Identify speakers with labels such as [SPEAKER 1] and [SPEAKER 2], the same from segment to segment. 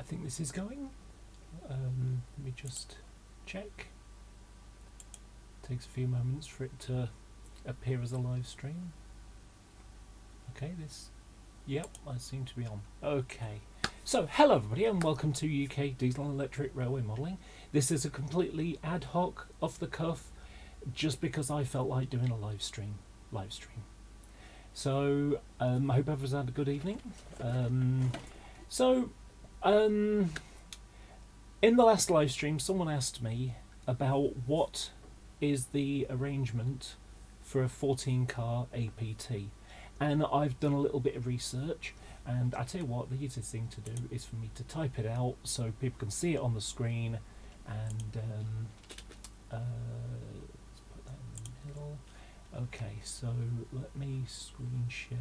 [SPEAKER 1] think this is going. Let me just check. Takes a few moments for it to appear as a live stream. Okay, yep, I seem to be on. Okay, so hello everybody and welcome to UK Diesel and Electric Railway Modelling. This is a completely ad hoc, off the cuff, just because I felt like doing a live stream. So I hope everyone's had a good evening. In the last live stream, someone asked me about what is the arrangement for a 14-car APT, and I've done a little bit of research, and I tell you what, the easiest thing to do is for me to type it out so people can see it on the screen, and let's put that in the middle. Okay, so let me screen share.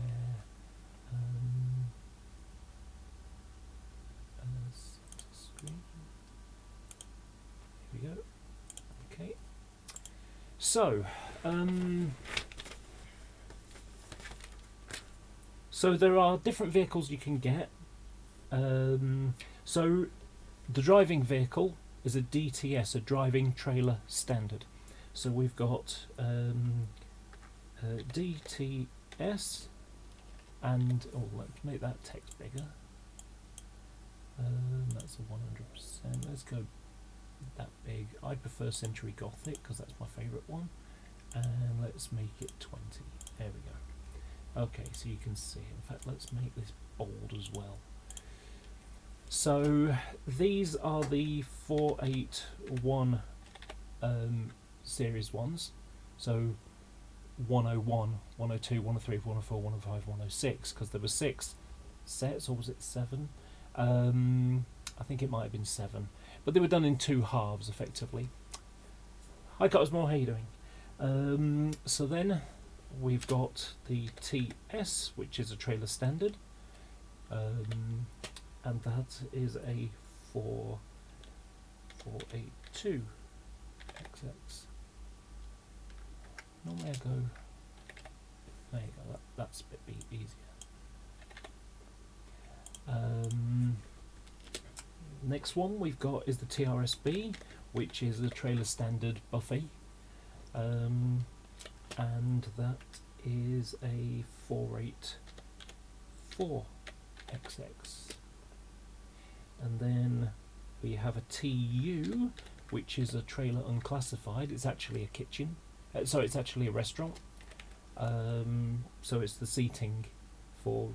[SPEAKER 1] Screen. Here we go. Okay. So, so there are different vehicles you can get. So the driving vehicle is a DTS, a driving trailer standard. So we've got DTS, and let's make that text bigger. That's a 100%. Let's go that big. I prefer Century Gothic because that's my favourite one, and let's make it 20. There we go. Okay, so you can see. In fact, let's make this bold as well. So these are the 481 series ones. So 101, 102, 103, 104, 105, 106, because there were 6 sets, or was it 7? I think it might have been 7, but they were done in 2 halves effectively. Hi Cosmo, how you doing? So then we've got the TS, which is a trailer standard, and that is a 482 XX. Normally I go, there you go, that's a bit easier. Next one we've got is the TRSB, which is a trailer standard buffet, and that is a 484 XX. And then we have a TU, which is a trailer unclassified. It's actually a kitchen, so it's actually a restaurant. So it's the seating for.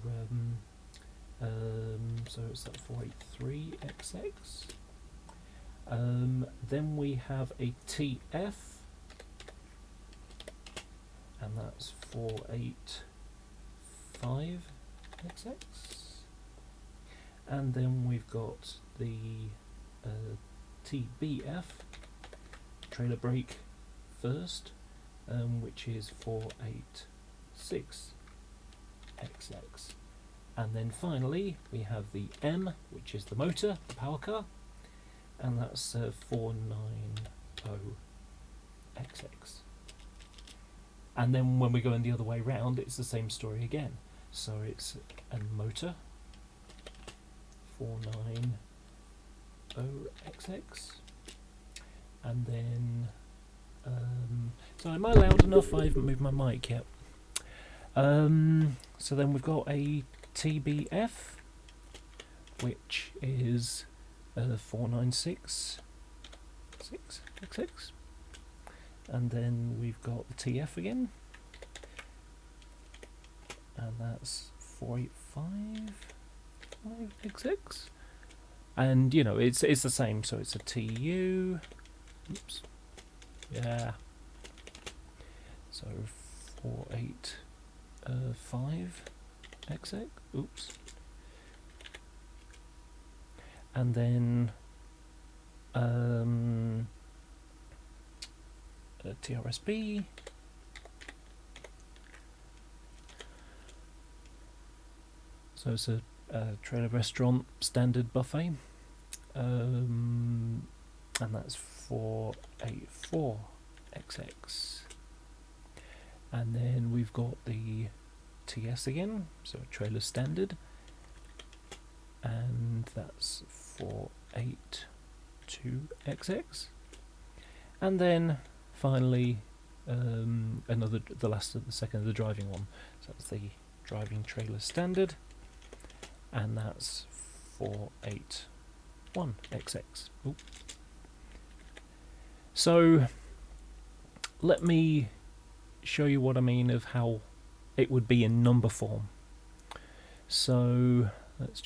[SPEAKER 1] So it's that 483 XX. Then we have a TF, and that's 485 XX. And then we've got the TBF, trailer brake first, which is 486 XX. And then finally we have the M, which is the motor, the power car, and that's 490 XX. And then when we go in the other way round, it's the same story again. So it's a motor, 490 XX, and then so am I loud enough? I haven't moved my mic yet. So then we've got a TBF, which is 496 XX, and then we've got the TF again, and that's 485 XX, and you know it's the same. So it's a TU. Oops. Yeah. So 485 XX. Oops. And then TRSB. So it's a trailer restaurant standard buffet, and that's 484 XX. And then we've got the TS again, so a trailer standard, and that's 482XX, and then finally the second of the driving one. So that's the driving trailer standard, and that's 481XX. Oop. So let me show you what I mean of how it would be in number form. So let's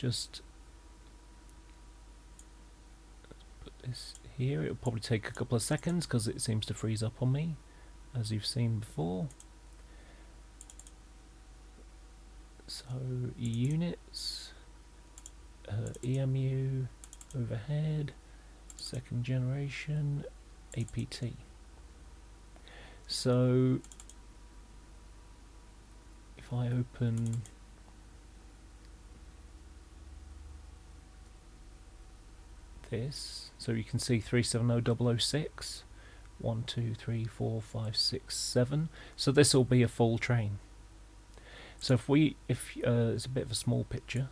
[SPEAKER 1] put this here. It'll probably take a couple of seconds because it seems to freeze up on me, as you've seen before. So units, EMU, overhead, second generation, APT. So if I open this, so you can see 370006, 1, 2, 3, 4, 5, 6, 7. So this will be a full train. So if it's a bit of a small picture,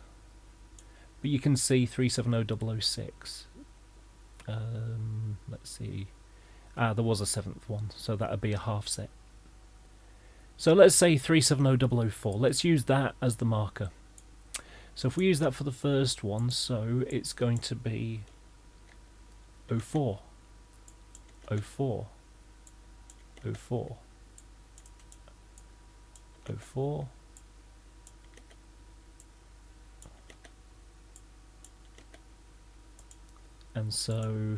[SPEAKER 1] but you can see 370006. Let's see. There was a 7th one, so that would be a half set. So let's say 370004. Let's use that as the marker. So if we use that for the first one, so it's going to be 04, 04, 04, 04, and so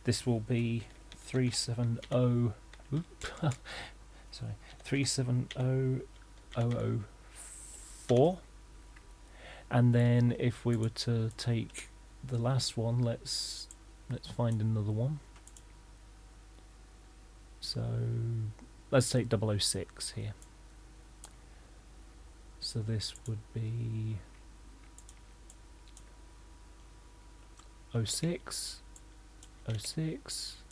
[SPEAKER 1] this will be 370. Sorry, 370004. And then if we were to take the last one, let's find another one. So let's take 006 here. So this would be 06, 06,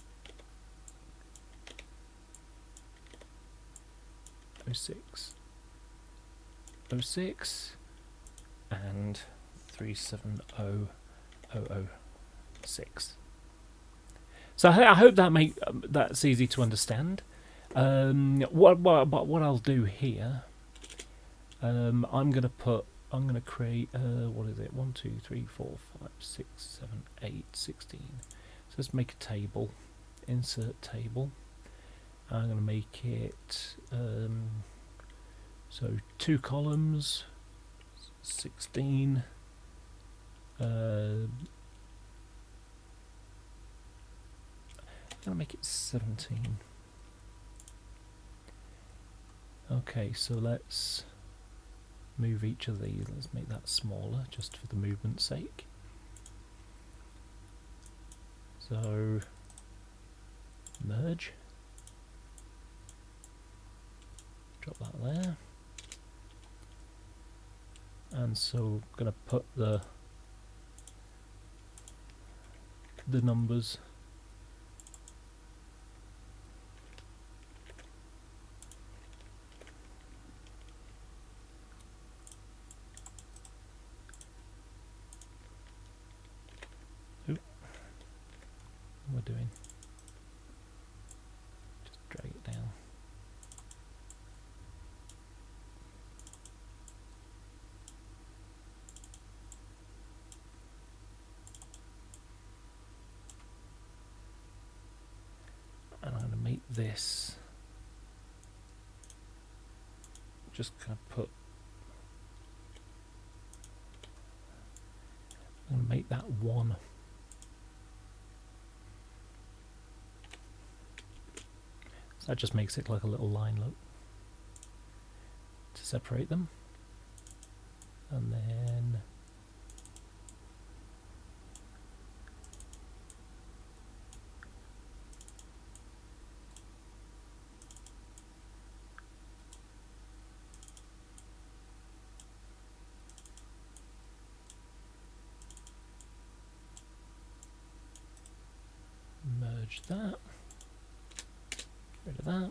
[SPEAKER 1] 06, 06, and 370006. So I hope that's easy to understand. What I'll do here, I'm gonna create what is it? 1, 2, 3, 4, 5, 6, 7, 8, 16. So let's make a table. Insert table. I'm gonna make it so 2 columns, 16. I'm gonna make it 17. Okay, so let's move each of these. Let's make that smaller just for the movement's sake. So merge, drop that there, and so I'm going to put the numbers we're doing. Just drag it down. And I'm going to make this, just kind of put, I'm going to make that 1. That just makes it like a little line, look, to separate them. And then merge that. Rid of that.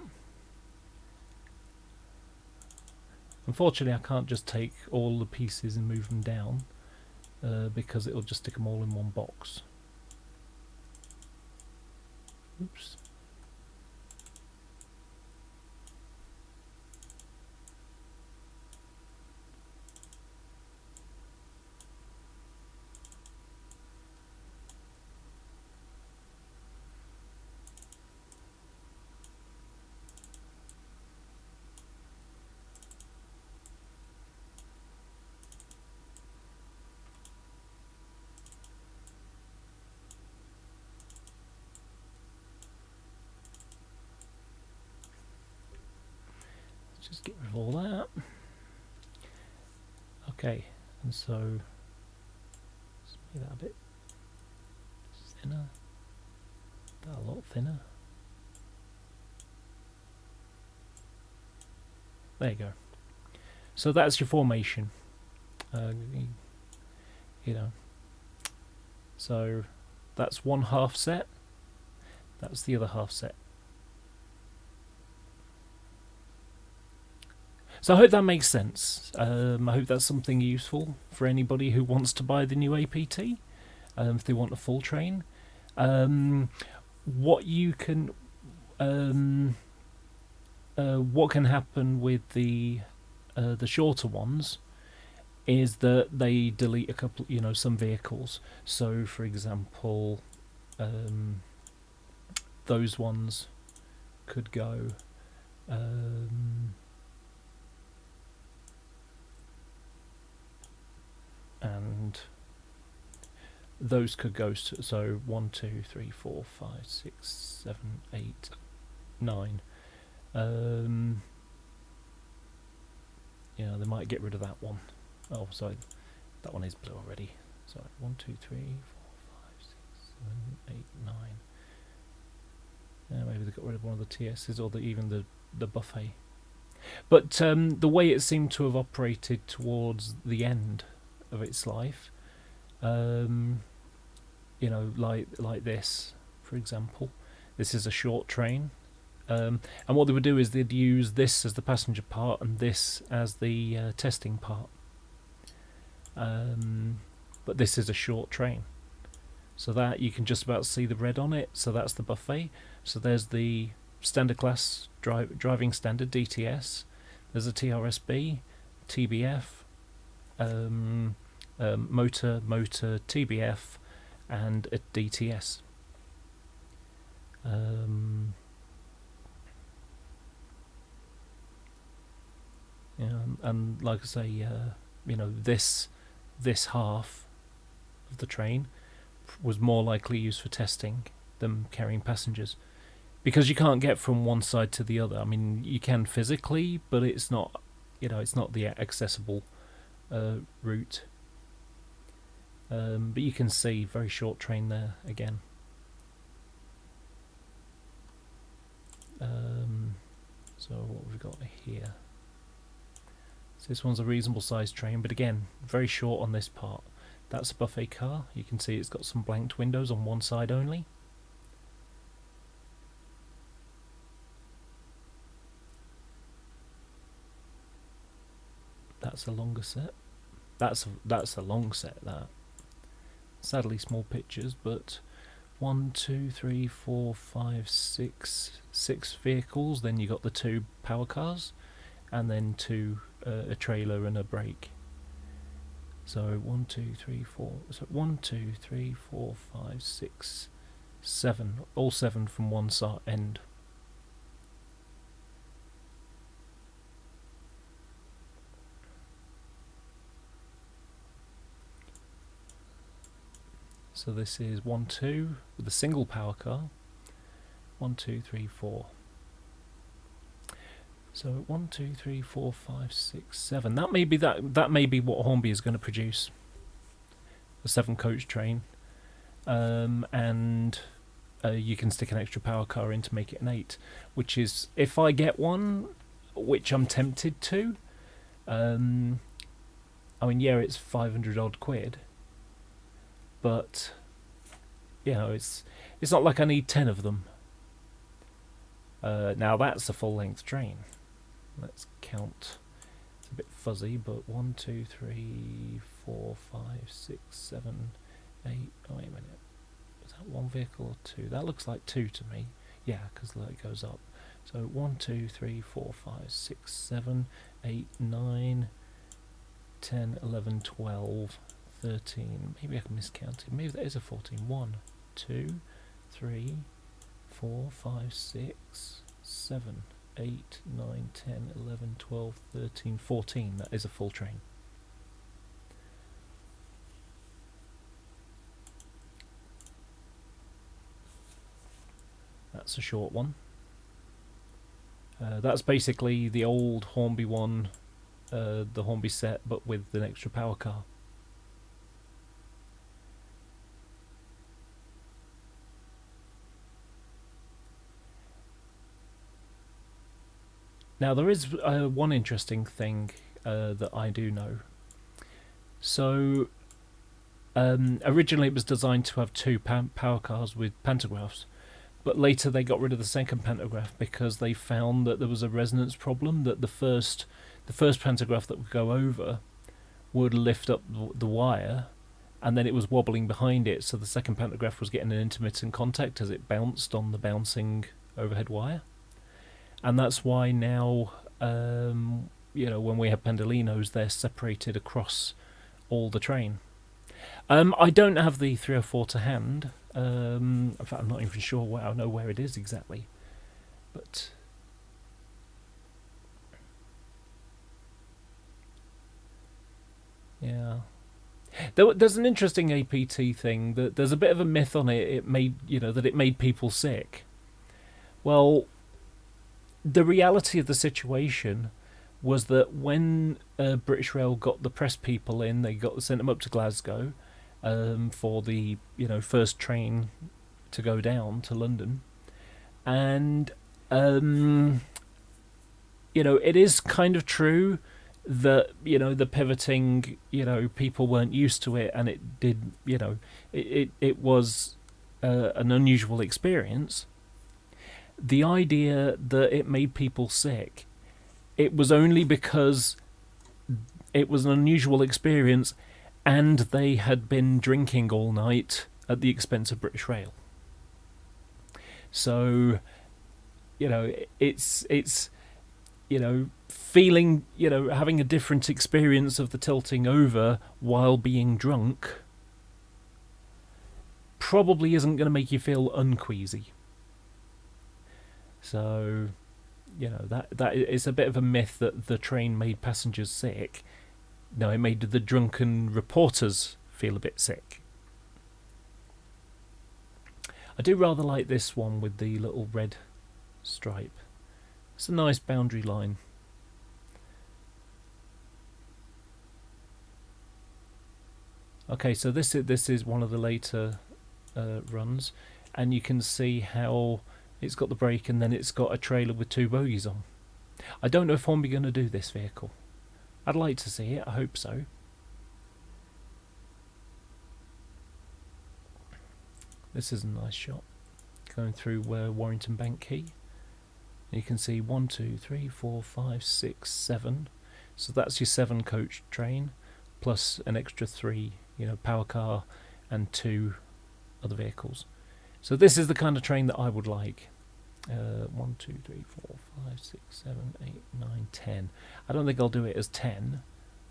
[SPEAKER 1] Unfortunately, I can't just take all the pieces and move them down. because it'll just stick them all in one box. Oops. Just get rid of all that. Okay, and so let's make that a bit thinner. That a lot thinner. There you go. So that's your formation. You know. So that's one half set. That's the other half set. So I hope that makes sense. I hope that's something useful for anybody who wants to buy the new APT, if they want a full train. What you can, what can happen with the shorter ones is that they delete a couple, some vehicles. So, for example, those ones could go. And those could go to, so 1, 2, 3, 4, 5, 6, 7, 8, 9. They might get rid of that one. Oh, sorry, that one is blue already. Sorry, 1, 2, 3, 4, 5, 6, 7, 8, 9. Maybe they got rid of one of the TSs or even the buffet. But the way it seemed to have operated towards the end of its life, like this, for example. This is a short train, and what they would do is they'd use this as the passenger part and this as the testing part. But this is a short train, so that you can just about see the red on it. So that's the buffet. So there's the standard class driving standard DTS. There's a TRSB, TBF, motor, TBF, and a DTS. And like I say, this half of the train was more likely used for testing than carrying passengers, because you can't get from one side to the other. I mean, you can physically, but it's not, it's not the accessible route. But you can see very short train there again. So what we've got here. So this one's a reasonable sized train, but again, very short on this part. That's a buffet car. You can see it's got some blanked windows on one side only. That's a longer set. That's a long set. That, sadly, small pictures, but 1, 2, 3, 4, 5, 6 vehicles. Then you got the 2 power cars, and then 2 a trailer and a brake. So 1, 2, 3, 4. So 1, 2, 3, 4, 5, 6, 7. All 7 from one side end. So this is 1, 2 with a single power car. 1, 2, 3, 4. So 1, 2, 3, 4, 5, 6, 7. That may be what Hornby is going to produce. A 7 coach train, and you can stick an extra power car in to make it an 8. Which is, if I get one, which I'm tempted to. I mean, yeah, it's 500 odd quid. But it's not like I need 10 of them. Now that's a full length train. Let's count. It's a bit fuzzy, but 1, 2, 3, 4, 5, 6, 7, 8. Oh, wait a minute. Is that one vehicle or two? That looks like two to me. Yeah, because the light goes up. So 1, 2, 3, 4, 5, 6, 7, 8, 9, 10, 11, 12, 13. Maybe I can miscount it. Maybe that is a 14. 1, 2, 3, 4, 5, 6, 7, 8, 9, 10, 11, 12, 13, 14. That is a full train. That's a short one. That's basically the old Hornby one, the Hornby set, but with an extra power car. Now there is one interesting thing that I do know. So originally it was designed to have two power cars with pantographs, but later they got rid of the second pantograph because they found that there was a resonance problem, that the first pantograph that would go over would lift up the wire, and then it was wobbling behind it, so the second pantograph was getting an intermittent contact as it bounced on the bouncing overhead wire. And that's why now, you know, when we have Pendolinos, they're separated across all the train. I don't have the 304 to hand. In fact, I'm not even sure where I know where it is exactly. But yeah, there's an interesting APT thing. That there's a bit of a myth on it. It made, you know, that it made people sick. Well, the reality of the situation was that when British Rail got the press people in, they sent them up to Glasgow for the, you know, first train to go down to London, and you know, it is kind of true that, you know, the pivoting, you know, people weren't used to it, and it did, you know, it was an unusual experience. The idea that it made people sick, it was only because it was an unusual experience and they had been drinking all night at the expense of British Rail. So, you know, it's you know, feeling, you know, having a different experience of the tilting over while being drunk probably isn't going to make you feel unqueasy. So, you know, that is a bit of a myth that the train made passengers sick. No, it made the drunken reporters feel a bit sick. I do rather like this one with the little red stripe. It's a nice boundary line. Okay, so this is one of the later runs, and you can see how it's got the brake and then it's got a trailer with two bogies on. I don't know if Hornby are going to do this vehicle. I'd like to see it, I hope so. This is a nice shot. Going through Warrington Bank Quay. You can see 1, 2, 3, 4, 5, 6, 7. So that's your 7 coach train, plus an extra 3, you know, power car and 2 other vehicles. So this is the kind of train that I would like. 1, 2, 3, 4, 5, 6, 7, 8, 9, 10. I don't think I'll do it as 10.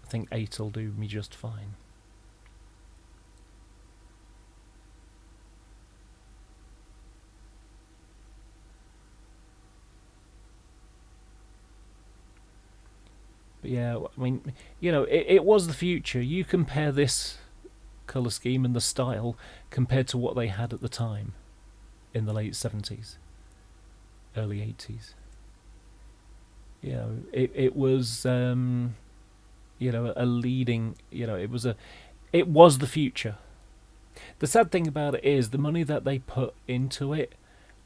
[SPEAKER 1] I think 8 will do me just fine. But yeah, I mean, you know, it was the future. You compare this colour scheme and the style compared to what they had at the time in the late 70s, early 80s. You know, it was, you know, a leading, you know, it was the future. The sad thing about it is the money that they put into it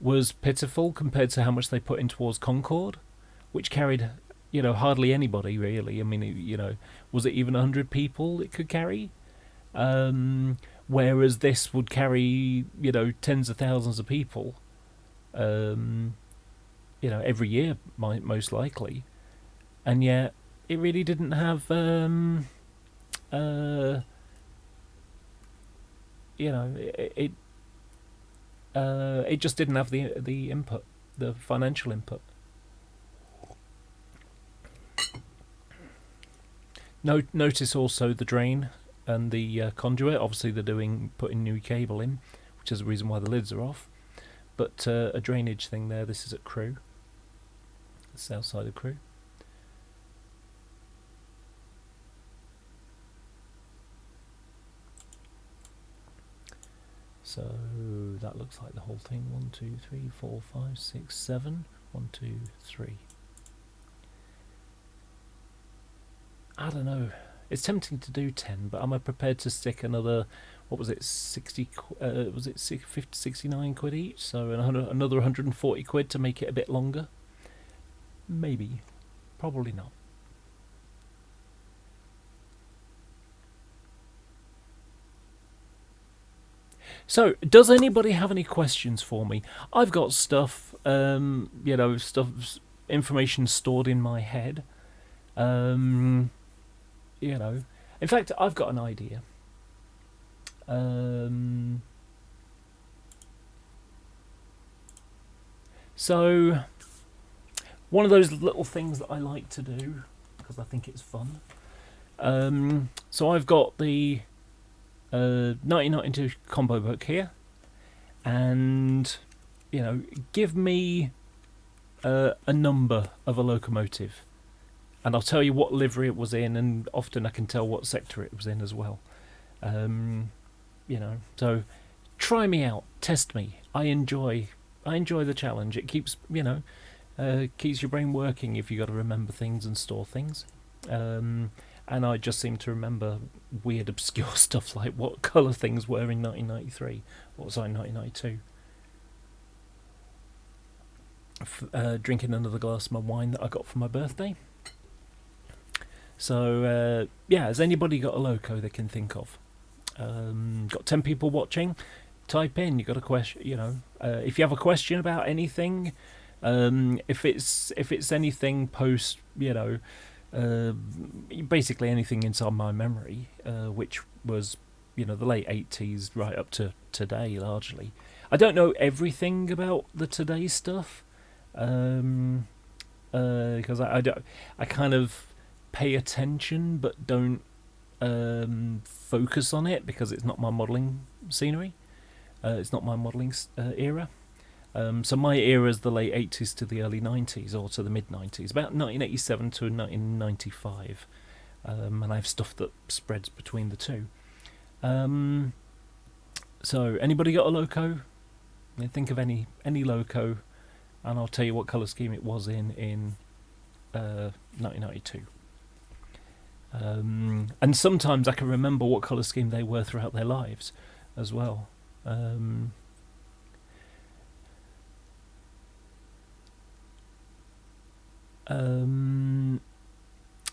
[SPEAKER 1] was pitiful compared to how much they put in towards Concorde, which carried, you know, hardly anybody really. I mean, you know, was it even 100 people it could carry? Whereas this would carry, you know, tens of thousands of people, you know, every year, most likely. And yet, it really didn't have, you know, it just didn't have the input, the financial input. Notice also the drain and the conduit. Obviously, they're putting new cable in, which is the reason why the lids are off. But a drainage thing there. This is at Crewe. It's outside of Crewe. So that looks like the whole thing. 1, 2, 3, 4, 5, 6, 7. 1, 2, 3. I don't know. It's tempting to do 10, but am I prepared to stick another, what was it, 60, was it 50, 69 quid each? So another 140 quid to make it a bit longer? Maybe. Probably not. So, does anybody have any questions for me? I've got stuff, information stored in my head. In fact, I've got an idea. So, one of those little things that I like to do, because I think it's fun. So I've got the 1992 combo book here, and give me a number of a locomotive, and I'll tell you what livery it was in, and often I can tell what sector it was in as well. So try me out, test me. I enjoy the challenge. It keeps keeps your brain working if you got to remember things and store things. And I just seem to remember weird, obscure stuff like what colour things were in 1993. What was I in 1992? Drinking another glass of my wine that I got for my birthday. So, has anybody got a loco they can think of? Got 10 people watching? Type in. You got a question? If you have a question about anything, if it's anything post, basically anything inside my memory, which was the late 80s right up to today largely. I don't know everything about the today stuff, because I kind of pay attention but don't focus on it because it's not my modelling scenery. It's not my modelling era. So my era is the late 80s to the early 90s, or to the mid 90s, about 1987 to 1995, and I have stuff that spreads between the two. So anybody got a loco? Think of any loco, and I'll tell you what colour scheme it was in 1992. And sometimes I can remember what colour scheme they were throughout their lives as well.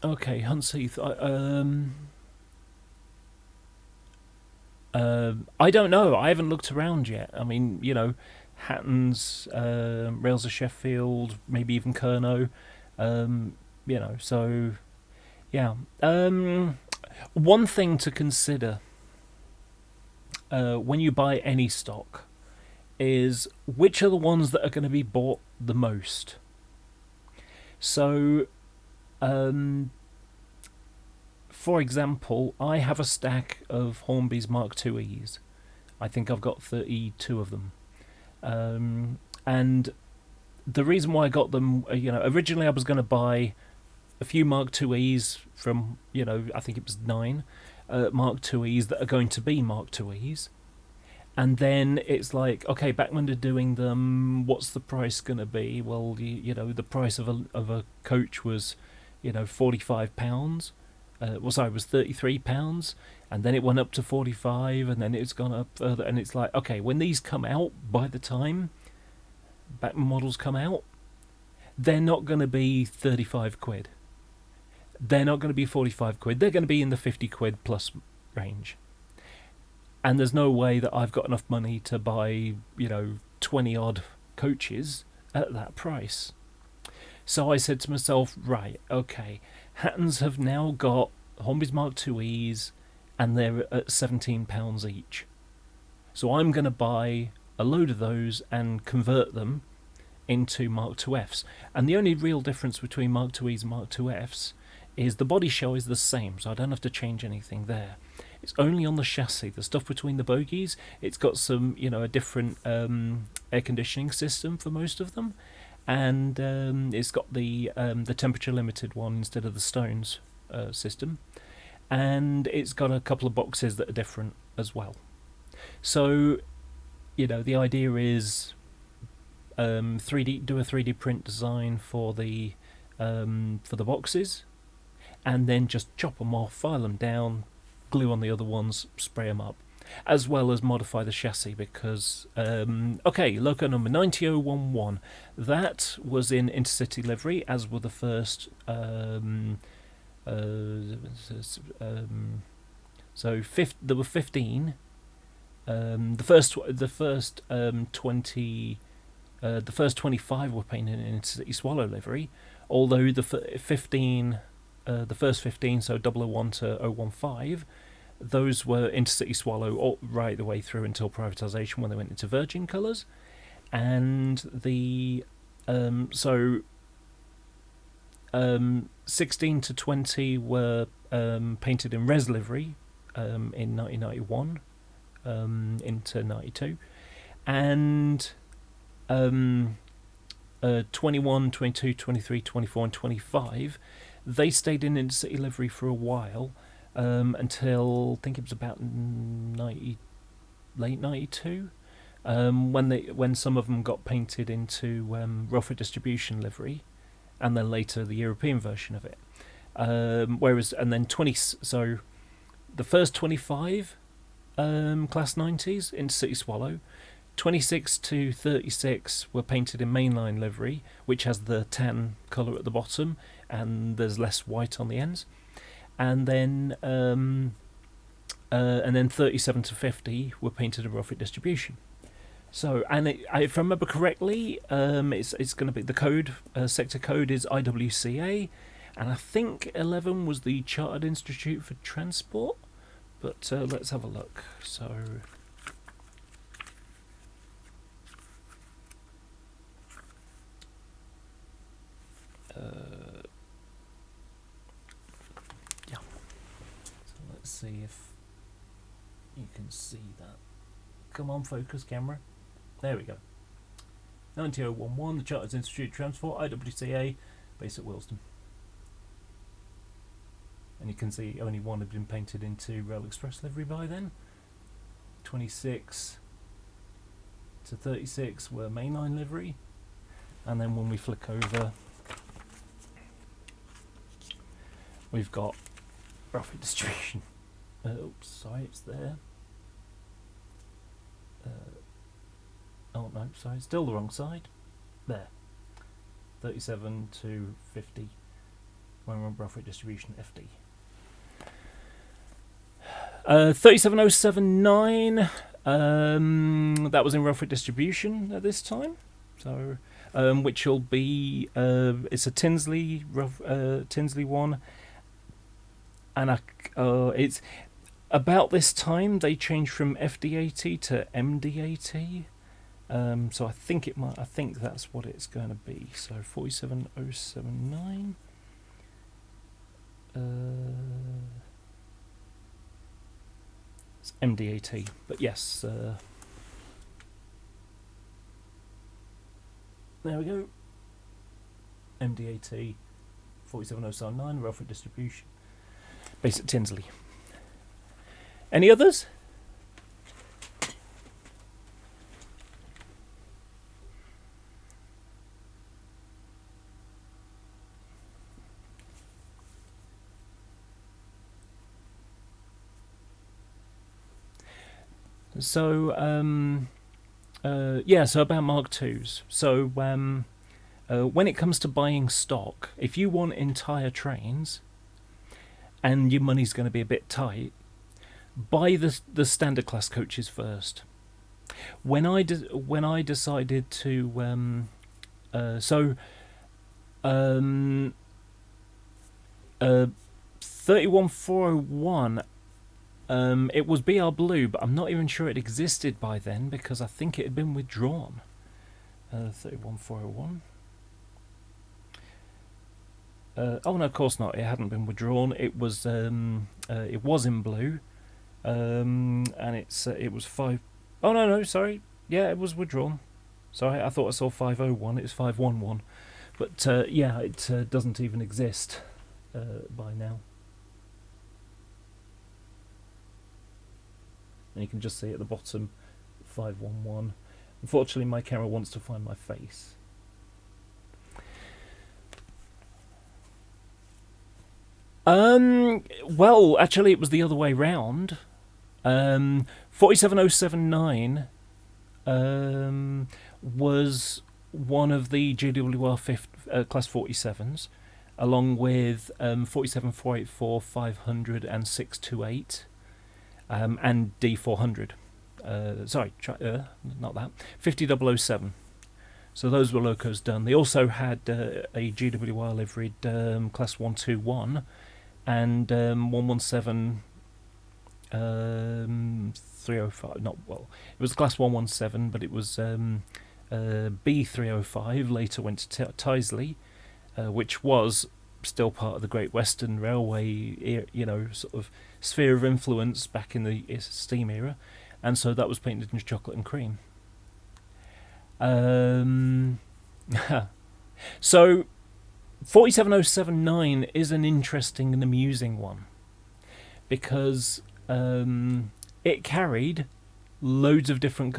[SPEAKER 1] Okay, Hunseath. I don't know. I haven't looked around yet. I mean, Hatton's, Rails of Sheffield, maybe even Kerno. So yeah. One thing to consider when you buy any stock is which are the ones that are going to be bought the most. So, for example, I have a stack of Hornby's Mark II's. I think I've got 32 of them. And the reason why I got them, originally I was going to buy a few Mark II's from, I think it was 9 Mark II's that are going to be Mark II's. And then it's like, okay, Bachmann are doing them. What's the price going to be? Well, the price of a coach was, £45. Was £33, and then it went up to 45, and then it's gone up further. And it's like, okay, when these come out, by the time Bachmann models come out, they're not going to be 35 quid. They're not going to be 45 quid. They're going to be in the 50 quid plus range. And there's no way that I've got enough money to buy, 20 odd coaches at that price. So I said to myself, right, okay, Hattons have now got Hornby's Mark 2Es, and they're at £17 each. So I'm going to buy a load of those and convert them into Mark 2Fs. And the only real difference between Mark 2Es and Mark 2Fs is the body shell is the same, so I don't have to change anything there. It's only on the chassis, the stuff between the bogies. It's got some, a different air conditioning system for most of them, and it's got the temperature limited one instead of the Stones system, and it's got a couple of boxes that are different as well. So, the idea is do a 3D print design for the boxes, and then just chop them off, file them down, glue on the other ones, spray them up, as well as modify the chassis because loco number 90011, that was in Intercity livery, as were the first there were 15. The first 25 were painted in Intercity Swallow livery, although the first 15, so 001 to 015, those were Intercity Swallow all right the way through until privatisation, when they went into Virgin colours. And the 16 to 20 were painted in res livery in 1991 into 92, and 21, 22, 23, 24 and 25, they stayed in Intercity livery for a while, until I think it was about late 92, when some of them got painted into Rofer Distribution livery, and then later the European version of it. So the first 25 Class 90s Intercity Swallow, 26 to 36 were painted in mainline livery, which has the tan colour at the bottom and there's less white on the ends. And then 37 to 50 were painted in Rofer Distribution. So, and if I remember correctly, it's going to be the code, sector code is IWCA, and I think 11 was the Chartered Institute for Transport. But let's have a look. So, yeah. So let's see if you can see that. Come on, focus camera. There we go. 90011, the Chartered Institute of Transport, IWCA, based at Wilston. And you can see only one had been painted into Rail Express livery by then. 26 to 36 were mainline livery. And then when we flick over, we've got Rofer Distribution. Oops, sorry, it's there. Oh no, sorry, still the wrong side. There. 37 to 50 when we're on Rofer Distribution FD. 37079, that was in Rofer Distribution at this time. So, which will be it's a Tinsley one, and it's about this time they changed from FD80 to MD80. So I think that's what it's going to be. So 47079. It's MD80, but yes. There we go. MD80 47079, Rofer Distribution, based at Tinsley. Any others? So, so about Mark IIs. So, when it comes to buying stock, if you want entire trains and your money's going to be a bit tight, buy the standard class coaches first. When I decided to, 31401. It was BR Blue, but I'm not even sure it existed by then because I think it had been withdrawn. 31401. Oh no, of course not. It hadn't been withdrawn. It was in blue, and it was 5. Oh no, sorry. Yeah, it was withdrawn. Sorry, I thought I saw 501. It was 511. But yeah, it doesn't even exist by now. And you can just see at the bottom 511. Unfortunately, my camera wants to find my face. Well, actually, it was the other way round. 47079 was one of the GWR Class 47s, along with 47, 484, 500, and 628, and D400. Sorry, not that. 50007. So those were locos done. They also had a GWR liveried Class 121 and 117 305. Not well. It was Class 117, but it was B305. Later went to Tyseley, which was still part of the Great Western Railway, sort of sphere of influence back in the steam era, and so that was painted in chocolate and cream. So 47079 is an interesting and amusing one because it carried loads of different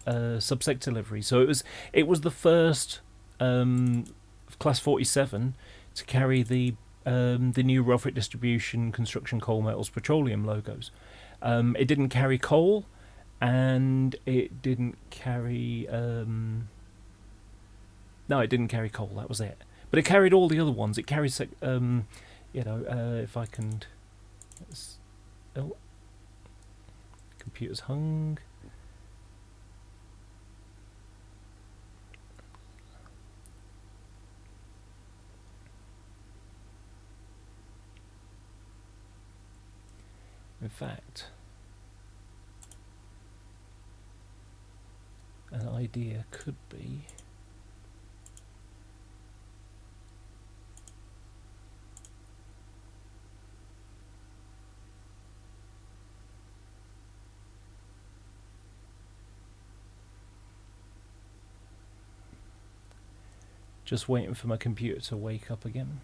[SPEAKER 1] subsector liveries. So it was the first Class 47 to carry the new Rotherham Distribution, Construction, Coal, Metals, Petroleum logos. It didn't carry coal, and it didn't carry no, it didn't carry coal. That was it. But it carried all the other ones. It carried if I can, oh, computer's hung. In fact, an idea could be just waiting for my computer to wake up again.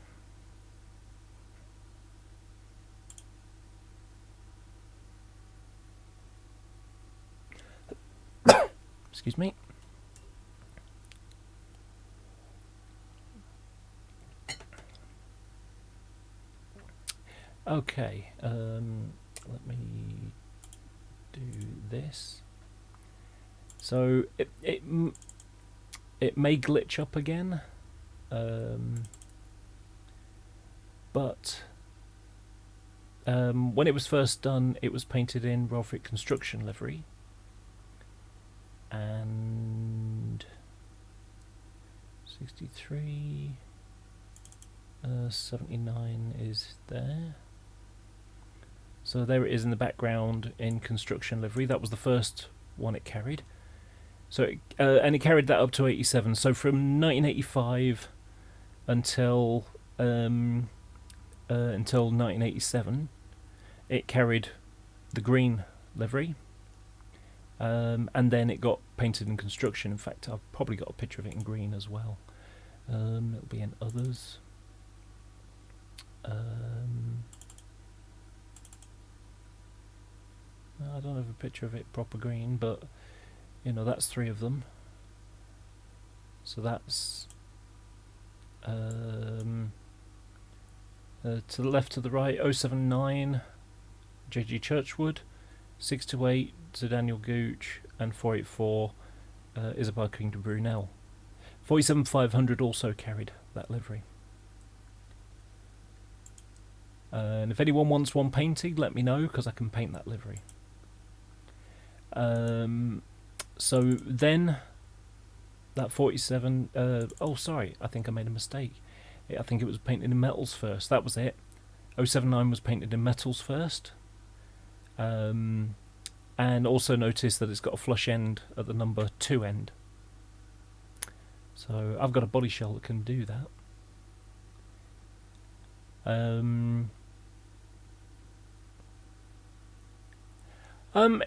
[SPEAKER 1] Excuse me. Okay, let me do this. So it may glitch up again, but when it was first done, it was painted in Rotherham Construction livery, and 63, 79 is there. So there it is in the background in construction livery. That was the first one it carried. So and it carried that up to 87. So from 1985 until 1987, it carried the green livery. And then it got painted in construction. In fact, I've probably got a picture of it in green as well. It'll be in others. I don't have a picture of it proper green, but that's 3 of them. So that's to the left, to the right, 079 JG Churchwood, 628 to Daniel Gooch, and 484 Isabel King to Brunel. 47500 also carried that livery. And if anyone wants one painted, let me know, because I can paint that livery. So then that 47, oh sorry, I think I made a mistake. I think it was painted in metals first. That was it. 079 was painted in metals first. And also notice that it's got a flush end at the number 2 end. So I've got a body shell that can do that.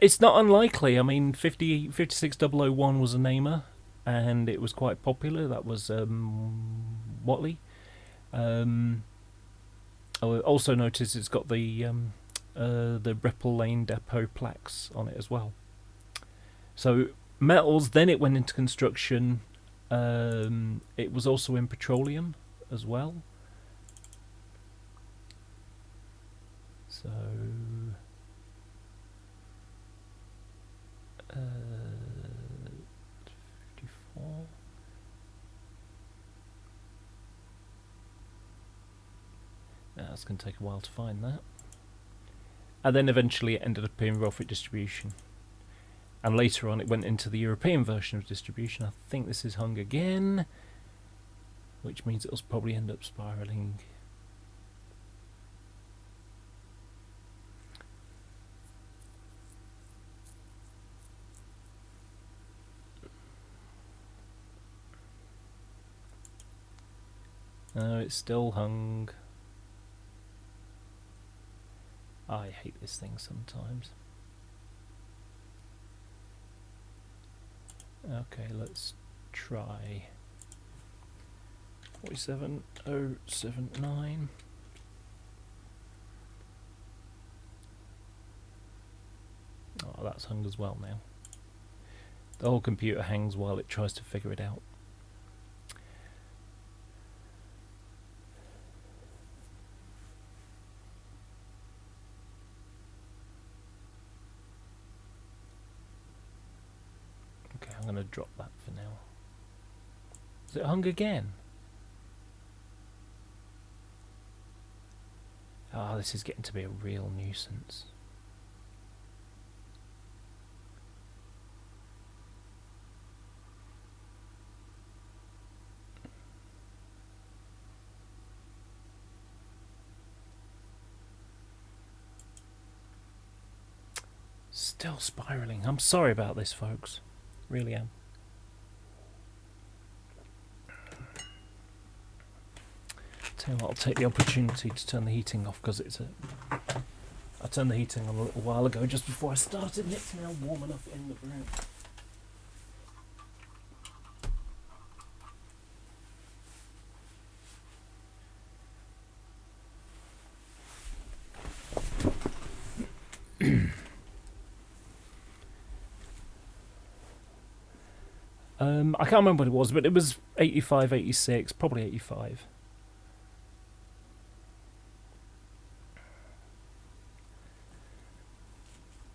[SPEAKER 1] It's not unlikely. I mean, 56001 was a namer, and it was quite popular. That was Watley. I also noticed it's got the Ripple Lane Depot plaques on it as well. So metals. Then it went into construction. It was also in petroleum as well. So 54. Now it's going to take a while to find that. And then eventually it ended up in Rolfit distribution. And later on it went into the European version of distribution. I think this is hung again, which means it'll probably end up spiraling. No, it's still hung. I hate this thing sometimes. Okay, let's try 47079. Oh, that's hung as well now. The whole computer hangs while it tries to figure it out. I'm going to drop that for now. Is it hung again? Ah, this is getting to be a real nuisance. Still spiraling. I'm sorry about this, folks. Really am. Tell you what, I'll take the opportunity to turn the heating off because it's I turned the heating on a little while ago just before I started and it's now warm enough in the room. I can't remember what it was, but it was 85, 86, probably 85.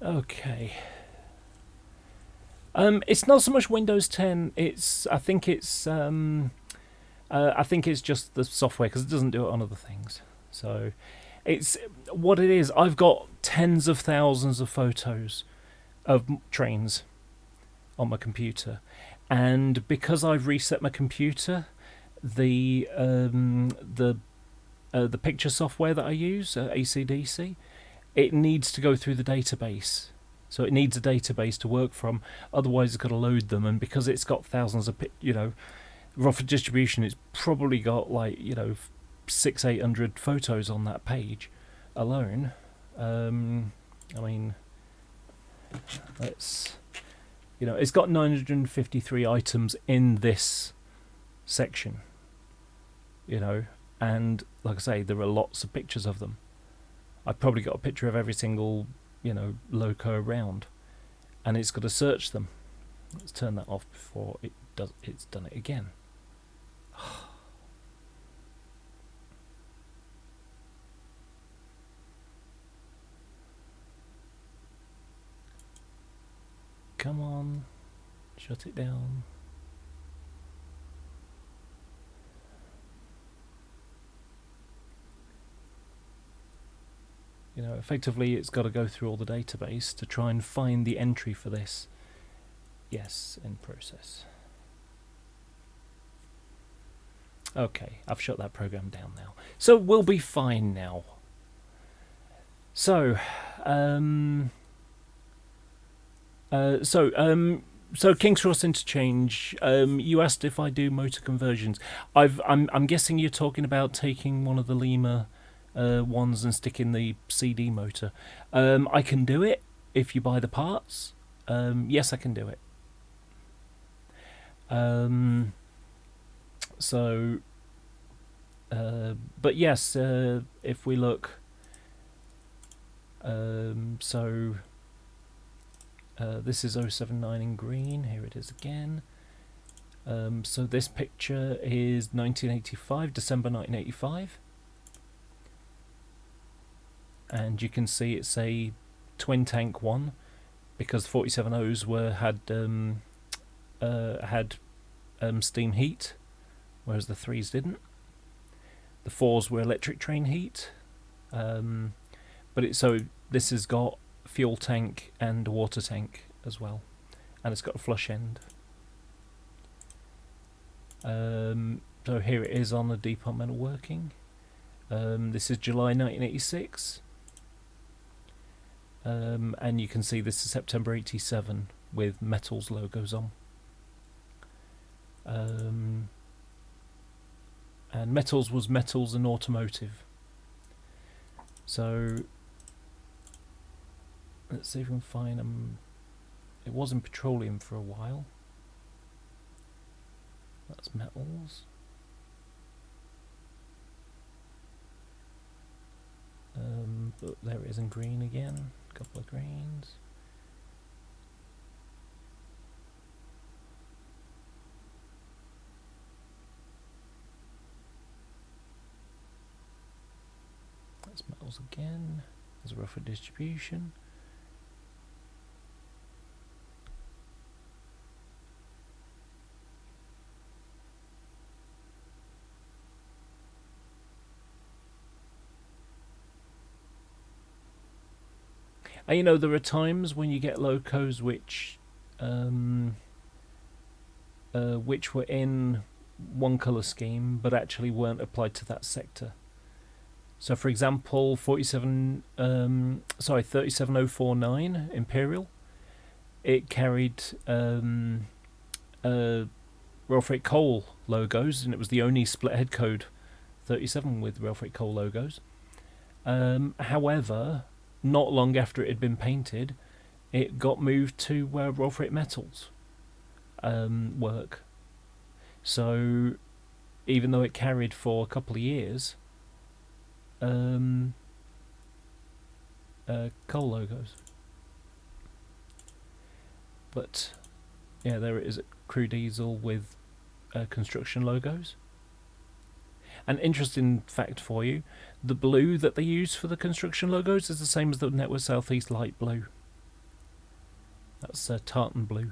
[SPEAKER 1] Okay. It's not so much Windows 10. I think it's just the software because it doesn't do it on other things. So, it's what it is. I've got tens of thousands of photos of trains on my computer. And because I've reset my computer, the picture software that I use, ACDC, it needs to go through the database. So it needs a database to work from. Otherwise, it's got to load them. And because it's got thousands of, Rolfit distribution, it's probably got 600-800 photos on that page alone. I mean, let's. It's got 953 items in this section, and like I say, there are lots of pictures of them. I've probably got a picture of every single, loco around, and it's got to search them. Let's turn that off before it's done it again. Come on, shut it down. Effectively it's got to go through all the database to try and find the entry for this. Yes, in process. Okay, I've shut that program down now. So we'll be fine now. So, so King's Cross Interchange. You asked if I do motor conversions. I'm guessing you're talking about taking one of the Lima ones and sticking the CD motor. I can do it if you buy the parts. Yes, I can do it. But yes, if we look, this is 079 in green. Here it is again. So this picture is 1985, December 1985. And you can see it's a twin tank one, because 47Os had steam heat, whereas the 3s didn't. The 4s were electric train heat, so this has got fuel tank and a water tank as well, and it's got a flush end. So here it is on the departmental working. This is July 1986, and you can see this is September 87 with Metals logos on. And Metals was Metals and Automotive. So let's see if we can find them. It was in petroleum for a while. That's Metals. But there it is in green again. A couple of greens. That's Metals again. There's a rougher distribution. And you know, there are times when you get locos which were in one colour scheme but actually weren't applied to that sector. So for example, 37049 Imperial, it carried Royal Freight Coal logos, and it was the only split head code 37 with Royal Freight Coal logos. However, not long after it had been painted, it got moved to where Royal Freight Metals work. So even though it carried for a couple of years coal logos, but yeah, there it is at Crew Diesel with construction logos. An interesting fact for you, the blue that they use for the construction logos is the same as the Network Southeast light blue. That's tartan blue.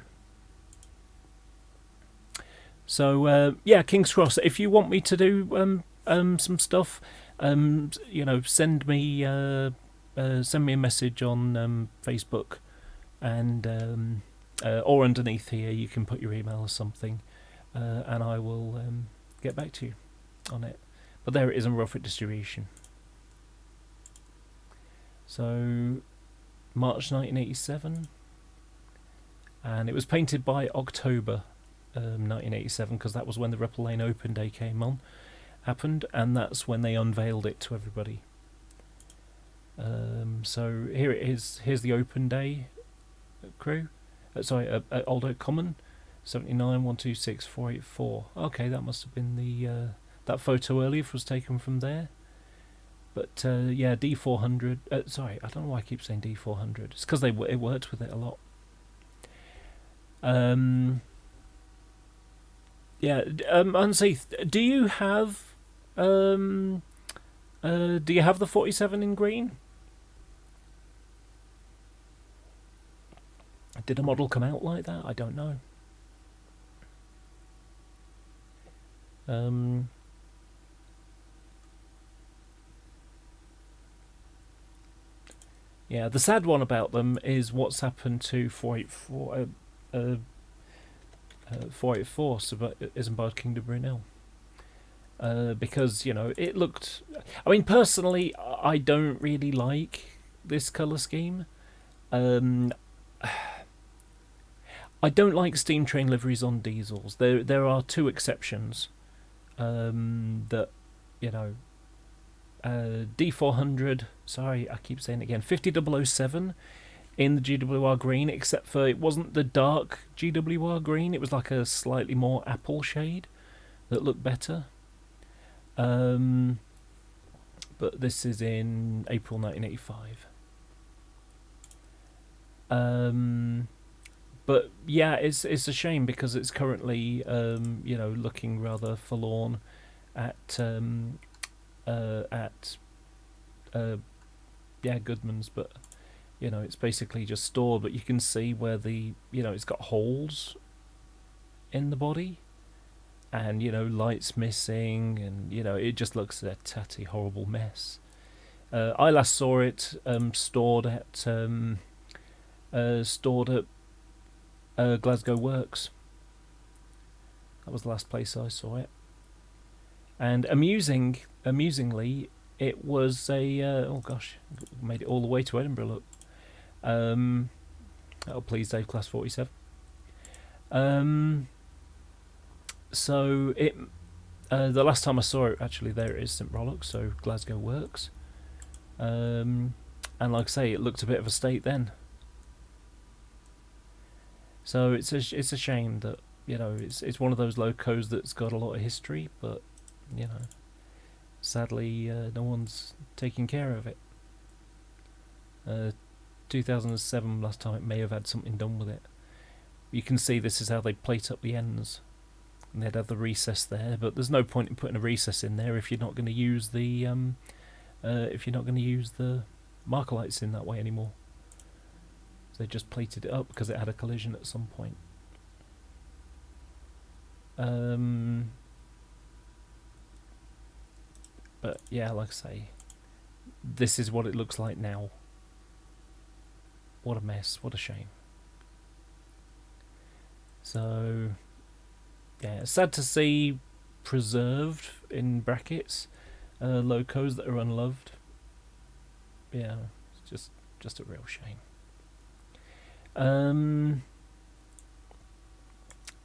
[SPEAKER 1] So yeah, King's Cross, if you want me to do some stuff, you know, send me a message on Facebook, and or underneath here you can put your email or something, and I will get back to you on it. But there it is in Royal Freight distribution. So March 1987, and it was painted by October 1987, because that was when the Ripple Lane Open Day happened, and that's when they unveiled it to everybody. So here it is. Here's the Open Day crew. Old Oak Common, 79 126 484. Okay, that must have been the that photo earlier was taken from there. But yeah, D400. Sorry, I don't know why I keep saying D400. It's because it worked with it a lot. Yeah, Unsafe, do you have the 47 in green? Did a model come out like that? I don't know. Yeah, the sad one about them is what's happened to 484. 484 Isambard Kingdom Brunel. because you know it looked. I mean, personally, I don't really like this color scheme. Um, I don't like steam train liveries on diesels. There are two exceptions. That you know, D400. Sorry, I keep saying it again. 50007 in the GWR green, except for it wasn't the dark GWR green. It was like a slightly more apple shade that looked better. But this is in April 1985. But yeah, it's a shame because it's currently you know, looking rather forlorn at yeah, Goodman's, but you know, it's basically just stored. But you can see where the, you know, it's got holes in the body, and you know, lights missing, and you know, it just looks a tatty, horrible mess. I last saw it stored at Glasgow Works. That was the last place I saw it. And amusingly, it was a oh gosh, made it all the way to Edinburgh. Look, oh please, Dave, Class 47. So it the last time I saw it, actually, there it is, St Rollock, so Glasgow Works. And like I say, it looked a bit of a state then. So it's a shame that, you know, it's one of those locos that's got a lot of history, but you know, sadly no one's taking care of it. 2007 last time it may have had something done with it. You can see this is how they plate up the ends, and they'd have the recess there, but there's no point in putting a recess in there if you're not going to use the marker lights in that way anymore. So they just plated it up because it had a collision at some point. But yeah, like I say, this is what it looks like now. What a mess, what a shame. So yeah, sad to see preserved, in brackets, locos that are unloved. Yeah, it's just a real shame.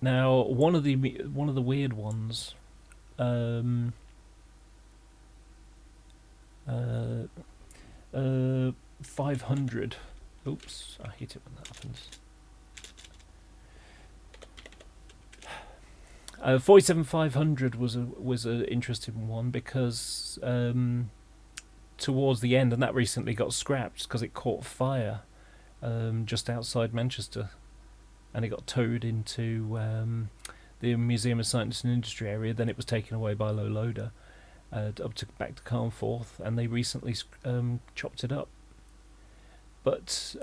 [SPEAKER 1] Now one of the weird ones, 500. Oops, I hate it when that happens. 47500 was an interesting one because towards the end, and that recently got scrapped because it caught fire just outside Manchester, and it got towed into the Museum of Science and Industry area. Then it was taken away by a low loader back to Carnforth, and they recently chopped it up. But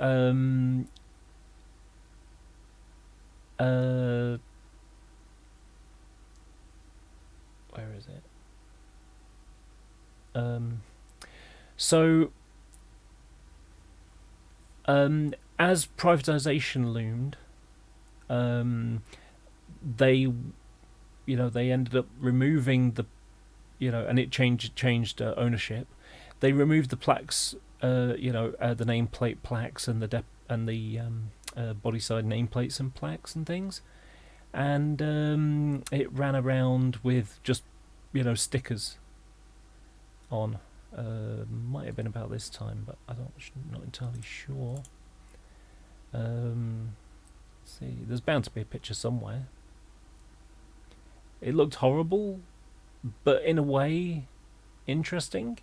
[SPEAKER 1] where is it? So as privatization loomed, they ended up removing the, and it changed ownership. They removed the plaques, the nameplate plaques and the body side nameplates and plaques and things, and it ran around with just stickers on. Might have been about this time, but I'm not entirely sure. Let's see, there's bound to be a picture somewhere. It looked horrible, but in a way interesting.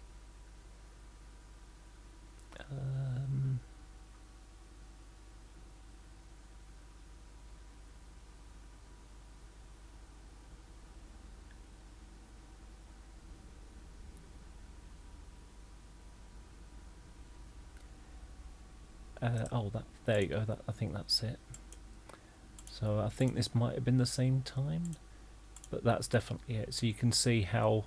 [SPEAKER 1] There you go. I think that's it. So I think this might have been the same time, but that's definitely it. So you can see how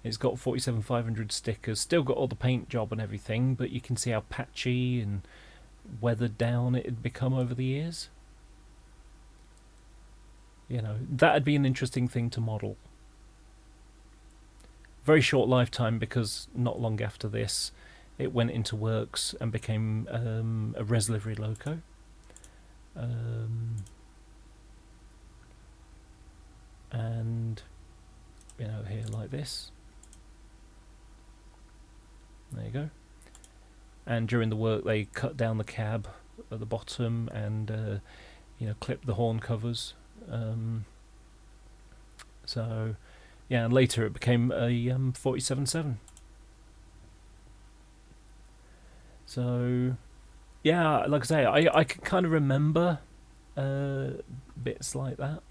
[SPEAKER 1] it's got 47500 stickers, still got all the paint job and everything, but you can see how patchy and weathered down it had become over the years. That'd be an interesting thing to model. very short lifetime, because not long after this it went into works and became a res livery loco. And you know, here like this, there you go. And during the work they cut down the cab at the bottom and you know, clip the horn covers. So yeah, and later it became a 47.7. So yeah, like I say, I can kind of remember bits like that.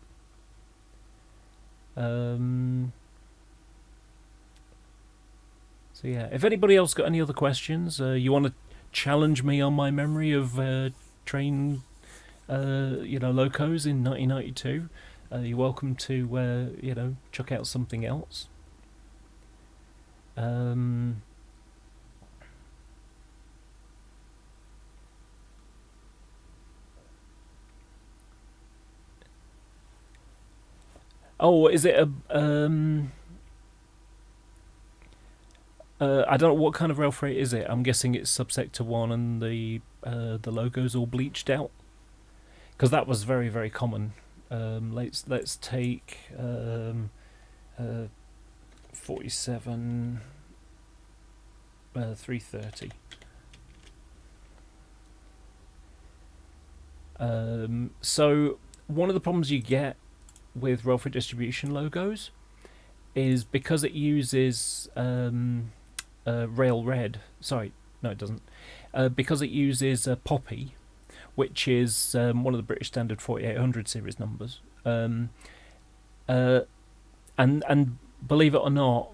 [SPEAKER 1] So yeah, if anybody else got any other questions, you want to challenge me on my memory of train you know, locos in 1992, you're welcome to you know, chuck out something else. Oh, is it a I don't know what kind of rail freight is it. I'm guessing it's subsector 1 and the logo's all bleached out, because that was very, very common. Let's take 47 330. So one of the problems you get with rail freight distribution logos is because it uses rail red. Sorry, no, it doesn't. Because it uses poppy, which is one of the British Standard 4800 series numbers. And believe it or not,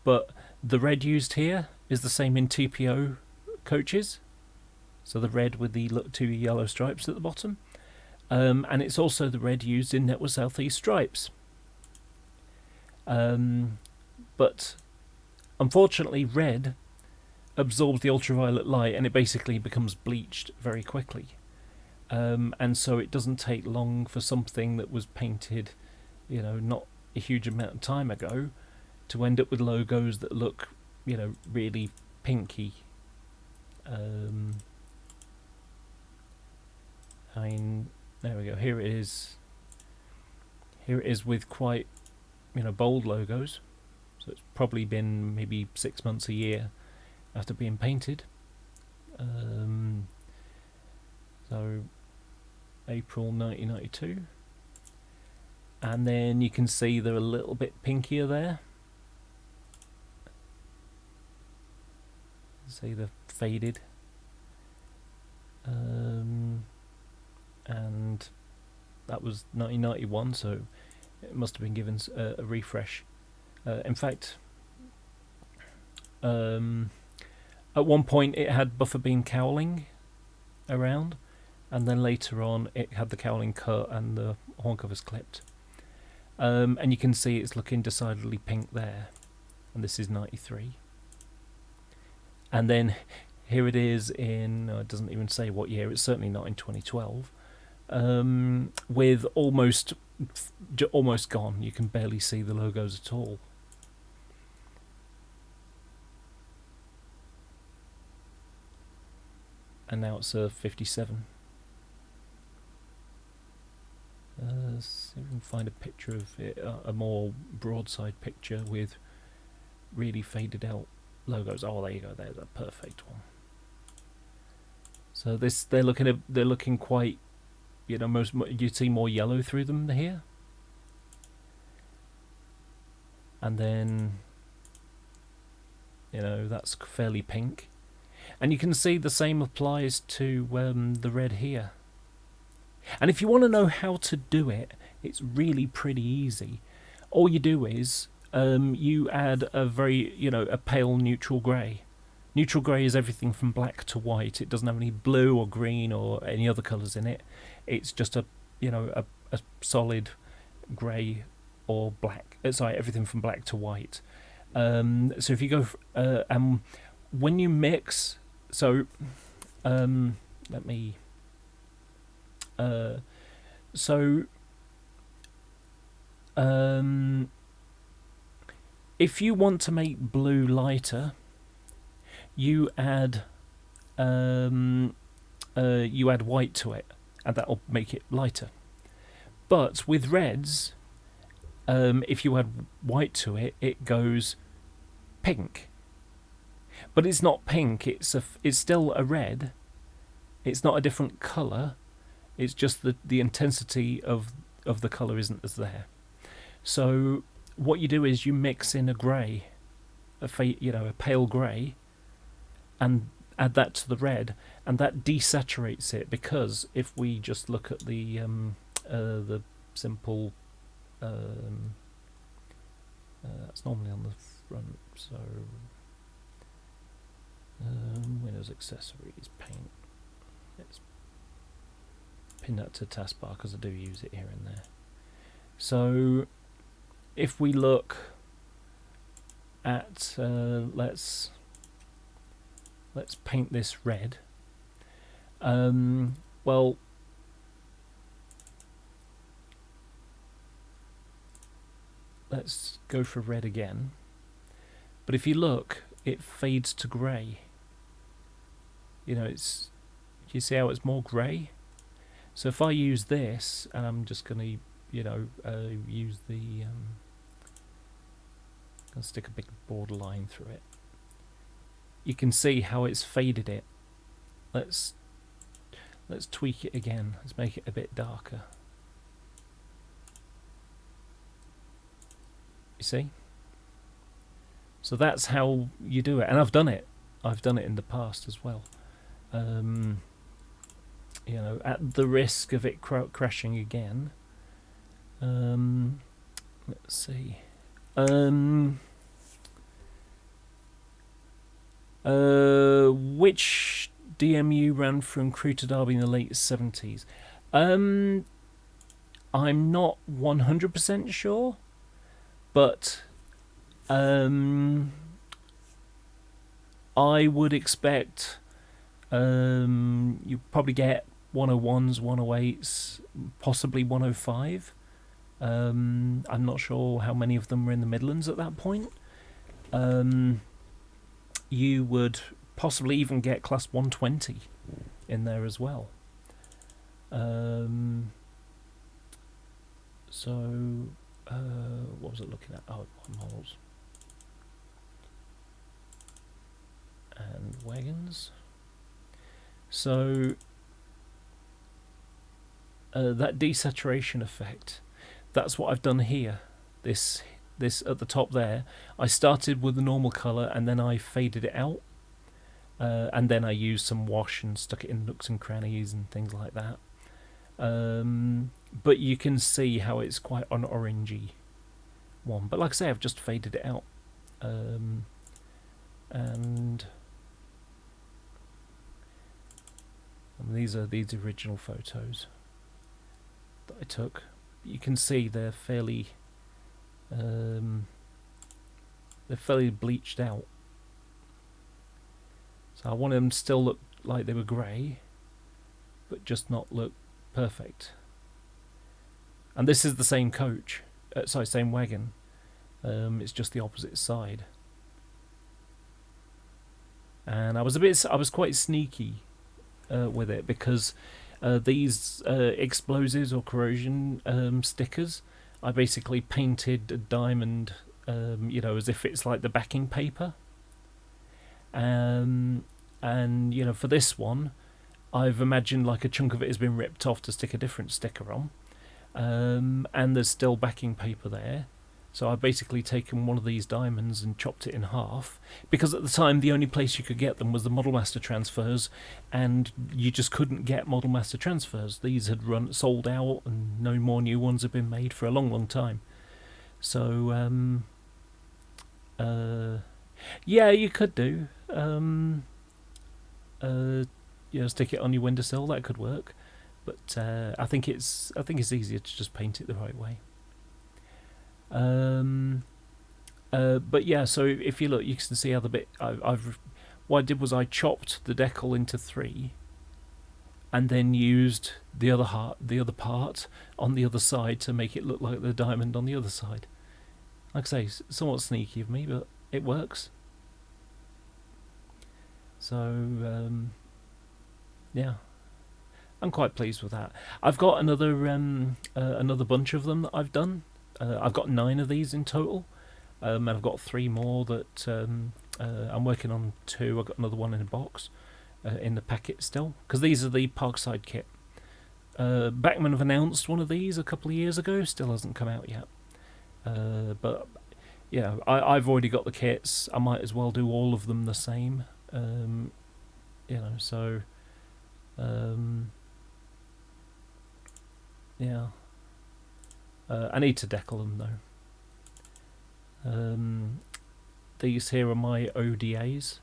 [SPEAKER 1] but the red used here is the same in TPO coaches. So the red with the 2 yellow stripes at the bottom. And it's also the red used in Network South East stripes. But unfortunately, red absorbs the ultraviolet light and it basically becomes bleached very quickly. And so it doesn't take long for something that was painted, you know, not a huge amount of time ago, to end up with logos that look, you know, really pinky. I mean, there we go. Here it is. Here it is with quite, you know, bold logos. So it's probably been maybe 6 months, a year after being painted. So April 1992. And then you can see they're a little bit pinkier there. See, they're faded. And that was 1991, so it must have been given a refresh. In fact, at one point it had buffer beam cowling around, and then later on it had the cowling cut and the horn covers clipped. And you can see it's looking decidedly pink there, and this is 93. And then here it is in, it doesn't even say what year, it's certainly not in 2012, with almost gone. You can barely see the logos at all. And now it's a 57. See if we can find a picture of it, a more broadside picture with really faded out logos. Oh, there you go. There's a perfect one. So this, they're looking quite, you know, you'd see more yellow through them here, and then, you know, that's fairly pink, and you can see the same applies to the red here. And if you want to know how to do it, it's really pretty easy. All you do is you add a very, you know, a pale neutral grey. Neutral grey is everything from black to white. It doesn't have any blue or green or any other colours in it. It's just a, you know, a solid grey or black. Sorry, everything from black to white. So if you go, when you mix, so let me. if you want to make blue lighter, you add white to it, and that'll make it lighter. But with reds, if you add white to it, it goes pink. But it's not pink. It's still a red. It's not a different colour. It's just the intensity of the colour isn't as there. So what you do is you mix in a grey, a pale grey, and add that to the red, and that desaturates it. Because if we just look at the simple, that's normally on the front. So Windows accessories, paint. Let's pin that to taskbar because I do use it here and there. So if we look at let's paint this red. Well, let's go for red again. But if you look, it fades to grey. You know, you see how it's more grey? So if I use this, and I'm just going to, use the, I'll stick a big border line through it. You can see how it's faded it. Let's tweak it again. Let's make it a bit darker. You see? So that's how you do it, and I've done it. I've done it in the past as well. At the risk of it crashing again. Let's see. Which DMU ran from Crewe to Derby in the late 70s? I'm not 100% sure, but I would expect you probably get 101s, 108s, possibly 105. I'm not sure how many of them were in the Midlands at that point. You would possibly even get class 120 in there as well. What was it looking at? Oh, models and wagons. So that desaturation effect, that's what I've done here. This at the top there, I started with the normal colour and then I faded it out, and then I used some wash and stuck it in nooks and crannies and things like that. But you can see how it's quite an orangey one. But like I say, I've just faded it out, and these are these original photos that I took. You can see they're fairly bleached out. So I wanted them to still look like they were grey, but just not look perfect. And this is the same coach, same wagon. It's just the opposite side. And I was quite sneaky with it, because these explosives or corrosion stickers, I basically painted a diamond, as if it's like the backing paper. And for this one, I've imagined like a chunk of it has been ripped off to stick a different sticker on, and there's still backing paper there. So I've basically taken one of these diamonds and chopped it in half, because at the time the only place you could get them was the Model Master transfers, and you just couldn't get Model Master transfers. These had sold out, and no more new ones have been made for a long, long time. So yeah, you could do stick it on your windowsill. That could work, but I think it's easier to just paint it the right way. But yeah, so if you look, you can see how the bit what I did was I chopped the decal into 3, and then used the other part on the other side to make it look like the diamond on the other side. Like I say, somewhat sneaky of me, but it works. So yeah, I'm quite pleased with that. I've got another bunch of them that I've done. I've got 9 of these in total, and I've got 3 more that I'm working on. 2. I've got another one in a box in the packet still, because these are the Parkside kit. Bachmann have announced one of these a couple of years ago. Still hasn't come out yet. But yeah, I've already got the kits. I might as well do all of them the same. So yeah. I need to decal them though. These here are my ODAs.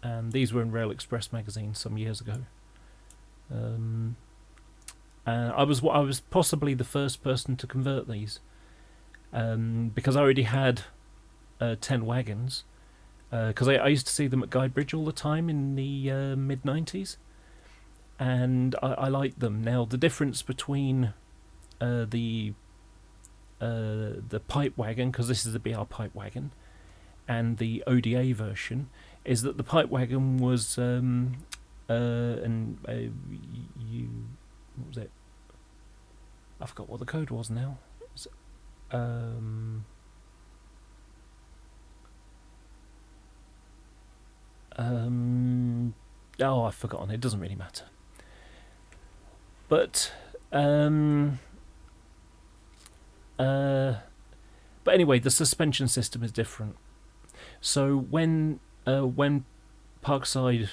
[SPEAKER 1] And these were in Rail Express magazine some years ago. And I was possibly the first person to convert these, because I already had 10 wagons. Because I used to see them at Guidebridge all the time in the mid-90s, and I liked them. Now the difference between the pipe wagon, because this is the BR pipe wagon, and the ODA version, is that the pipe wagon was what was it? I forgot what the code was now. Oh, I've forgotten. It doesn't really matter. But anyway, the suspension system is different. So when Parkside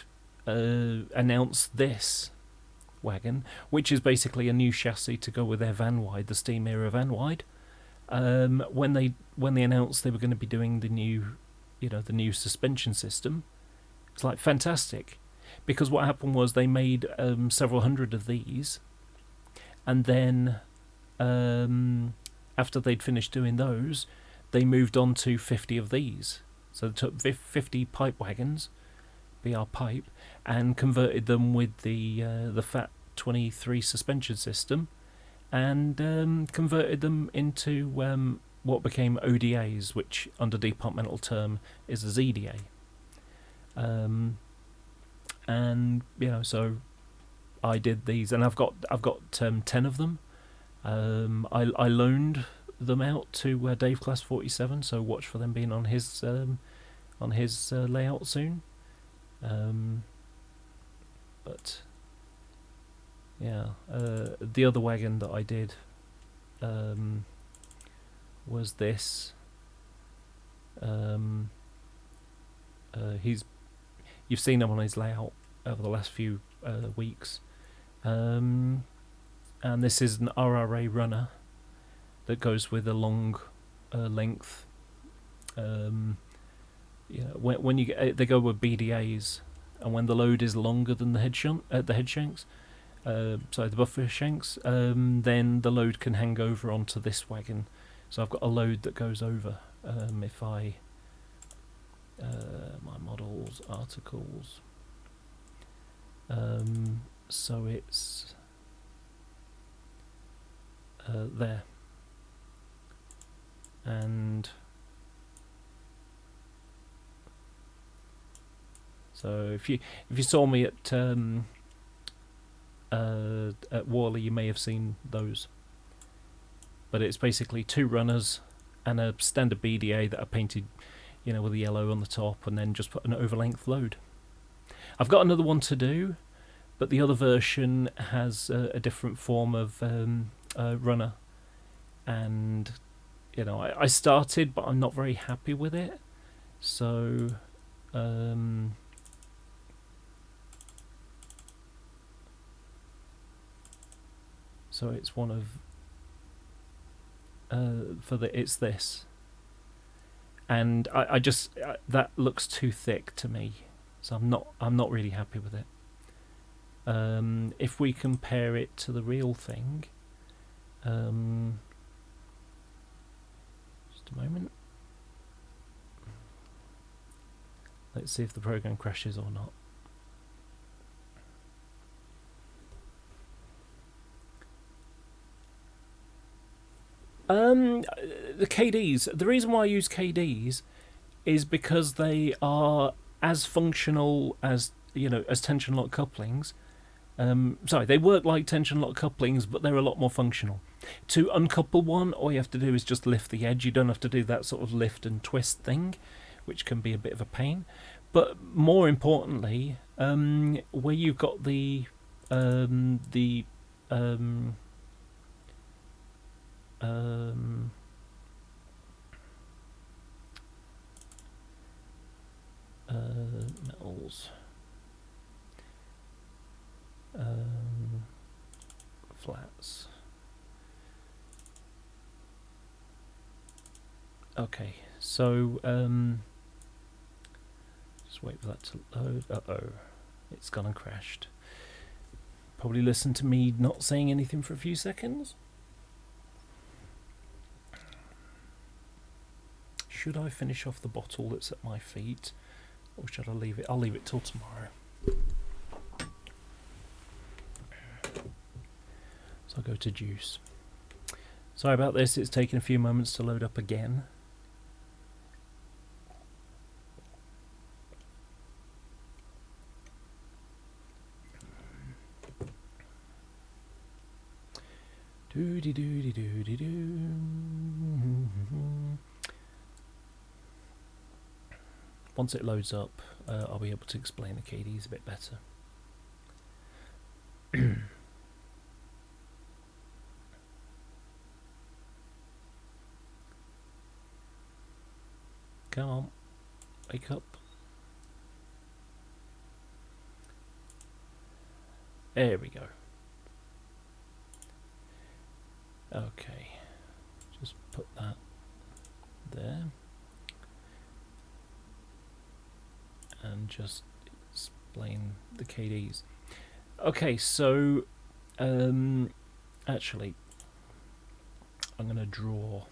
[SPEAKER 1] announced this wagon, which is basically a new chassis to go with their Van Wide, the Steam era Van Wide, when they announced they were going to be doing the new suspension system, it's like fantastic, because what happened was they made several hundred of these, and then after they'd finished doing those, they moved on to 50 of these. So they took 50 pipe wagons, BR pipe, and converted them with the FAT 23 suspension system, and converted them into what became ODAs, which under departmental term is a ZDA. And so I did these, and I've got 10 of them. I loaned them out to Dave Class 47, so watch for them being on his layout soon. But yeah, the other wagon that I did was this. You've seen him on his layout over the last few weeks, and this is an RRA runner that goes with a long length. When you get, they go with BDAs, and when the load is longer than the head shanks, the buffer shanks, then the load can hang over onto this wagon. So I've got a load that goes over. If I my models, articles, so it's there, and so if you saw me at Worley, you may have seen those. But it's basically 2 runners and a standard BDA that are painted, with a yellow on the top, and then just put an overlength load. I've got another one to do, but the other version has a different form of runner, and I started, but I'm not very happy with it. So it's one of it's this. And I just that looks too thick to me, so I'm not really happy with it. If we compare it to the real thing, just a moment. Let's see if the program crashes or not. The KDs. The reason why I use KDs is because they are as functional as, you know, as tension lock couplings. Sorry, they work like tension lock couplings, but they're a lot more functional. To uncouple one, all you have to do is just lift the edge. You don't have to do that sort of lift and twist thing, which can be a bit of a pain. But more importantly, where you've got the metals, flats. Okay, so just wait for that to load. Uh-oh, it's gone and crashed. Probably listen to me not saying anything for a few seconds. Should I finish off the bottle that's at my feet, or should I leave it? I'll leave it till tomorrow. So I'll go to juice. Sorry about this, it's taken a few moments to load up again. Once it loads up, I'll be able to explain the KDs a bit better. Come on, wake up. There we go. Okay, just put that there. And just explain the KDs. Okay, so actually I'm going to draw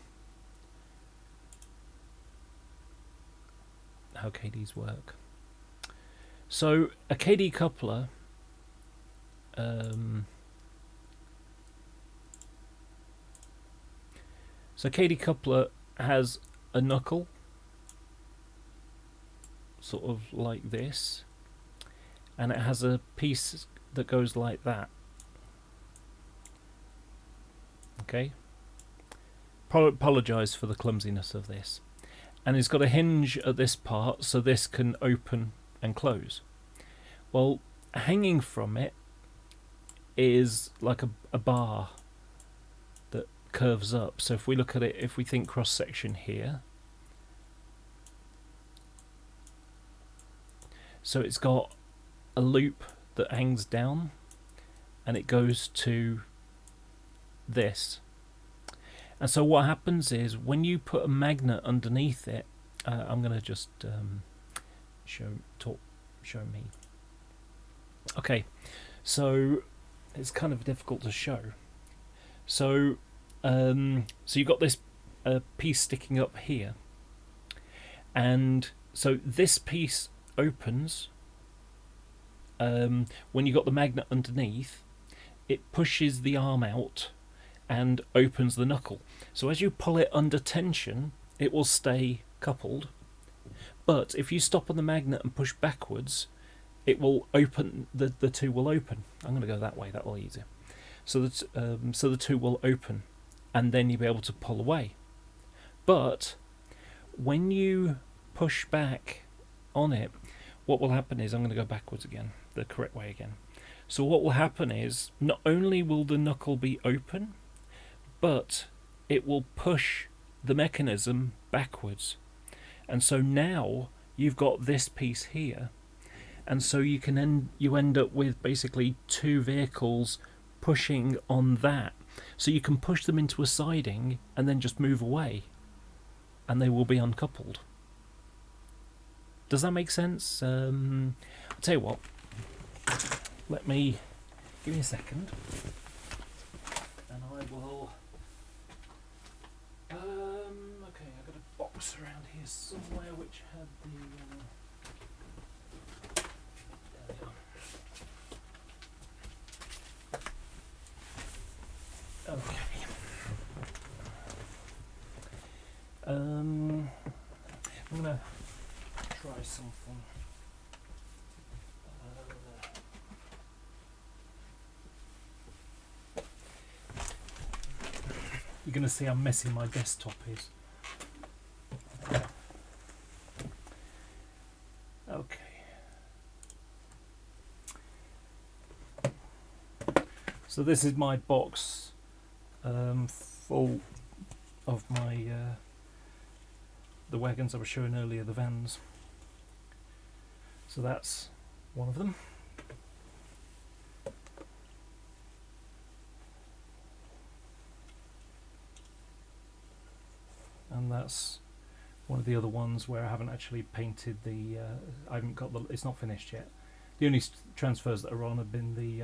[SPEAKER 1] how KDs work. So a KD coupler KD coupler has a knuckle sort of like this, and it has a piece that goes like that. Okay, apologise for the clumsiness of this. And it's got a hinge at this part, so this can open and close. Well, hanging from it is like a bar that curves up. So if we look at it, if we think cross section here, so it's got a loop that hangs down and it goes to this. And so what happens is when you put a magnet underneath it, I'm going to just show me. Okay, so it's kind of difficult to show. So you've got this piece sticking up here, and so this piece opens when you got the magnet underneath. It pushes the arm out and opens the knuckle. So as you pull it under tension, it will stay coupled. But if you stop on the magnet and push backwards, it will open. The two will open. I'm going to go that way. That will be easier. So the two will open, and then you'll be able to pull away. But when you push back on it, what will happen is, I'm going to go backwards again, the correct way again. So what will happen is, not only will the knuckle be open, but it will push the mechanism backwards. And so now you've got this piece here, and so you end up with basically two vehicles pushing on that. So you can push them into a siding and then just move away, and they will be uncoupled. Does that make sense? I'll tell you what, give me a second and I will okay, I've got a box around here somewhere which had the there we are. Okay. I'm gonna try something. You're gonna see how messy my desktop is. Okay. So this is my box full of my the wagons I was showing earlier, the vans. So that's one of them. And that's one of the other ones where I haven't actually painted the I haven't got the, it's not finished yet. The only transfers that are on have been the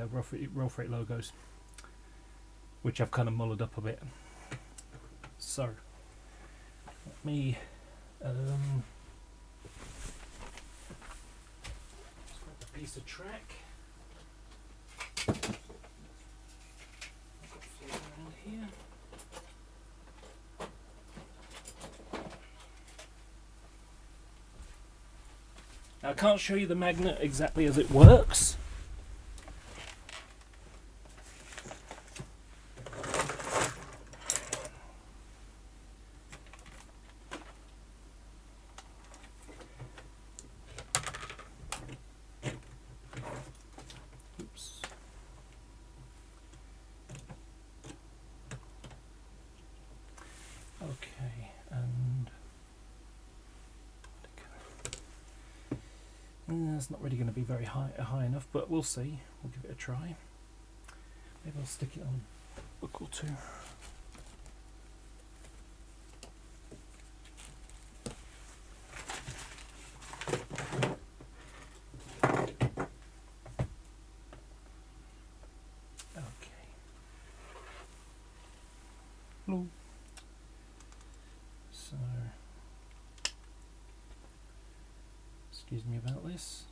[SPEAKER 1] roll freight logos, which I've kind of mullered up a bit. So let me just grab a piece of track. I've got fluid around here. Now, I can't show you the magnet exactly as it works. Oops. Okay, and it's not really going to be very high enough, but we'll see. We'll give it a try. Maybe I'll stick it on a book or two. Okay. Hello. So, excuse me about this.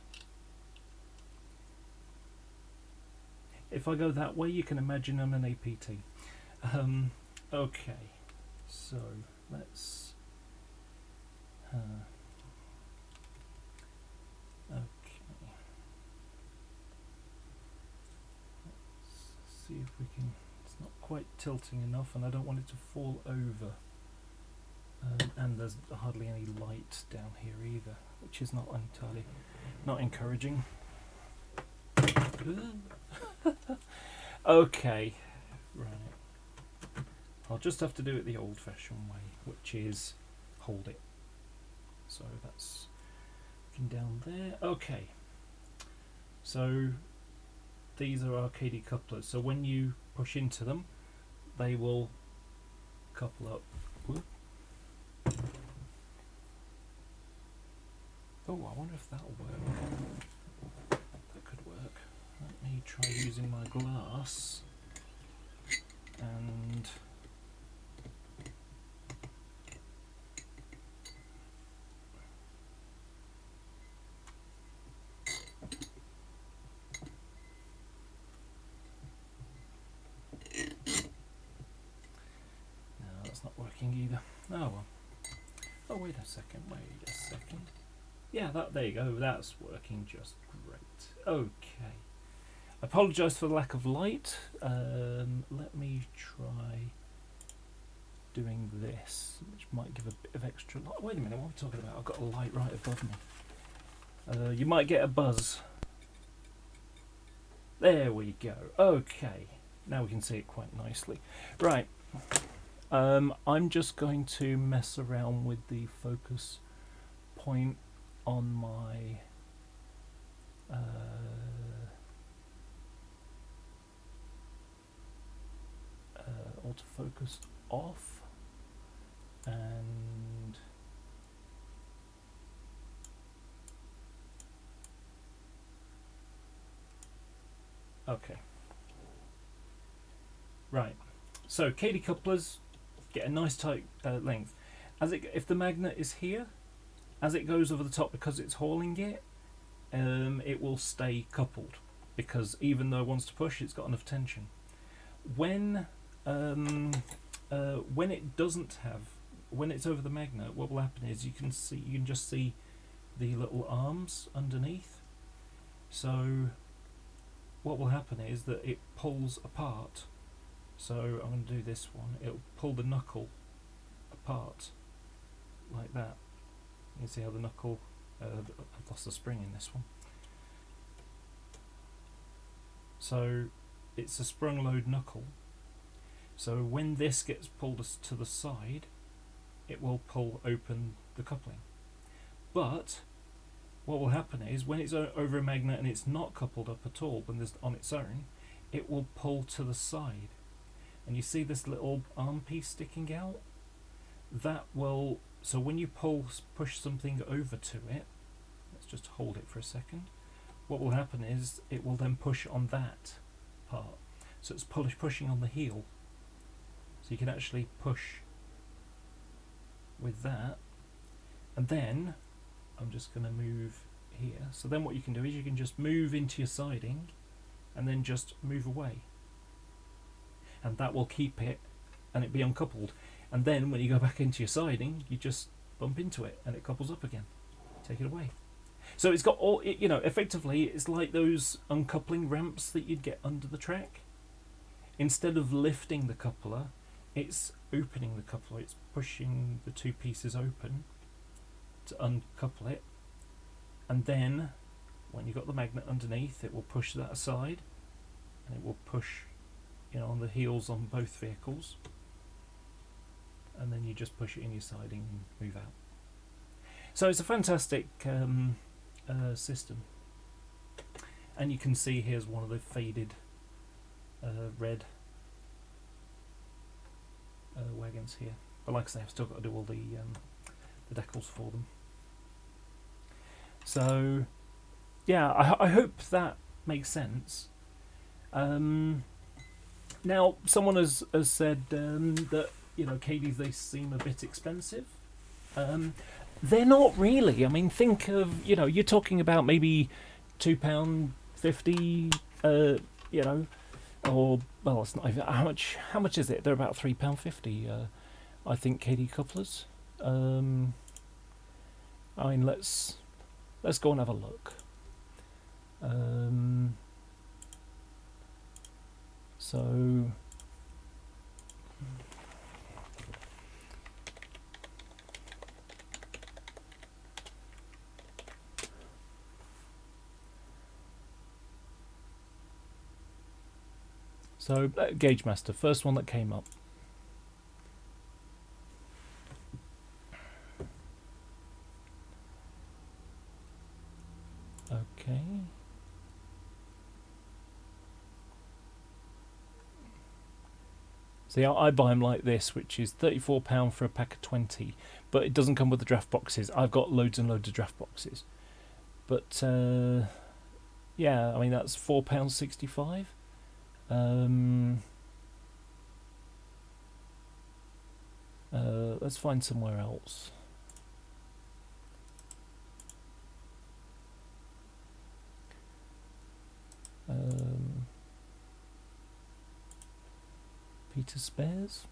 [SPEAKER 1] If I go that way, you can imagine I'm an APT. Okay, so let's. Okay. Let's see if we can. It's not quite tilting enough, and I don't want it to fall over. And there's hardly any light down here either, which is not entirely not encouraging. Okay, right. I'll just have to do it the old-fashioned way, which is hold it. So that's looking down there. Okay. So these are Arcady couplers. So when you push into them, they will couple up. Whoop. Oh, I wonder if that'll work. That could work. Let me try using my glass and no, that's not working either. Oh well. Oh, wait a second. Yeah, there you go. That's working just great. Okay. I apologise for the lack of light. Let me try doing this, which might give a bit of extra light. Wait a minute, what are we talking about? I've got a light right above me. You might get a buzz. There we go. Okay. Now we can see it quite nicely. Right. I'm just going to mess around with the focus point on my autofocus off, and okay, right. So Katie couplers get a nice tight length. If the magnet is here, as it goes over the top, because it's hauling it, it will stay coupled, because even though it wants to push, it's got enough tension. When it doesn't have, when it's over the magnet, what will happen is you can just see the little arms underneath. So what will happen is that it pulls apart. So I'm going to do this one. It'll pull the knuckle apart like that. You can see how the knuckle, I've lost the spring in this one. So it's a sprung load knuckle. So when this gets pulled to the side, it will pull open the coupling. But what will happen is when it's over a magnet and it's not coupled up at all, when there's on its own, it will pull to the side. And you see this little arm piece sticking out? That will, so when you push something over to it, let's just hold it for a second, what will happen is it will then push on that part. So it's pushing on the heel. So you can actually push with that. And then, I'm just going to move here. So then what you can do is you can just move into your siding and then just move away. And that will keep it and it be uncoupled. And then when you go back into your siding, you just bump into it and it couples up again. Take it away. So it's got all, you know, effectively it's like those uncoupling ramps that you'd get under the track. Instead of lifting the coupler, it's opening the coupler. It's pushing the two pieces open to uncouple it. And then when you've got the magnet underneath, it will push that aside and it will push, you know, on the heels on both vehicles. And then you just push it in your siding and move out. So it's a fantastic system. And you can see here's one of the faded red wagons here. But like I say, I've still got to do all the decals for them. So yeah, I hope that makes sense. Now someone has said that, you know, Cadies, they seem a bit expensive. They're not really. I mean, think of, you know, you're talking about maybe £2.50, you know, or, well, it's not even, how much is it? They're about £3.50, I think, Cady couplers. I mean, let's go and have a look. So Gauge Master, first one that came up. Okay. See, I buy them like this, which is £34 for a pack of 20, but it doesn't come with the draft boxes. I've got loads and loads of draft boxes. But, yeah, I mean, that's £4.65. Let's find somewhere else. Peter Spares.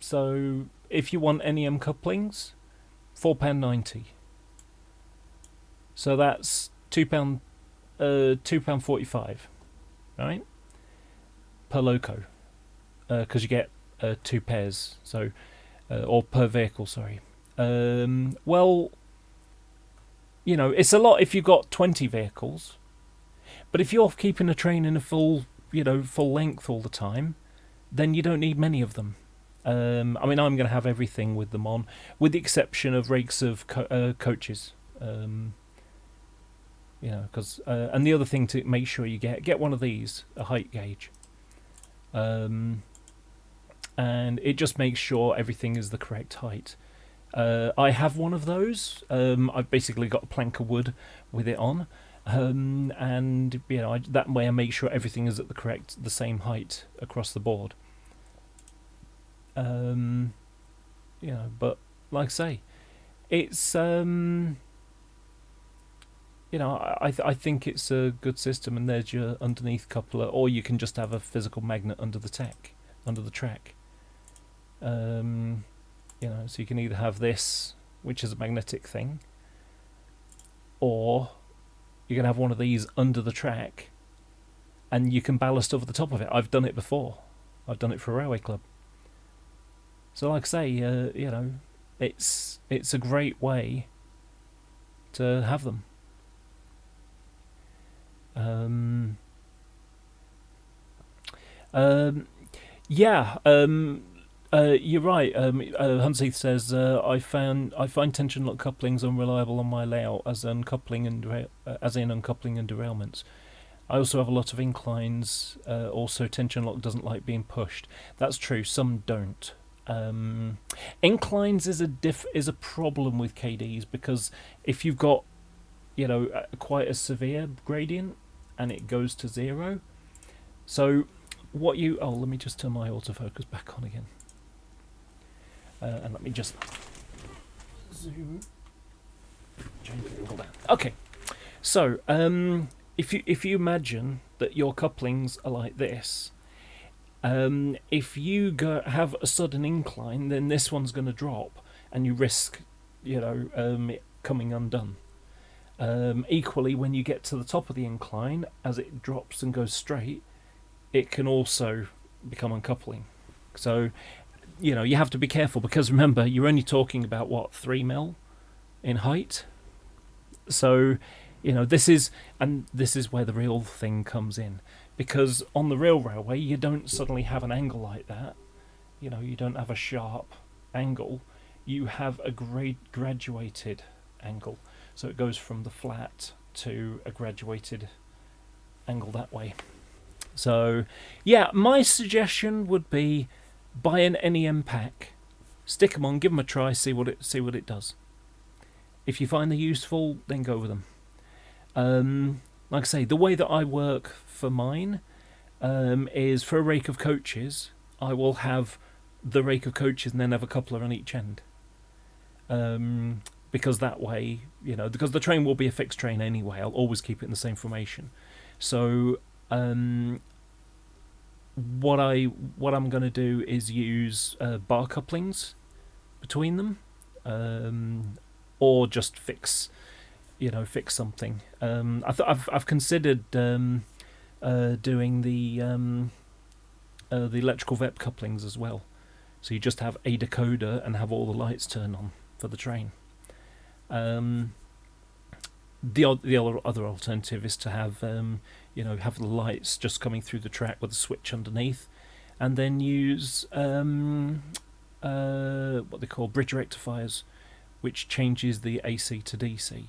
[SPEAKER 1] So if you want NEM couplings, £4.90. So that's £2.45, right? Per loco, because you get 2 pairs. So or per vehicle, sorry. Well, you know, it's a lot if you've got 20 vehicles, but if you're keeping a train in a full, you know, full length all the time, then you don't need many of them. I mean, I'm going to have everything with them on, with the exception of rakes of coaches. You know, because and the other thing to make sure you get one of these, a height gauge, and it just makes sure everything is the correct height. I have one of those. I've basically got a plank of wood with it on, and you know, that way I make sure everything is at the same height across the board. You know, but like I say, it's you know, I think it's a good system, and there's your underneath coupler, or you can just have a physical magnet under the track. You know, so you can either have this, which is a magnetic thing, or you can have one of these under the track, and you can ballast over the top of it. I've done it before. I've done it for a railway club. So, like I say, you know, it's a great way to have them. Yeah. You're right. Hunseath says I find tension lock couplings unreliable on my layout as uncoupling and derailments. I also have a lot of inclines. Also, tension lock doesn't like being pushed. That's true. Some don't. Inclines is a problem with KDs, because if you've got, you know, quite a severe gradient and it goes to 0, so what you let me just turn my autofocus back on again, and let me just zoom, change the angle down. Okay, so if you imagine that your couplings are like this, if you have a sudden incline, then this one's going to drop, and you risk, you know, it coming undone. Equally, when you get to the top of the incline, as it drops and goes straight, it can also become uncoupling. So, you know, you have to be careful, because remember, you're only talking about, what, 3 mil in height? So, you know, this is where the real thing comes in, because on the real railway, you don't suddenly have an angle like that. You know, you don't have a sharp angle. You have a graduated angle. So it goes from the flat to a graduated angle that way. So, yeah, my suggestion would be buy an NEM pack, stick them on, give them a try, see what it does. If you find they're useful, then go with them. Like I say, the way that I work for mine is, for a rake of coaches, I will have the rake of coaches and then have a coupler on each end. Because that way, you know, because the train will be a fixed train anyway, I'll always keep it in the same formation. So what I'm going to do is use bar couplings between them, or just fix something. I've considered doing the electrical VEP couplings as well. So you just have a decoder and have all the lights turned on for the train. The other alternative is to have have the lights just coming through the track with a switch underneath, and then use what they call bridge rectifiers, which changes the AC to DC.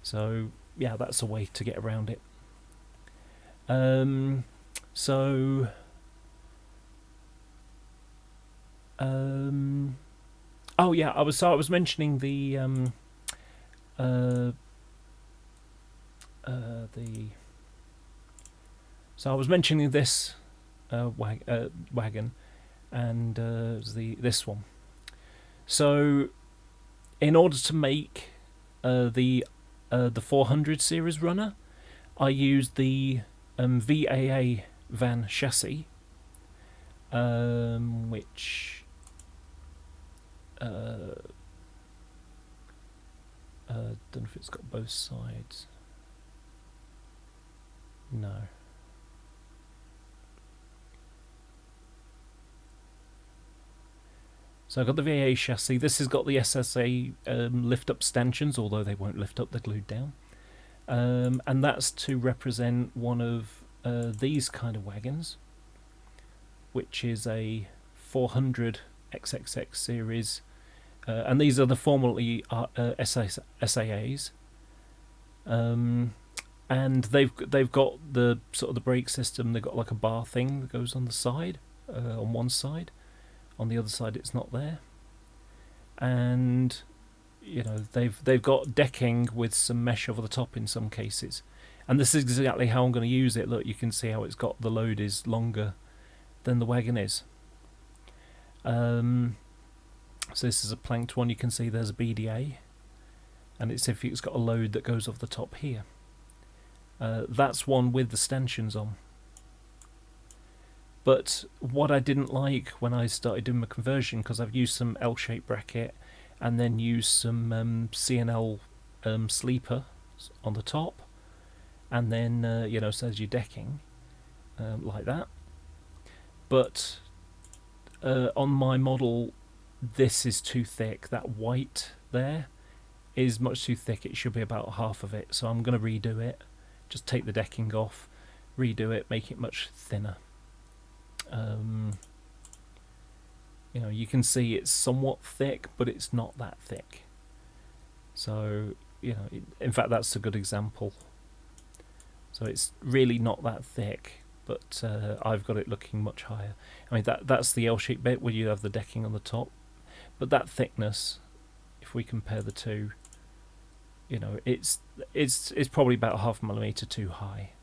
[SPEAKER 1] So yeah, that's a way to get around it. Oh yeah, I was mentioning the so I was mentioning this wagon, and this one. So in order to make the 400 series runner, I used the VAA van chassis, which don't know if it's got both sides. No. So I've got the VAA chassis. This has got the SSA lift-up stanchions, although they won't lift up, they're glued down. And that's to represent one of these kind of wagons, which is a 400 XXX series. And these are the formerly SAAs, and they've got the sort of the brake system. They've got like a bar thing that goes on the side, on one side. On the other side, it's not there. And you know, they've got decking with some mesh over the top in some cases. And this is exactly how I'm going to use it. Look, you can see how it's got the load is longer than the wagon is. So this is a planked one. You can see there's a BDA, and it's if it's got a load that goes off the top here. That's one with the stanchions on. But what I didn't like when I started doing my conversion, because I've used some L-shaped bracket and then used some C&L sleeper on the top, and then you know, says your decking like that. But on my model, this is too thick. That white there is much too thick. It should be about half of it. So I'm going to redo it. Just take the decking off, redo it, make it much thinner. You know, you can see it's somewhat thick, but it's not that thick. So, you know, in fact, that's a good example. So it's really not that thick, but I've got it looking much higher. I mean, that's the L-shaped bit where you have the decking on the top, but that thickness, if we compare the two, you know, it's probably about 0.5 millimeter too high.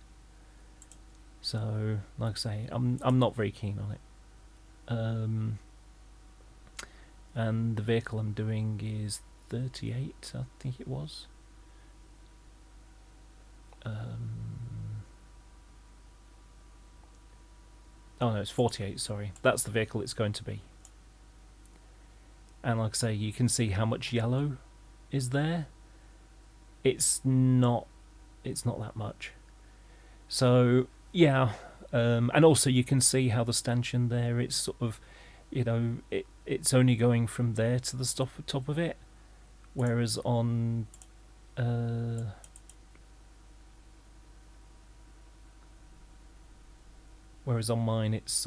[SPEAKER 1] So, like I say, I'm not very keen on it. And the vehicle I'm doing is 38, I think it was. Oh no, it's 48, sorry. That's the vehicle it's going to be. And like I say, you can see how much yellow is there. It's not that much. So yeah, and also you can see how the stanchion there, it's sort of, you know, it's only going from there to the top of it, whereas on mine it's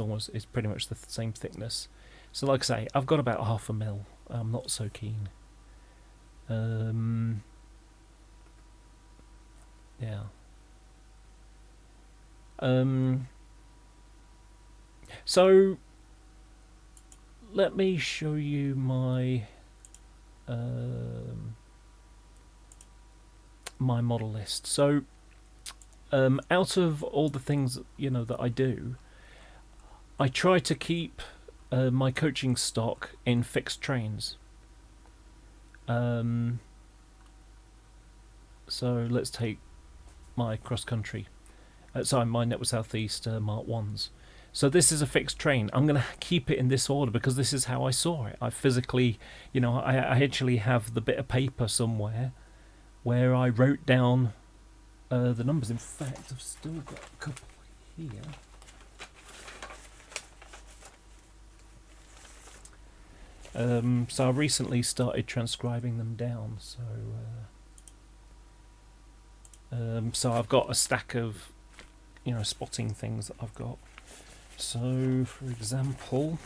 [SPEAKER 1] pretty much the same thickness. So like I say, I've got about 0.5 mil. I'm not so keen. Yeah. So let me show you my my model list. So out of all the things, you know, that I do, I try to keep my coaching stock in fixed trains. So let's take my cross country. Sorry, my Network Southeast Mark 1s. So this is a fixed train. I'm going to keep it in this order because this is how I saw it. I physically, you know, I actually have the bit of paper somewhere where I wrote down the numbers. In fact, I've still got a couple here. So I recently started transcribing them down. So I've got a stack of, you know, spotting things that I've got. So, for example,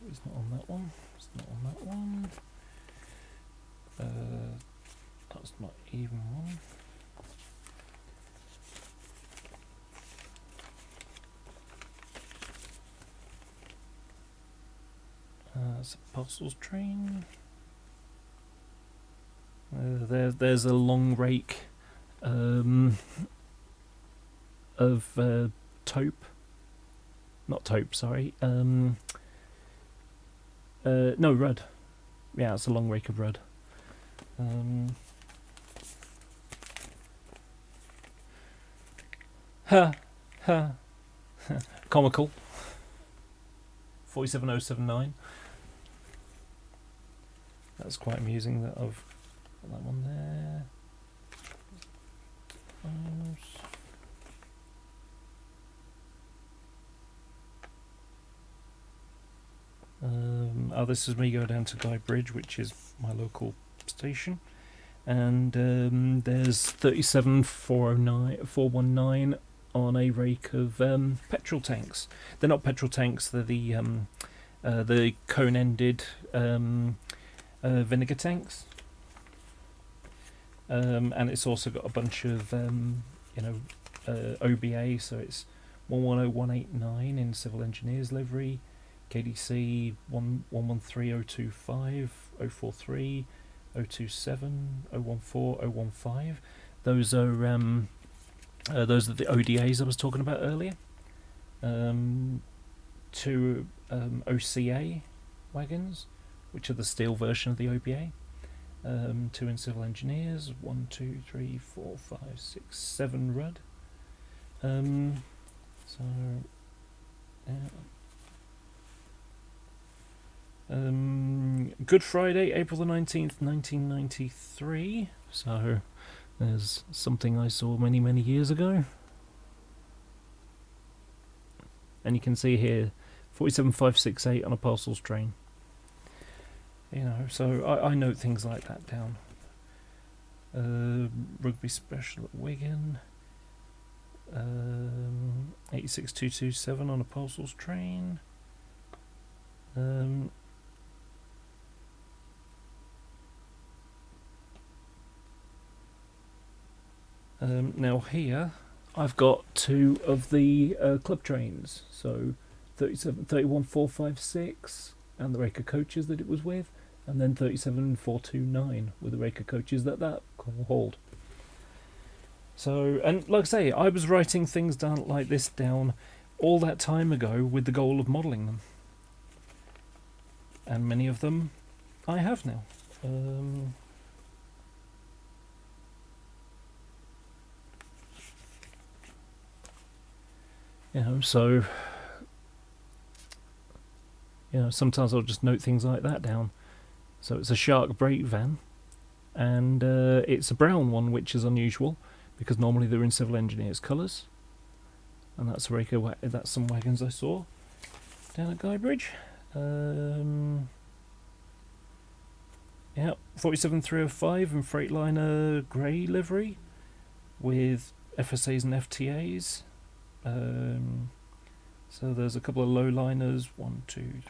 [SPEAKER 1] it's not on that one. It's not on that one. That's not even one. It's a parcels train. There's a long rake of taupe. Not taupe, sorry. No, Rudd. Yeah, it's a long rake of Rudd. Comical. 47079. That's quite amusing that I've got that one there. This is me going down to Guy Bridge, which is my local station, and there's 37419 on a rake of petrol tanks. They're not petrol tanks; they're the cone-ended vinegar tanks. And it's also got a bunch of OBA, so it's 110189 in civil engineers livery, KDC 113025, 043, 027, 014, 015. Those are the ODAs I was talking about earlier. 2 OCA wagons, which are the steel version of the OBA. 2 in civil engineers, 1, 2, 3, 4, 5, 6, 7 RUD. So, yeah. Good Friday, April the 19th, 1993. So, there's something I saw many, many years ago. And you can see here, 47568 on a parcels train. You know, so I note things like that down. Rugby special at Wigan. 86227 on a parcels train. Now here I've got 2 of the club trains, so 31456 and the Raker coaches that it was with, and then 37429 with the Raker coaches that hauled. So, and like I say, I was writing things down like this down all that time ago with the goal of modelling them, and many of them I have now. So sometimes I'll just note things like that down. So it's a Shark brake van, and it's a brown one, which is unusual because normally they're in civil engineers colours. And that's that's some wagons I saw down at Guybridge. Yeah, 47305 and Freightliner grey livery with FSAs and FTAs. So there's a couple of low liners, 1, 2,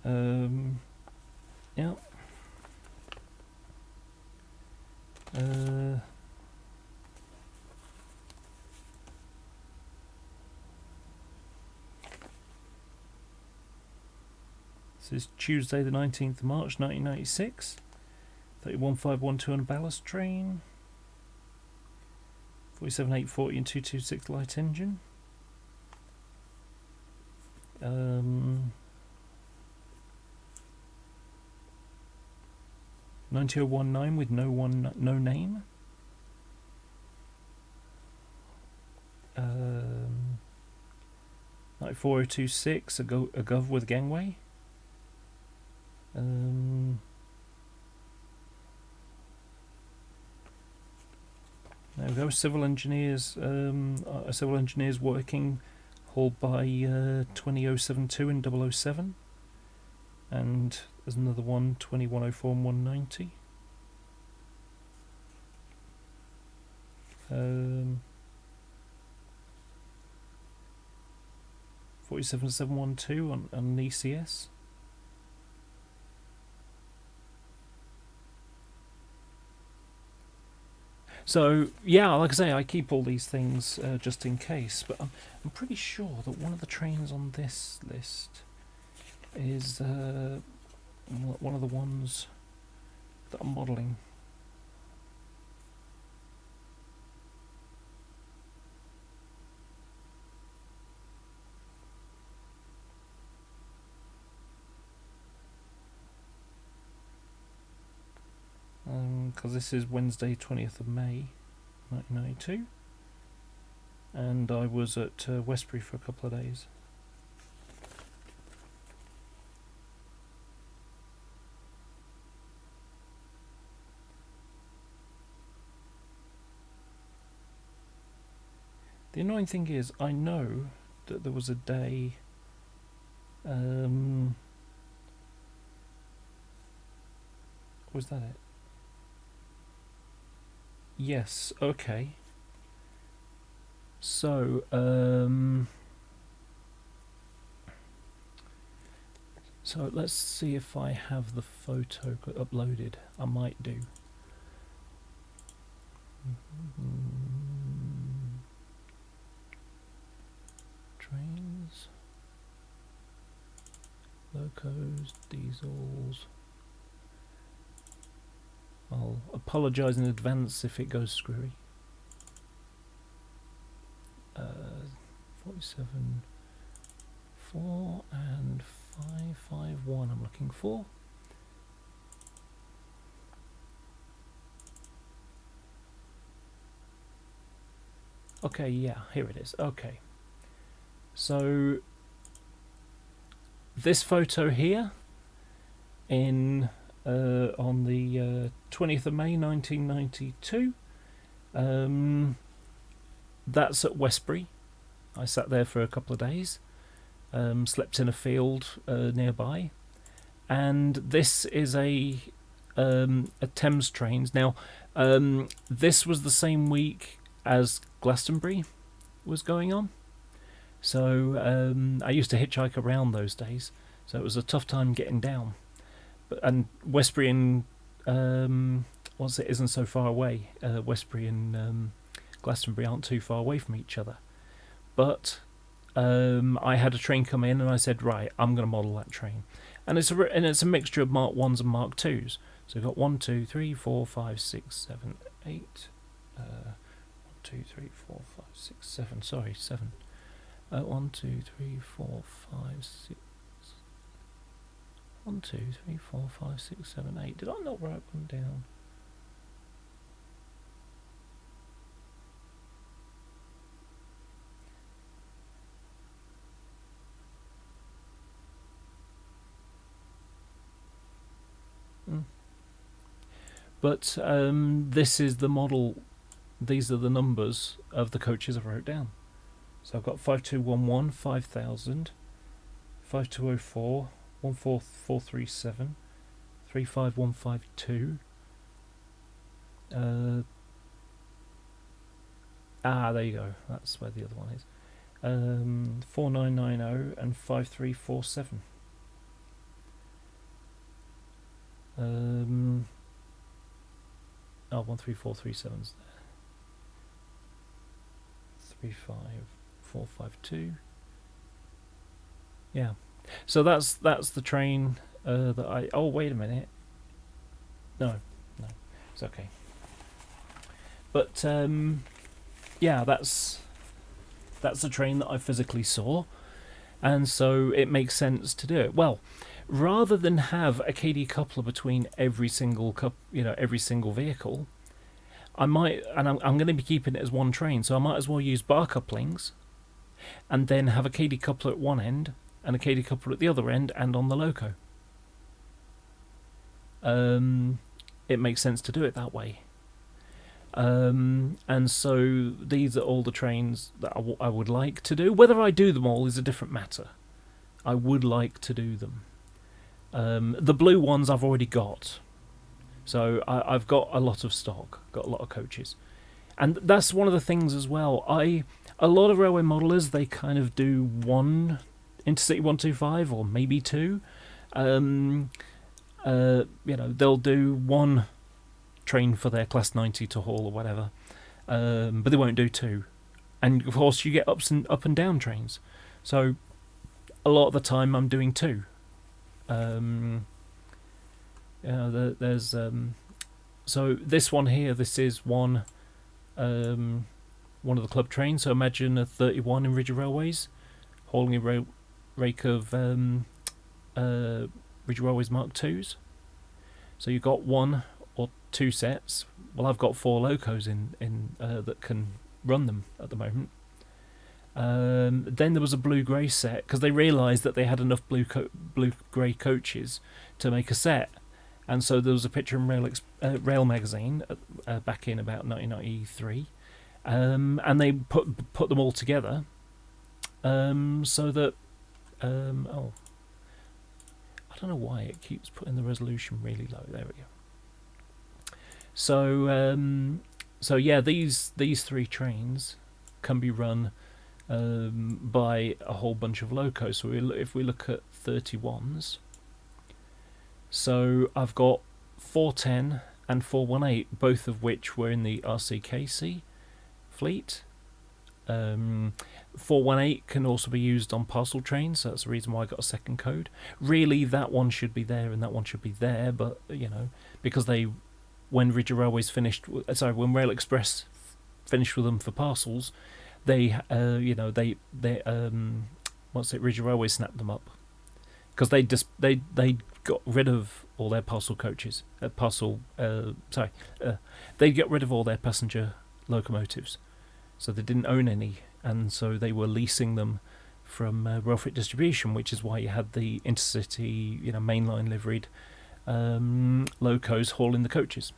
[SPEAKER 1] 3. Yeah. This is Tuesday the 19th of March 1996. 31512 on a ballast train. 47840 and 226 light engine. 9019 with no name. 94026 a gov with gangway. There we go. Civil engineers. Civil engineers working, hauled by 20072 and 007, and there's another one 2104 and 190. 47712 on an ECS. So yeah, like I say, I keep all these things just in case, but I'm pretty sure that one of the trains on this list is one of the ones that I'm modelling. Because this is Wednesday 20th of May 1992, and I was at Westbury for a couple of days. The annoying thing is, I know that there was a day was that it? Yes, okay. So, So let's see if I have the photo uploaded. I might do. Trains, locos, diesels. I'll apologise in advance if it goes screwy. 47, 4 and 551 I'm looking for. Okay, yeah, here it is. Okay. So this photo here in on the 20th of May 1992, that's at Westbury. I sat there for a couple of days, slept in a field nearby, and this is a Thames Trains. Now, this was the same week as Glastonbury was going on, so I used to hitchhike around those days, so it was a tough time getting down. And Westbury and isn't so far away. Westbury and Glastonbury aren't too far away from each other. But I had a train come in, and I said, right, I'm going to model that train. And it's a mixture of Mark 1s and Mark 2s. So we've got 1, 2, 3, 4, 5, 6, 7, 8. 1, 2, 3, 4, 5, 6, 7. Sorry, 7. 1, 2, 3, 4, 5, 6. 1, 2, 3, 4, 5, 6, 7, 8. Did I not write one down? But this is the model. These are the numbers of the coaches I wrote down. So I've got 5211, 5000, 5204, 14437, 35152. There you go. That's where the other one is. 4990 and 5347. 13437's there. 35452. Yeah. So that's the train that I. Oh, wait a minute. No, it's okay. But yeah, that's the train that I physically saw, and so it makes sense to do it. Well, rather than have a KD coupler between every single every single vehicle, I might, and I'm going to be keeping it as one train, so I might as well use bar couplings, and then have a KD coupler at one end and a KD coupler at the other end and on the loco. It makes sense to do it that way. And so these are all the trains that I would like to do. Whether I do them all is a different matter. I would like to do them. The blue ones I've already got. So I've got a lot of stock, got a lot of coaches. And that's one of the things as well. A lot of railway modelers, they kind of do one Intercity 125 or maybe two. They'll do one train for their Class 90 to haul or whatever, but they won't do two. And of course you get up and down trains. So a lot of the time I'm doing two. There's so this one here, this is one of the club trains. So imagine a 31 in Ridge Railways hauling a rake of Ridge Railways Mark 2s. So you've got one or two sets. Well, I've got 4 locos in that can run them at the moment. Then there was a blue-grey set because they realised that they had enough blue-grey coaches to make a set, and so there was a picture in Rail magazine back in about 1993, and they put them all together, so that I don't know why it keeps putting the resolution really low. There we go. So yeah, these 3 trains can be run by a whole bunch of locos. So if we look at 31s, So I've got 410 and 418, both of which were in the RCKC fleet. 418 can also be used on parcel trains, so that's the reason why I got a second code. Really, that one should be there and that one should be there, but you know, because when Ridge Railways finished, when Rail Express finished with them for parcels, Ridge Railways snapped them up because they got rid of all their parcel coaches, they got rid of all their passenger locomotives, so they didn't own any, and so they were leasing them from Rail Freight Distribution, which is why you had the intercity, mainline liveried locos hauling the coaches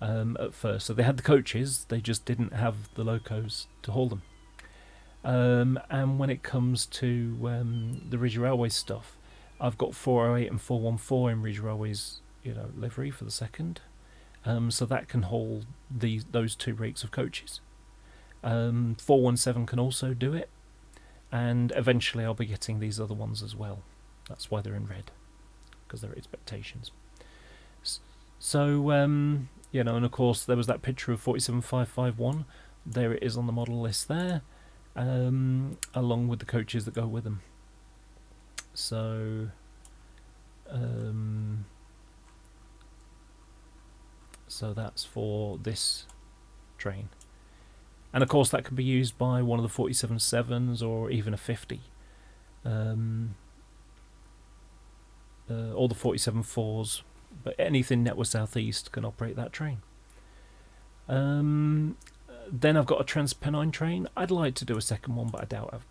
[SPEAKER 1] at first. So they had the coaches, they just didn't have the locos to haul them. And when it comes to the Ridge Railways stuff, I've got 408 and 414 in Ridge Railways, livery for the second. So that can haul those two rakes of coaches. 417 can also do it, and eventually I'll be getting these other ones as well. That's why they're in red, because they're expectations. So, and of course there was that picture of 47551. There it is on the model list there, along with the coaches that go with them. So, so that's for this train. And of course that can be used by one of the 477s or even a 50. Or the 47-4s, but anything Network Southeast can operate that train. Then I've got a Transpennine train. I'd like to do a second one, but I doubt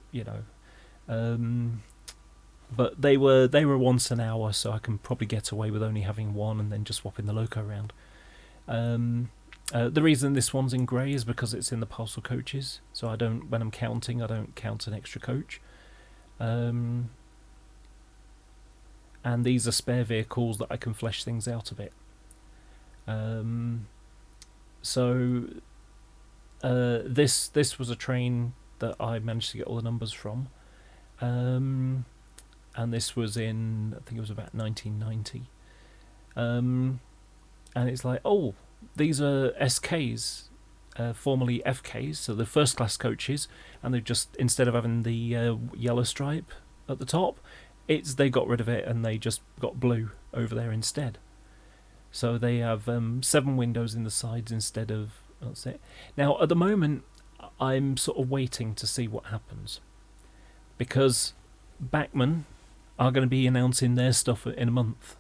[SPEAKER 1] but they were once an hour, so I can probably get away with only having one and then just swapping the loco around. The reason this one's in grey is because it's in the parcel coaches, so when I'm counting, I don't count an extra coach. And these are spare vehicles that I can flesh things out a bit. This was a train that I managed to get all the numbers from, and this was in, I think it was about 1990. And it's like, oh, these are SKs, formerly FKs, so the first class coaches, and they've just, instead of having the yellow stripe at the top, they got rid of it and they just got blue over there instead. So they have 7 windows in the sides instead of, that's it. Now at the moment I'm sort of waiting to see what happens, because Bachmann are going to be announcing their stuff in a month,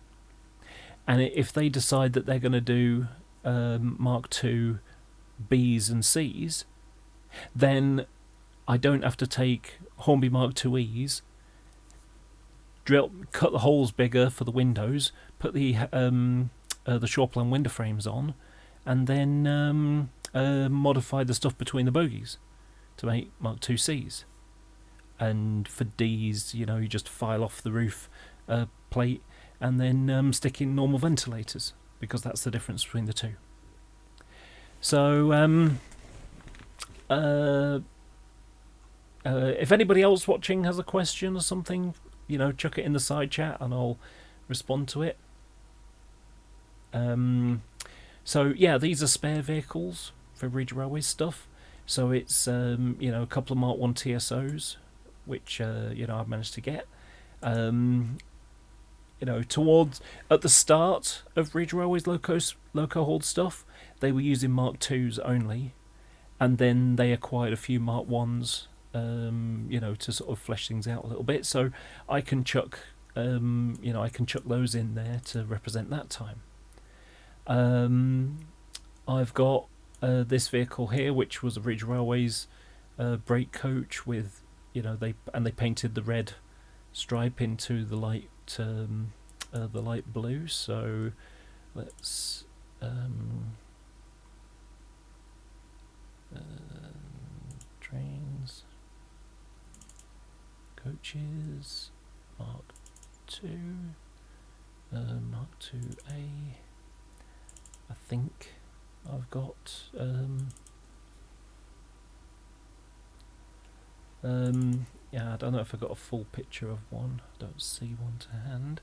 [SPEAKER 1] and if they decide that they're going to do Mark II Bs and Cs, then I don't have to take Hornby Mark II's, cut the holes bigger for the windows, put the Shoreplan window frames on, and then modify the stuff between the bogies to make Mark II Cs. And for Ds, you just file off the roof plate and then stick in normal ventilators, because that's the difference between the two. So if anybody else watching has a question or something, chuck it in the side chat and I'll respond to it. So yeah, these are spare vehicles for Ridge Railways stuff. So it's a couple of Mark 1 TSOs, which I've managed to get. Towards at the start of Ridge Railways loco hauled stuff, they were using Mark 2s only, and then they acquired a few Mark 1s, to sort of flesh things out a little bit. So I can chuck, those in there to represent that time. I've got this vehicle here, which was a Ridge Railways brake coach with, they painted the red stripe into the light blue. So let's trains, coaches, Mark II, Mark IIA. I think I've got yeah, I don't know if I've got a full picture of one. I don't see one to hand,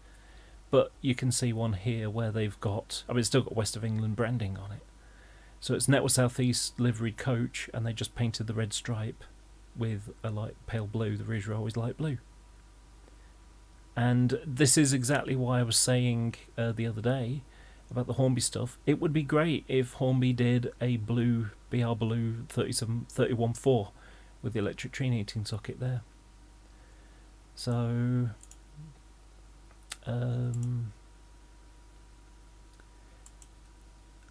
[SPEAKER 1] but you can see one here where they've got, I mean, it's still got West of England branding on it. So it's Network South East liveried coach, and they just painted the red stripe with a light pale blue. The Rouge Railway's light blue. And this is exactly why I was saying the other day about the Hornby stuff. It would be great if Hornby did a blue BR Blue 31.4 with the electric train heating socket there. So I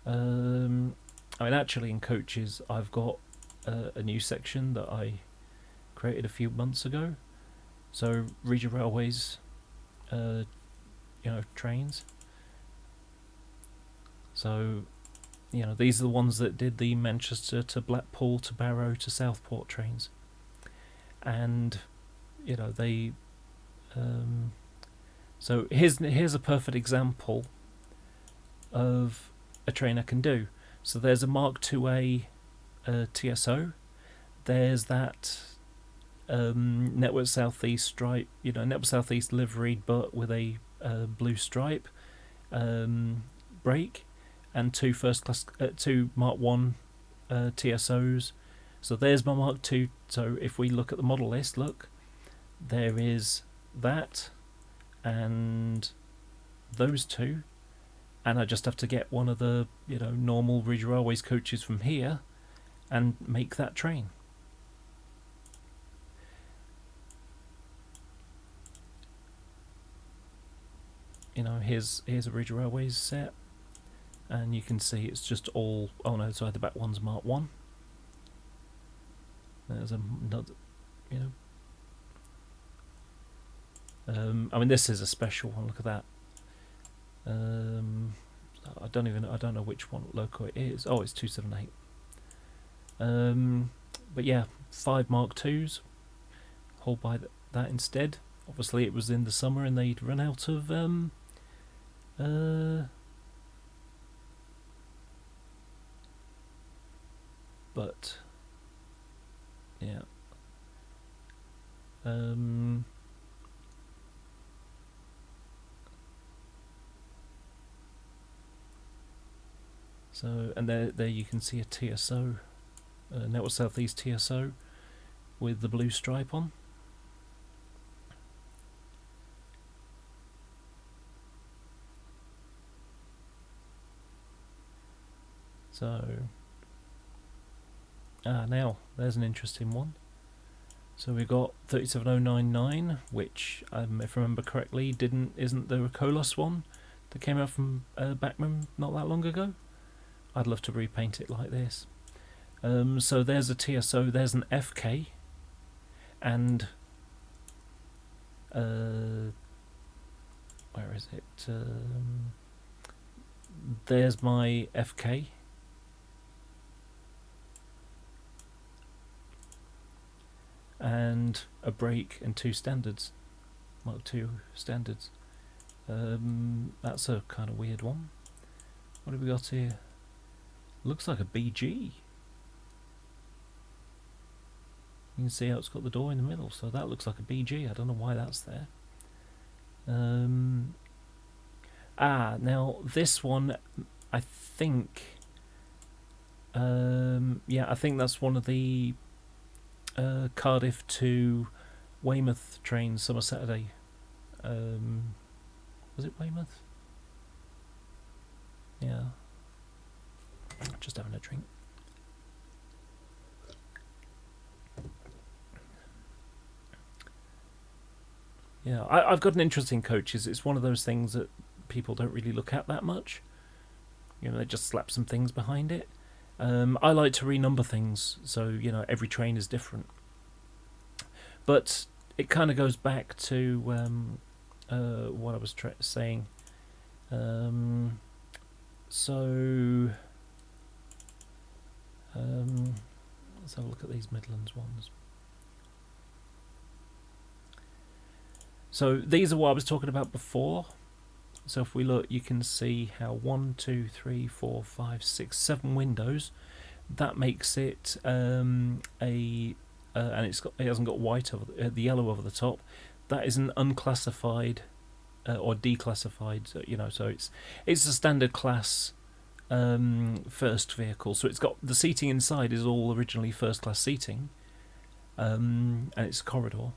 [SPEAKER 1] mean, actually in coaches I've got a new section that I created a few months ago. So Regional Railways, trains. So, these are the ones that did the Manchester to Blackpool to Barrow to Southport trains. And, they... so here's a perfect example of a train I can do. So there's a Mark IIA TSO. There's that Network South East stripe, Network South East liveried but with a blue stripe brake, and two Mark 1 TSOs. So there's my Mark II. So if we look at the model list, look, there is that and those two, and I just have to get one of the normal Regional Railways coaches from here and make that train. Here's a Regional Railways set, and you can see it's just all, oh no, sorry, the back one's Mark 1. There's another, I mean, this is a special one, look at that. I don't know which one loco it is. Oh, it's 278. But yeah, 5 Mark IIs. Hold by that instead. Obviously it was in the summer and they'd run out of but yeah. So, and there you can see a TSO, Network South East TSO with the blue stripe on. So, now there's an interesting one. So we've got 37099, which, if I remember correctly, isn't the Colos one that came out from Bachmann not that long ago. I'd love to repaint it like this. So there's a TSO, there's an FK, and where is it? There's my FK. And a brake and 2 standards, Mark II standards. That's a kind of weird one. What have we got here? Looks like a BG. You can see how it's got the door in the middle, so that looks like a BG. I don't know why that's there. Now this one, I think, I think that's one of the Cardiff to Weymouth trains, summer Saturday. Was it Weymouth? Yeah. Just having a drink. Yeah, I've got an interesting coaches. It's one of those things that people don't really look at that much. They just slap some things behind it. I like to renumber things, so every train is different. But it kind of goes back to what I was saying. Let's have a look at these Midlands ones. So these are what I was talking about before. So if we look, you can see how 1, 2, 3, 4, 5, 6, 7 windows. That makes it and it hasn't got white over the yellow over the top. That is an unclassified or declassified. So it's a standard class first vehicle. So it's got the seating inside is all originally first class seating, and it's a corridor.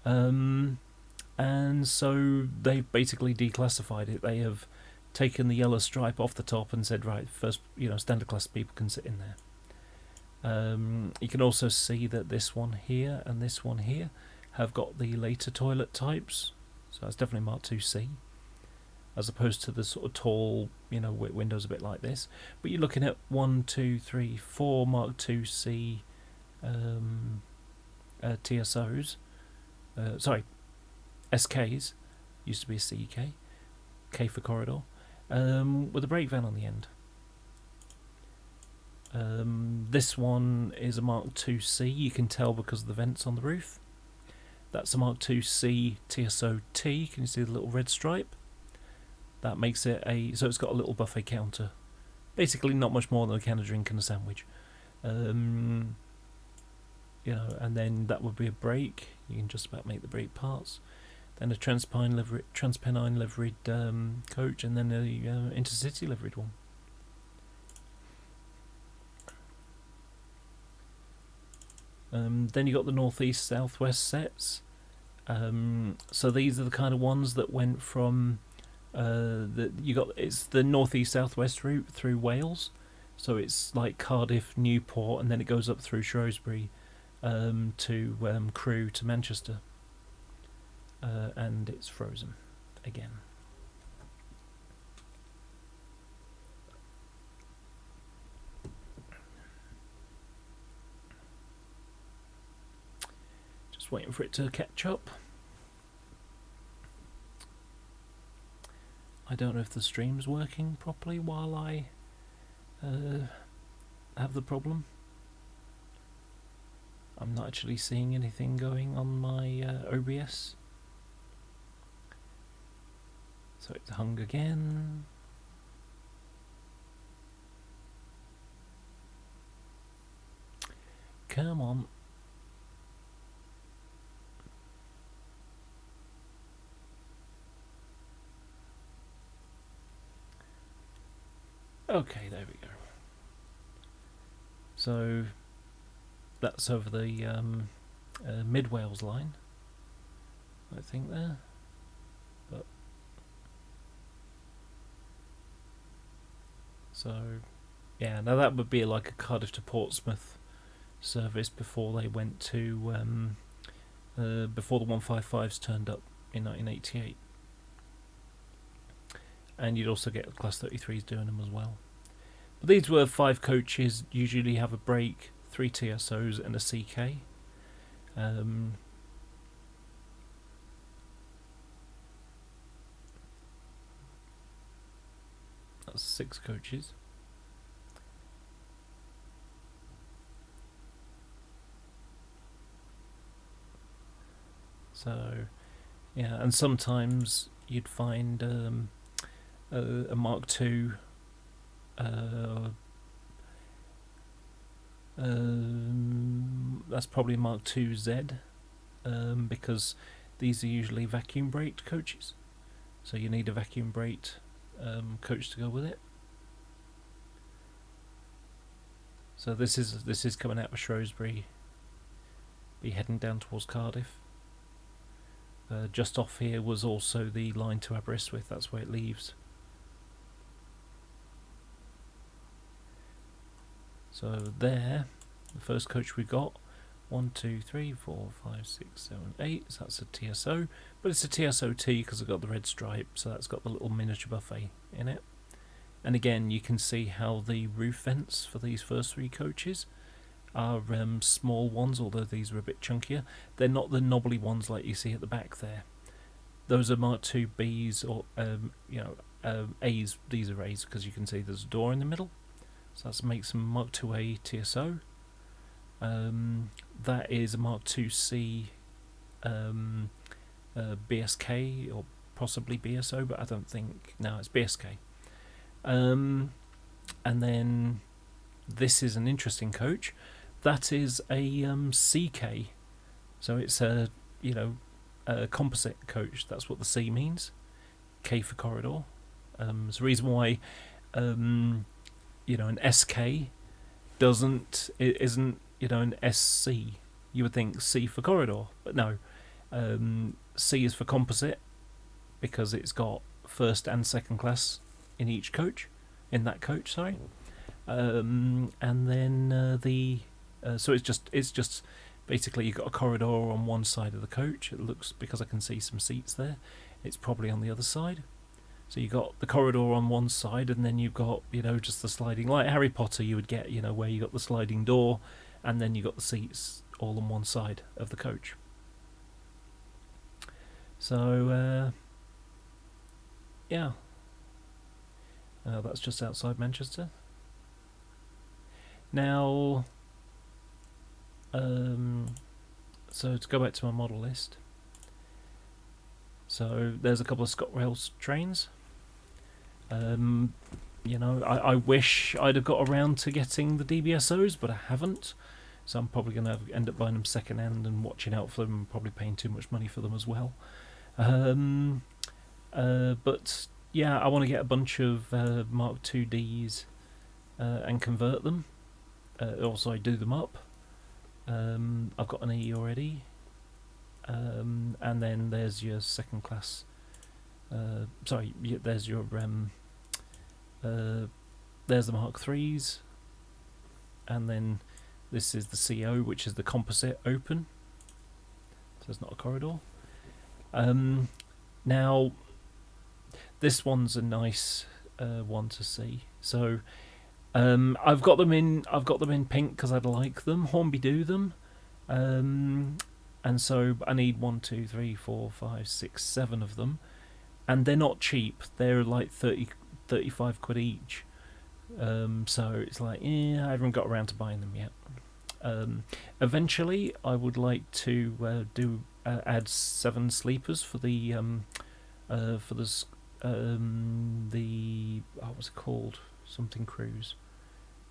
[SPEAKER 1] And so they've basically declassified it. They have taken the yellow stripe off the top and said, right, first, standard class people can sit in there. You can also see that this one here and this one here have got the later toilet types, so that's definitely Mark 2C, as opposed to the sort of tall, windows a bit like this. But you're looking at 1, 2, 3, 4 Mark 2C TSOs. Sorry, SKs, used to be a CK, K for corridor, with a brake van on the end. This one is a Mark 2C, you can tell because of the vents on the roof. That's a Mark 2C TSO-T, can you see the little red stripe? That makes it so it's got a little buffet counter. Basically not much more than a can of drink and a sandwich. And then that would be a brake, you can just about make the brake parts. Then a transpennine liveried coach, and then a intercity liveried one. Then you got the northeast southwest sets. So these are the kind of ones that went from it's the northeast southwest route through Wales. So it's like Cardiff, Newport, and then it goes up through Shrewsbury to Crewe to Manchester. And it's frozen again. Just waiting for it to catch up. I don't know if the stream's working properly while I have the problem. I'm not actually seeing anything going on my OBS. So it's hung again. Come on. Okay, there we go. So that's over the Mid Wales line, I think there. But so yeah, now that would be like a Cardiff to Portsmouth service before they went to before the 155s turned up in 1988. And you'd also get Class 33s doing them as well. But these were 5 coaches, usually have a brake, 3 TSOs and a CK. That's 6 coaches. So, yeah, and sometimes you'd find a Mark II that's probably Mark II Z, because these are usually vacuum braked coaches, so you need a vacuum braked coach to go with it. So this is coming out of Shrewsbury, be heading down towards Cardiff. Just off here was also the line to Aberystwyth, that's where it leaves. So there, the first coach we got, 1, 2, 3, 4, 5, 6, 7, 8, so that's a TSO, but it's a TSO-T because it's got the red stripe, so that's got the little miniature buffet in it. And again, you can see how the roof vents for these first 3 coaches are small ones, although these are a bit chunkier. They're not the knobbly ones like you see at the back there. Those are Mark II Bs, or A's. These are A's because you can see there's a door in the middle. So that makes them Mark IIA TSO. That is a Mark IIC BSK, or possibly BSO, but I don't think, no, it's BSK. And then this is an interesting coach. That is a CK, so it's a composite coach. That's what the C means. K for corridor. There's a reason why an SK isn't an SC. You would think C for corridor, but no. C is for composite because it's got first and second class in each coach, in that coach. Sorry, and then so it's just basically you've got a corridor on one side of the coach. It looks, because I can see some seats there, it's probably on the other side. So you got the corridor on one side, and then you've got just the sliding, like Harry Potter you would get, where you got the sliding door, and then you got the seats all on one side of the coach. So yeah, that's just outside Manchester. Now, so to go back to my model list, so there's a couple of ScotRail trains. I wish I'd have got around to getting the DBSOs, but I haven't. So I'm probably going to end up buying them second hand and watching out for them, and probably paying too much money for them as well. But yeah, I want to get a bunch of Mark II Ds and convert them. Also, I do them up. I've got an E already. And then there's your second class. There's your there's the Mark IIIs, and then this is the CO, which is the composite open, so it's not a corridor. Now this one's a nice one to see. So I've got them in pink because I'd like them, Hornby do them, and so I need 1, 2, 3, 4, 5, 6, 7 of them. And they're not cheap. They're like 35 quid each. So it's like, I haven't got around to buying them yet. Eventually, I would like to add 7 sleepers for the what's it called? Something cruise.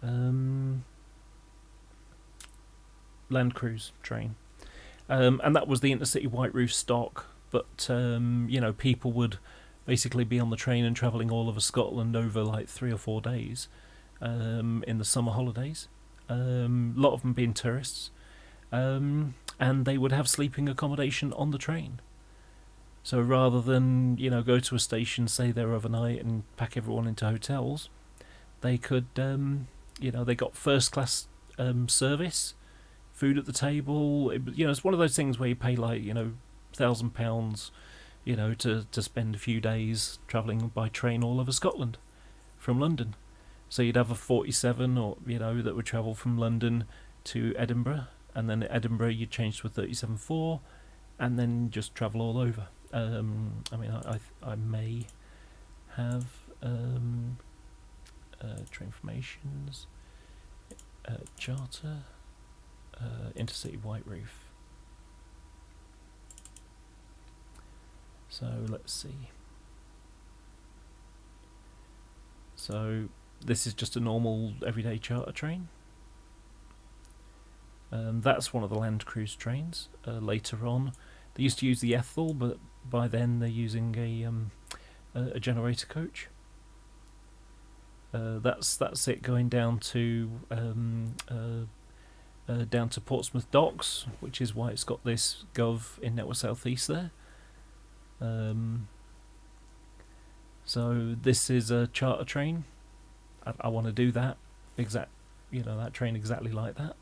[SPEAKER 1] Land cruise train. And that was the Intercity White Roof stock. But people would basically be on the train and travelling all over Scotland over like 3 or 4 days in the summer holidays. A lot of them being tourists, and they would have sleeping accommodation on the train. So rather than go to a station, stay there overnight, and pack everyone into hotels, they could they got first class service, food at the table. It's one of those things where you pay like £1,000, to spend a few days travelling by train all over Scotland from London. So you'd have a 47 that would travel from London to Edinburgh, and then at Edinburgh you'd change to a 37.4 and then just travel all over. I may have train formations, charter, Intercity White Roof. So let's see. So this is just a normal everyday charter train. That's one of the land cruise trains. Later on, they used to use the Ethel, but by then they're using a generator coach. That's it, going down to Portsmouth Docks, which is why it's got this Gov in Network South East there. So this is a charter train. I want to do that that train exactly like that.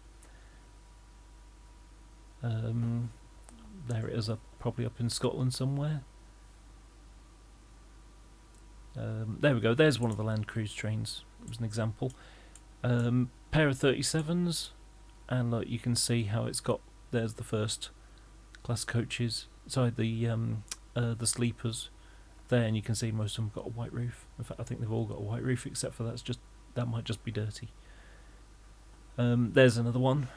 [SPEAKER 1] There it is, probably up in Scotland somewhere. There we go. There's one of the land cruise trains. It was an example. Pair of 37s, and look, you can see how it's got. There's the first class coaches. Sorry, the sleepers there, and you can see most of them got a white roof. In fact, I think they've all got a white roof, except for that might just be dirty. There's another one.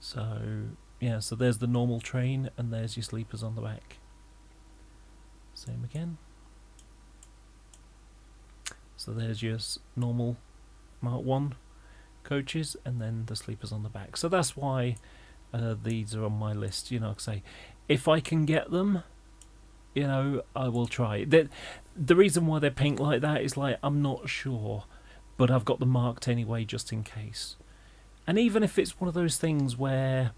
[SPEAKER 1] So yeah, so there's the normal train, and there's your sleepers on the back. Same again. So there's your normal Mark 1 coaches, and then the sleepers on the back. So that's why these are on my list. Like I say, if I can get them, you know, I will try. The reason why they're pink like that is like, I'm not sure, but I've got them marked anyway just in case. And even if it's one of those things where,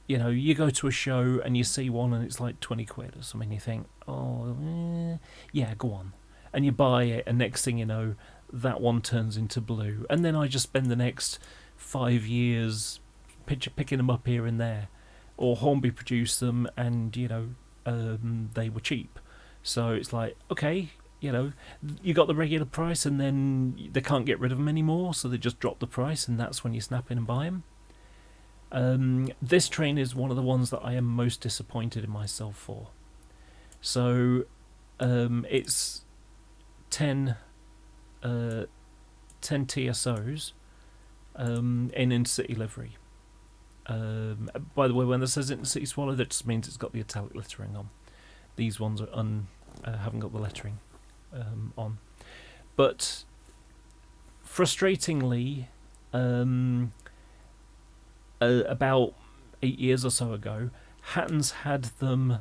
[SPEAKER 1] you know, you go to a show and you see one and it's like 20 quid or something, you think, oh, yeah, go on. And you buy it, and next thing you know, that one turns into blue. And then I just spend the next 5 years picking them up here and there. Or Hornby produced them and, you know, they were cheap. So it's like, okay, you know, you got the regular price and then they can't get rid of them anymore, so they just drop the price, and that's when you snap in and buy them. This train is one of the ones that I am most disappointed in myself for. So it's 10 TSOs in Intercity livery. By the way, when it says Intercity Swallow, that just means it's got the italic lettering on. These ones are haven't got the lettering on. But frustratingly, about 8 years or so ago, Hatton's had them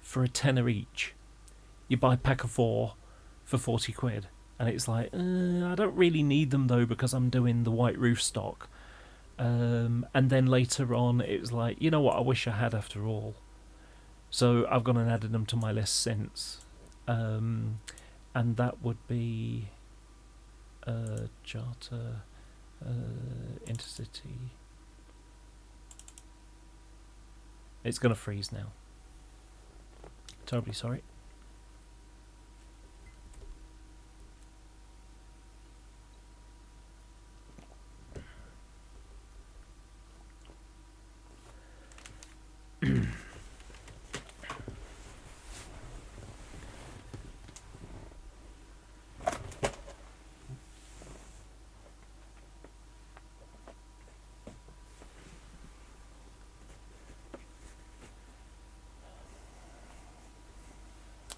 [SPEAKER 1] for a tenner each. You buy a pack of 4 for 40 quid, and it's like, I don't really need them though, because I'm doing the white roof stock. And then later on it was like, you know what, I wish I had after all. So I've gone and added them to my list since. And that would be Charter, Intercity. It's going to freeze now. Terribly sorry.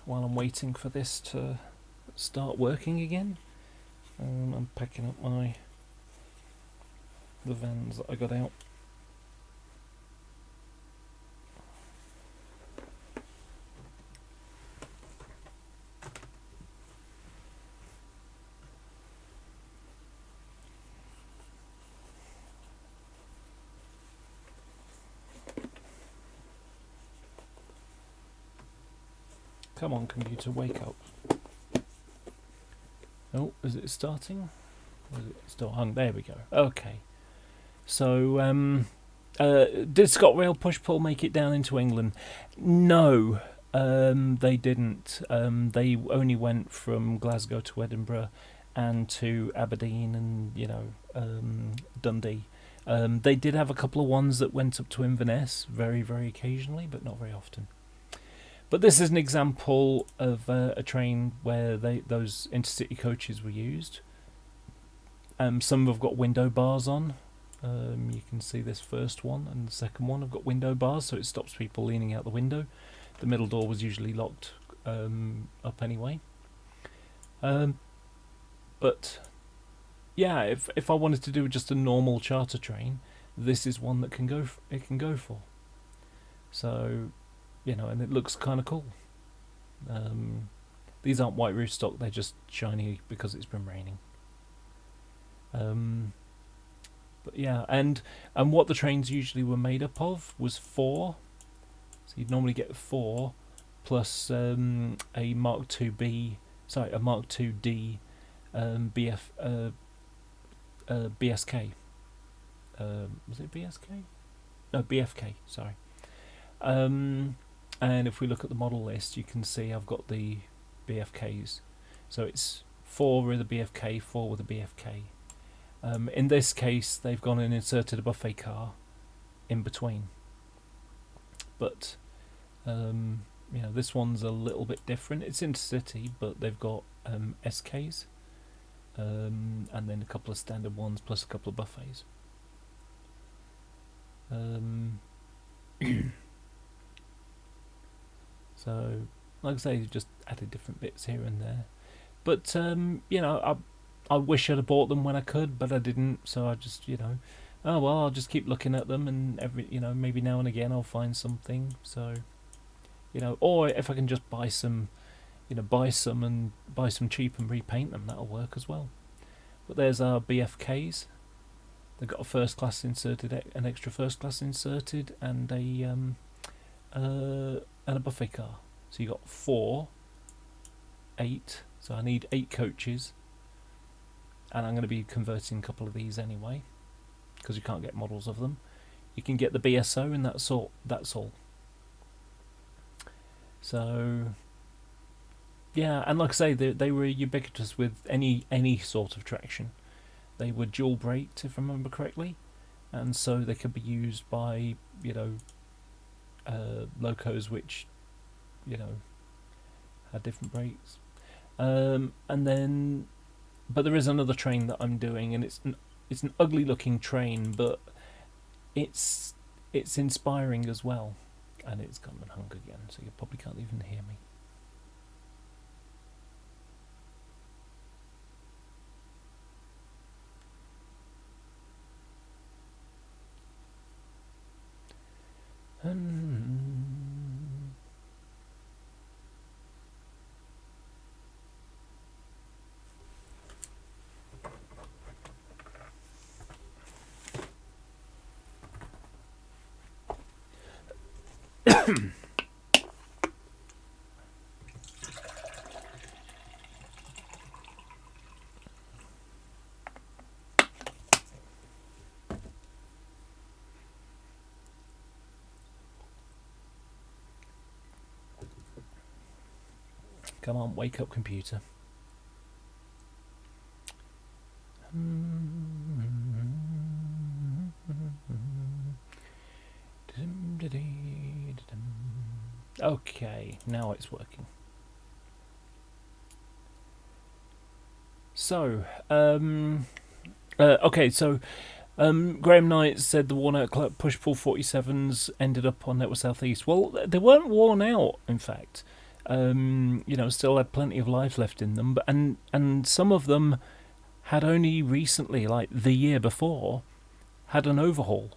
[SPEAKER 1] While I'm waiting for this to start working again, I'm packing up the vans that I got out. Come on, computer, wake up. Oh, is it starting? Or is it still hung? There we go. Okay. So, did ScotRail push-pull make it down into England? No, they didn't. They only went from Glasgow to Edinburgh and to Aberdeen and, you know, Dundee. They did have a couple of ones that went up to Inverness very, very occasionally, but not very often. But this is an example of a train where those intercity coaches were used. Some have got window bars on. You can see this first one and the second one have got window bars, so it stops people leaning out the window. The middle door was usually locked up anyway. But yeah, if I wanted to do just a normal charter train, this is one that it can go for. So, you know, and it looks kind of cool. These aren't white roof stock, they're just shiny because it's been raining. But yeah, and what the trains usually were made up of was 4. So you'd normally get 4 plus a Mark 2B, sorry, a Mark 2D BSK. Was it BSK? No, BFK, sorry. And if we look at the model list, you can see I've got the BFKs. So it's 4 with a BFK, 4 with a BFK. In this case, they've gone and inserted a buffet car in between. But, you know, this one's a little bit different. It's intercity, but they've got SKs. And then a couple of standard ones, plus a couple of buffets. So, like I say, just added different bits here and there. But, you know, I wish I'd have bought them when I could, but I didn't. So I just, you know, oh well, I'll just keep looking at them, and you know, maybe now and again I'll find something. So, you know, or if I can just buy some, you know, buy some cheap and repaint them, that'll work as well. But there's our BFKs. They've got a first class inserted, an extra first class inserted, and a buffet car. So you got 4, 8. So I need 8 coaches, and I'm going to be converting a couple of these anyway, because you can't get models of them. You can get the BSO, and that's all. So yeah, and like I say, they were ubiquitous with any sort of traction. They were dual braked, if I remember correctly, and so they could be used by, you know, locos which, you know, had different brakes. And then, but there is another train that I'm doing, and it's an ugly looking train, but it's inspiring as well. And it's gone and hung again, so you probably can't even hear me. Come on, wake up, computer. Okay, now it's working. So, okay, so Graham Knight said the worn out push-pull 47s ended up on Network Southeast. Well, they weren't worn out, in fact. You know, still had plenty of life left in them, but and some of them had only recently, like the year before, had an overhaul,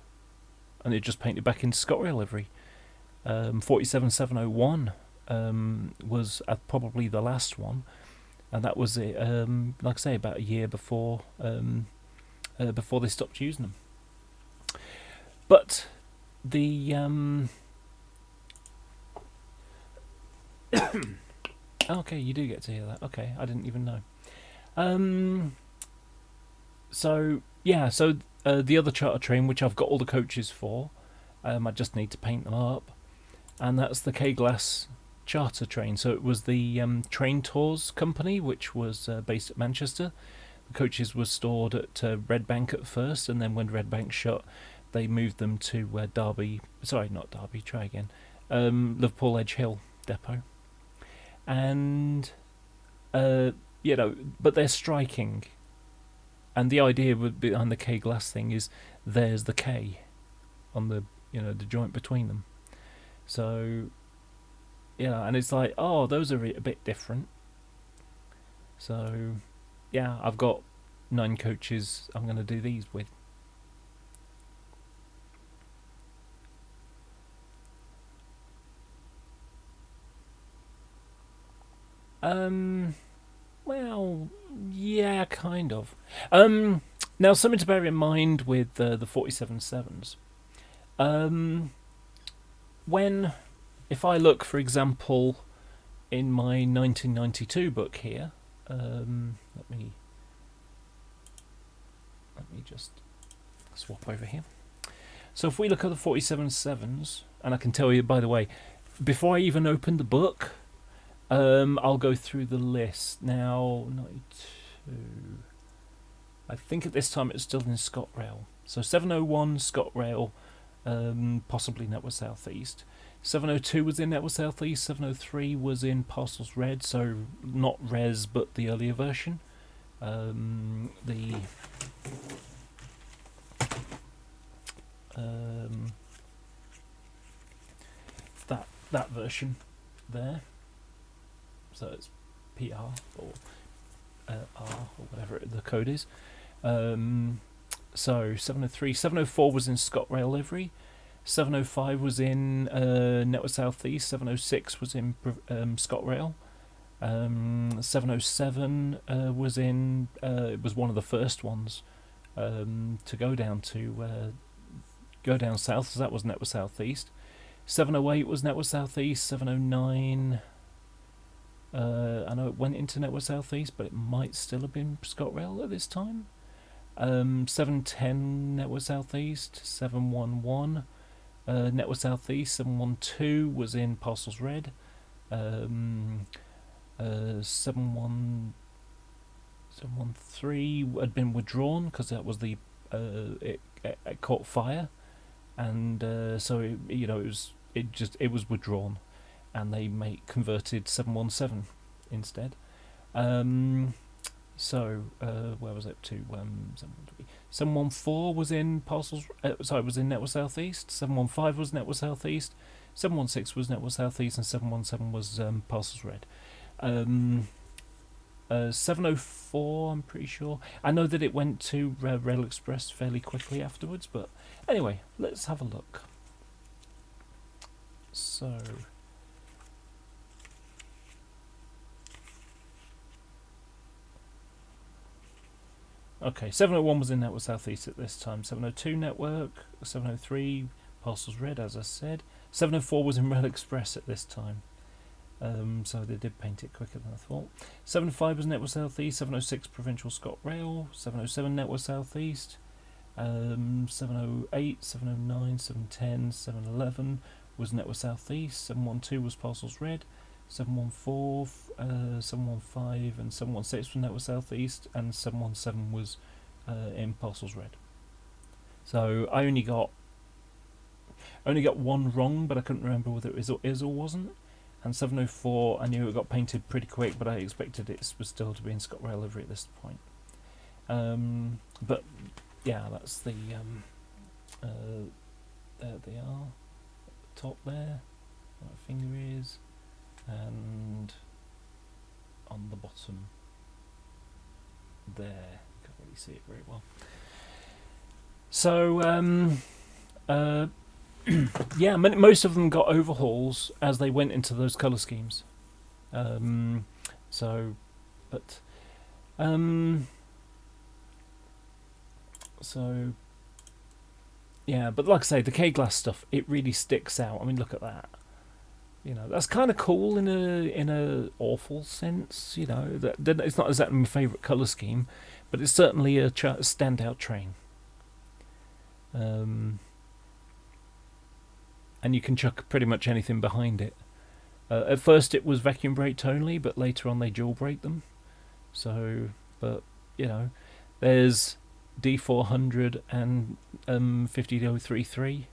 [SPEAKER 1] and it just painted back into ScotRail livery. 47701 was probably the last one, and that was it. Like I say, about a year before before they stopped using them. But the okay, you do get to hear that. Okay, I didn't even know. So yeah, so the other charter train, which I've got all the coaches for, I just need to paint them up, and that's the K-Glass charter train. So it was the Train Tours company, which was based at Manchester. The coaches were stored at Red Bank at first, and then when Red Bank shut, they moved them to Derby. Sorry, not Derby. Try again. Liverpool Edge Hill depot. And you know, but they're striking, and the idea behind the K-Glass thing is there's the K on the, you know, the joint between them. So yeah, and it's like, oh, those are a bit different. So yeah, I've got 9 coaches I'm going to do these with. Well, yeah, kind of. Now, something to bear in mind with the 47.7s. If I look, for example, in my 1992 book here, let me just swap over here. So if we look at the 47.7s, and I can tell you, by the way, before I even open the book, I'll go through the list. Now, 92. I think at this time it's still in ScotRail. So 701 ScotRail, possibly Network Southeast. 702 was in Network Southeast. 703 was in Parcels Red, so not Res, but the earlier version. That version there. So it's PR or R or whatever the code is. So 703, 704 was in ScotRail livery. 705 was in Network South East. 706 was in ScotRail. 707 was in. It was one of the first ones to go down south. So that was Network South East. 708 was Network South East. 709. I know it went into Network South East, but it might still have been ScotRail at this time. 710 Network South East. 711 Network South East. 712 was in Parcels Red. 713 had been withdrawn because that was the it caught fire, and so it was withdrawn, and they converted 717 instead. So where was it to? 714 was in Parcels. Was in Network South East. 715 was Network South East. 716 was Network South East, and 717 was Parcels Red. 704, I'm pretty sure. I know that it went to Rail Express fairly quickly afterwards, but anyway, let's have a look. So, okay, 701 was in Network South East at this time. 702 Network, 703 Parcels Red, as I said. 704 was in Rail Express at this time. So they did paint it quicker than I thought. 705 was Network South East. 706 Provincial ScotRail. 707 Network South East. 708, 709, 710, 711 was Network South East. 712 was Parcels Red. 714, 715 and 716 was Network South East, and 717 was in Parcels Red. So I only got one wrong, but I couldn't remember whether it is or wasn't. And 704, I knew it got painted pretty quick, but I expected it was still to be in ScotRail livery at this point. But yeah, that's the there they are, at the top there, where my finger is, and on the bottom there, can't really see it very well. So yeah, most of them got overhauls as they went into those colour schemes. So yeah, but like I say, the K-Glass stuff, it really sticks out. I mean, look at that. You know, that's kind of cool in a awful sense. You know, that it's not exactly my favourite colour scheme, but it's certainly a standout train. And you can chuck pretty much anything behind it. At first it was vacuum braked only, but later on they dual brake them. So, but you know, there's D400 and 50033.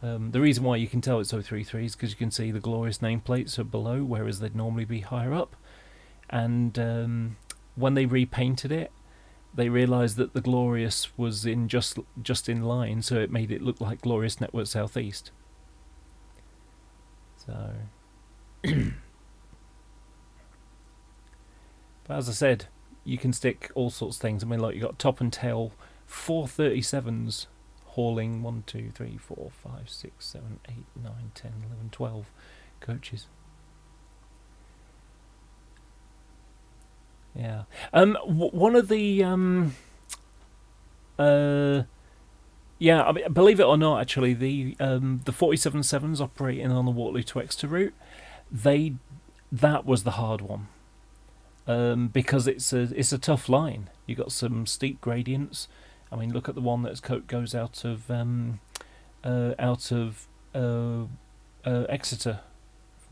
[SPEAKER 1] The reason why you can tell it's 033 is because you can see the Glorious nameplates are below, whereas they'd normally be higher up. And when they repainted it, they realised that the Glorious was in just in line, so it made it look like Glorious Network South East. So, but as I said, you can stick all sorts of things. I mean, like you got top and tail 437s hauling 1, 2, 3, 4, 5, 6, 7, 8, 9, 10, 11, 12 coaches. Yeah. One of the yeah, I mean, believe it or not, actually, the 47-7s operating on the Waterloo to Exeter route, that was the hard one, because it's a tough line. You got some steep gradients. I mean, look at the one that goes out of Exeter, from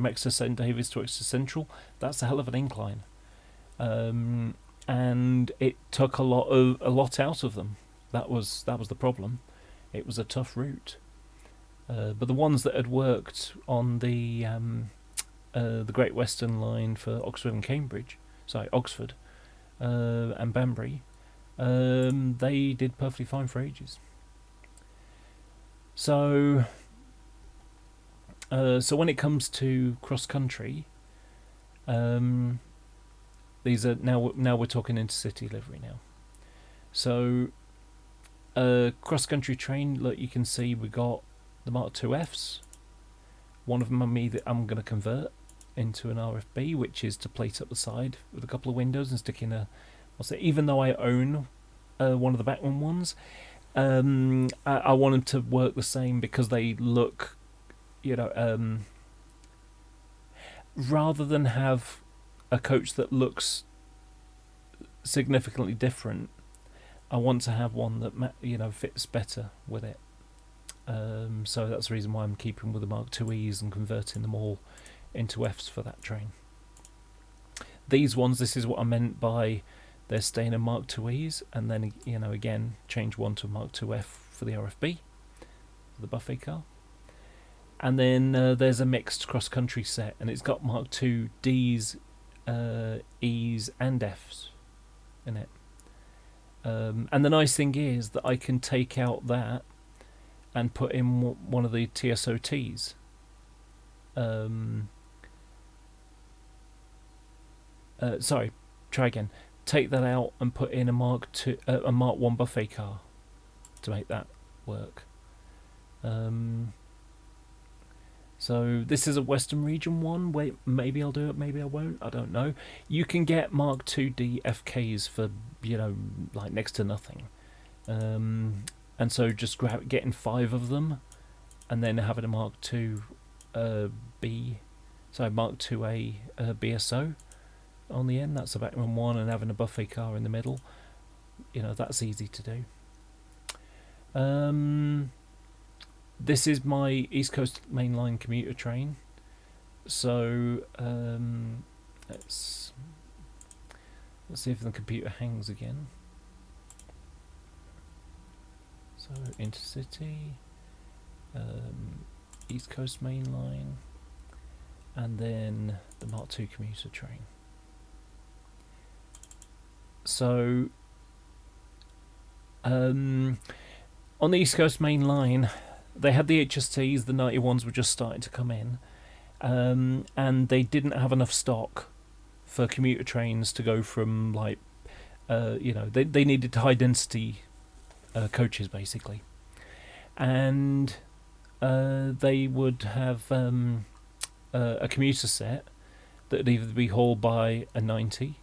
[SPEAKER 1] Exeter St David's to Exeter Central. That's a hell of an incline, and it took a lot out of them. That was the problem. It was a tough route, but the ones that had worked on the Great Western Line for Oxford and Cambridge, Oxford and Banbury, they did perfectly fine for ages. So when it comes to cross country, these are now we're talking intercity livery now. So cross country train, look, you can see we got the Mark II Fs. One of them I'm going to convert into an RFB, which is to plate up the side with a couple of windows and stick in a, even though I own one of the Bachmann ones, I want them to work the same because they look, rather than have a coach that looks significantly different, I want to have one that fits better with it. So that's the reason why I'm keeping with the Mark II's and converting them all into Fs for that train. These ones, this is what I meant by they're staying in Mark II's, and then again change one to Mark IIF for the RFB, the buffet car. And then there's a mixed cross-country set, and it's got Mark II D's, E's and F's in it. And the nice thing is that I can take out that and put in one of the TSOTs. Sorry, try again. Take that out and put in a Mark I buffet car to make that work. So this is a Western Region one. Wait, maybe I'll do it, maybe I won't. I don't know. You can get Mark IID FKs for like next to nothing. And so just getting 5 of them, and then having a Mark II Mark IIA BSO on the end. That's a Bachmann one, and having a buffet car in the middle. That's easy to do. This is my East Coast mainline commuter train. So let's see if the computer hangs again. So Intercity, East Coast Main Line, and then the Mark II commuter train. So on the East Coast Main Line, they had the HSTs, the 91s were just starting to come in, and they didn't have enough stock for commuter trains to go from they needed high density coaches basically, and they would have a commuter set that would either be hauled by a 90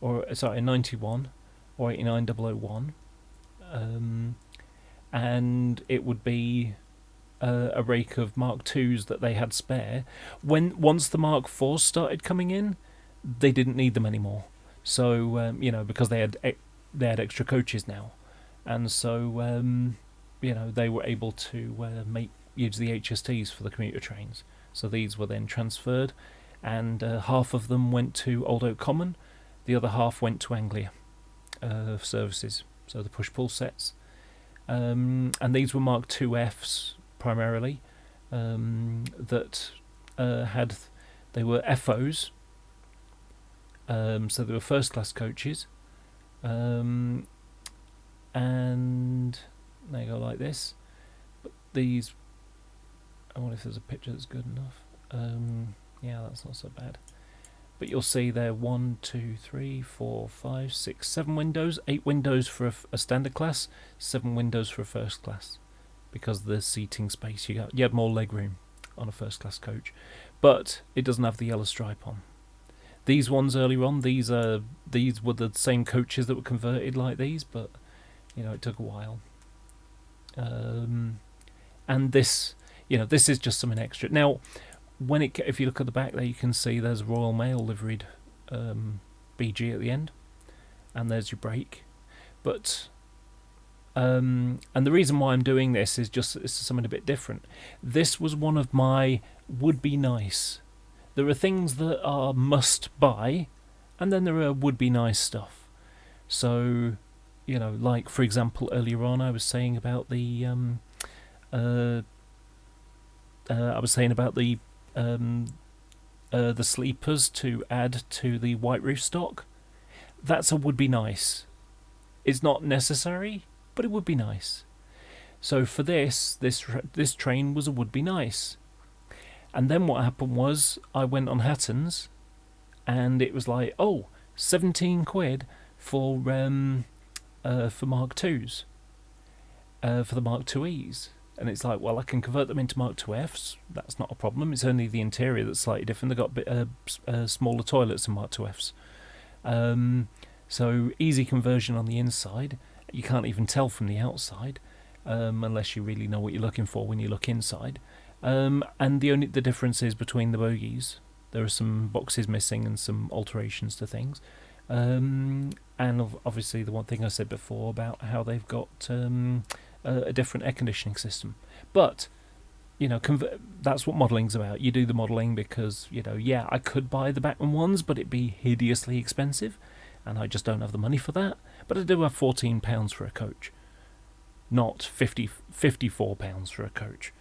[SPEAKER 1] or a 91 or 89001, and it would be a rake of Mark IIs that they had spare. Once the Mark IVs started coming in, they didn't need them anymore, so because they had extra coaches now. And so, they were able to use the HSTs for the commuter trains. So these were then transferred, and half of them went to Old Oak Common, the other half went to Anglia services, so the push-pull sets. And these were Mark IIFs primarily, that they were FOs, so they were first-class coaches. And they go like this, but these, I wonder if there's a picture that's good enough. Yeah, that's not so bad, but you'll see there 1, 2, 3, 4, 5, 6, 7 windows, 8 windows for a standard class, 7 windows for a first class, because the seating space you had more leg room on a first class coach, but it doesn't have the yellow stripe on. These ones earlier on, these were the same coaches that were converted like these, but it took a while. And this, this is just something extra. Now, if you look at the back there, you can see there's Royal Mail liveried BG at the end, and there's your brake. But and the reason why I'm doing this is just it's something a bit different. This was one of my would be nice. There are things that are must buy, and then there are would be nice stuff. So, like for example, earlier on I was saying about the sleepers to add to the white roof stock. That's a would be nice. It's not necessary, but it would be nice. So for this train was a would be nice. And then what happened was I went on Hatton's, and it was like, 17 quid for Mark IIs, for the Mark II's. And it's like, well, I can convert them into Mark IIFs. That's not a problem. It's only the interior that's slightly different. They've got smaller toilets than Mark IIFs. So easy conversion on the inside. You can't even tell from the outside unless you really know what you're looking for when you look inside. And the difference is between the bogies. There are some boxes missing and some alterations to things. And obviously the one thing I said before about how they've got a different air conditioning system. But, you know, that's what modelling's about. You do the modelling because, you know, yeah, I could buy the Bachmann ones, but it'd be hideously expensive, and I just don't have the money for that. But I do have £14 for a coach, not £54 for a coach.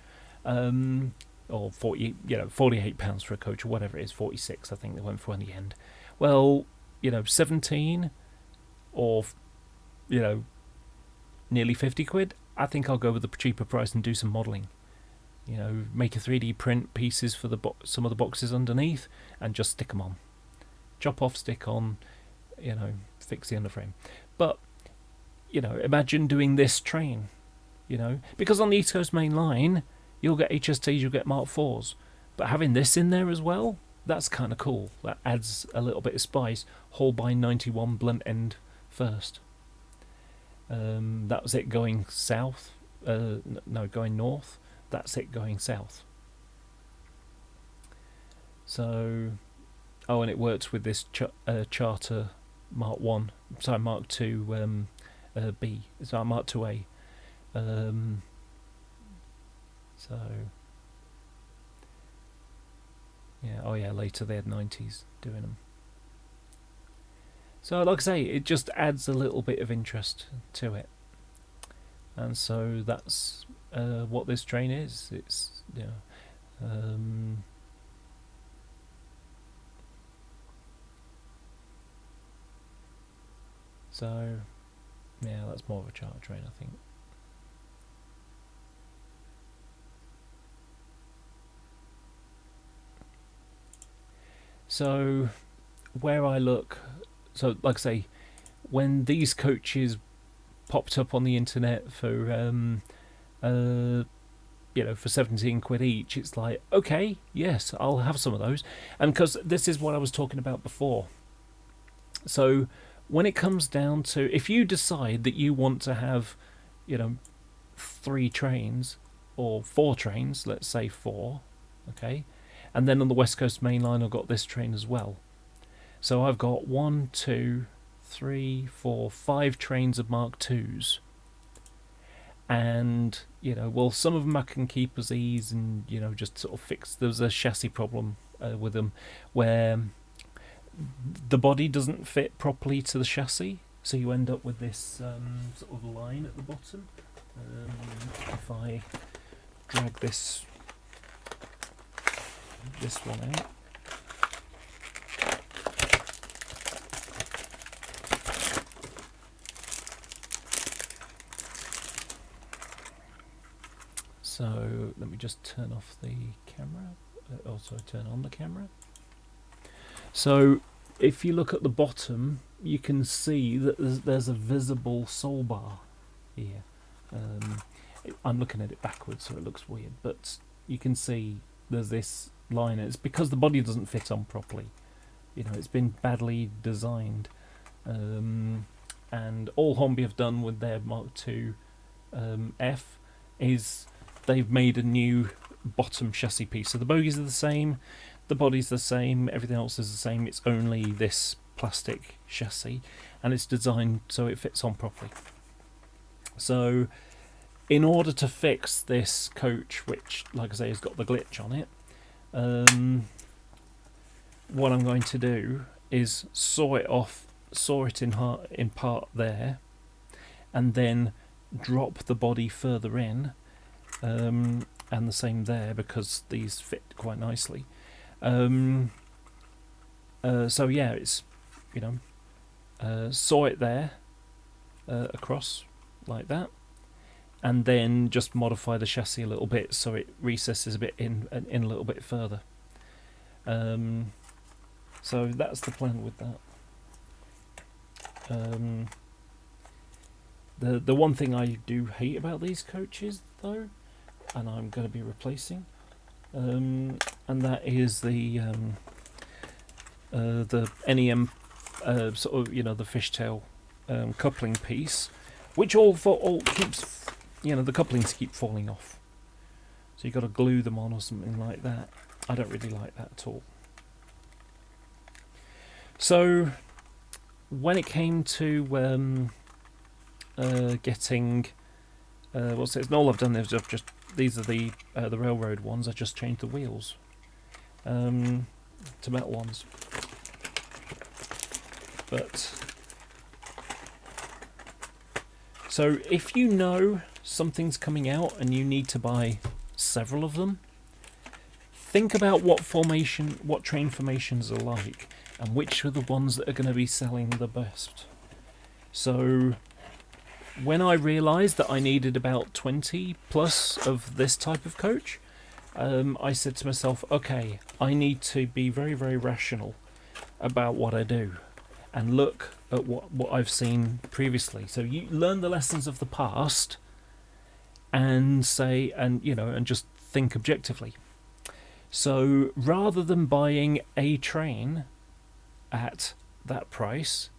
[SPEAKER 1] Or 40, you know, £48 for a coach, or whatever it is, 46 I think they went for in the end. Well, you know, 17 or, you know, nearly 50 quid, I think I'll go with the cheaper price and do some modelling. You know, make a 3D print pieces for some of the boxes underneath and just stick them on. Chop off, stick on, you know, fix the underframe. But, you know, imagine doing this train, you know, because on the East Coast Main Line, you'll get HSTs, you'll get Mark IVs. But having this in there as well, that's kind of cool. That adds a little bit of spice. Holbein 91 blunt end first. That was it going south. No, going north. That's it going south. So, oh, and it works with this Charter Mark 1. Sorry, Mark 2 B. Sorry, Mark 2A. So, yeah, oh yeah, later they had 90s doing them. So, like I say, it just adds a little bit of interest to it. And so that's what this train is. It's, you know, so, yeah, that's more of a charter train, I think. So, where I look, so like I say, when these coaches popped up on the internet for, you know, for 17 quid each, it's like, okay, yes, I'll have some of those. And because this is what I was talking about before. So, when it comes down to, if you decide that you want to have, you know, 3 trains or 4 trains, let's say 4, okay, and then on the West Coast Main Line I've got this train as well. So I've got 1, 2, 3, 4, 5 trains of Mark IIs. And, you know, well, some of them I can keep as ease and, you know, just sort of fix. There's a chassis problem with them where the body doesn't fit properly to the chassis. So you end up with this sort of line at the bottom. If I drag this one out. So let me just turn off the camera, also turn on the camera. So if you look at the bottom, you can see that there's a visible sole bar here. I'm looking at it backwards, so it looks weird, but you can see there's this line. It's because the body doesn't fit on properly. You know, it's been badly designed. And all Hornby have done with their Mark II F is they've made a new bottom chassis piece. So the bogies are the same, the body's the same, everything else is the same. It's only this plastic chassis, and it's designed so it fits on properly. So in order to fix this coach, which, like I say, has got the glitch on it, what I'm going to do is saw it in part there, and then drop the body further in, and the same there because these fit quite nicely. So yeah, it's, you know, saw it there across like that, and then just modify the chassis a little bit so it recesses a bit in a little bit further. So that's the plan with that. The one thing I do hate about these coaches, though, and I'm going to be replacing, and that is the NEM sort of, the fishtail coupling piece, which all keeps, the couplings keep falling off. So you've got to glue them on or something like that. I don't really like that at all. So when it came to getting what's it? All I've done is I've just, these are the railroad ones. I just changed the wheels to metal ones. But so if you know something's coming out and you need to buy several of them, think about what train formations are like, and which are the ones that are going to be selling the best. So when I realised that I needed about 20 plus of this type of coach, I said to myself, okay, I need to be very, very rational about what I do and look at what I've seen previously. So you learn the lessons of the past and say, and just think objectively. So rather than buying a train at that price,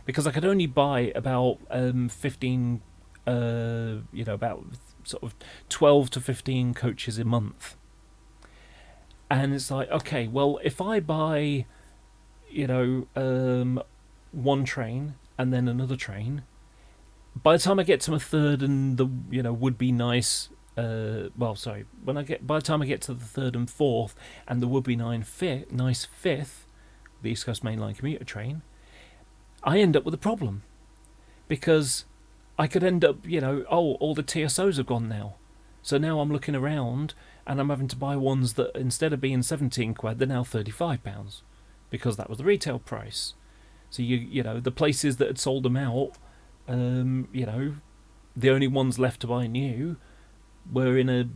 [SPEAKER 1] because I could only buy about 15, about sort of 12 to 15 coaches a month. And it's like, okay, well, if I buy, one train and then another train, by the time I get to my third and the, would be nice, by the time I get to the third and fourth and the would be nice fifth, the East Coast Main Line commuter train, I end up with a problem, because I could end up, all the TSOs have gone now. So now I'm looking around and I'm having to buy ones that instead of being 17 quid, they're now £35, because that was the retail price. So the places that had sold them out, the only ones left to buy new were in a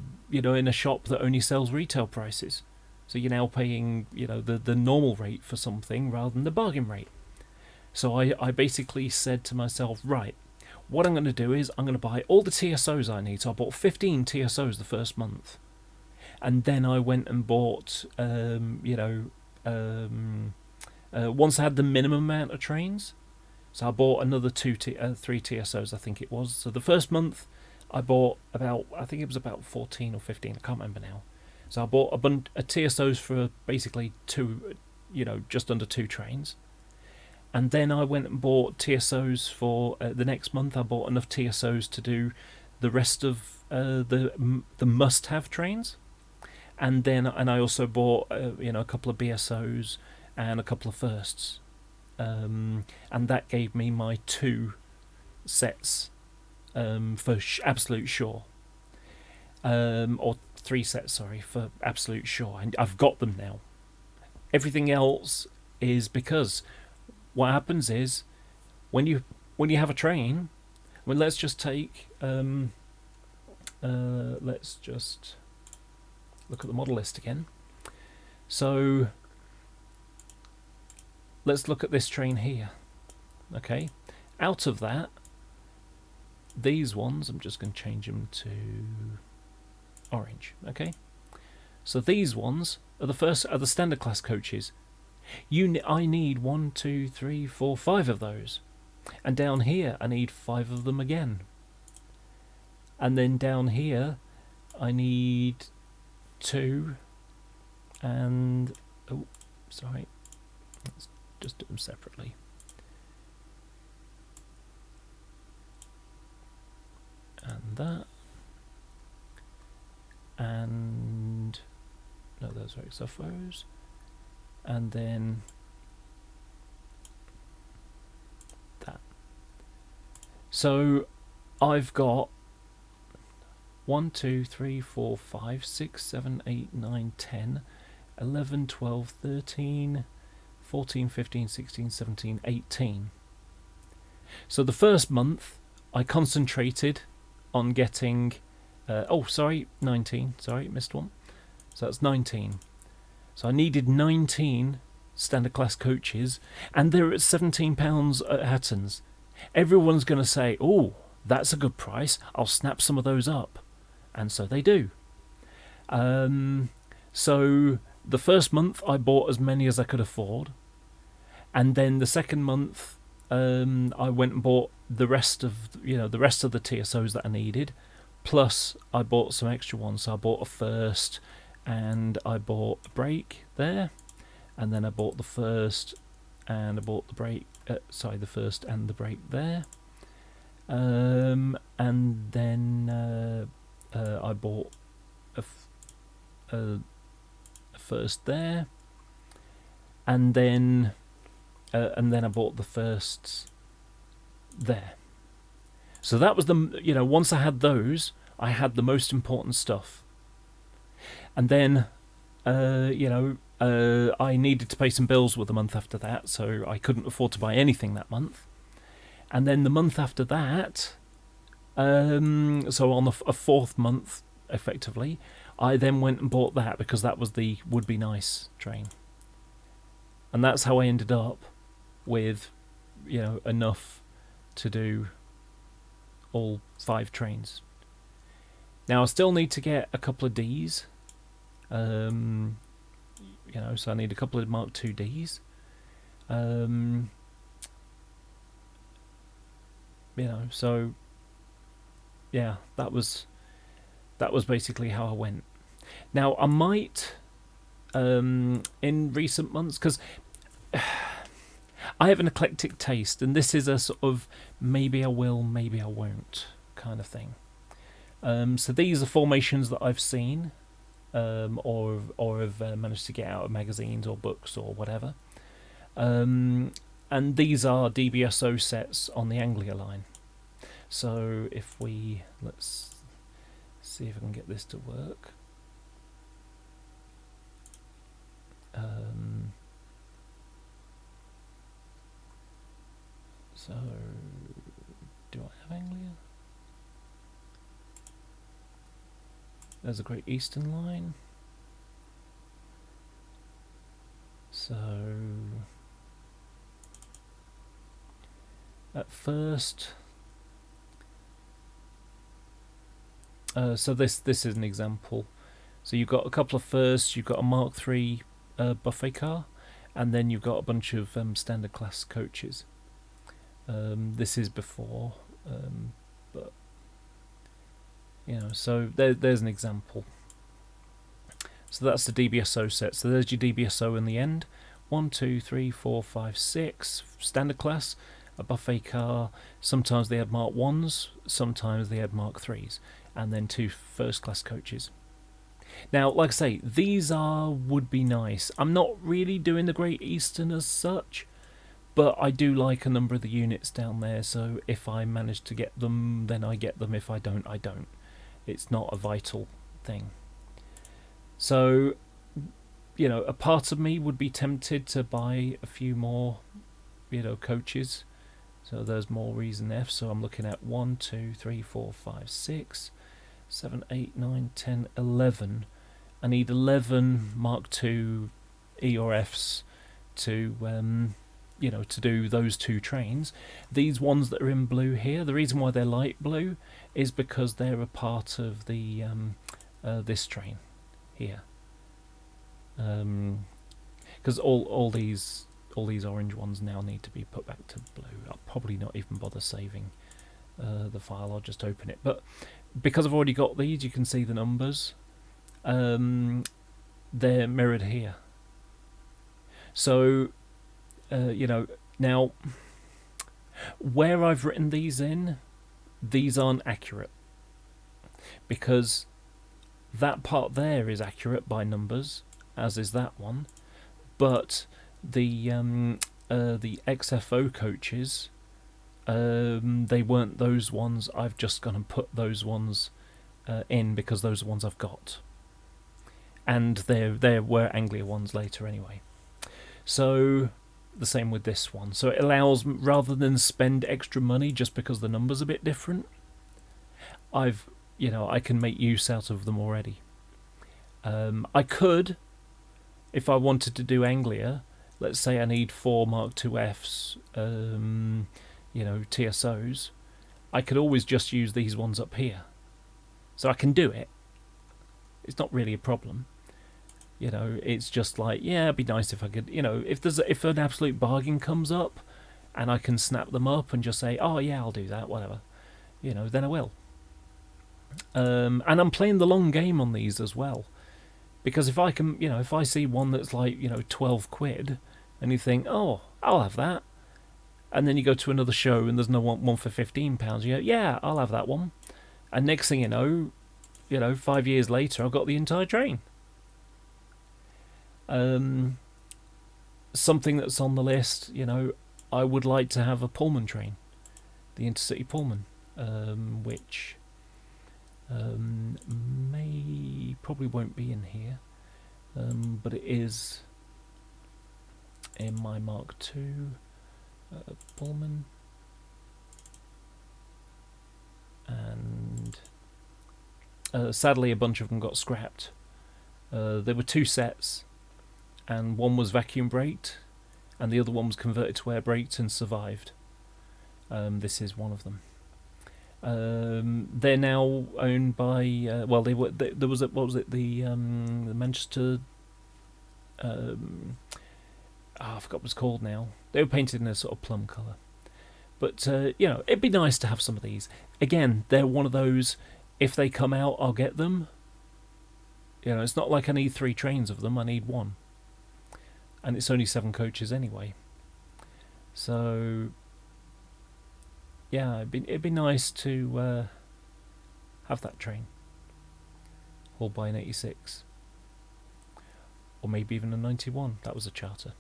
[SPEAKER 1] shop that only sells retail prices. So you're now paying, the normal rate for something rather than the bargain rate. So I basically said to myself, right, what I'm going to do is I'm going to buy all the TSOs I need. So I bought 15 TSOs the first month. And then I went and bought, once I had the minimum amount of trains, so I bought another 3 TSOs, I think it was. So the first month I bought I think it was about 14 or 15, I can't remember now. So I bought a bunch of TSOs for basically just under 2 trains. And then I went and bought TSOs for the next month. I bought enough TSOs to do the rest of the must-have trains. And I also bought a couple of BSOs and a couple of firsts. And that gave me my 2 sets for absolute sure. Or 3 sets, sorry, for absolute sure. And I've got them now. Everything else is because what happens is when you have a train, let's just take let's just look at the model list again. So let's look at this train here. Okay, out of that, these ones, I'm just going to change them to orange. Okay, so these ones are the standard class coaches. I need 1, 2, 3, 4, 5 of those, and down here I need 5 of them again, and then down here I need 2, and let's just do them separately. And that, and no, those are XFOs. And then that. So I've got 1, 2, 3, 4, 5, 6, 7, 8, 9, 10, 11, 12, 13, 14, 15, 16, 17, 18. So the first month I concentrated on getting 19, sorry, missed one. So that's 19. So I needed 19 standard class coaches, and they're at £17 at Hatton's. Everyone's going to say, oh, that's a good price, I'll snap some of those up. and so they do. So the first month I bought as many as I could afford, and then the second month I went and bought the rest of the TSOs that I needed, plus I bought some extra ones. So I bought a first, and I bought a break there, and then I bought the first, and I bought the break. The first and the break there, and then I bought a first there, and then I bought the firsts there. So that was once I had those, I had the most important stuff. And then I needed to pay some bills with the month after that, so I couldn't afford to buy anything that month. And then the month after that, so on a fourth month, effectively, I then went and bought that, because that was the Would Be Nice train. And that's how I ended up with, enough to do all 5 trains. Now I still need to get a couple of Ds. So I need a couple of Mark II Ds. So yeah, that was basically how I went. Now I might, in recent months, because I have an eclectic taste, and this is a sort of maybe I will, maybe I won't kind of thing. So these are formations that I've seen, or have managed to get out of magazines or books or whatever. And these are DBSO sets on the Anglia line. So if let's see if I can get this to work. So do I have Anglia? There's a Great Eastern line. So at first, so this is an example. So you've got a couple of firsts, you've got a Mark III buffet car, and then you've got a bunch of standard class coaches. This is before, but so there's an example. So that's the DBSO set. So there's your DBSO in the end. 1, 2, 3, 4, 5, 6 standard class, a buffet car. Sometimes they had Mark 1s, sometimes they had Mark 3s, and then 2 first class coaches. Now, like I say, these would be nice. I'm not really doing the Great Eastern as such, but I do like a number of the units down there, so if I manage to get them, then I get them. If I don't, I don't. It's not a vital thing. So, a part of me would be tempted to buy a few more, coaches. So there's more reason F. So I'm looking at 1, 2, 3, 4, 5, 6, 7, 8, 9, 10, 11. I need 11 Mark II E or Fs to to do those 2 trains. These ones that are in blue here, the reason why they're light blue is because they're a part of the this train here. Because all these orange ones now need to be put back to blue. I'll probably not even bother saving the file. I'll just open it. But because I've already got these, you can see the numbers. They're mirrored here. So now where I've written these in, these aren't accurate, because that part there is accurate by numbers, as is that one, but the XFO coaches, they weren't those ones. I've just gone and put those ones in because those are ones I've got, and there were Anglia ones later anyway. So the same with this one. So it allows, rather than spend extra money just because the number's a bit different, I can make use out of them already. I could, if I wanted to do Anglia, let's say I need 4 Mark II Fs, TSOs, I could always just use these ones up here. So I can do it. It's not really a problem. You know, it's just like, yeah, it'd be nice if I could, you know, if an absolute bargain comes up and I can snap them up and just say, oh yeah, I'll do that, whatever, you know, then I will. And I'm playing the long game on these as well, because if I can, you know, if I see one that's like, you know, 12 quid and you think, oh, I'll have that, and then you go to another show and there's no one for £15, you go, yeah, I'll have that one, and next thing you know, 5 years later I've got the entire train. Something that's on the list, you know, I would like to have a Pullman train, the intercity Pullman, which probably won't be in here, but it is in my Mark II Pullman, and sadly a bunch of them got scrapped. There were 2 sets, and one was vacuum braked and the other one was converted to air braked and survived. This is one of them. They're now owned by well, there was what was it, the Manchester, I forgot what it's called now. They were painted in a sort of plum colour, but you know, it'd be nice to have some of these again. They're one of those, if they come out I'll get them. You know, it's not like I need 3 trains of them, I need 1. And it's only 7 coaches anyway. So, yeah, it'd be nice to have that train. Hauled by an 86. Or maybe even a 91. That was a charter.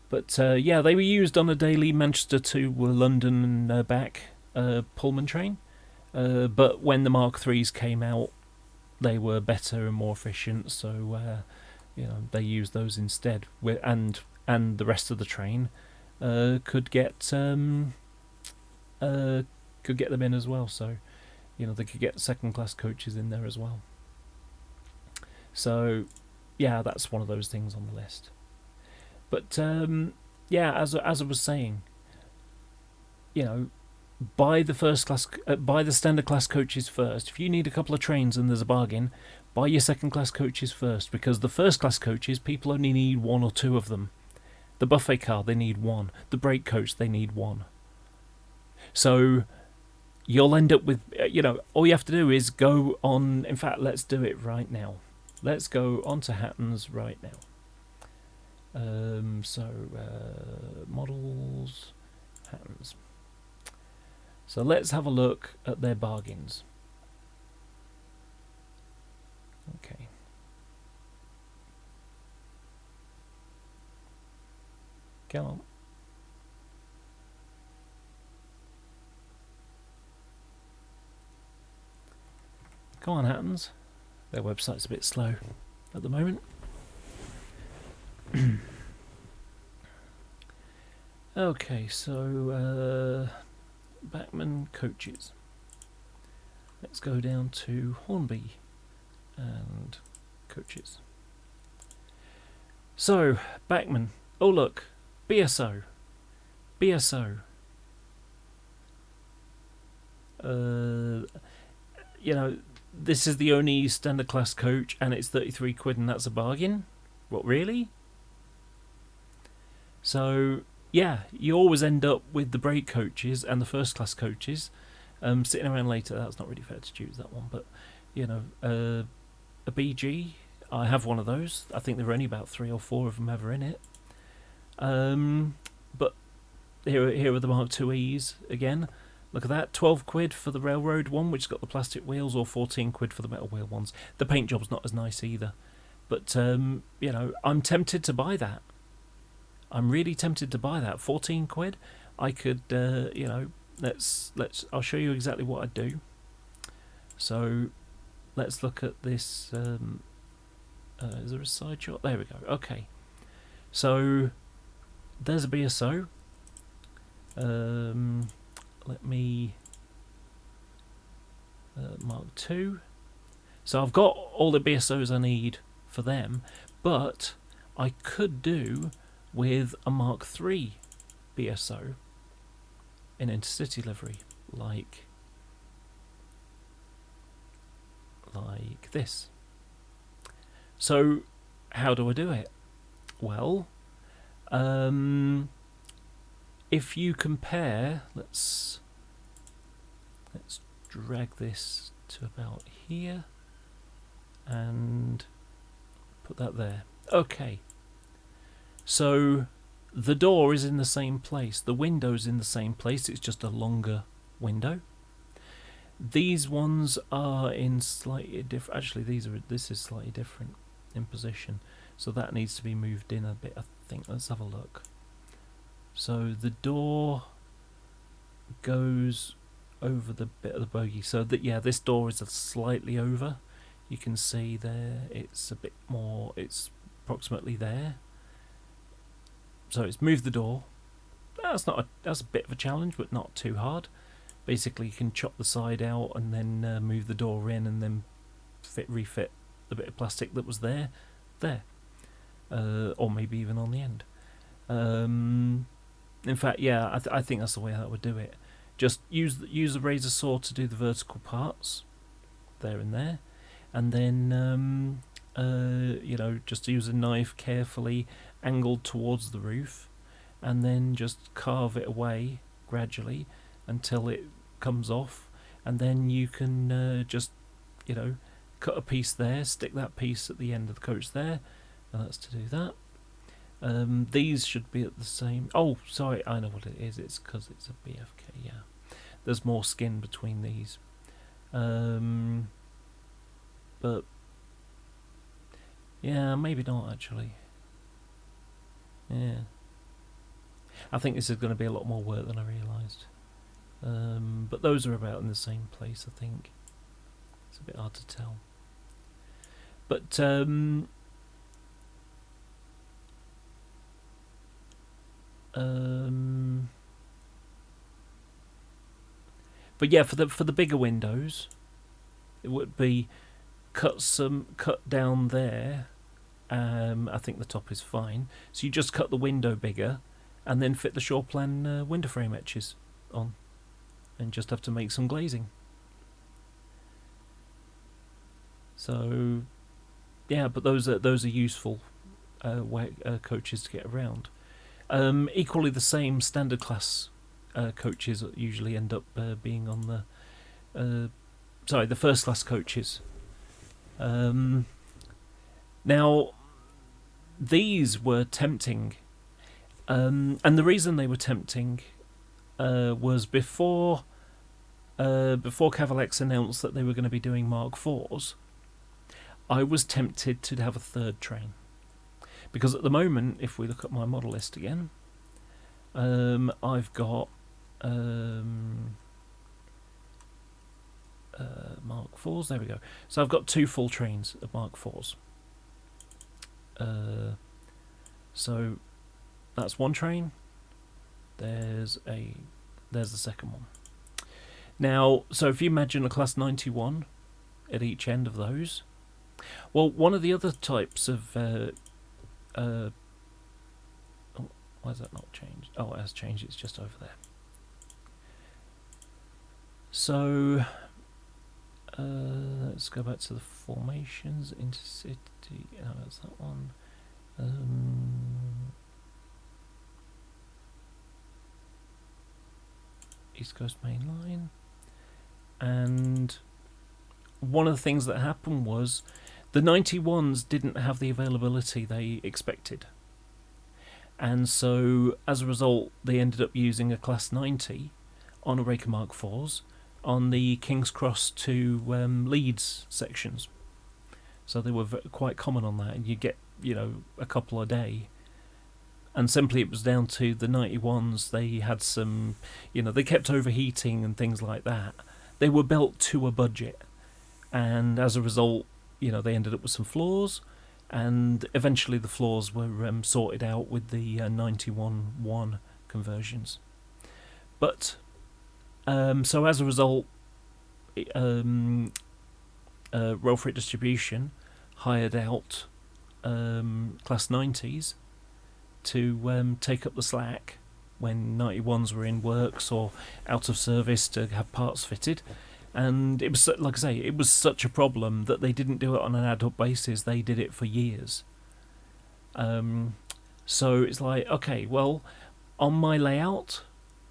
[SPEAKER 1] But, yeah, they were used on a daily Manchester to London and back Pullman train. But when the Mark IIIs came out, they were better and more efficient, so you know, they used those instead. And the rest of the train could get them in as well. So, you know, they could get second-class coaches in there as well. So, yeah, that's one of those things on the list. But yeah, as I was saying, you know, buy the standard class coaches first. If you need a couple of trains and there's a bargain, buy your second class coaches first, because the first class coaches, people only need 1 or 2 of them. The buffet car, they need 1. The brake coach, they need 1. So you'll end up with, you know, all you have to do is go on. In fact, let's do it right now. Let's go on to Hatton's right now. Models, Hatton's. So let's have a look at their bargains. Okay. Come on. Come on, Hattons. Their website's a bit slow at the moment. Okay, so Bachmann coaches. Let's go down to Hornby and coaches. So Bachmann. Oh look, BSO. You know, this is the only standard class coach, and it's 33 quid, and that's a bargain. What, really? So yeah, you always end up with the brake coaches and the first class coaches sitting around later. That's not really fair to choose that one, but you know, a BG, I have one of those. I think there are only about 3 or 4 of them ever in it. But here are the Mark II's again. Look at that, 12 quid for the railroad one, which has got the plastic wheels, or 14 quid for the metal wheel ones. The paint job's not as nice either, but you know, I'm tempted to buy that. I'm really tempted to buy that. 14 quid. I could, you know, I'll show you exactly what I'd do. So let's look at this. Is there a side shot? There we go. Okay. So there's a BSO. Let me Mark II. So I've got all the BSOs I need for them, but I could do with a Mark III BSO in intercity livery, like like this. So how do I do it? Well, if you compare, let's drag this to about here and put that there. Okay, so the door is in the same place, the window's in the same place, it's just a longer window. These ones are in slightly different, actually this is slightly different in position, so that needs to be moved in a bit, I think. Let's have a look. So the door goes over the bit of the bogey, so that, yeah, this door is slightly over. You can see there it's a bit more, it's approximately there. So it's moved the door. That's a bit of a challenge, but not too hard. Basically you can chop the side out and then move the door in and then refit the bit of plastic that was there, or maybe even on the end. In fact, yeah, I think that's the way that would do it. Just use the razor saw to do the vertical parts, there and there, and then you know, just use a knife carefully angled towards the roof, and then just carve it away gradually until it comes off, and then you can just, you know, cut a piece there, stick that piece at the end of the coach there, and that's to do that. These should be at the same... Oh, sorry, I know what it is. It's because it's a BFK, yeah. There's more skin between these. But, yeah, maybe not, actually. Yeah. I think this is going to be a lot more work than I realised. But those are about in the same place, I think. It's a bit hard to tell. But, but yeah, for the bigger windows, it would be cut down there. I think the top is fine. So you just cut the window bigger, and then fit the shore plan window frame etches on, and just have to make some glazing. So, yeah, but those are useful coaches to get around. Equally, the same standard class coaches usually end up being on the the first class coaches. Now, these were tempting, and the reason they were tempting was before Cavalex announced that they were going to be doing Mark IVs. I was tempted to have a third train. Because at the moment, if we look at my model list again, I've got Mark IVs, there we go. So I've got 2 full trains of Mark IVs. So that's one train. There's the second one. Now, so if you imagine a class 91 at each end of those, well, one of the other types of oh, why has that not changed? Oh, it has changed. It's just over there. So let's go back to the formations. Intercity. Oh, that's that one. East Coast Main Line. And one of the things that happened was the 91s didn't have the availability they expected. And so, as a result, they ended up using a Class 90 on Eureka Mark IVs on the King's Cross to Leeds sections. So they were quite common on that, and you get, you know, a couple a day. And simply it was down to the 91s, they had some, you know, they kept overheating and things like that. They were built to a budget, and as a result, you know, they ended up with some flaws, and eventually the flaws were sorted out with the 91-1 conversions. But, so as a result, Roll Freight Distribution hired out Class 90s to take up the slack when 91s were in works or out of service to have parts fitted, And it was, like I say, it was such a problem that they didn't do it on an ad hoc basis. They did it for years. So it's like, okay, well, on my layout,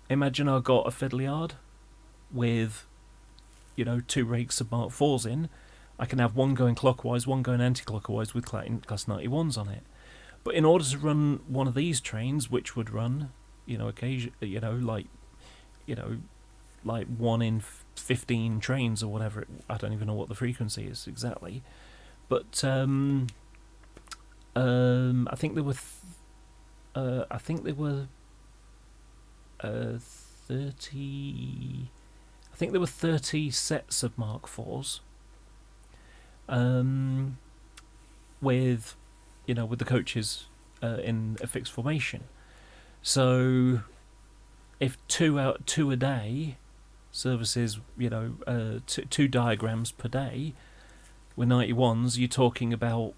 [SPEAKER 1] imagine I got a fiddle yard with, 2 rakes of Mark 4s in. I can have one going clockwise, one going anti-clockwise with class 91s on it. But in order to run one of these trains, which would run, like 1 in 15 trains or whatever, I don't even know what the frequency is exactly. But I think there were 30. I think there were 30 sets of Mark 4s. With the coaches in a fixed formation. So if two a day services, 2 diagrams per day with 91s, you're talking about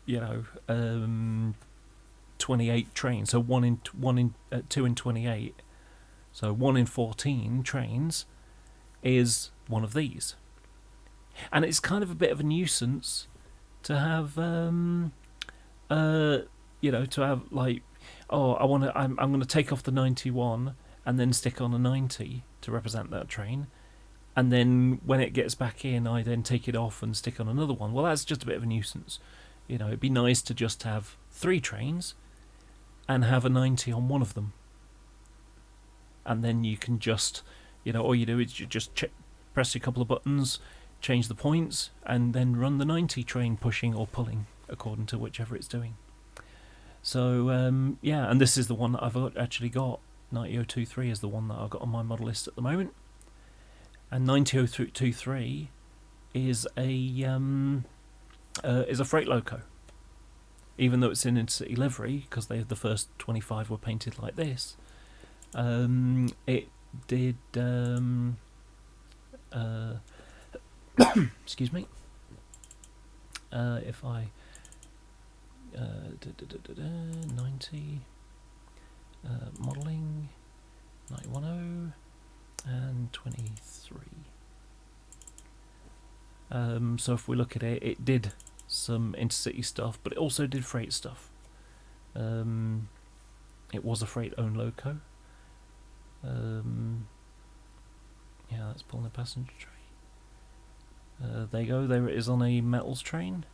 [SPEAKER 1] 28 trains. So 2 in 28. So 1 in 14 trains is one of these. And it's kind of a bit of a nuisance to have, to have like, I'm going to take off the 91 and then stick on a 90 to represent that train. And then when it gets back in, I then take it off and stick on another one. Well, that's just a bit of a nuisance. It'd be nice to just have 3 trains and have a 90 on one of them. And then you can just, all you do is you just press a couple of buttons, change the points, and then run the 90 train pushing or pulling according to whichever it's doing. So and this is the one that I've actually got. 90023 is the one that I've got on my model list at the moment, and 90023 is a freight loco. Even though it's in intercity livery, because the first 25 were painted like this, it did. Excuse me. If I 90 modelling 910 and 23. So if we look at it, it did some intercity stuff, but it also did freight stuff. It was a freight-owned loco. Yeah, that's pulling a passenger train. There you go, there it is on a metals train,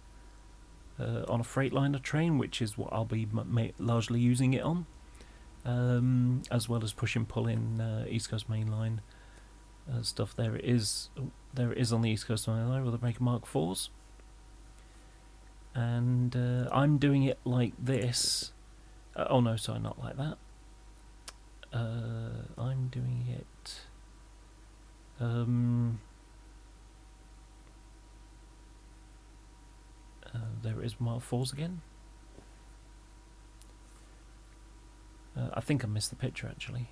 [SPEAKER 1] on a Freightliner train, which is what I'll be largely using it on, as well as push and pull in East Coast Main Line stuff. There it is on the East Coast Main Line with the Breaker Mark 4s, and I'm doing it like this. Oh no, sorry, not like that. I'm doing it. There it is, Mark 4s again. I think I missed the picture actually.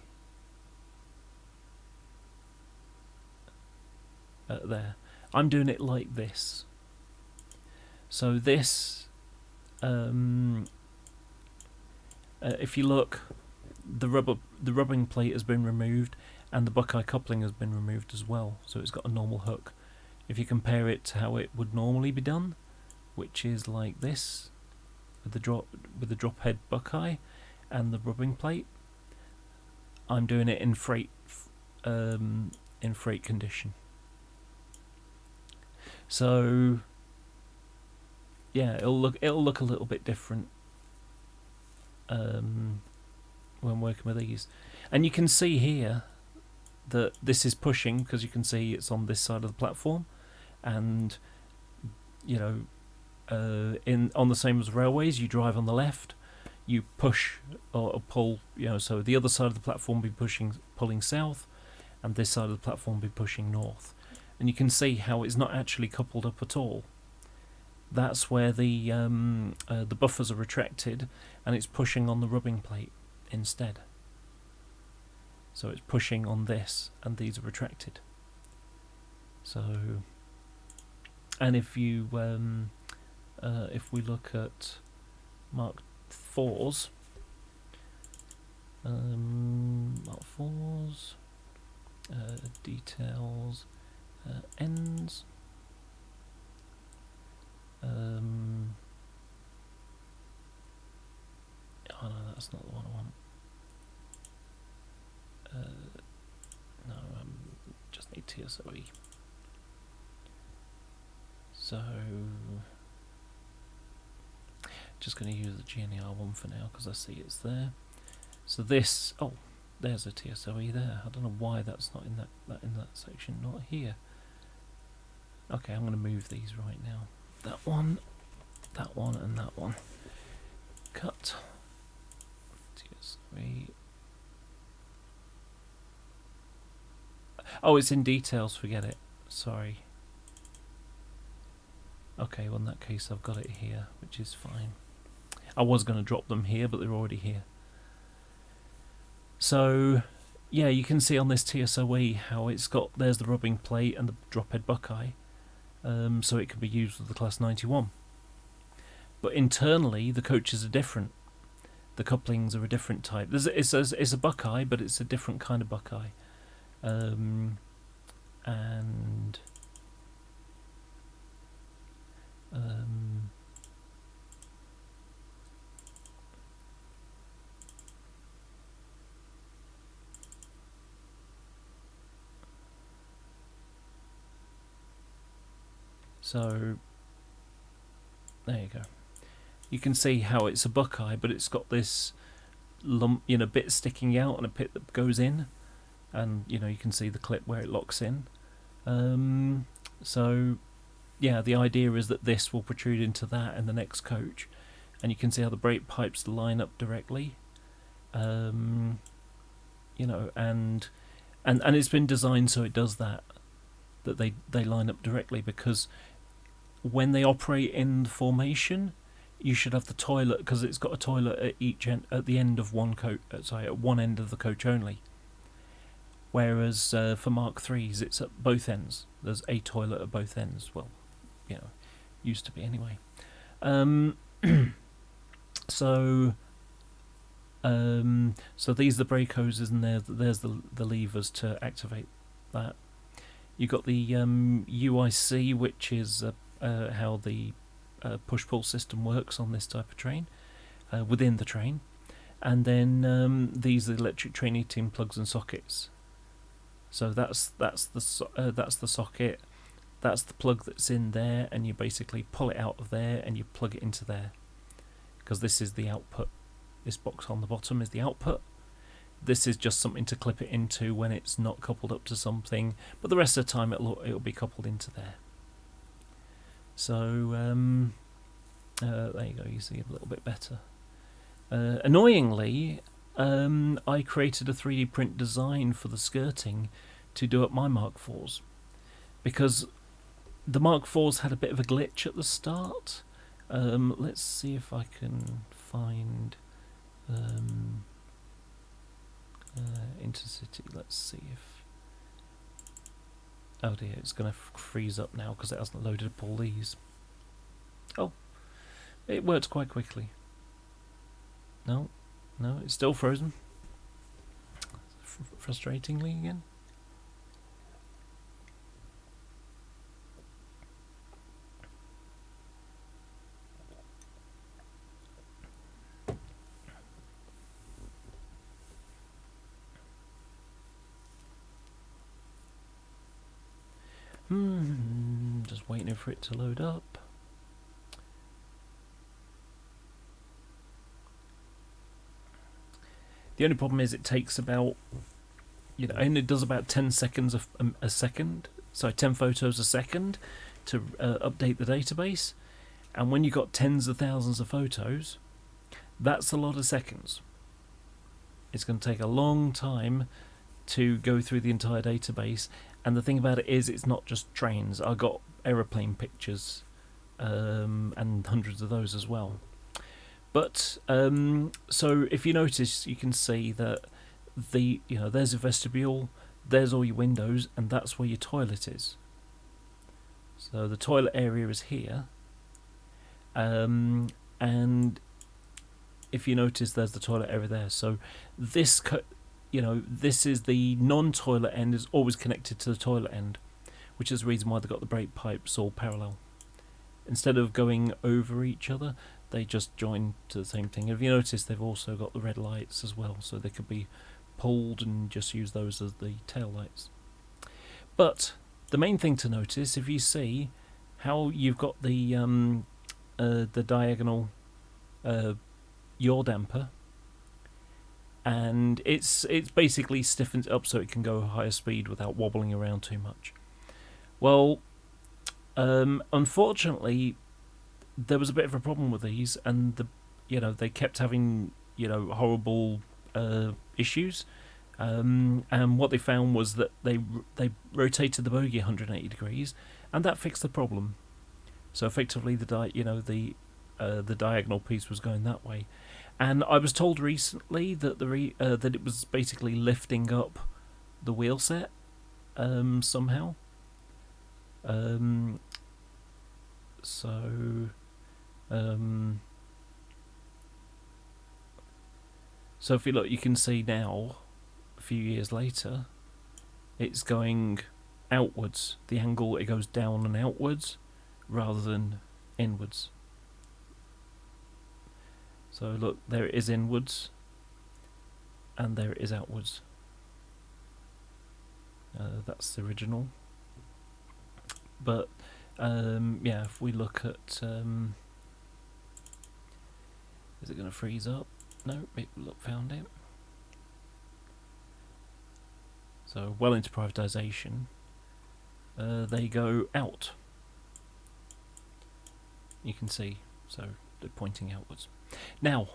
[SPEAKER 1] There. I'm doing it like this. So this, if you look, the rubbing plate has been removed, and the Buckeye coupling has been removed as well. So it's got a normal hook. If you compare it to how it would normally be done, which is like this, with the drop head Buckeye and the rubbing plate, I'm doing it in freight condition. So yeah, it'll look a little bit different when working with these, and you can see here that this is pushing, because you can see it's on this side of the platform, and on the same as railways, you drive on the left, you push or pull, so the other side of the platform will be pulling south, and this side of the platform will be pushing north. And you can see how it's not actually coupled up at all. That's where the buffers are retracted, and it's pushing on the rubbing plate instead. So it's pushing on this, and these are retracted. So, and if you if we look at Mark 4s, details, ends. Oh no, that's not the one I want. No, just need TSOE. So, just going to use the GNER one for now because I see it's there. So this, oh, there's a TSOE there. I don't know why that's not in that section, not here. Okay, I'm going to move these right now. That one, and that one. Cut. TSOE. Oh, it's in details. Forget it. Sorry. Okay, well in that case I've got it here, which is fine. I was going to drop them here, but they're already here. So, yeah, you can see on this TSOE how it's got, there's the rubbing plate and the drop head Buckeye, so it can be used with the Class 91. But internally, the coaches are different. The couplings are a different type. It's a Buckeye, but it's a different kind of Buckeye. So there you go. You can see how it's a Buckeye, but it's got this lump, bit sticking out and a bit that goes in, and you can see the clip where it locks in. So yeah, the idea is that this will protrude into that in the next coach, and you can see how the brake pipes line up directly. And it's been designed so it does that they line up directly, because when they operate in the formation, you should have the toilet, because it's got a toilet at each end, at the end of one coach. At one end of the coach only. Whereas for Mark III's, it's at both ends. There's a toilet at both ends. Well, used to be anyway. So these are the brake hoses, and there's the levers to activate that. You've got the UIC, which is how the push-pull system works on this type of train, within the train. And then these are the electric train heating plugs and sockets. So that's the socket, that's the plug that's in there, and you basically pull it out of there and you plug it into there, because this is the output. This box on the bottom is the output. This is just something to clip it into when it's not coupled up to something, but the rest of the time it'll be coupled into there. So there you go, you see a little bit better. Annoyingly, I created a 3D print design for the skirting to do up my Mark IVs, because the Mark IVs had a bit of a glitch at the start. Let's see if I can find Intercity. Let's see if... Oh dear, it's going to freeze up now because it hasn't loaded up all these. Oh, it worked quite quickly. No, it's still frozen. Frustratingly again. Just waiting for it to load up. The only problem is it takes about, and it does about 10 seconds a second, so 10 photos a second to update the database. And when you've got tens of thousands of photos, that's a lot of seconds. It's going to take a long time to go through the entire database. And the thing about it is, it's not just trains. I got aeroplane pictures, and hundreds of those as well. But so if you notice, you can see that there's a vestibule, there's all your windows, and that's where your toilet is. So the toilet area is here, and if you notice, there's the toilet area there. So this this is the non-toilet end, is always connected to the toilet end, which is the reason why they've got the brake pipes all parallel. Instead of going over each other, they just join to the same thing. Have you noticed they've also got the red lights as well, so they could be pulled and just use those as the tail lights. But the main thing to notice, if you see how you've got the diagonal yaw damper, and it's basically stiffened up so it can go higher speed without wobbling around too much. Well, unfortunately, there was a bit of a problem with these, and they kept having horrible issues. And what they found was that they rotated the bogie 180 degrees, and that fixed the problem. So effectively, the diagonal piece was going that way. And I was told recently that that it was basically lifting up the wheel set somehow. So if you look, you can see now, a few years later, it's going outwards. The angle, it goes down and outwards rather than inwards. So look, there it is inwards, and there it is outwards. That's the original. But yeah, if we look at, is it going to freeze up? No, found it. So well into privatisation, they go out. You can see, so they're pointing outwards. Now,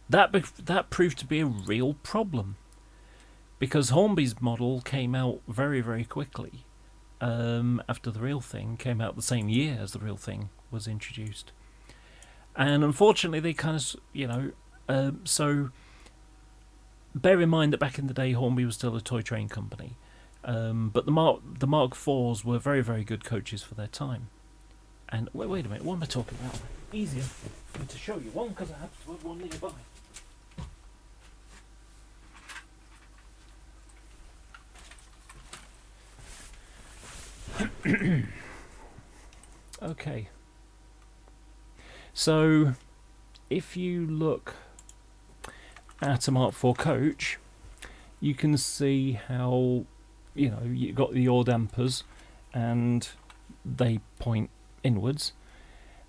[SPEAKER 1] that proved to be a real problem, because Hornby's model came out very, very quickly after the real thing came out, the same year as the real thing was introduced. And unfortunately, they kind of, so bear in mind that back in the day, Hornby was still a toy train company, but the Mark IVs were very, very good coaches for their time. And wait a minute, what am I talking about? Easier for me to show you one, because I have to have one nearby. Okay, so if you look at a Mark IV coach, you can see how you've got the yaw dampers and they point inwards.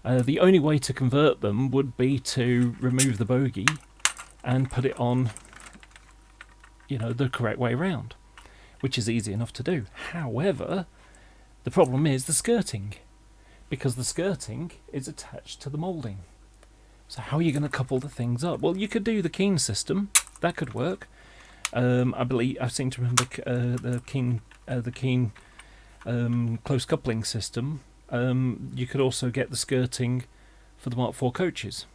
[SPEAKER 1] The only way to convert them would be to remove the bogie and put it on the correct way round, which is easy enough to do. However, the problem is the skirting, because the skirting is attached to the moulding. So how are you going to couple the things up? Well, you could do the Keen system. That could work. I seem to remember the Keen close coupling system. You could also get the skirting for the Mark IV coaches.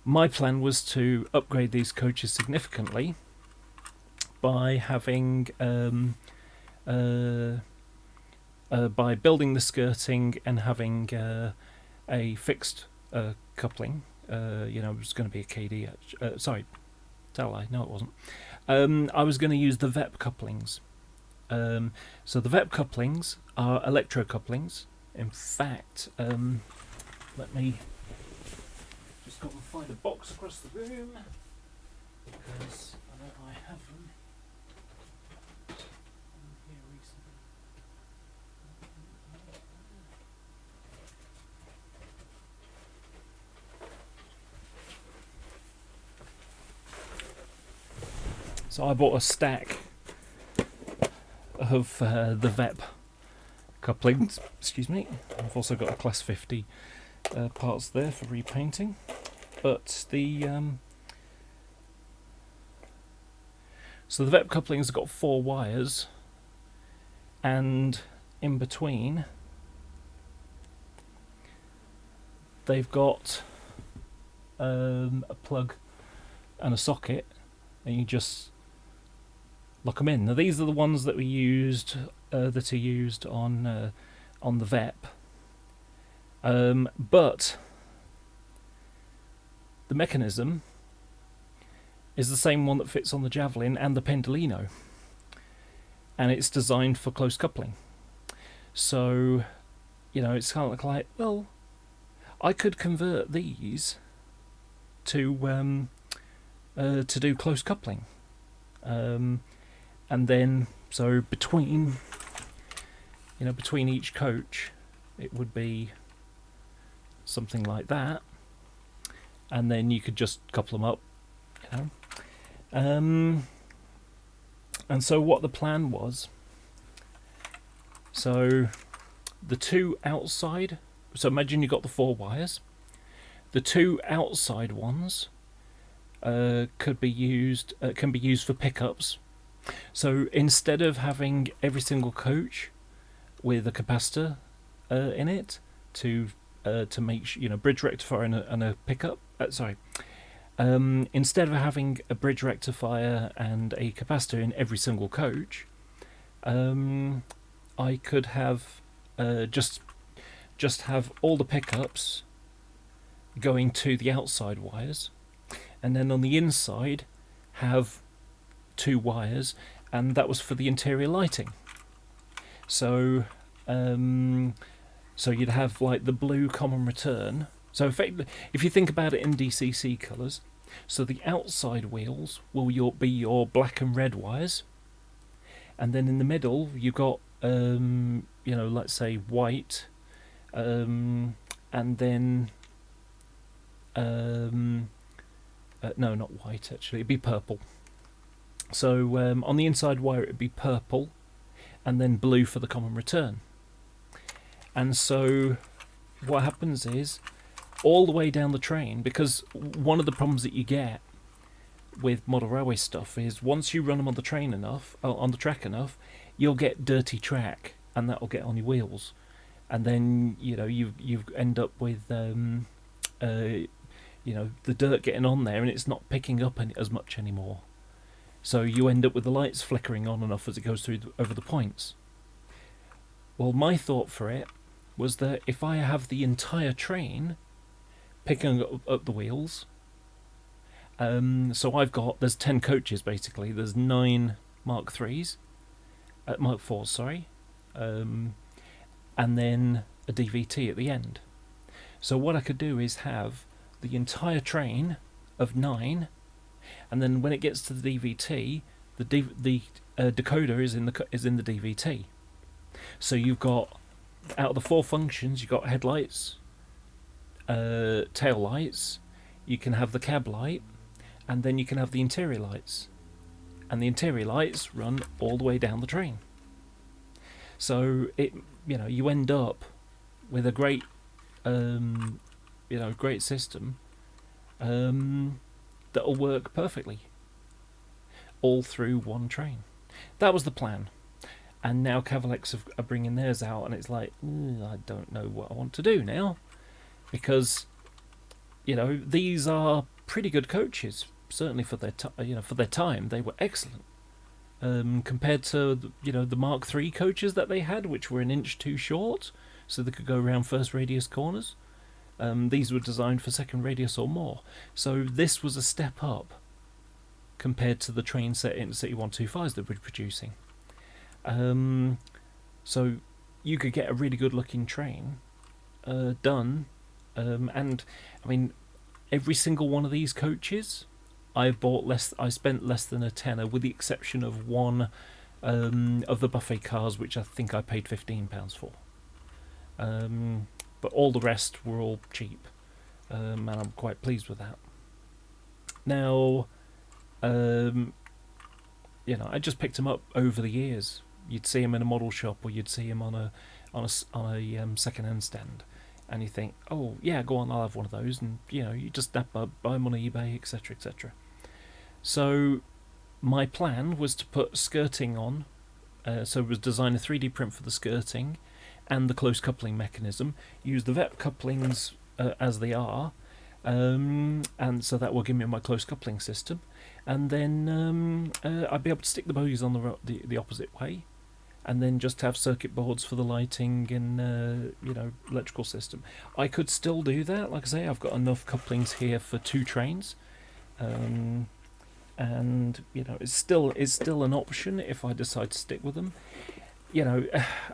[SPEAKER 1] My plan was to upgrade these coaches significantly by having by building the skirting and having a fixed coupling. It was going to be a KD. Sorry, tell I. No, it wasn't. I was going to use the VEP couplings. So the VEP couplings are electro couplings. In fact, let me just go and find a box across the room, because I know I have them here recently. So I bought a stack of the VEP couplings. Excuse me. I've also got a Class 50 parts there for repainting. But the so the VEP couplings have got 4 wires, and in between they've got a plug and a socket, and you just lock them in. Now these are the ones that we used, that are used on the VEP, but the mechanism is the same one that fits on the Javelin and the Pendolino, and it's designed for close coupling. So, you know, it's kind of like, well, I could convert these to do close coupling, and then so between each coach, it would be something like that, and then you could just couple them up, you know. And so what the plan was, so the two outside, so imagine you got the 4 wires, the 2 outside ones can be used for pickups. So instead of having every single coach with a capacitor in it to make bridge rectifier and a pickup, instead of having a bridge rectifier and a capacitor in every single coach, I could have just have all the pickups going to the outside wires, and then on the inside have 2 wires, and that was for the interior lighting. So so you'd have like the blue common return. So effectively, if you think about it in DCC colours, so the outside wheels will be your black and red wires, and then in the middle you've got let's say white, and then no, not white actually, it'd be purple. So on the inside wire it'd be purple, and then blue for the common return. And so what happens is, all the way down the train, because one of the problems that you get with model railway stuff is once you run them on the train enough, on the track enough, you'll get dirty track, and that'll get on your wheels, and then you end up with the dirt getting on there, and it's not picking up as much anymore. So you end up with the lights flickering on and off as it goes through over the points. Well, my thought for it was that if I have the entire train picking up the wheels, so there's 10 coaches basically. There's 9 Mark 3s, Mark 4s, sorry, and then a DVT at the end. So what I could do is have the entire train of 9, and then when it gets to the DVT, the decoder is in the DVT. So you've got, out of the 4 functions, you've got headlights, tail lights, you can have the cab light, and then you can have the interior lights, and the interior lights run all the way down the train. So you end up with a great great system that'll work perfectly all through one train. That was the plan. And now Cavalex are bringing theirs out, and it's like, I don't know what I want to do now, because these are pretty good coaches, certainly for their time. They were excellent compared to the Mark III coaches that they had, which were an inch too short, so they could go around first radius corners. These were designed for second radius or more, so this was a step up compared to the train set in City 125s that we're producing. So you could get a really good looking train done, and I mean, every single one of these coaches I spent less than a tenner, with the exception of one of the buffet cars, which I think I paid £15 for. But all the rest were all cheap, and I'm quite pleased with that. Now, I just picked them up over the years. You'd see them in a model shop, or you'd see them on a second-hand stand, and you think, oh yeah, go on, I'll have one of those, and you just buy them on eBay, etc., etc. So my plan was to put skirting on, so it was design a 3D print for the skirting and the close coupling mechanism, use the VEP couplings as they are, and so that will give me my close coupling system, and then I'd be able to stick the bogies on the opposite way, and then just have circuit boards for the lighting and electrical system. I could still do that. Like I say, I've got enough couplings here for 2 trains, and it's still an option if I decide to stick with them. you know,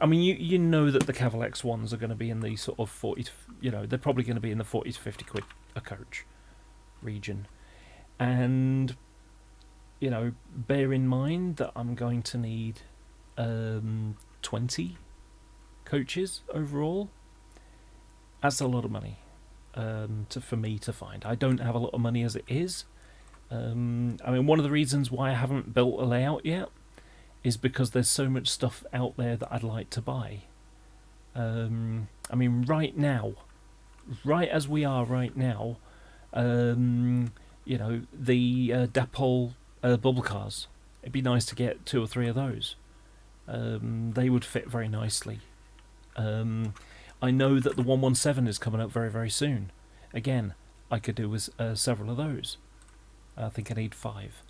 [SPEAKER 1] I mean, you know that the Cavalex ones are going to be in the sort of 40 to, you know, they're probably going to be in the 40 to 50 quid a coach region. And, you know, bear in mind that I'm going to need 20 coaches overall. That's a lot of money for me to find. I don't have a lot of money as it is. I mean, one of the reasons why I haven't built a layout yet is because there's so much stuff out there that I'd like to buy. I mean, right now, right as we are right now, you know, the Dapol bubble cars. It'd be nice to get 2 or 3 of those. They would fit very nicely. I know that the 117 is coming up very, very soon. Again, I could do with several of those. I think I need 5.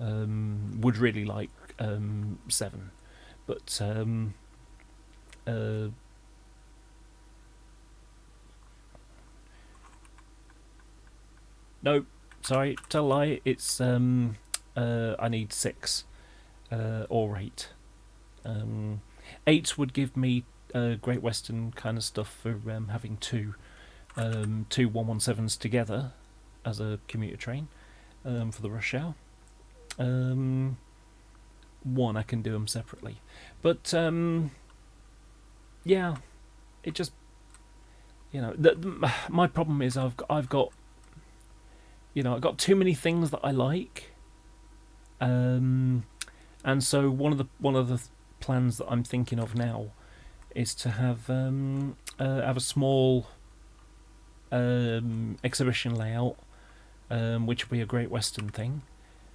[SPEAKER 1] Would really like 7, but no, sorry, tell a lie. It's I need 6 or 8. 8 would give me Great Western kind of stuff for having two 117s together as a commuter train for the rush hour. 1 I can do them separately, but yeah, it just, you know, my problem is I've got, you know, I've got too many things that I like, and so one of the plans that I'm thinking of now is to have a small exhibition layout, which will be a Great Western thing,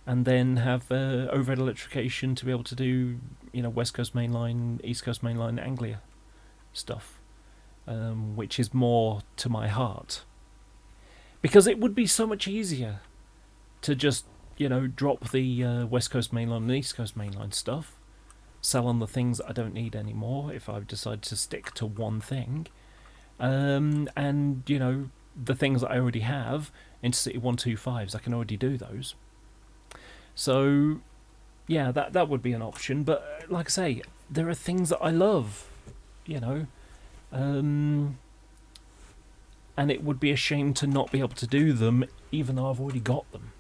[SPEAKER 1] and then have overhead electrification to be able to do, you know, West Coast Mainline, East Coast Mainline, Anglia stuff, which is more to my heart, because it would be so much easier to just, you know, drop the West Coast Mainline and East Coast Mainline stuff, sell on the things that I don't need anymore if I decide to stick to one thing, and, you know, the things that I already have, Intercity 125s, I can already do those. So yeah, that would be an option, but like I say, there are things that I love, you know, and it would be a shame to not be able to do them even though I've already got them.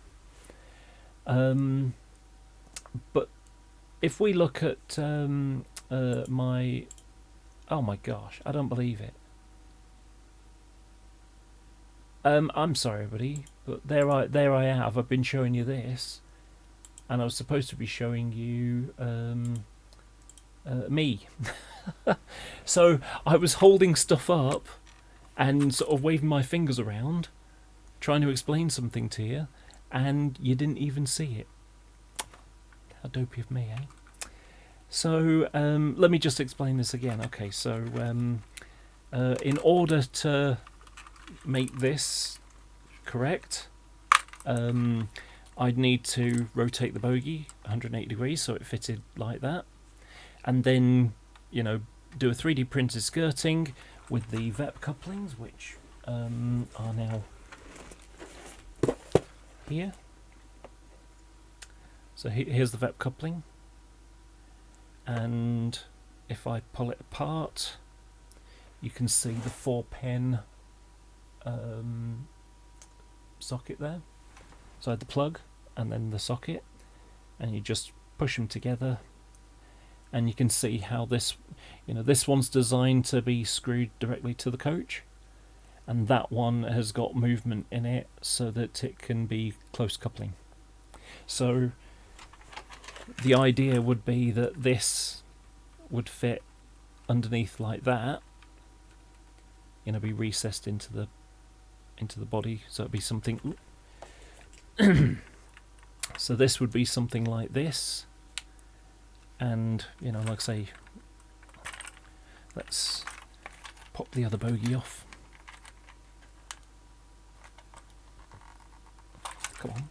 [SPEAKER 1] But if we look at my, oh my gosh, I don't believe it. I'm sorry, everybody, but there I have. I've been showing you this, and I was supposed to be showing you me. So I was holding stuff up and sort of waving my fingers around, trying to explain something to you, and you didn't even see it. How dopey of me, eh? So let me just explain this again. Okay, so in order to make this correct, I'd need to rotate the bogie 180 degrees so it fitted like that, and then, you know, do a 3D printed skirting with the VEP couplings, which are now here. So here's the VEP coupling, and if I pull it apart, you can see the 4-pin socket there. So I had the plug and then the socket, and you just push them together, and you can see how this, you know, this one's designed to be screwed directly to the coach, and that one has got movement in it so that it can be close coupling. So the idea would be that this would fit underneath like that, you know, be recessed into the body, so it'd be something. So this would be something like this, and, you know, like I say, let's pop the other bogie off. Come on.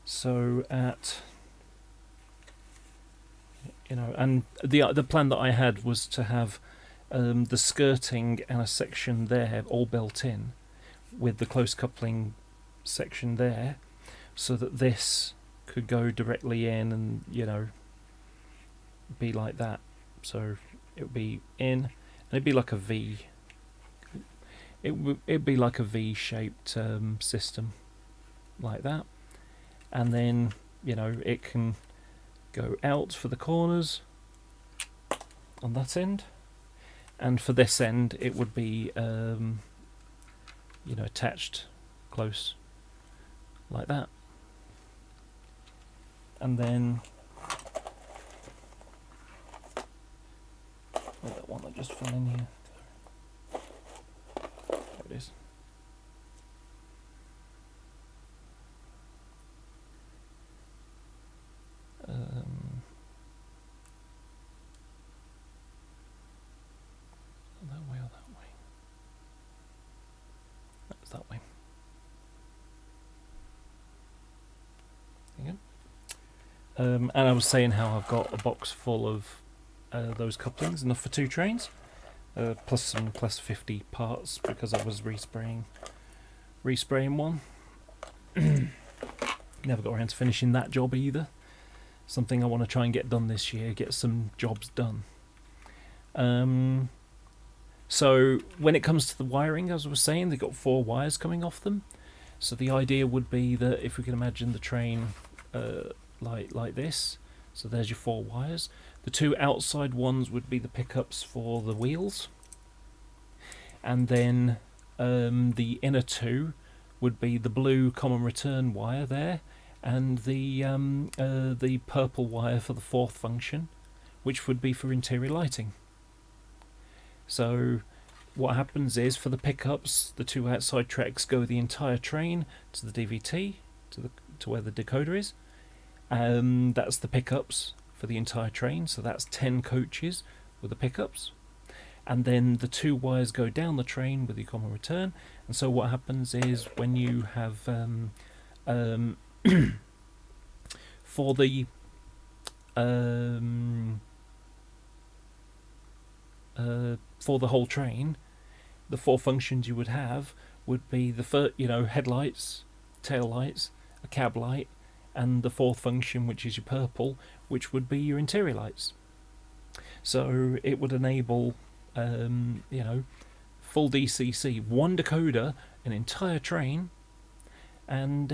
[SPEAKER 1] So at, you know, and the plan that I had was to have the skirting and a section there all built in, with the close coupling section there, so that this could go directly in and, you know, be like that. So it would be in, and it'd be like a V. It'd be like a V-shaped system, like that. And then, you know, it can go out for the corners on that end, and for this end it would be you know, attached close like that. And then that one that just fell in here, there it is. That way or that way? That's that way. There you go. And I was saying how I've got a box full of those couplings, enough for 2 trains, plus some class 50 parts because I was respraying one. Never got around to finishing that job either. Something I want to try and get done this year, get some jobs done. So when it comes to the wiring, as I was saying, they've got 4 wires coming off them. So the idea would be that if we can imagine the train like this, so there's your 4 wires. The 2 outside ones would be the pickups for the wheels, and then the inner 2 would be the blue common return wire there, and the purple wire for the 4th function, which would be for interior lighting. So what happens is, for the pickups, the 2 outside tracks go the entire train to the DVT, to where the decoder is. That's the pickups for the entire train, so that's 10 coaches with the pickups. And then the 2 wires go down the train with the common return. And so what happens is, when you have for the whole train, the 4 functions you would have would be the headlights, tail lights, a cab light, and the 4th function, which is your purple, which would be your interior lights. So it would enable full DCC, 1 decoder, an entire train, and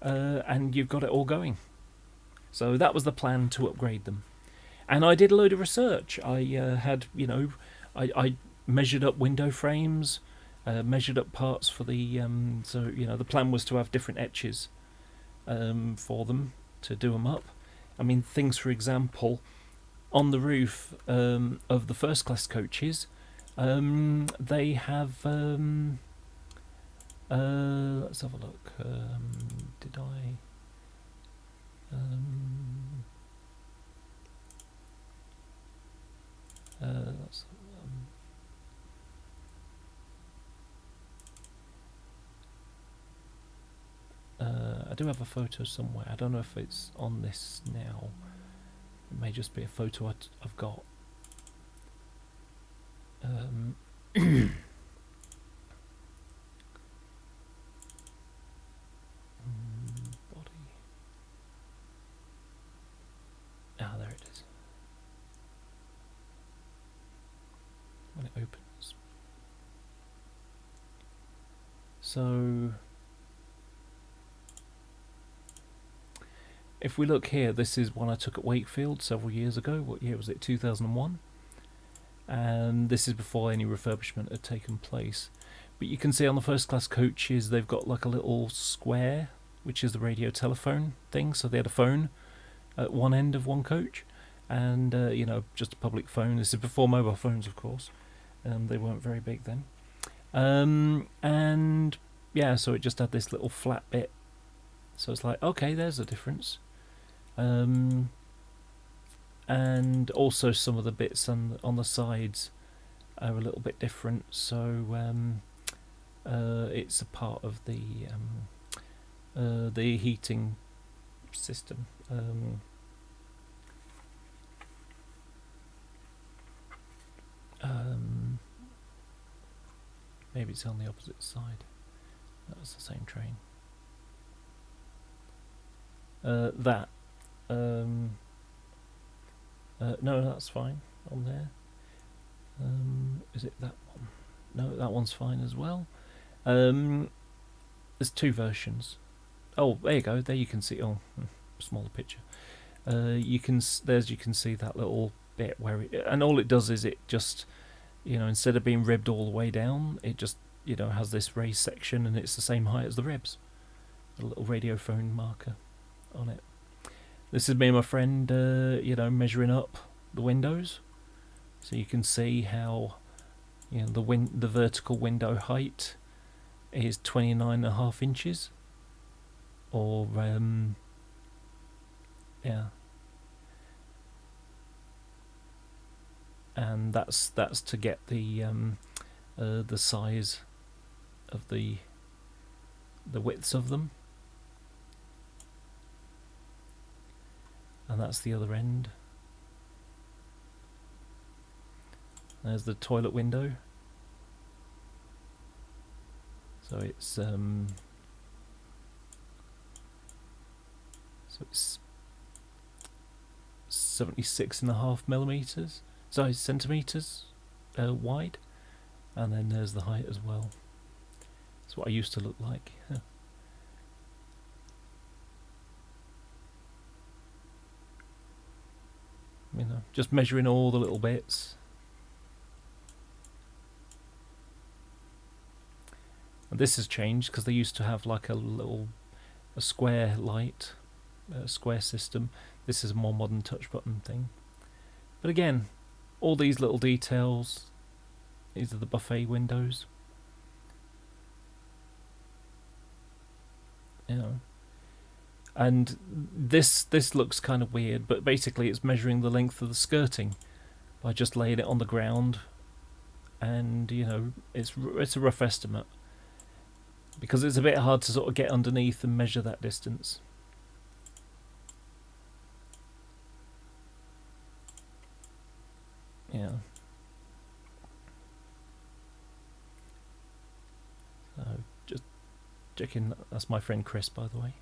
[SPEAKER 1] and you've got it all going. So that was the plan, to upgrade them. And I did a load of research. I had, I measured up window frames, measured up parts for the, the plan was to have different etches for them, to do them up. I mean, things, for example, on the roof of the first class coaches, they have, let's have a look, did I... I do have a photo somewhere. I don't know if it's on this now. It may just be a photo I've got. Body. Ah, there it is. When it opens. So if we look here, this is one I took at Wakefield several years ago. What year was it? 2001. And this is before any refurbishment had taken place. But you can see on the first class coaches, they've got like a little square, which is the radio telephone thing. So they had a phone at one end of one coach, and just a public phone. This is before mobile phones, of course. They weren't very big then. And yeah, so it just had this little flat bit. So it's like, okay, there's a difference. And also some of the bits on the sides are a little bit different. So it's a part of the heating system. Maybe it's on the opposite side. That's the same train. That. No, that's fine on there. Is it that one? No, that one's fine as well. There's two versions. Oh, there you go. There you can see. Oh, smaller picture. You can see that little bit where it, and all it does is it just, instead of being ribbed all the way down, it just, has this raised section, and it's the same height as the ribs. A little radio phone marker on it. This is me and my friend, measuring up the windows, so you can see how, the vertical window height is 29.5 inches, or yeah, and that's to get the size of the widths of them. And that's the other end. There's the toilet window. So it's 76.5 millimeters. Sorry, centimeters wide, and then there's the height as well. That's what I used to look like. Just measuring all the little bits. And this has changed because they used to have like a square light, square system. This is a more modern touch button thing. But again, all these little details. These are the buffet windows. And this looks kind of weird, but basically it's measuring the length of the skirting by just laying it on the ground, and it's a rough estimate because it's a bit hard to sort of get underneath and measure that distance. Yeah. So just checking. That's my friend Chris, by the way.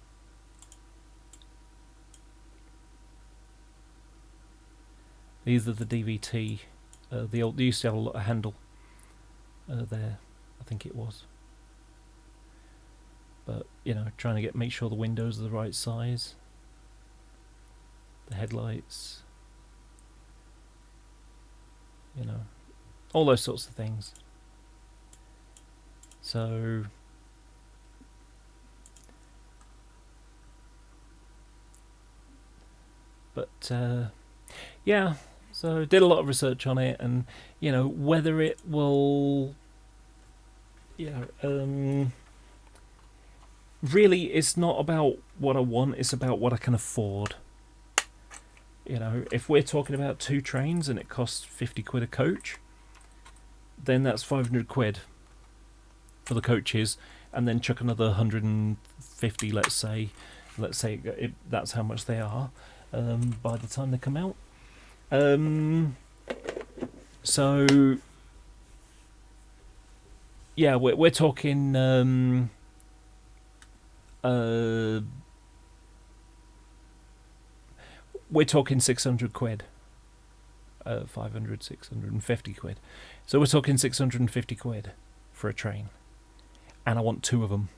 [SPEAKER 1] These are the DVT. They used to have a handle there, I think it was. But trying to make sure the windows are the right size. The headlights. All those sorts of things. So yeah. So did a lot of research on it, and whether it will, really it's not about what I want, it's about what I can afford. If we're talking about 2 trains and it costs 50 quid a coach, then that's 500 quid for the coaches, and then chuck another 150, let's say that's how much they are by the time they come out. So yeah, we're talking we're talking 600 quid, 500, 650 quid. So we're talking 650 quid for a train, and I want 2 of them.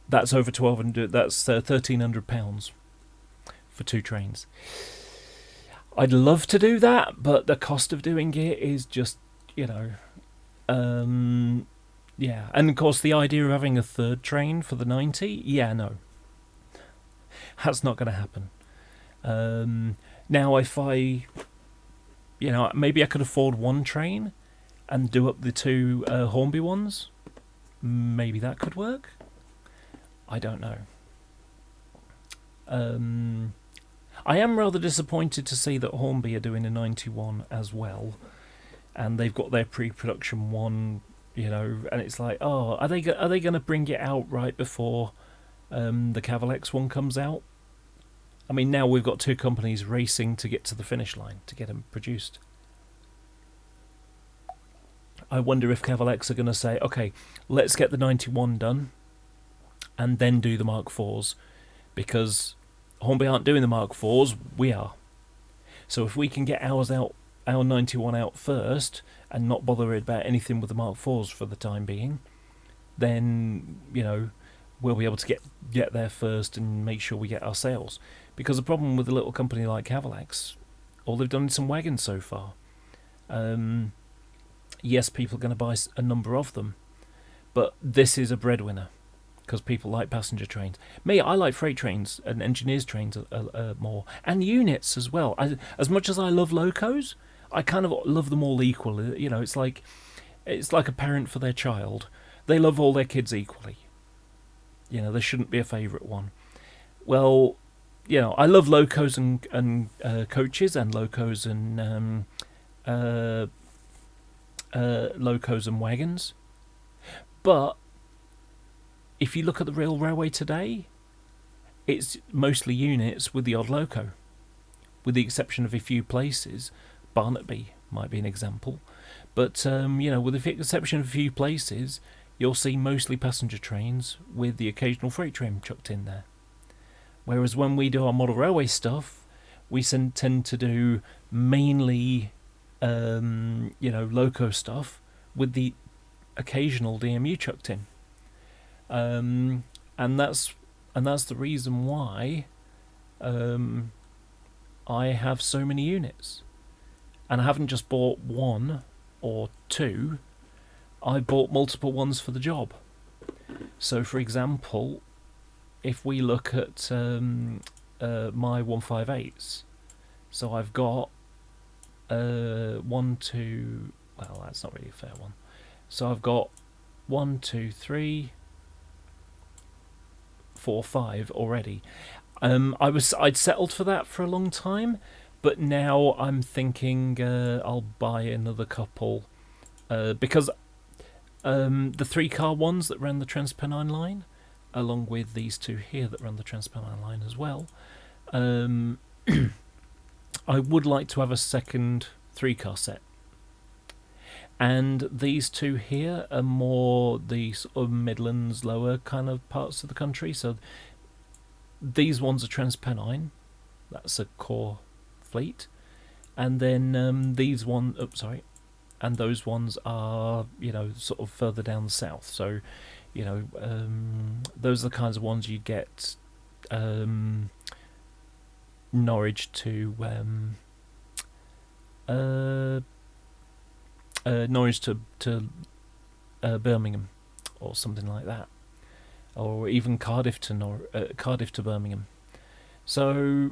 [SPEAKER 1] That's over 1,200. That's £1,300 for 2 trains. I'd love to do that, but the cost of doing it is just, yeah. And of course the idea of having a 3rd train for the 90, no, that's not going to happen. Now if I, maybe I could afford 1 train and do up the 2 Hornby ones, maybe that could work. I don't know. I am rather disappointed to see that Hornby are doing a 91 as well, and they've got their pre-production one, and it's like, oh, are they going to bring it out right before the Cavalex one comes out? I mean, now we've got 2 companies racing to get to the finish line to get them produced. I wonder if Cavalex are going to say, okay, let's get the 91 done and then do the Mark IVs, because Hornby aren't doing the Mark IVs, we are. So if we can get ours out, our 91 out first, and not bother about anything with the Mark IVs for the time being, then, you know, we'll be able to get there first and make sure we get our sales. Because the problem with a little company like Cavalex, all they've done is some wagons so far. Yes, people are going to buy a number of them, but this is a breadwinner because people like passenger trains. Me, I like freight trains and engineers trains more, and units as well. As much as I love locos, I kind of love them all equally. You know, it's like a parent for their child. They love all their kids equally. You know, there shouldn't be a favourite one. Well, you know, I love locos and coaches, and locos and locos and wagons. But if you look at the rail railway today, it's mostly units with the odd loco, with the exception of a few places. Barnetby might be an example, but you know, with the exception of a few places, you'll see mostly passenger trains with the occasional freight train chucked in there. Whereas when we do our model railway stuff, we tend to do mainly you know, loco stuff with the occasional DMU chucked in, and that's the reason why I have so many units, and I haven't just bought one or two. I bought multiple ones for the job. So, for example, if we look at my 158s, so I've got 1, 2. Well, that's not really a fair one. So I've got 1, 2, 3, 4, 5 already. I'd settled for that for a long time, but now I'm thinking I'll buy another couple because the 3-car ones that ran the Transpennine line, along with these two here that run the Transpennine line as well, I would like to have a second 3-car set. And these two here are more the sort of Midlands, lower kind of parts of the country. So these ones are Transpennine, that's a core fleet, and then these one, and those ones are, you know, sort of further down the south. So, you know, those are the kinds of ones you get Norwich to Birmingham, or something like that, or even Cardiff to Birmingham. So,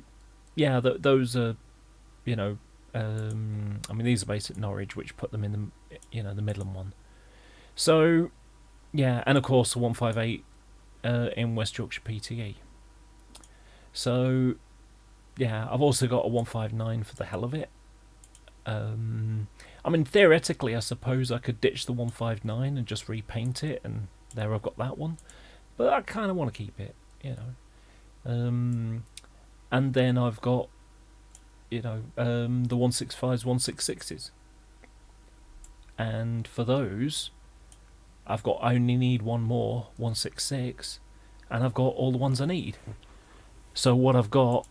[SPEAKER 1] yeah, those are, you know, I mean, these are based at Norwich, which put them in the, you know, the Midland one. So, yeah, and of course the 158 in West Yorkshire PTE. So, yeah, I've also got a 159 for the hell of it. I mean, theoretically, I suppose I could ditch the 159 and just repaint it, and there I've got that one. But I kind of want to keep it, you know. And then I've got, you know, the 165s, 166s. And for those, I only need one more 166, and I've got all the ones I need. So what I've got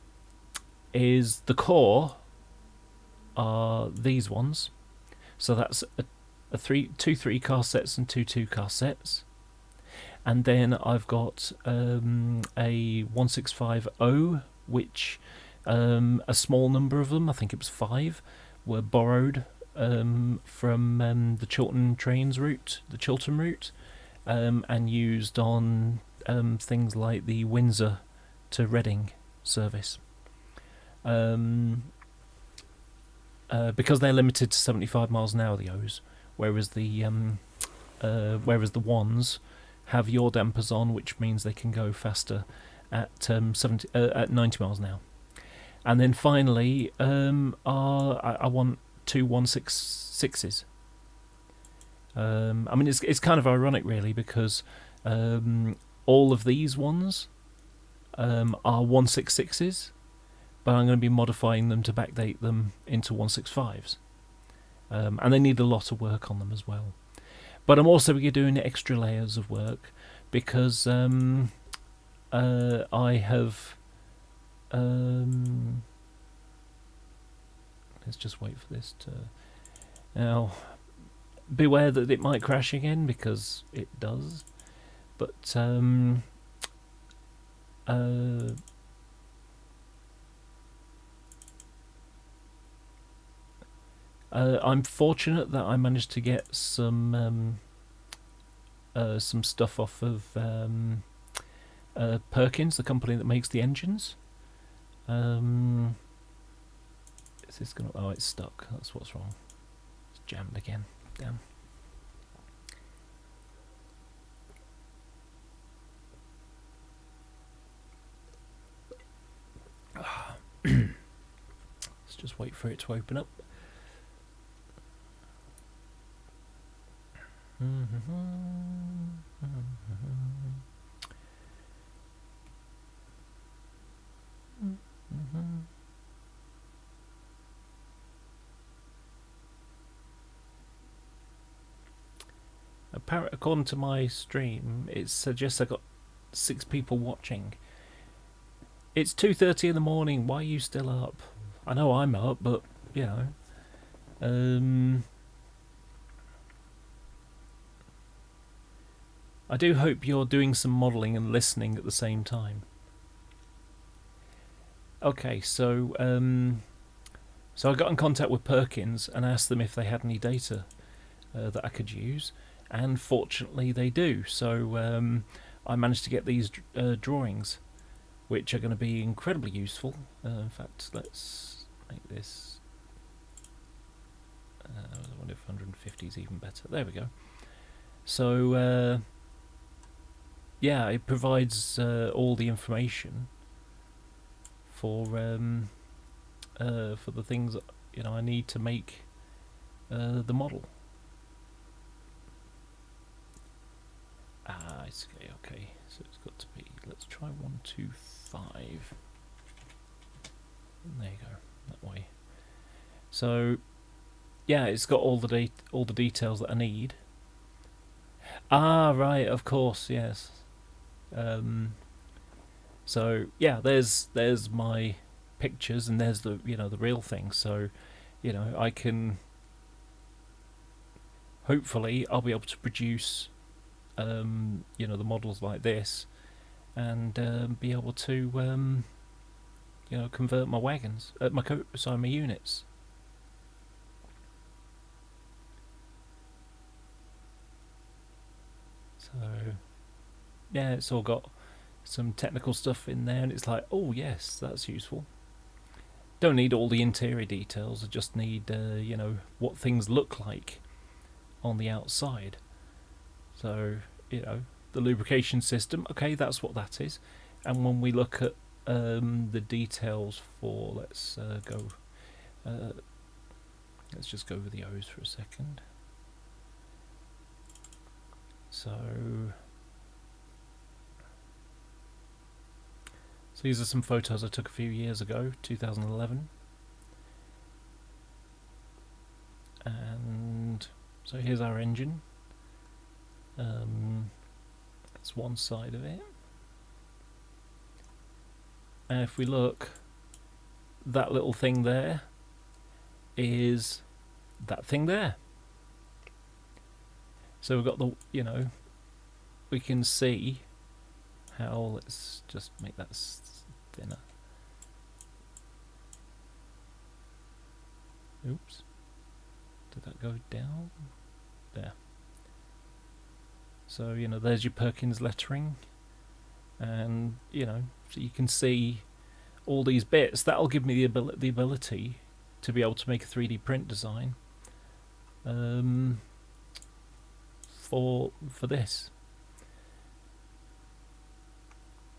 [SPEAKER 1] is the core are these ones. So that's two 3-car sets and two 2-car sets. And then I've got a 165O, which a small number of them, I think it was 5, were borrowed from the Chiltern trains route, the Chiltern route, and used on things like the Windsor to Reading service. Because they're limited to 75 miles an hour, the O's, whereas the ones have yaw dampers on, which means they can go faster at 90 miles an hour. And then finally, I want two 166s. I mean, it's kind of ironic, really, because all of these ones are 166s, but I'm going to be modifying them to backdate them into 165s. and they need a lot of work on them as well. But I'm also doing extra layers of work because I have. Let's just wait for this to. Now, beware that it might crash again because it does. But I'm fortunate that I managed to get some stuff off of Perkins, the company that makes the engines. Is this gonna? Oh, it's stuck. That's what's wrong. It's jammed again. Damn. Let's just wait for it to open up. Apparently, according to my stream, it suggests I got 6 people watching. It's 2:30 in the morning. Why are you still up? I know I'm up, but you know. I do hope you're doing some modelling and listening at the same time. Okay, so I got in contact with Perkins and asked them if they had any data that I could use, and fortunately they do. So I managed to get these drawings, which are going to be incredibly useful. In fact, let's make this. I wonder if 150 is even better. There we go. So yeah, it provides all the information for the things that, you know, I need to make the model. It's okay. So it's got to be. Let's try 125. There you go. That way. So yeah, it's got all the details that I need. Ah, right. Of course, yes. So yeah, there's my pictures, and there's the the real thing. So I can hopefully I'll be able to produce the models like this, and be able to convert my wagons, my units. So yeah, it's all got some technical stuff in there, and it's like, oh yes, that's useful. Don't need all the interior details. I just need what things look like on the outside. So the lubrication system, okay, that's what that is. And when we look at the details for, let's just go over the O's for a second. So these are some photos I took a few years ago, 2011. And so here's our engine. That's one side of it. And if we look, that little thing there is that thing there. So we've got the, we can see how, let's just make that thinner. Oops. Did that go down? There. So, there's your Perkins lettering. And, so you can see all these bits. That'll give me the ability to be able to make a 3D print design for this.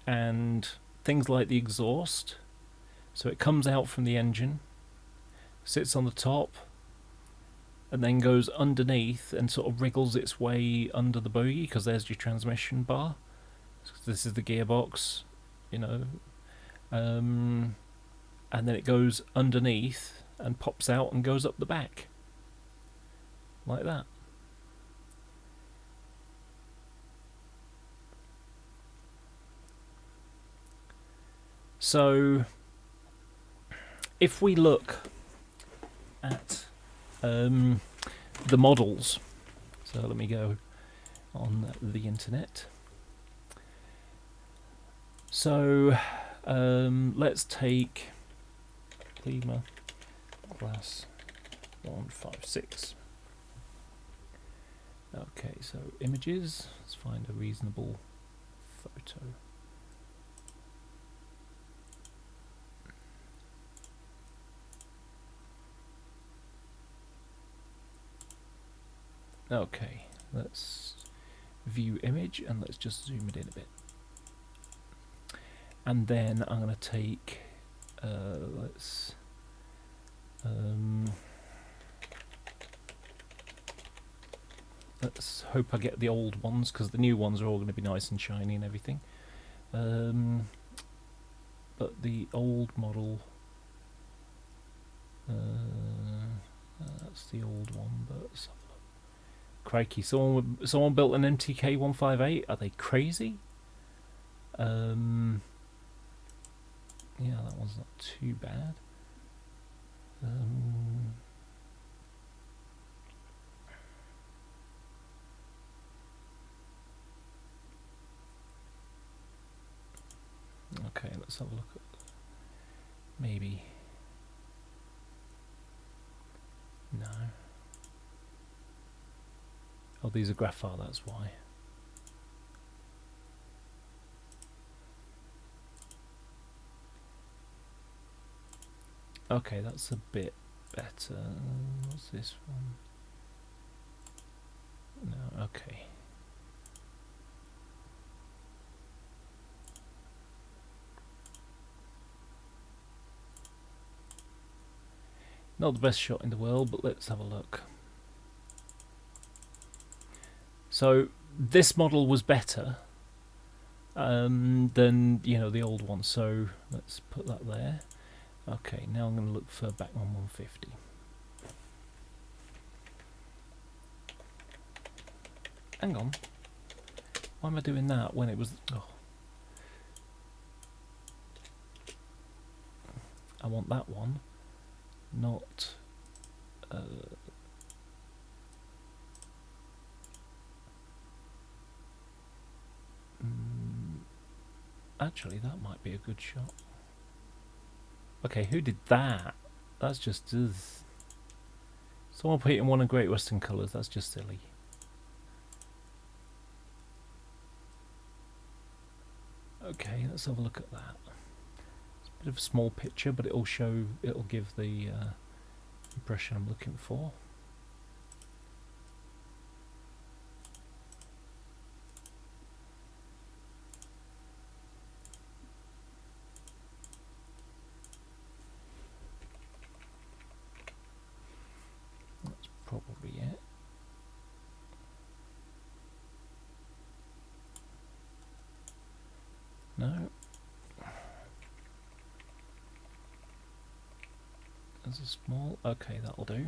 [SPEAKER 1] And things like the exhaust. So it comes out from the engine, sits on the top, and then goes underneath and sort of wriggles its way under the bogie, because there's your transmission bar. This is the gearbox, and then it goes underneath and pops out and goes up the back. like that. So if we look at the models, so let me go on the internet. So let's take Klima class 156. Okay, so images, let's find a reasonable photo. Okay, let's view image and let's just zoom it in a bit. And then I'm going to take, let's hope I get the old ones, because the new ones are all going to be nice and shiny and everything. But the old model, that's the old one, but let's have a look. Crikey, someone built an MTK 158? Are they crazy? Yeah, that one's not too bad. Okay, let's have a look at maybe. No. Oh, these are graphite, that's why. Okay, that's a bit better. What's this one? No, okay. Not the best shot in the world, but let's have a look. So this model was better than, you know, the old one. So let's put that there. Okay, now I'm going to look for Bachmann 150. Hang on. Why am I doing that when it was... Oh. I want that one, not... actually, that might be a good shot. Okay, who did that? That's just... Someone put it in one of Great Western colours. That's just silly. Okay, let's have a look at that. It's a bit of a small picture, but it'll give the impression I'm looking for. That's probably it. No. There's a small... Okay, that'll do.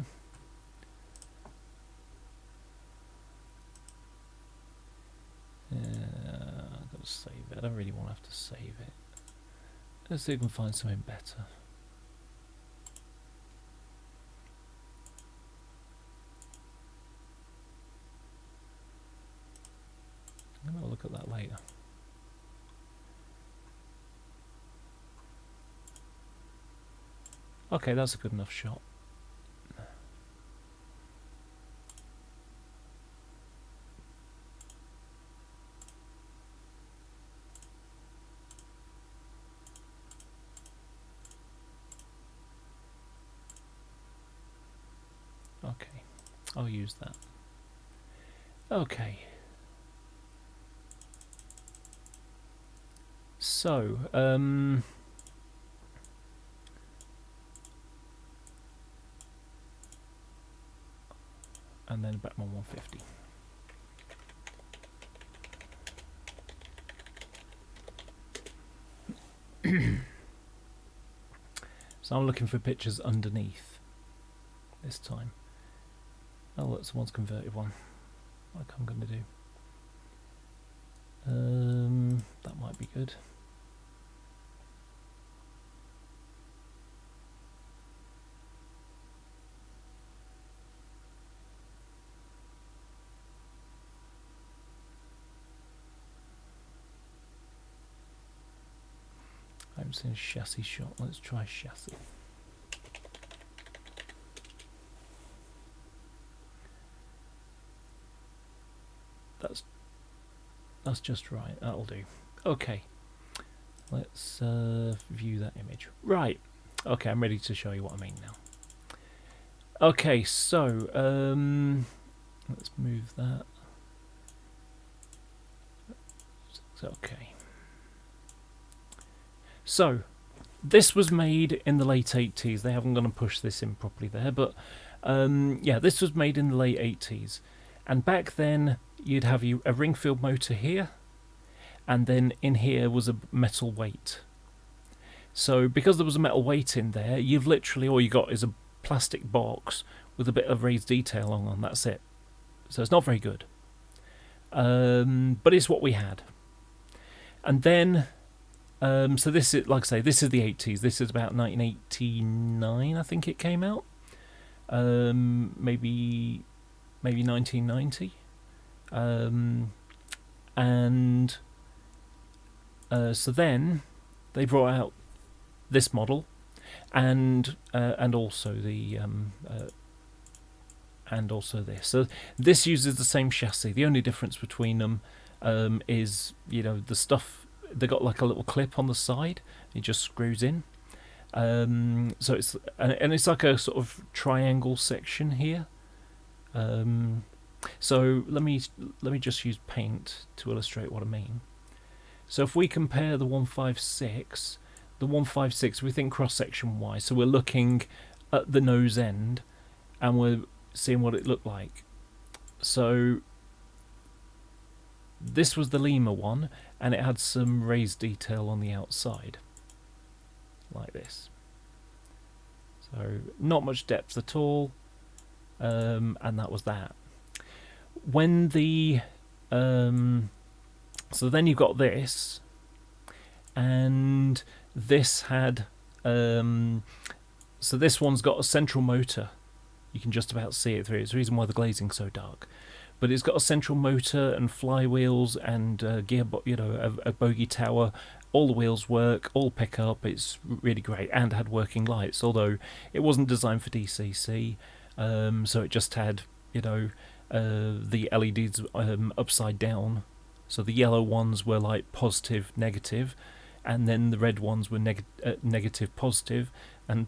[SPEAKER 1] I've got to save it. I don't really want to have to save it. Let's see if we can find something better. I'm going to look at that later. Okay, that's a good enough shot. Okay, I'll use that. Okay. So, and then Bachmann 150. So I'm looking for pictures underneath this time. Oh, look, someone's converted one. Like I'm going to do. That might be good. I haven't seen a chassis shot. Let's try chassis. That's just right. That'll do. Okay. Let's view that image. Right. Okay, I'm ready to show you what I mean now. Okay, so let's move that. Okay. So this was made in the late 80s. They haven't gone and pushed this in properly there, but yeah, this was made in the late 80s. And back then, you'd have a ring-filled motor here, and then in here was a metal weight. So because there was a metal weight in there, you've literally, all you got is a plastic box with a bit of raised detail on, that's it. So it's not very good. But it's what we had. And then, so this is, like I say, this is the 80s. This is about 1989, I think it came out. Maybe 1990. And so then they brought out this model, and also the and also this. So this uses the same chassis. The only difference between them is, you know, the stuff, they got like a little clip on the side. It just screws in. So it's and it's like a sort of triangle section here. So let me just use paint to illustrate what I mean. So if we compare the 156, we think cross-section wise, so we're looking at the nose end and we're seeing what it looked like. So this was the Lima one, and it had some raised detail on the outside, like this. So not much depth at all, and that was that. When the so then you've got this, and this had so this one's got a central motor. You can just about see it through. It's the reason why the glazing's so dark. But it's got a central motor and flywheels and gearbox, you know, a bogie tower. All the wheels work, all pick up. It's really great, and had working lights. Although it wasn't designed for DCC, so it just had, you know, the LEDs upside down. So the yellow ones were like positive, negative, and then the red ones were negative, positive. And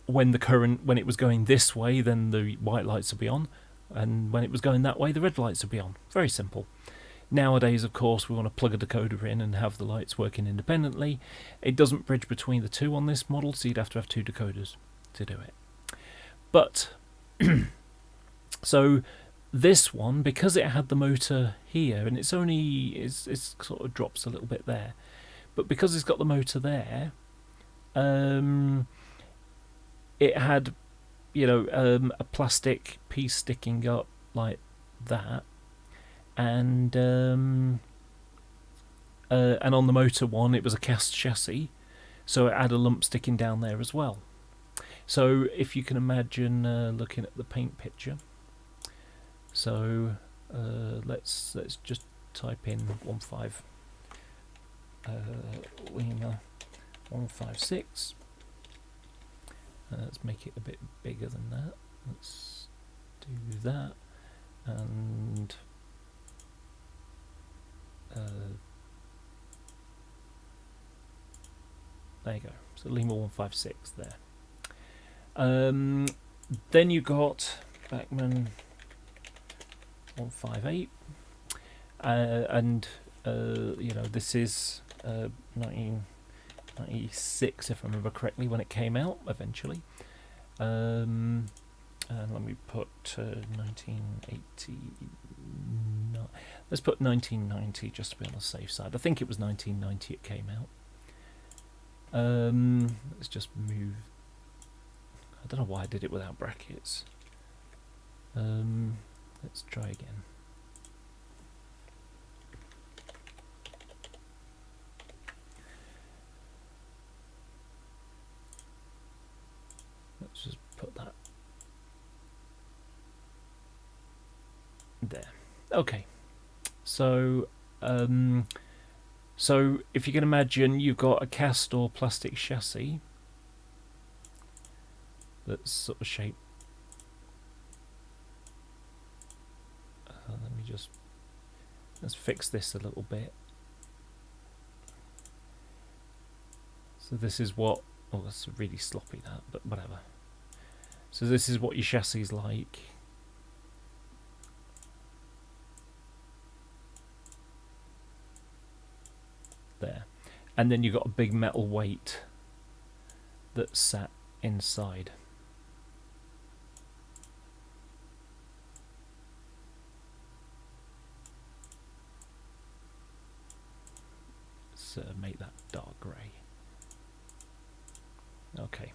[SPEAKER 1] when it was going this way, then the white lights would be on, and when it was going that way, the red lights would be on. Very simple. Nowadays, of course, we want to plug a decoder in and have the lights working independently. It doesn't bridge between the two on this model, so you'd have to have two decoders to do it. But so this one, because it had the motor here, and it's sort of drops a little bit there, but because it's got the motor there, it had, you know, a plastic piece sticking up like that, and on the motor one it was a cast chassis, so it had a lump sticking down there as well. So if you can imagine looking at the paint picture, so let's just type in 15 Lima 156. Let's make it a bit bigger than that. Let's do that, and there you go. So Lima 156 there. Then you got Bachmann 158, and you know, this is 1996, if I remember correctly, when it came out eventually. And let me put 1980. No, let's put 1990 just to be on the safe side. I think it was 1990 it came out. Let's just move. I don't know why I did it without brackets. Let's try again. Let's just put that there. Okay, so so if you can imagine, you've got a cast or plastic chassis that's sort of shaped. Let me just, let's fix this a little bit. So this is what, oh, that's really sloppy that, but whatever. So this is what your chassis is like. There. And then you've got a big metal weight that's sat inside. So make that dark grey. Okay.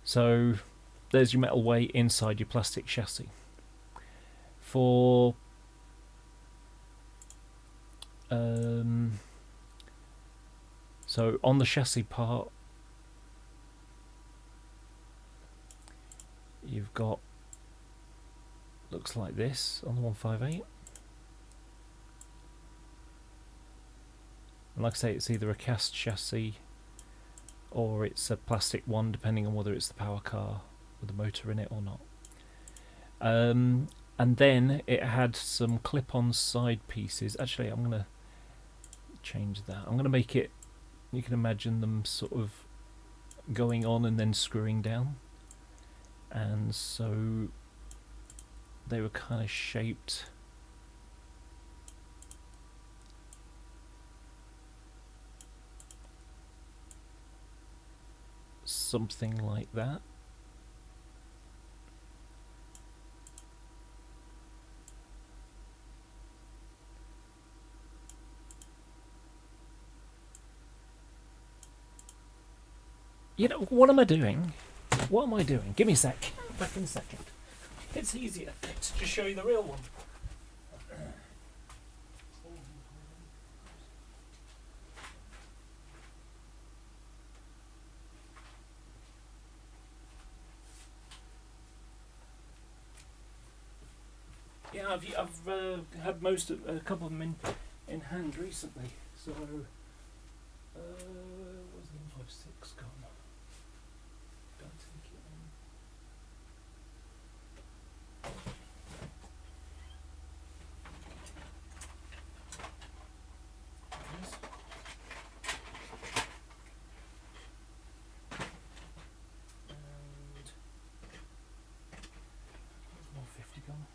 [SPEAKER 1] So there's your metal weight inside your plastic chassis. For so on the chassis part, you've got, looks like this on the 158. And like I say, it's either a cast chassis or it's a plastic one, depending on whether it's the power car with the motor in it or not. And then it had some clip-on side pieces. Actually, I'm going to change that. I'm going to make it, you can imagine them sort of going on and then screwing down. And so they were kind of shaped something like that. You know, what am I doing? What am I doing? Give me a sec. Back in a second. It's easier to just show you the real one. Yeah, I've had a couple of them in hand recently. So, where's the 156 gone? Don't think it. Yes. And where's 150 gone?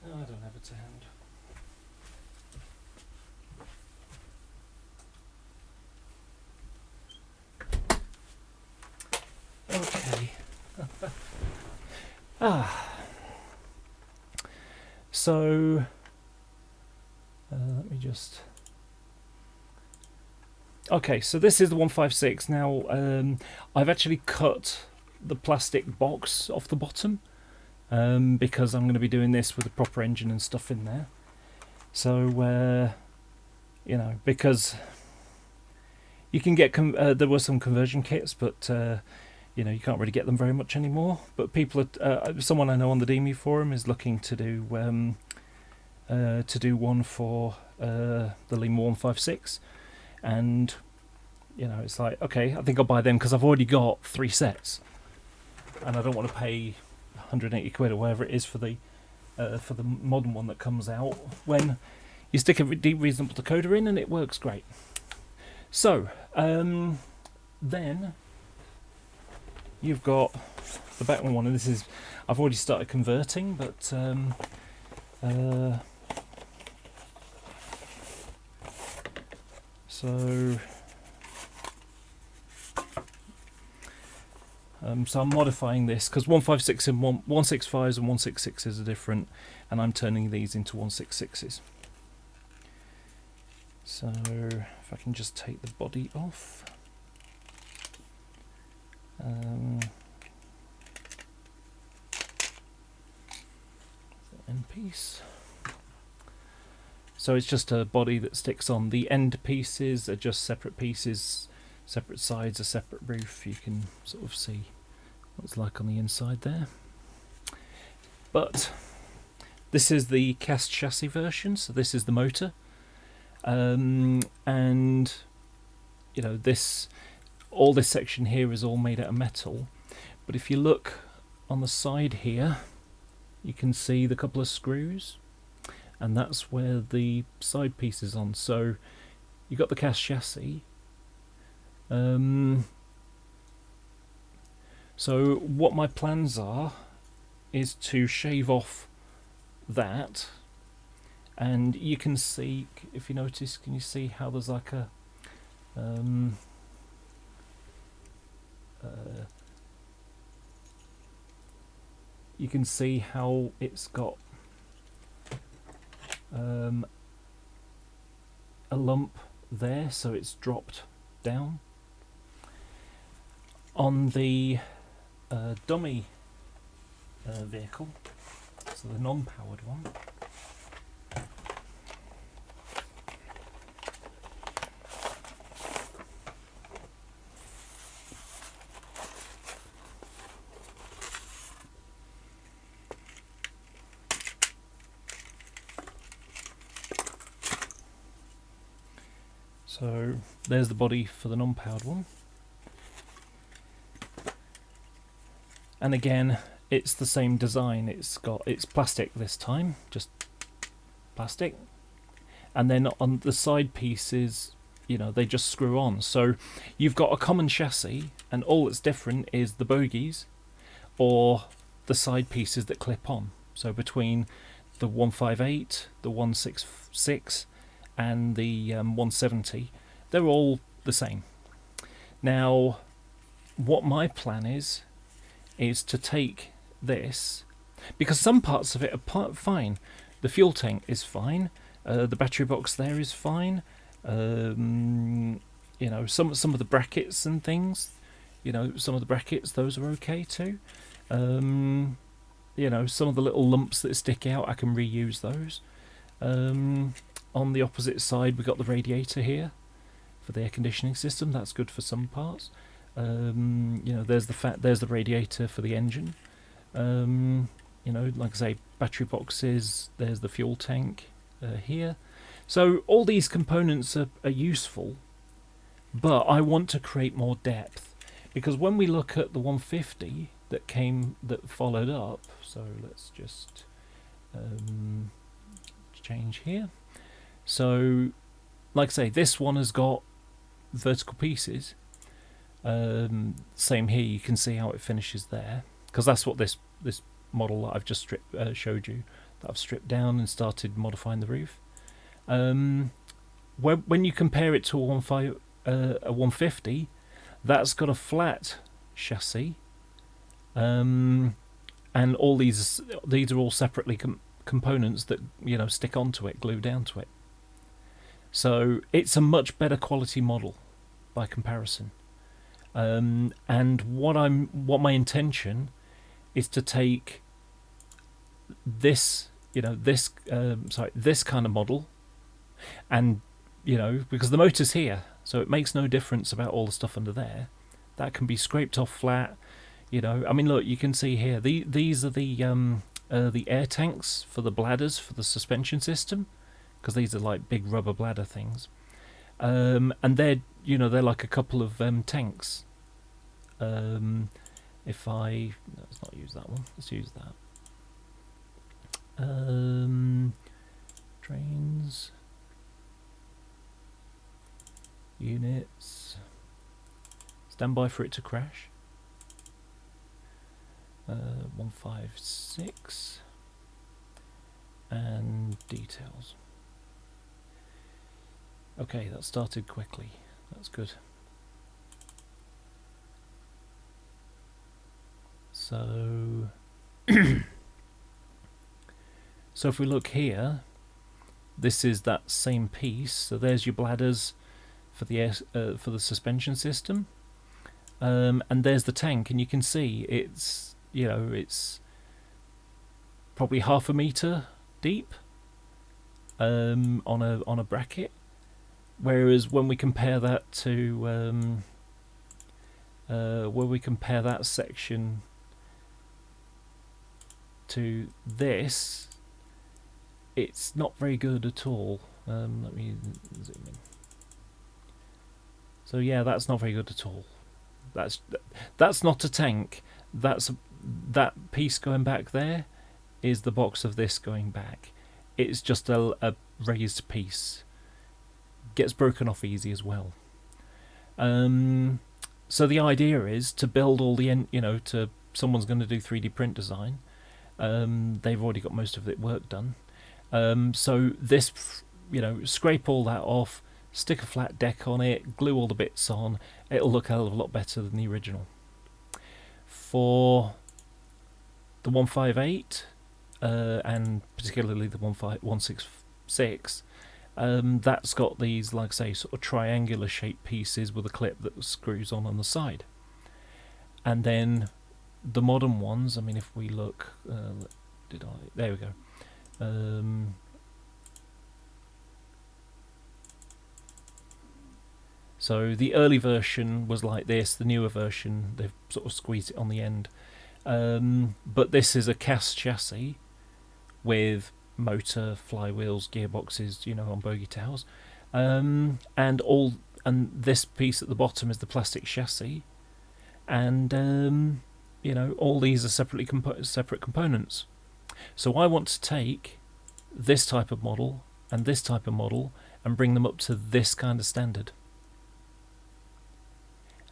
[SPEAKER 1] I don't have it to hand. Okay. So let me just. Okay, so this is the 156. Now I've actually cut the plastic box off the bottom. Because I'm going to be doing this with a proper engine and stuff in there. So, you know, because you can get, there were some conversion kits, but, you know, you can't really get them very much anymore. But people, someone I know on the DME forum is looking to do one for the Lima 156. And, you know, it's like, okay, I think I'll buy them because I've already got 3 sets. And I don't want to pay 180 quid or whatever it is for the modern one that comes out, when you stick a reasonable decoder in and it works great. So then you've got the back one, and this is, I've already started converting, but So I'm modifying this because 156 and 165s and 166s are different, and I'm turning these into 166s. So if I can just take the body off. The end piece. So it's just a body that sticks on. The end pieces are just separate pieces, separate sides, a separate roof. You can sort of see what it's like on the inside there. But this is the cast chassis version, so this is the motor. And you know, all this section here is all made out of metal. But if you look on the side here, you can see the couple of screws, and that's where the side piece is on. So you got the cast chassis. So what my plans are is to shave off that, and you can see, if you notice, can you see how there's like a you can see how it's got a lump there, so it's dropped down. On the dummy vehicle, so the non-powered one, so there's the body for the non-powered one. And again, it's the same design. It's plastic this time, just plastic. And then on the side pieces, you know, they just screw on. So you've got a common chassis, and all that's different is the bogies or the side pieces that clip on. So between the 158, the 166, and the 170, they're all the same. Now, what my plan is to take this, because some parts of it are fine. The fuel tank is fine, the battery box there is fine, you know, some of the brackets and things, you know, some of the brackets, those are okay too. You know, some of the little lumps that stick out, I can reuse those. On the opposite side, we got the radiator here for the air conditioning system. That's good for some parts. You know, there's the radiator for the engine. You know, like I say, battery boxes, there's the fuel tank here. So all these components are useful, but I want to create more depth, because when we look at the 150 that followed up, so let's just change here. So like I say, this one has got vertical pieces. Same here, you can see how it finishes there, because that's what this model that I've just showed you, that I've stripped down and started modifying the roof. When you compare it to a 150, that's got a flat chassis, and all these are all separately components that, you know, stick onto it, glue down to it. So it's a much better quality model by comparison. And what my intention is to take this, you know, this kind of model, and, you know, because the motor's here, so it makes no difference about all the stuff under there. That can be scraped off flat, you know. I mean, look, you can see here, these are the air tanks for the bladders for the suspension system, because these are like big rubber bladder things. And they're, you know, they're like a couple of tanks. Let's not use that one, let's use that. Trains, units, stand by for it to crash. 156. and details. Okay, that started quickly. That's good. So, so if we look here, this is that same piece. So there's your bladders for the air, for the suspension system, and there's the tank, and you can see it's, you know, it's probably 1/2 meter deep on a bracket. Whereas when we compare that to where we compare that section to this, it's not very good at all. Let me zoom in. So yeah, that's not very good at all. That's not a tank. That piece going back there is the box of this going back. It's just a raised piece. Gets broken off easy as well. So the idea is to build all the to someone's going to do 3D print design. They've already got most of the work done. So this, scrape all that off, stick a flat deck on it, glue all the bits on. It'll look a hell of a lot better than the original. For the 158 and particularly the 166. That's got these, like I say, sort of triangular shaped pieces with a clip that screws on the side. And then the modern ones, I mean, if we look, there we go. So the early version was like this, the newer version, they've sort of squeezed it on the end. But this is a cast chassis with motor, flywheels, gearboxes, on bogie towers, and this piece at the bottom is the plastic chassis, and all these are separate components. So I want to take this type of model and this type of model and bring them up to this kind of standard.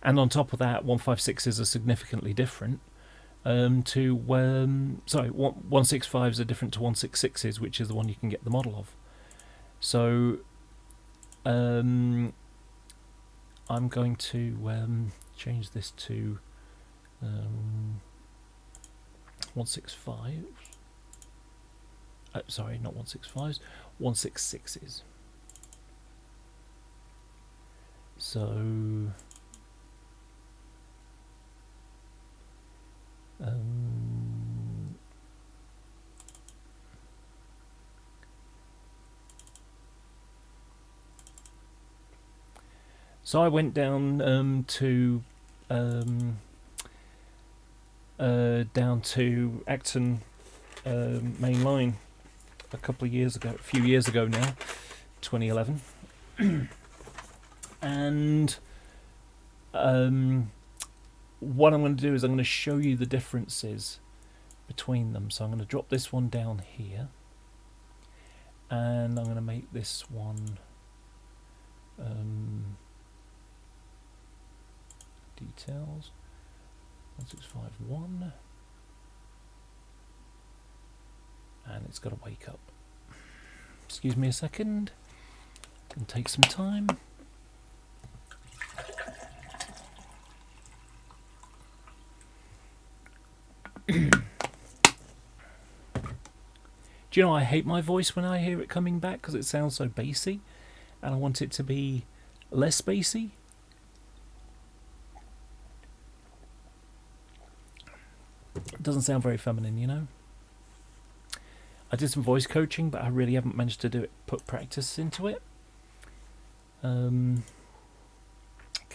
[SPEAKER 1] And on top of that, 156s are significantly different. 165s are different to 166s, which is the one you can get the model of. So I'm going to change this to 165. Sorry, not 165s, 166s. So so I went down to Acton main line a few years ago now, 2011, and what I'm going to do is I'm going to show you the differences between them. So I'm going to drop this one down here, and I'm going to make this one details 1651, and it's got to wake up. Excuse me a second, and take some time. Do you know, I hate my voice when I hear it coming back because it sounds so bassy, and I want it to be less bassy. It doesn't sound very feminine, I did some voice coaching, but I really haven't managed to put practice into it. Come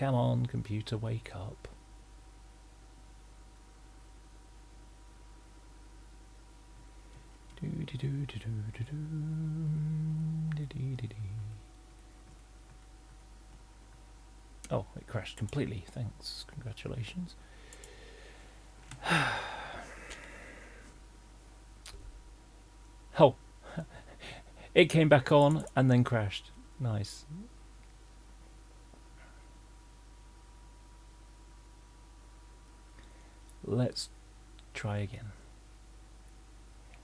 [SPEAKER 1] on, computer, wake up. Oh, it crashed completely. Thanks. Congratulations. Oh, it came back on and then crashed. Nice. Let's try again.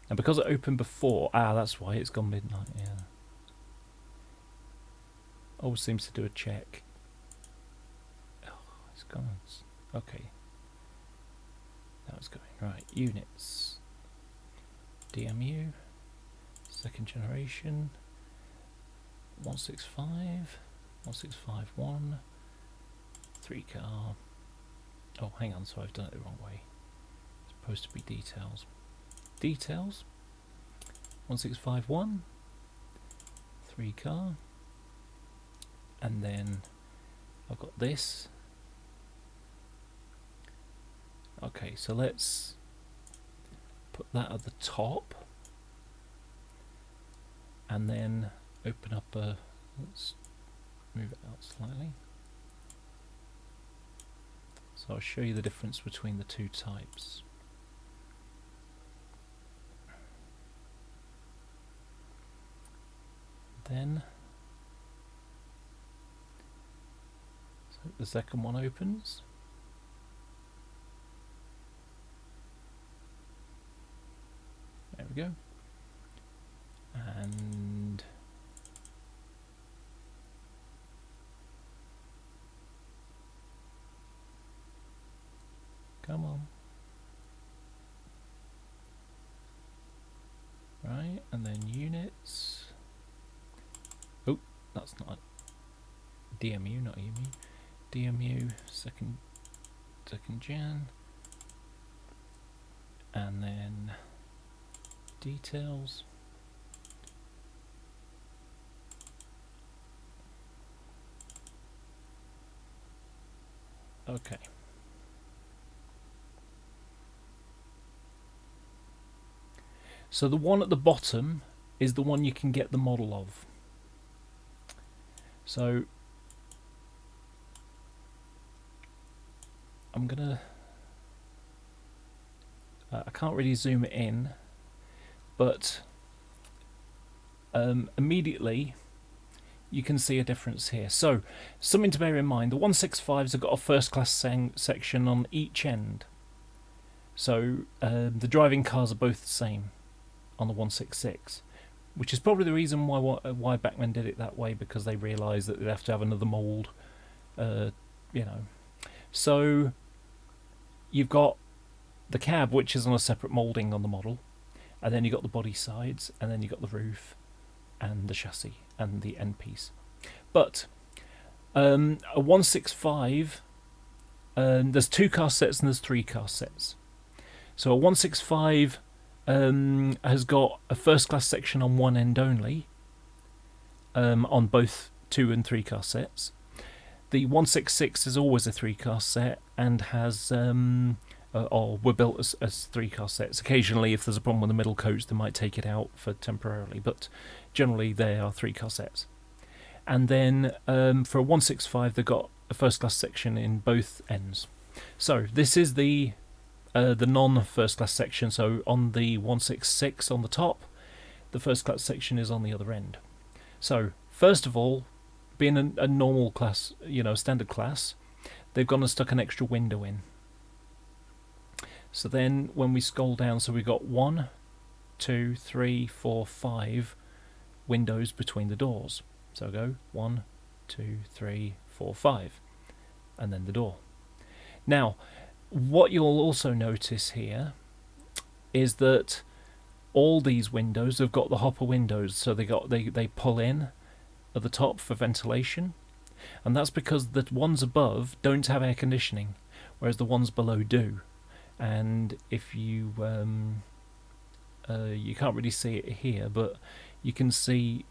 [SPEAKER 1] And because it opened before, that's why it's gone midnight, yeah. Always seems to do a check. Oh, it's gone. Okay. That was going. Right, units. DMU. Second generation. 165. 1651. 3 car. Oh, hang on, so I've done it the wrong way. It's supposed to be details. Details. 1651. 3 car. And then I've got this. Okay, so let's put that at the top. And then open up a... Let's move it out slightly. So I'll show you the difference between the two types. Then so the second one opens. There we go. And come on. Right, and then units. Oh, that's not DMU, not EMU. DMU, second gen. And then details. Okay. So the one at the bottom is the one you can get the model of. So I'm gonna I can't really zoom it in, but immediately you can see a difference here. So something to bear in mind, the 165s have got a first class section on each end. So the driving cars are both the same on the 166, which is probably the reason why Bachmann did it that way, because they realised that they'd have to have another mould, you know. So you've got the cab, which is on a separate moulding on the model, and then you've got the body sides, and then you've got the roof and the chassis and the end piece. But a 165, there's 2 car sets and there's 3 car sets. So a 165 has got a first class section on one end only, on both 2 and 3 car sets. The 166 is always a 3 car set and has or were built as 3 car sets. Occasionally, if there's a problem with the middle coach, they might take it out for temporarily, but generally they are 3 car sets. And then for a 165, they've got a first class section in both ends. So this is the non-first class section. So on the 166 on the top, the first class section is on the other end. So first of all, being a normal class, you know, standard class, they've gone and stuck an extra window in. So then when we scroll down, so we've got 1, 2, 3, 4, 5 windows between the doors. So go 1, 2, 3, 4, 5, and then the door. Now, what you'll also notice here is that all these windows have got the hopper windows, so they pull in at the top for ventilation, and that's because the ones above don't have air conditioning, whereas the ones below do. And if you you can't really see it here, but you can see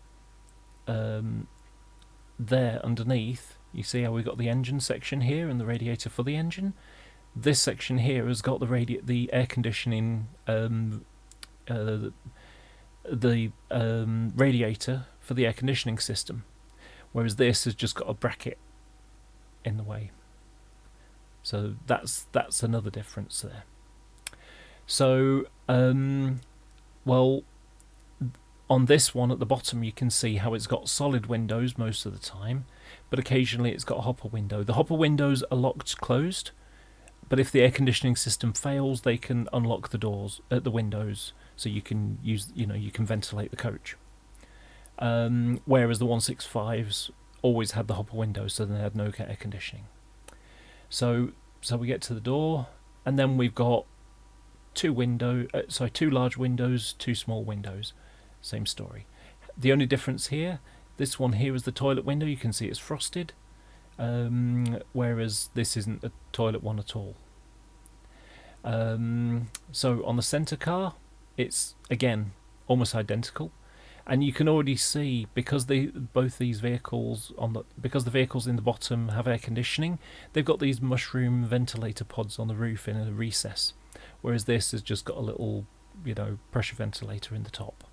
[SPEAKER 1] there underneath, you see how we've got the engine section here and the radiator for the engine. This section here has got the air conditioning, the radiator for the air conditioning system, whereas this has just got a bracket in the way. So that's another difference there. So well, on this one at the bottom you can see how it's got solid windows most of the time, but occasionally it's got a hopper window. The hopper windows are locked closed, but if the air conditioning system fails, they can unlock the doors at the windows, so you can use, you can ventilate the coach. Whereas the 165s always had the hopper windows, so they had no air conditioning. So we get to the door, and then we've got two large windows, two small windows. Same story. The only difference here, this one here is the toilet window. You can see it's frosted, whereas this isn't a toilet one at all. So on the centre car, it's again almost identical, and you can already see, because both these vehicles because the vehicles in the bottom have air conditioning, they've got these mushroom ventilator pods on the roof in a recess, whereas this has just got a little pressure ventilator in the top.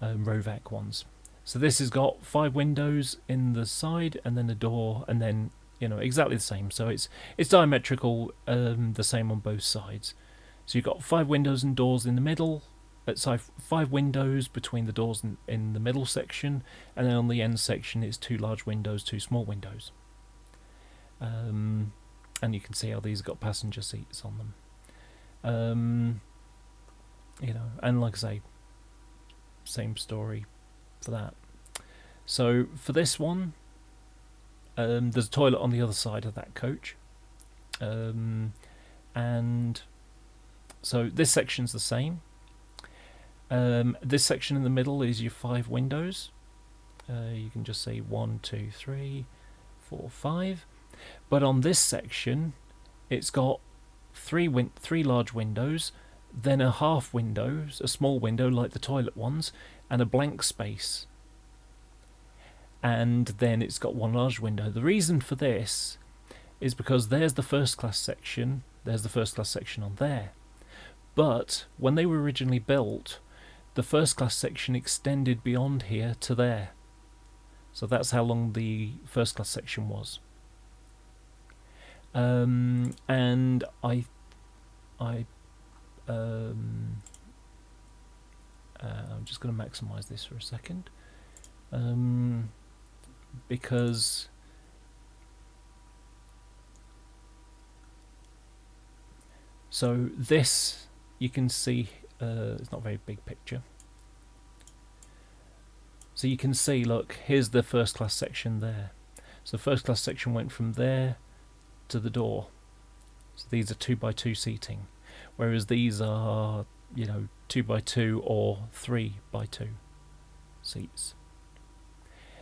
[SPEAKER 1] Rovac ones. So this has got 5 windows in the side, and then a door, and then exactly the same. So it's diametrical, the same on both sides. So you've got 5 windows and doors in the middle. So 5 windows between the doors in the middle section, and then on the end section it's 2 large windows, 2 small windows. And you can see how these have got passenger seats on them. And like I say, same story for that. So for this one, there's a toilet on the other side of that coach, and so this section's the same. This section in the middle is your 5 windows. You can just say 1, 2, 3, 4, 5. But on this section, it's got 3 large windows, then a half window, a small window like the toilet ones, and a blank space. And then it's got 1 large window. The reason for this is because there's the first class section, there's the first class section on there. But when they were originally built, the first class section extended beyond here to there. So that's how long the first class section was. And I'm just going to maximize this for a second, because so this, you can see, it's not a very big picture. So you can see, look, here's the first class section there. So first class section went from there to the door. So these are 2x2 seating, whereas these are 2x2 or 3x2 seats.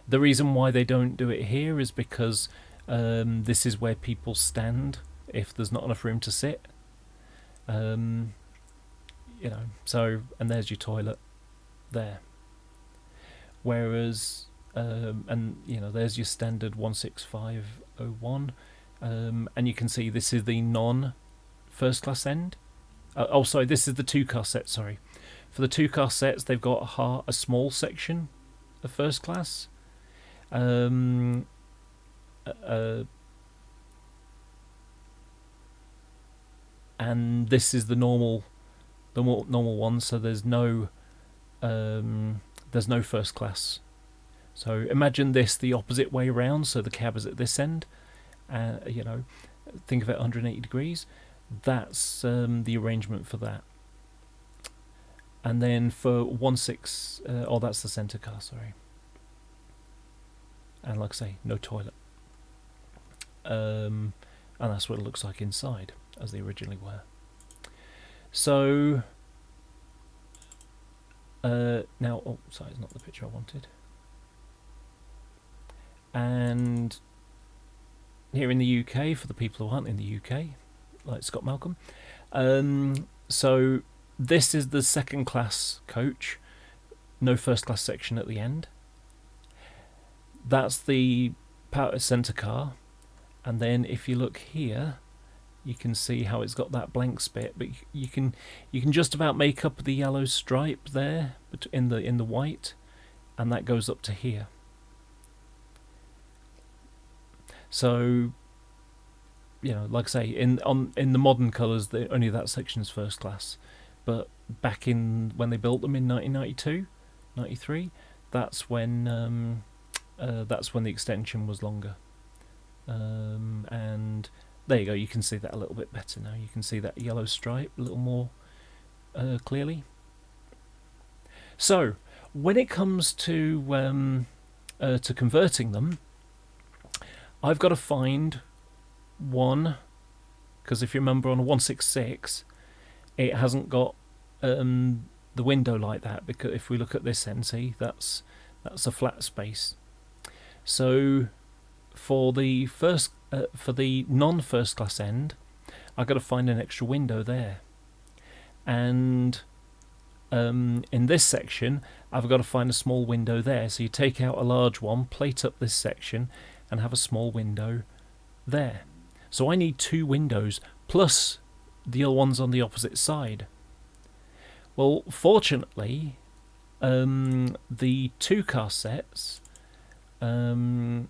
[SPEAKER 1] The reason why they don't do it here is because this is where people stand if there's not enough room to sit. So, and there's your toilet there. Whereas, there's your standard 16501, and you can see this is the non-first class end. Sorry, this is the 2-car set. Sorry, for the 2-car sets, they've got a small section of first class. And this is the normal one. So there's no first class. So imagine this the opposite way around. So the cab is at this end. Think of it 180 degrees. That's the arrangement for that. And then for that's the centre car, sorry. And like I say, no toilet. And that's what it looks like inside, as they originally were. So now, sorry, it's not the picture I wanted. And here in the UK, for the people who aren't in the UK, like Scott Malcolm, so this is the 2nd class coach, no first class section at the end. That's the power centre car, and then if you look here, you can see how it's got that blank spit, but you can just about make up the yellow stripe there in the white, and that goes up to here. So, like I say, in the modern colours, only that section is first class, but back in when they built them in 1992, 93, that's when the extension was longer, and there you go, you can see that a little bit better now. You can see that yellow stripe a little more clearly. So when it comes to converting them, I've got to find one, because if you remember on a 166 it hasn't got the window like that, because if we look at this end, see, that's a flat space. So for the non-first class end, I've got to find an extra window there, and in this section I've got to find a small window there. So you take out a large one, plate up this section, and have a small window there. So I need 2 windows plus the other ones on the opposite side. Well, fortunately, the 2 car sets, so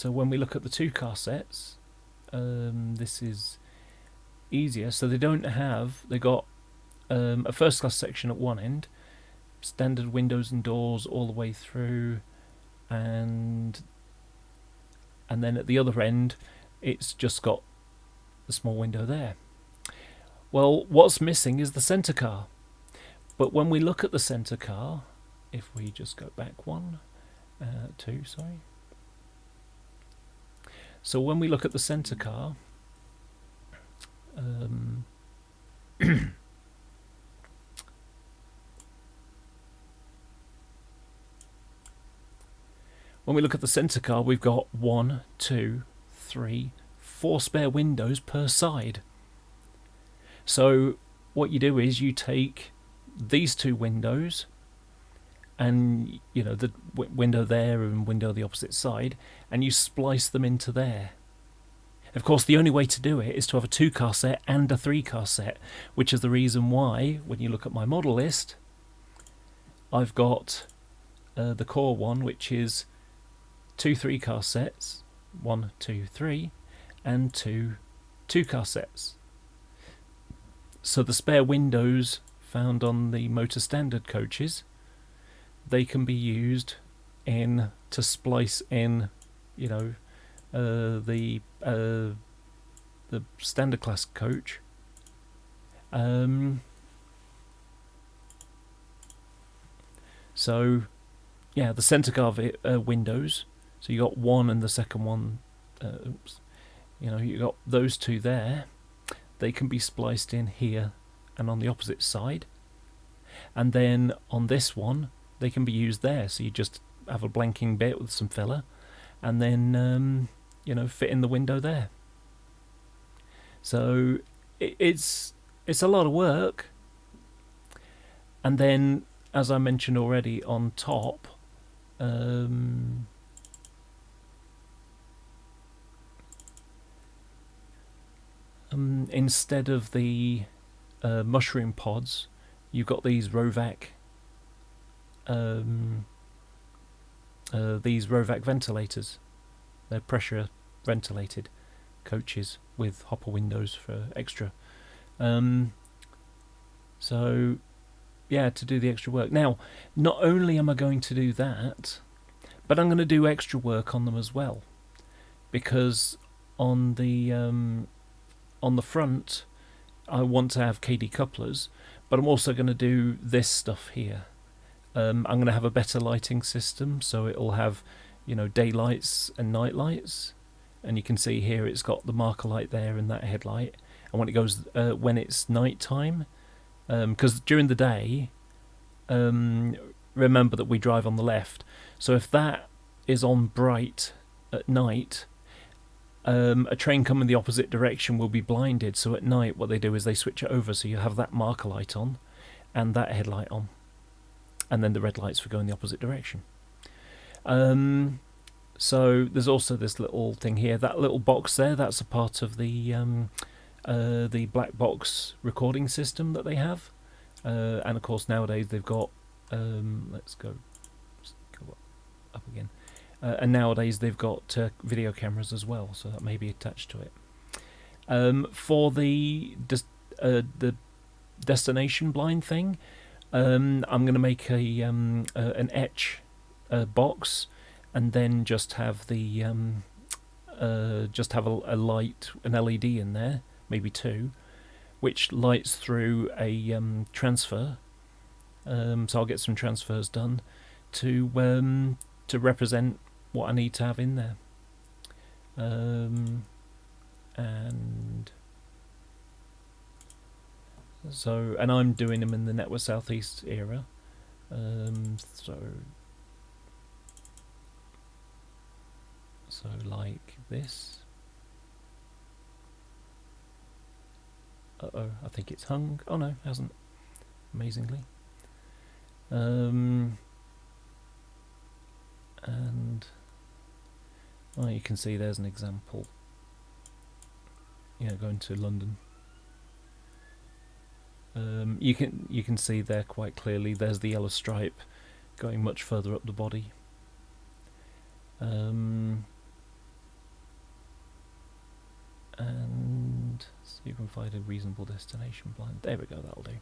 [SPEAKER 1] when we look at the 2 car sets, this is easier. So they got a first class section at one end, standard windows and doors all the way through, and then at the other end it's just got the small window there. Well, what's missing is the centre car. But when we look at the centre car, if we just go back 2, sorry. So when we look at the centre car, when we look at the centre car, we've got 1, 2, 3, 4 spare windows per side. So what you do is you take these 2 windows, and you know, the window there and window the opposite side, and you splice them into there. Of course, the only way to do it is to have a 2 car set and a 3 car set, which is the reason why when you look at my model list, I've got the core one, which is 2 3 car sets, 1, 2, 3, and 2 2 car sets. So the spare windows found on the motor standard coaches, they can be used to splice in, you know, the standard class coach. So yeah, the centre car windows. So you got one and the second one. You know, you got those 2 there. They can be spliced in here and on the opposite side, and then on this one they can be used there. So you just have a blanking bit with some filler, and then you know, fit in the window there. So it's a lot of work. And then, as I mentioned already, on top, instead of the mushroom pods, you've got these Rovac ventilators. They're pressure ventilated coaches with hopper windows for extra. So yeah, to do the extra work. Now, not only am I going to do that, but I'm going to do extra work on them as well, because on the front I want to have KD couplers, but I'm also going to do this stuff here. I'm going to have a better lighting system, so it'll have, you know, daylights and night lights, and you can see here it's got the marker light there and that headlight, and when it goes when it's night time, because during the day, remember that we drive on the left, so if that is on bright at night, a train coming the opposite direction will be blinded. So at night what they do is they switch it over, so you have that marker light on and that headlight on, and then the red lights for going the opposite direction. So there's also this little thing here, that little box there, that's a part of the black box recording system that they have, and of course nowadays they've got let's go up again, and nowadays they've got video cameras as well, so that may be attached to it. For the destination blind thing, I'm going to make an etch box, and then just have the just have a light, an LED in there, maybe two, which lights through a transfer. So I'll get some transfers done to represent what I need to have in there. And so, and I'm doing them in the Network Southeast era. So like this. Uh-oh, I think it's hung. Oh no, it hasn't. Amazingly. And oh, you can see there's an example. You know, going to London. You can see there quite clearly. There's the yellow stripe going much further up the body. And so you can find a reasonable destination blind. There we go. That'll do.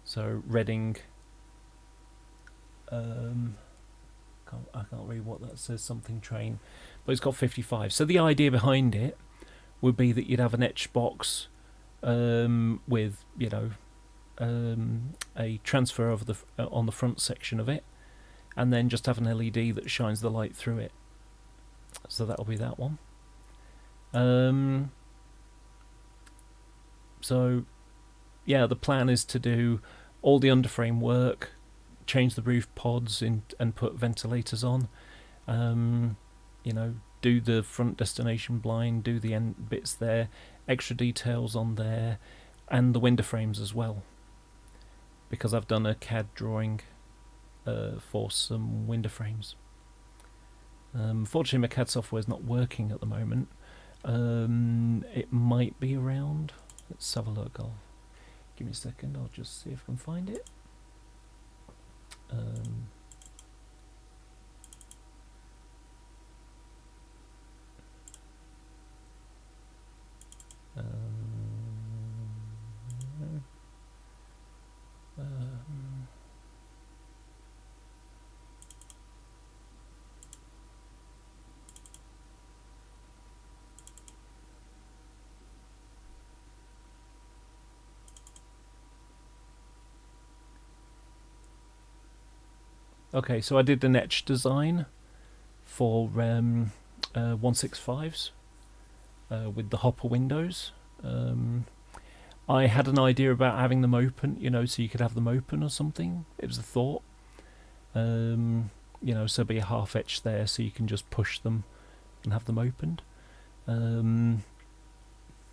[SPEAKER 1] So Reading. I can't read what that says. Something train, but it's got 55. So the idea behind it would be that you'd have an etch box with, you know, a transfer of the on the front section of it, and then just have an LED that shines the light through it. So that'll be that one. So yeah, the plan is to do all the underframe work, change the roof pods in, and put ventilators on. You know, do the front destination blind, do the end bits there, extra details on there, and the window frames as well, because I've done a CAD drawing for some window frames. Fortunately my CAD software is not working at the moment. It might be around. Let's have a look. Give me a second, I'll just see if I can find it. Okay, so I did an etch design for 165s with the hopper windows. I had an idea about having them open, you know, so you could have them open or something. It was a thought. You know, so be a half etch there, so you can just push them and have them opened.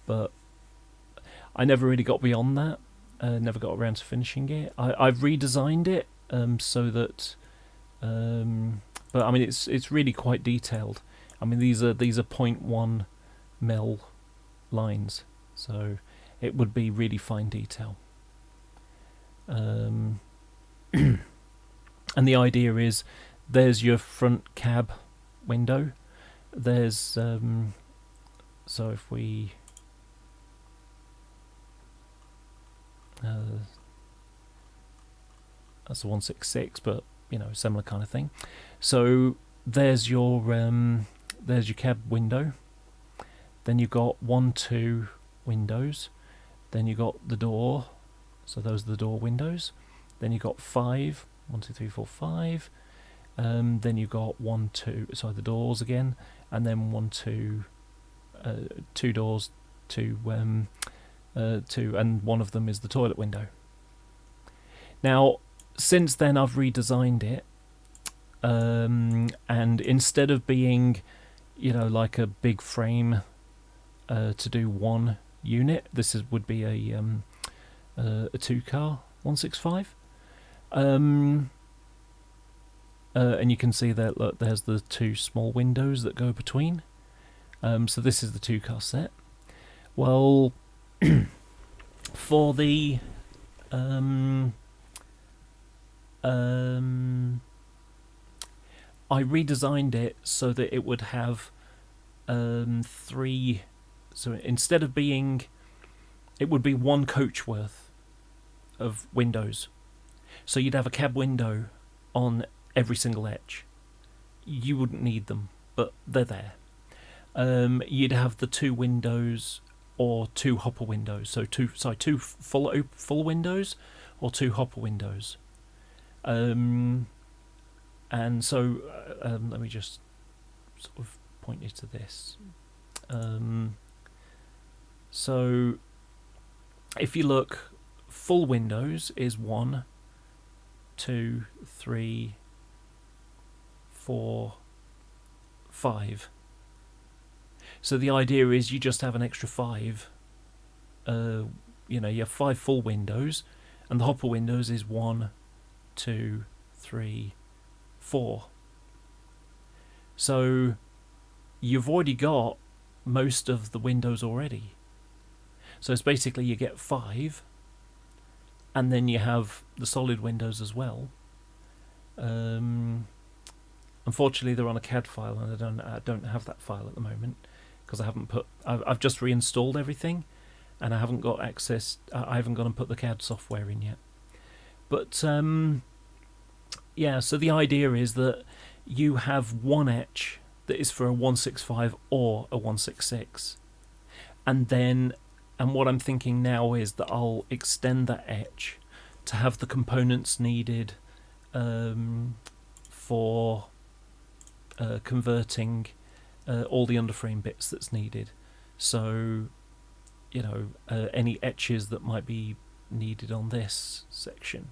[SPEAKER 1] But I never really got beyond that. Never got around to finishing it. I've redesigned it so that. But I mean, it's really quite detailed. I mean, these are 0.1 mil lines, so it would be really fine detail. And the idea is, there's your front cab window. There's so if we that's a 166, but you know, similar kind of thing. So there's your cab window. Then you've got 1, 2 windows. Then you got the door. So those are the door windows. Then you got 5. 1, 2, 3, 4, 5. Then you got 1, 2. Sorry, the doors again, and then 1, 2, 2 doors, 2, 2, and one of them is the toilet window. Now, since then I've redesigned it, and instead of being, you know, like a big frame to do one unit, this would be a 2-car 165, and you can see that, look, there's the 2 small windows that go between. So this is the 2-car set. Well, for the I redesigned it so that it would have 3. So instead of being, it would be 1 coach worth of windows. So you'd have a cab window on every single edge. You wouldn't need them, but they're there. You'd have the 2 windows or 2 hopper windows. So two full windows or 2 hopper windows. And so let me just sort of point you to this. So if you look, full windows is 1, 2, 3, 4, 5. So the idea is you just have an extra 5. You have 5 full windows, and the hopper windows is 1, 2, 3, 4. So you've already got most of the windows already. So it's basically you get 5, and then you have the solid windows as well. Unfortunately, they're on a CAD file, and I don't have that file at the moment because I've just reinstalled everything, and I haven't got access. I haven't gone and put the CAD software in yet. But yeah, so the idea is that you have one etch that is for a 165 or a 166, and what I'm thinking now is that I'll extend that etch to have the components needed for converting all the underframe bits that's needed. So, any etches that might be needed on this section.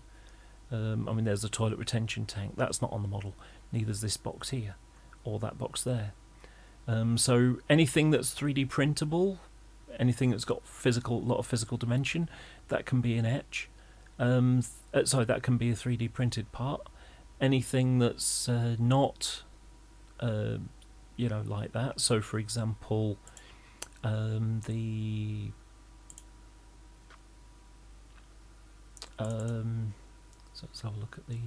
[SPEAKER 1] There's a toilet retention tank. That's not on the model. Neither's this box here or that box there. So anything that's 3D printable, anything that's got a lot of physical dimension, that can be an etch. That can be a 3D printed part. Anything that's not, like that. So, for example, so let's have a look at the.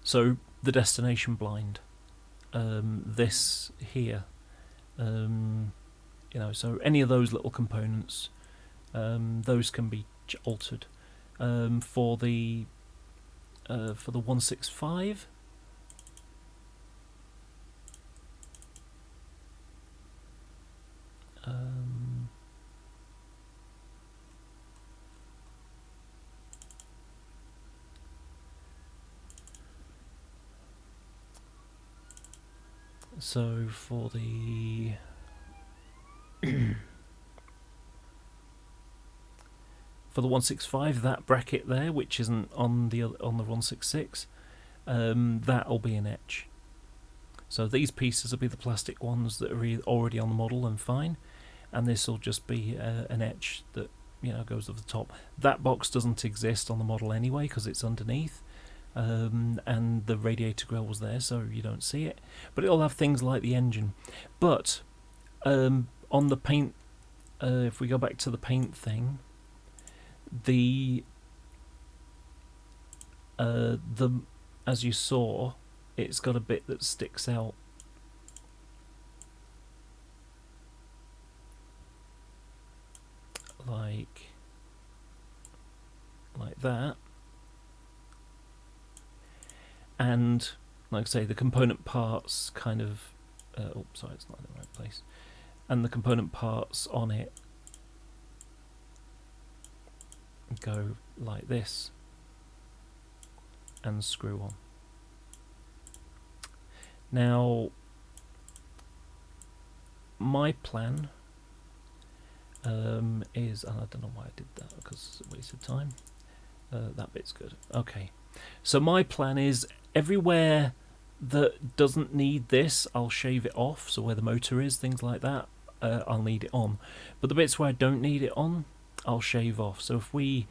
[SPEAKER 1] So the destination blind. This here. So any of those little components, those can be altered. For the 165. So for the for the 165, that bracket there, which isn't on the 166, that'll be an etch. So these pieces will be the plastic ones that are already on the model and fine, and this will just be an etch that goes over the top. That box doesn't exist on the model anyway because it's underneath. And the radiator grill was there, so you don't see it, but it'll have things like the engine. But on the paint, if we go back to the paint thing, as you saw, it's got a bit that sticks out like that. And like I say, the component parts kind of sorry, it's not in the right place, and the component parts on it go like this and screw on. Now my plan is, and I don't know why I did that because it's a waste of time. That bit's good. Okay, so my plan is everywhere that doesn't need this, I'll shave it off. So where the motor is, things like that, I'll need it on. But the bits where I don't need it on, I'll shave off. So if we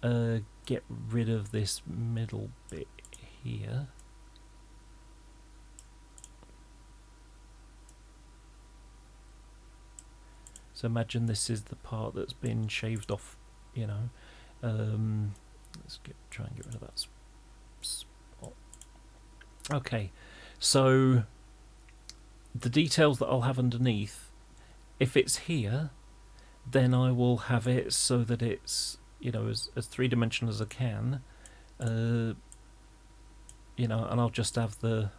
[SPEAKER 1] get rid of this middle bit here, so imagine this is the part that's been shaved off, let's try and get rid of that spot. Okay, so the details that I'll have underneath, if it's here, then I will have it so that it's you know, as three-dimensional as I can, you know, and I'll just have the,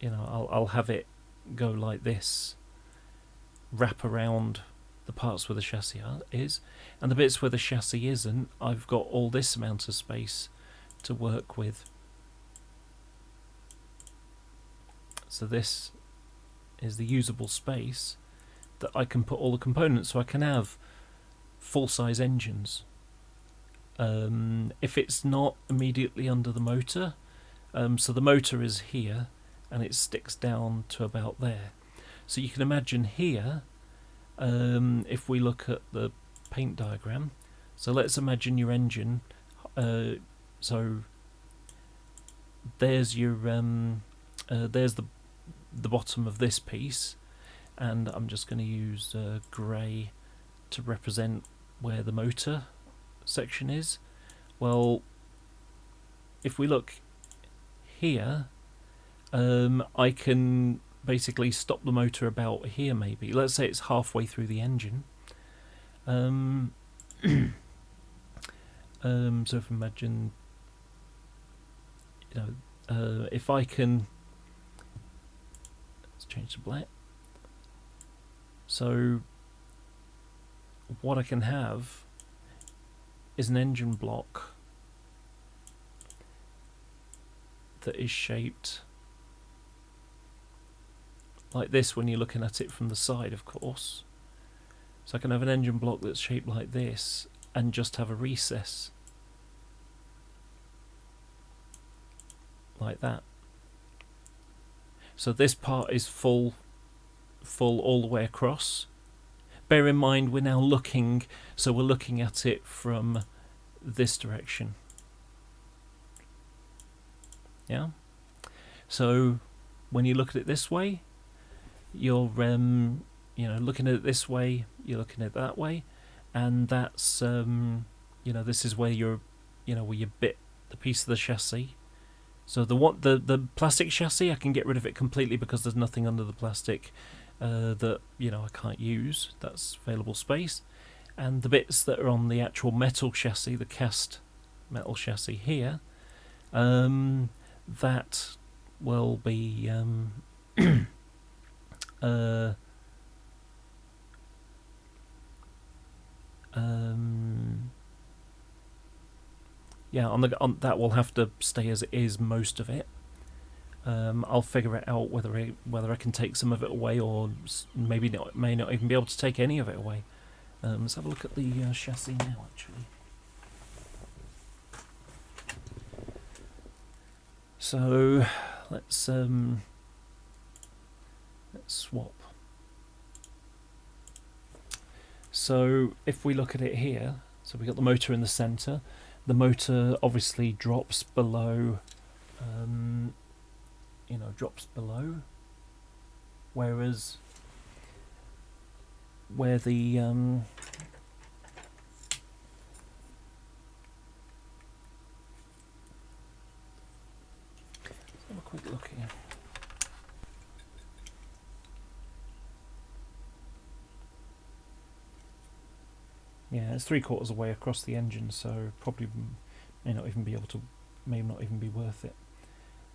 [SPEAKER 1] you know, I'll have it go like this, wrap around the parts where the chassis is, and the bits where the chassis isn't, I've got all this amount of space to work with. So this is the usable space that I can put all the components, so I can have full-size engines. If it's not immediately under the motor, so the motor is here and it sticks down to about there. So you can imagine here, if we look at the paint diagram, so let's imagine your engine, so there's your there's the bottom of this piece, and I'm just going to use grey to represent where the motor section is. Well, if we look here, I can basically stop the motor about here maybe. Let's say it's halfway through the engine. So if imagine, you know, if I can, let's change to black. So what I can have is an engine block that is shaped like this when you're looking at it from the side, of course. So I can have an engine block that's shaped like this and just have a recess like that. So this part is full all the way across. Bear in mind we're now looking, so we're looking at it from this direction. Yeah. So when you look at it this way, you're you know, looking at it this way, you're looking at it that way, and that's you know, this is where you're, you know, where you bit the piece of the chassis. So the plastic chassis, I can get rid of it completely because there's nothing under the plastic that, you know, I can't use. That's available space. And the bits that are on the actual metal chassis, the cast metal chassis here, that will be yeah, on that will have to stay as it is, most of it. I'll figure it out whether I can take some of it away, or maybe may not even be able to take any of it away. Let's have a look at the chassis now, actually. So let's swap. So if we look at it here, so we got the motor in the centre. The motor obviously drops below, you know, drops below. Whereas where the let's have a quick look here. Yeah, it's 3/4 away across the engine, so probably may not even be worth it.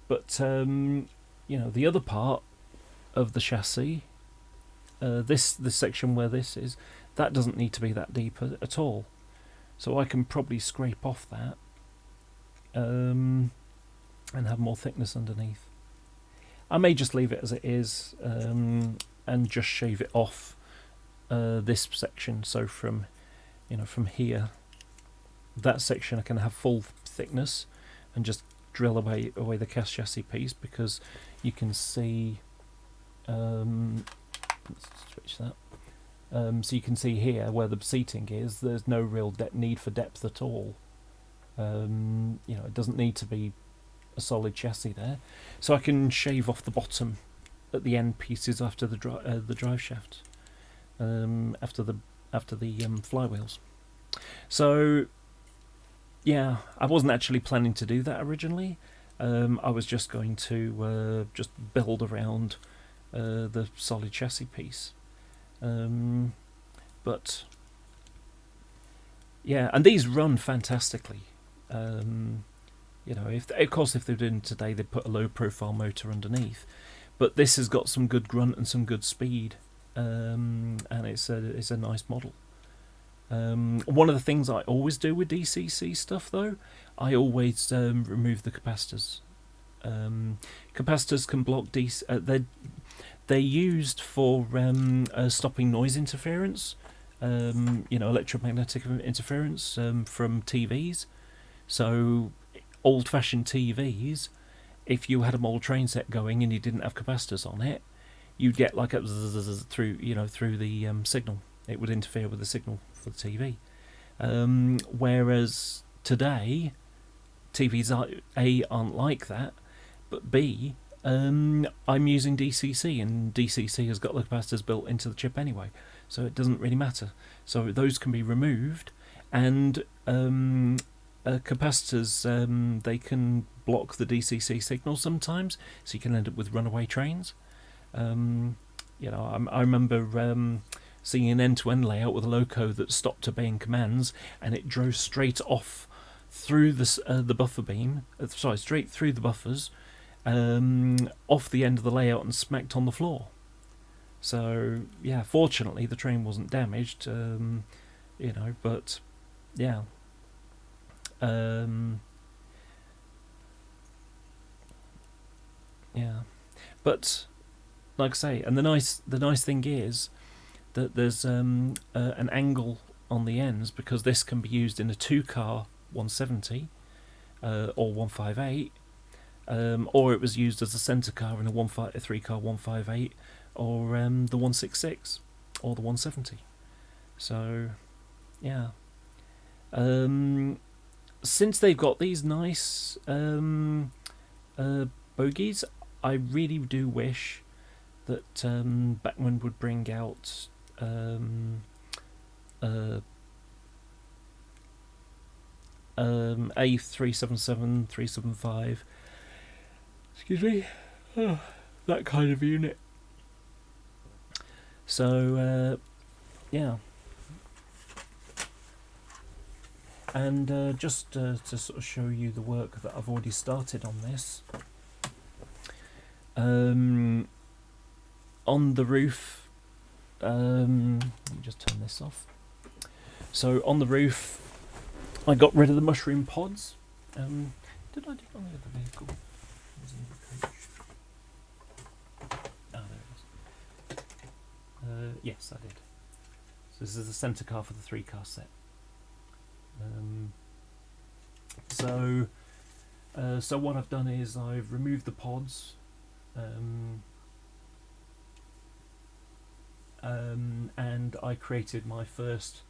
[SPEAKER 1] But you know, the other part of the chassis, this section where this is, that doesn't need to be that deep at all. So I can probably scrape off that and have more thickness underneath. I may just leave it as it is and just shave it off this section. So from, you know, from here, that section I can have full thickness and just drill away the cast chassis piece, because you can see, let's switch that, so you can see here where the seating is, there's no real need for depth at all. You know, it doesn't need to be a solid chassis there, so I can shave off the bottom at the end pieces after the drive shaft, after the flywheels. So yeah, I wasn't actually planning to do that originally. I was just going to just build around the solid chassis piece, but yeah, and these run fantastically. You know, of course, if they were doing today, they'd put a low profile motor underneath, but this has got some good grunt and some good speed, and it's a nice model. One of the things I always do with DCC stuff, though, I always remove the capacitors. Capacitors can block they're used for stopping noise interference, you know, electromagnetic interference from TVs. So old-fashioned TVs, if you had a model train set going and you didn't have capacitors on it, you'd get like a zzz through, you know, through the signal. It would interfere with the signal for the TV. Whereas today, TVs aren't like that, but B, I'm using DCC, and DCC has got the capacitors built into the chip anyway, so it doesn't really matter. So those can be removed, and capacitors, they can block the DCC signal sometimes, so you can end up with runaway trains. You know, I remember seeing an end-to-end layout with a loco that stopped obeying commands, and it drove straight off through the buffer beam, straight through the buffers, off the end of the layout and smacked on the floor. So yeah, fortunately the train wasn't damaged, you know, but yeah. Yeah, but like I say, and the nice thing is that there's an angle on the ends, because this can be used in a 2-car 170 or 158, or it was used as a centre car in a 3-car 158, or the 166 or the 170. So yeah, since they've got these nice bogies, I really do wish that Beckman would bring out A377, 375, excuse me, that kind of unit. So yeah, and just to sort of show you the work that I've already started on this, on the roof, let me just turn this off. So on the roof, I got rid of the mushroom pods. Did I do it on the other vehicle? Ah, there it is. Yes, I did. So this is the centre car for the 3-car set. So what I've done is I've removed the pods, and I created my first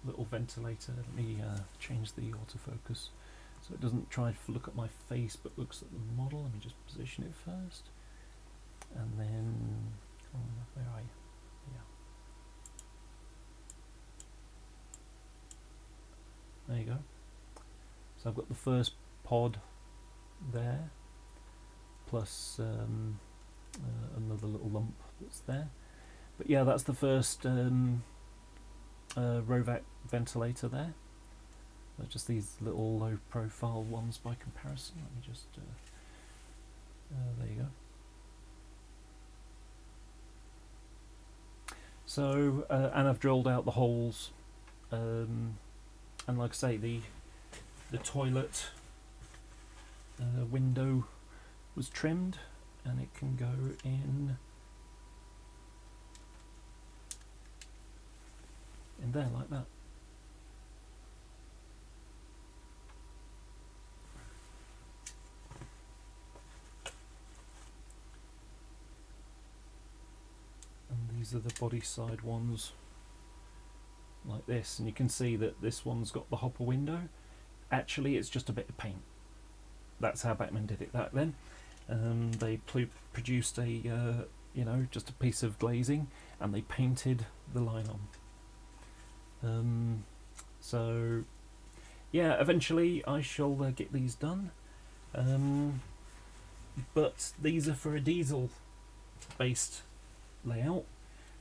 [SPEAKER 1] little ventilator. Let me change the autofocus so it doesn't try to look at my face but looks at the model. Let me just position it first, and then where are you? Yeah. There you go. So I've got the first pod there, plus another little lump that's there. But yeah, that's the first Rovac ventilator there. Just these little low profile ones by comparison. Let me just there you go. So and I've drilled out the holes, and like I say, the toilet window was trimmed, and it can go in there like that. And these are the body side ones like this, and you can see that this one's got the hopper window. Actually, it's just a bit of paint. That's how Beckman did it back then. They produced a you know, just a piece of glazing, and they painted the line on. So yeah, eventually I shall get these done, but these are for a diesel based layout,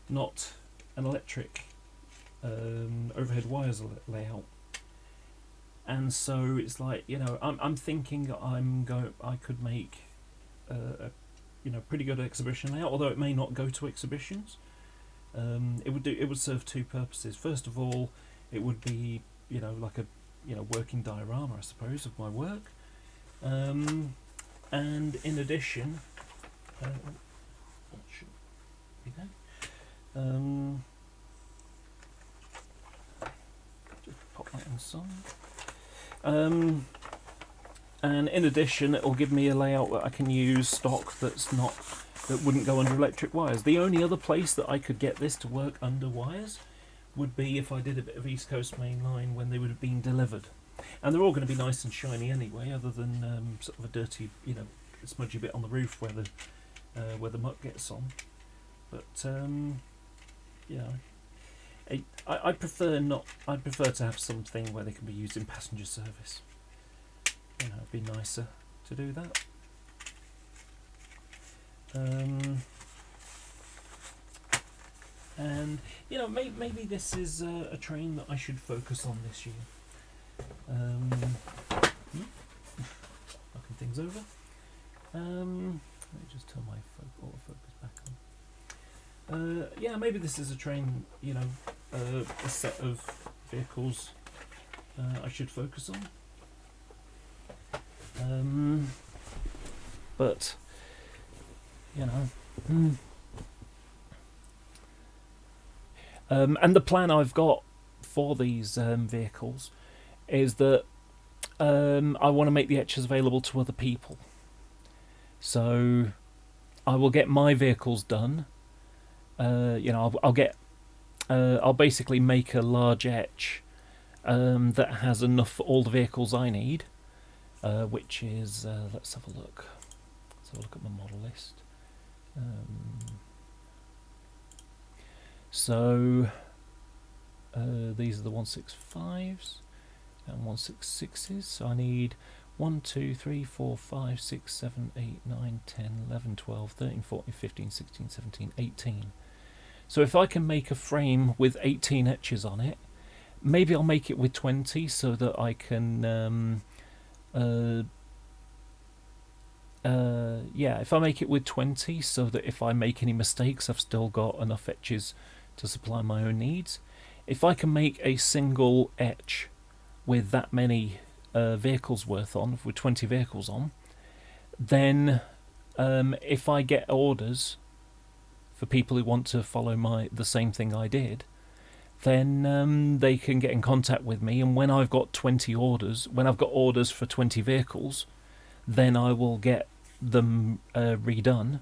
[SPEAKER 1] not an electric overhead wires layout. And so it's like, you know, I'm thinking I could make a pretty good exhibition layout, although it may not go to exhibitions. It would serve two purposes. First of all, it would be, you know, like a working diorama, I suppose, of my work. And in addition, what should we do? Just pop that inside. And in addition, it will give me a layout that I can use stock that wouldn't go under electric wires. The only other place that I could get this to work under wires would be if I did a bit of East Coast Main Line when they would have been delivered. And they're all going to be nice and shiny anyway, other than sort of a dirty, you know, smudgy bit on the roof where the muck gets on. But yeah, I'd prefer to have something where they can be used in passenger service. You know, it'd be nicer to do that. And you know, maybe this is a train that I should focus on this year. Knocking things over. Let me just turn my autofocus back on. Yeah, maybe this is a train, you know, a set of vehicles I should focus on. But you know, and the plan I've got for these vehicles is that I want to make the etches available to other people. So I will get my vehicles done. You know, I'll basically make a large etch that has enough for all the vehicles I need, which is let's have a look. Let's have a look at my model list. So these are the 165s and 166s. So I need 1, 2, 3, 4, 5, 6, 7, 8, 9, 10, 11, 12, 13, 14, 15, 16, 17, 18. So if I can make a frame with 18 etches on it, maybe I'll make it with 20 so that I can yeah, if I make it with 20 so that if I make any mistakes I've still got enough etches to supply my own needs. If I can make a single etch with that many vehicles worth on, with 20 vehicles on, then if I get orders for people who want to follow the same thing I did, then they can get in contact with me, and when I've got 20 orders, when I've got orders for 20 vehicles, then I will get them redone.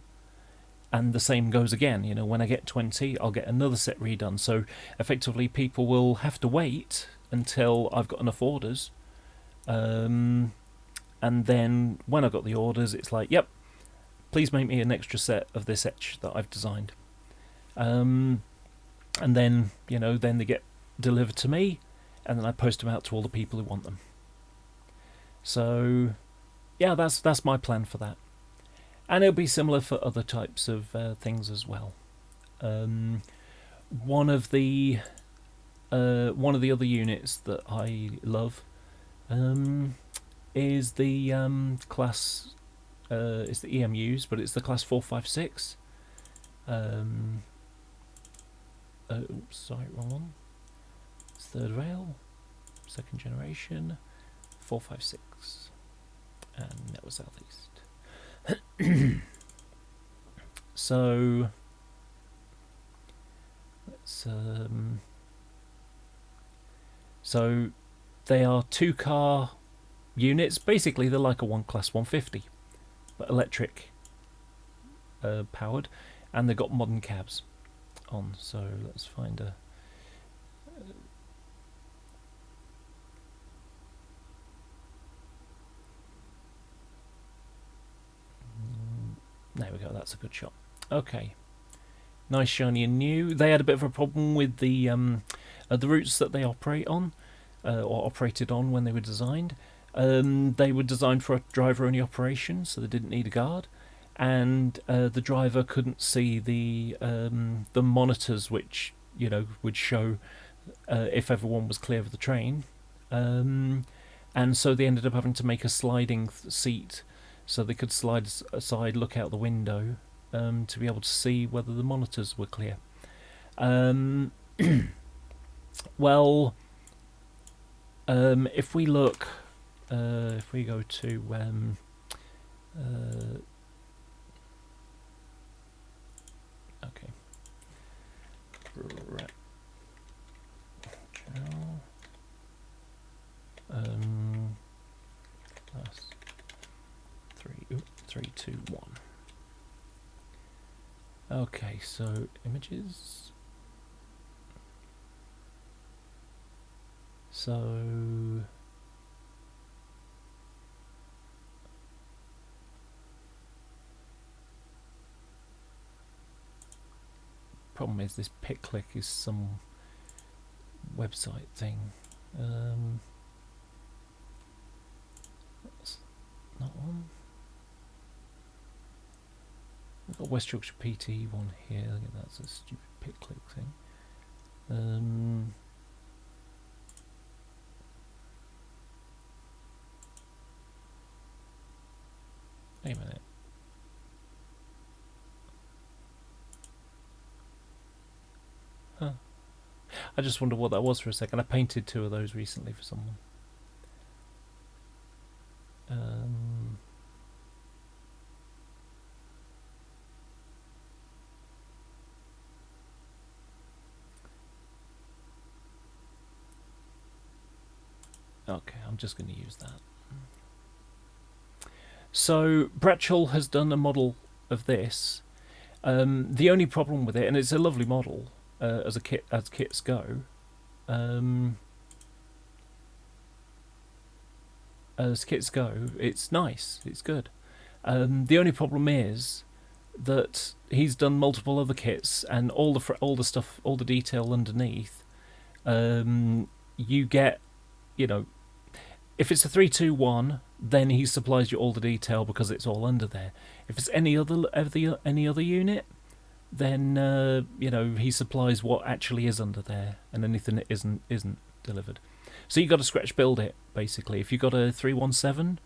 [SPEAKER 1] And the same goes again, you know, when I get 20, I'll get another set redone. So effectively people will have to wait until I've got enough orders. And then when I've got the orders, it's like, yep, please make me an extra set of this etch that I've designed. And then, you know, then they get delivered to me, and then I post them out to all the people who want them. So yeah, that's my plan for that. And it'll be similar for other types of things as well. One of the other units that I love is the class. It's the EMUs, but it's the class 456. Oops, sorry, wrong one. It's third rail, second generation, 456, and Network Southeast. So let's so they are 2-car units. Basically they're like a class 150 but electric powered, and they've got modern cabs on. So let's find a there we go, that's a good shot. Okay, nice, shiny and new. They had a bit of a problem with the routes that they operate on, or operated on when they were designed. They were designed for a driver-only operation, so they didn't need a guard, and the driver couldn't see the monitors, which, you know, would show if everyone was clear of the train. And so they ended up having to make a sliding seat so they could slide aside, look out the window, to be able to see whether the monitors were clear. Well, if we look, if we go to okay, plus 3, 2, 1. Okay, so images. So problem is this pick click is some website thing. That's not one. We've got West Yorkshire PT one here. I think that's a stupid pick click thing. Wait a minute. Huh. I just wondered what that was for a second. I painted 2 of those recently for someone. Okay, I'm just going to use that. So Bratchell has done a model of this. The only problem with it, and it's a lovely model as kits go, it's nice, it's good. The only problem is that he's done multiple other kits, and all the stuff, all the detail underneath. You get, you know, if it's a 3-2-1, then he supplies you all the detail because it's all under there. If it's any other unit, then you know, he supplies what actually is under there, and anything that isn't delivered. So you got to scratch build it basically. If you got a 317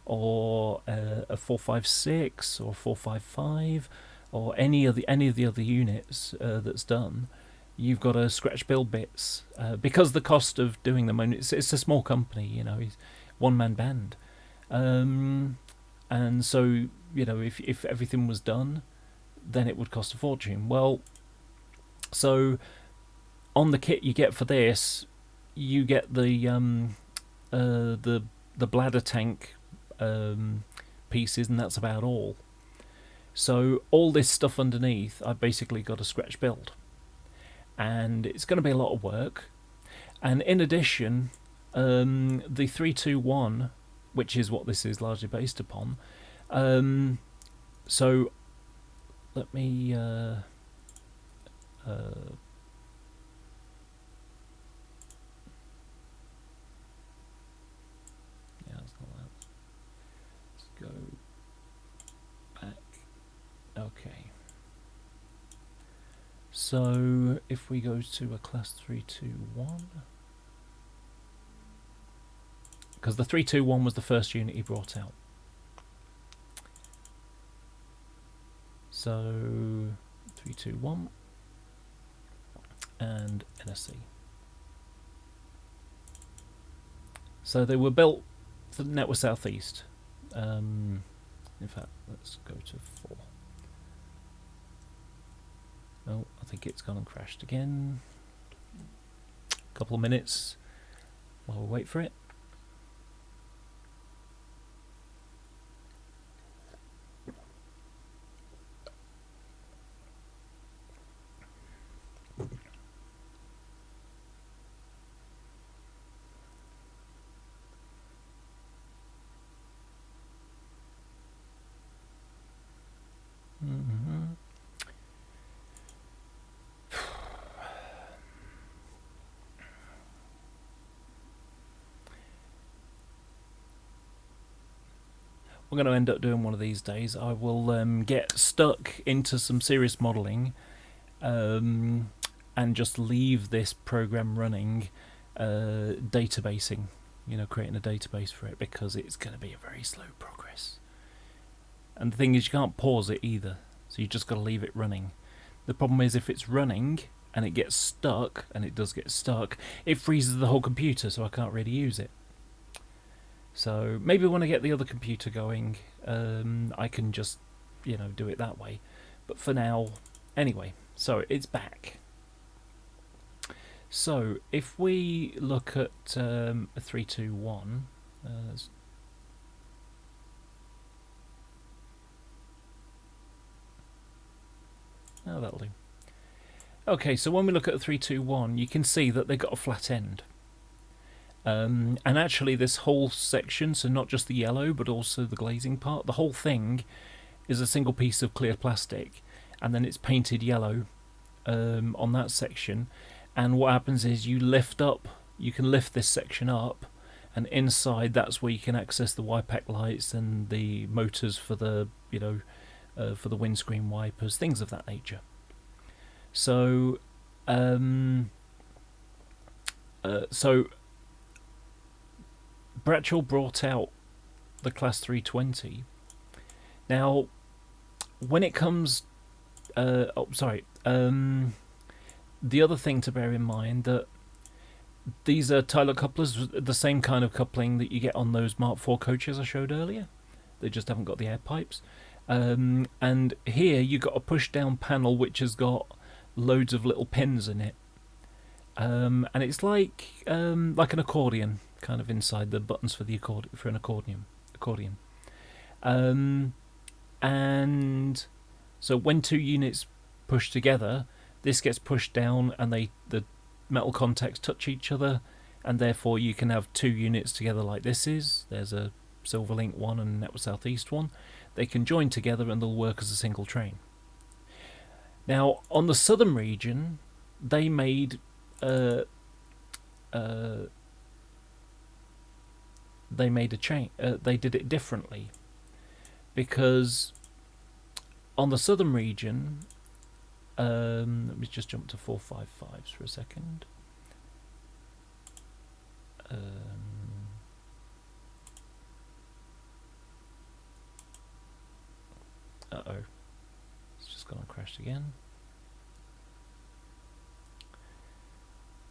[SPEAKER 1] or a 456 or 455 or any of the other units that's done, you've got to scratch build bits because the cost of doing them. And it's a small company, you know, he's one-man band, and so, you know, if everything was done, then it would cost a fortune. Well, so on the kit you get for this, you get the bladder tank pieces, and that's about all. So all this stuff underneath, I basically got a scratch build, and it's going to be a lot of work. And in addition, the 3-2-1, which is what this is largely based upon, so let me yeah, that's not that. Let's go back. Okay, so if we go to a class 3-2-1, because the 3-2-1 was the first unit he brought out. So 3-2-1 and NSC. So they were built for the Network Southeast. In fact, let's go to 4. Oh, I think it's gone and crashed again. Couple of minutes while we wait for it. We're going to end up doing one of these days. I will get stuck into some serious modelling, and and just leave this program running, databasing, creating a database for it, because it's going to be a very slow progress. And the thing is, you can't pause it either, so you just got to leave it running. The problem is, if it's running and it gets stuck, and it does get stuck, it freezes the whole computer, so I can't really use it. So maybe when I get the other computer going, I can just, do it that way. But for now, anyway, so it's back. So if we look at a 3, 2, 1, oh, that'll do. Okay, so when we look at a 3, 2, 1, you can see that they've got a flat end. And actually this whole section, so not just the yellow but also the glazing part, the whole thing is a single piece of clear plastic, and then it's painted yellow on that section. And what happens is you can lift this section up, and inside that's where you can access the WIPAC lights and the motors for the for the windscreen wipers, things of that nature. So Bradshaw brought out the Class 320. Now, when it comes, the other thing to bear in mind, that these are Tyler couplers, the same kind of coupling that you get on those Mark IV coaches I showed earlier. They just haven't got the air pipes. And here you've got a push-down panel which has got loads of little pins in it. And it's like an accordion, kind of inside the buttons for the an accordion. And so when two units push together, this gets pushed down, and the metal contacts touch each other, and therefore you can have two units together like this is. There's a Silverlink one and Network Southeast one. They can join together and they'll work as a single train. Now on the southern region, they made a chain. They did it differently, because on the southern region, let me just jump to 455s for a second. Uh-oh, it's just gone and crashed again.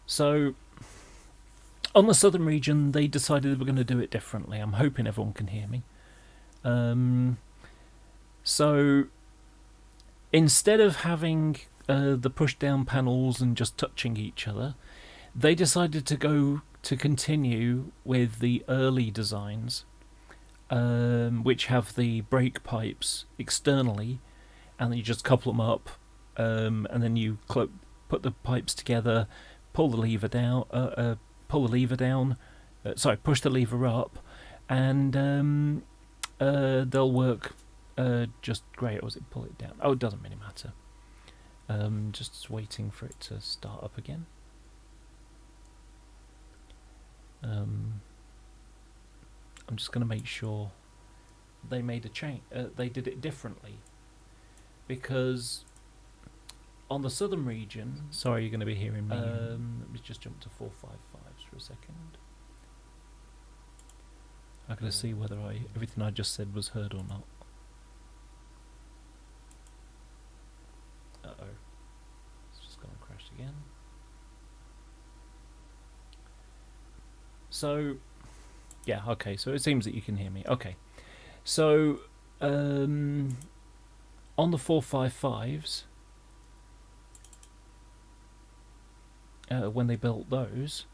[SPEAKER 1] So on the southern region, they decided they were going to do it differently. I'm hoping everyone can hear me. So instead of having the push-down panels and just touching each other, they decided to continue with the early designs, which have the brake pipes externally, and then you just couple them up, and then you put the pipes together, push the lever up, and they'll work just great. Or was it pull it down? Oh, it doesn't really matter. Just waiting for it to start up again. I'm just going to make sure they made a change. They did it differently, because on the southern region, sorry, you're going to be hearing me. Let me just jump to 455s for a second. I'm going to see whether everything I just said was heard or not. Uh-oh, it's just gone and crashed again. So, yeah, okay, so it seems that you can hear me. Okay, so on the 455s, when they built those,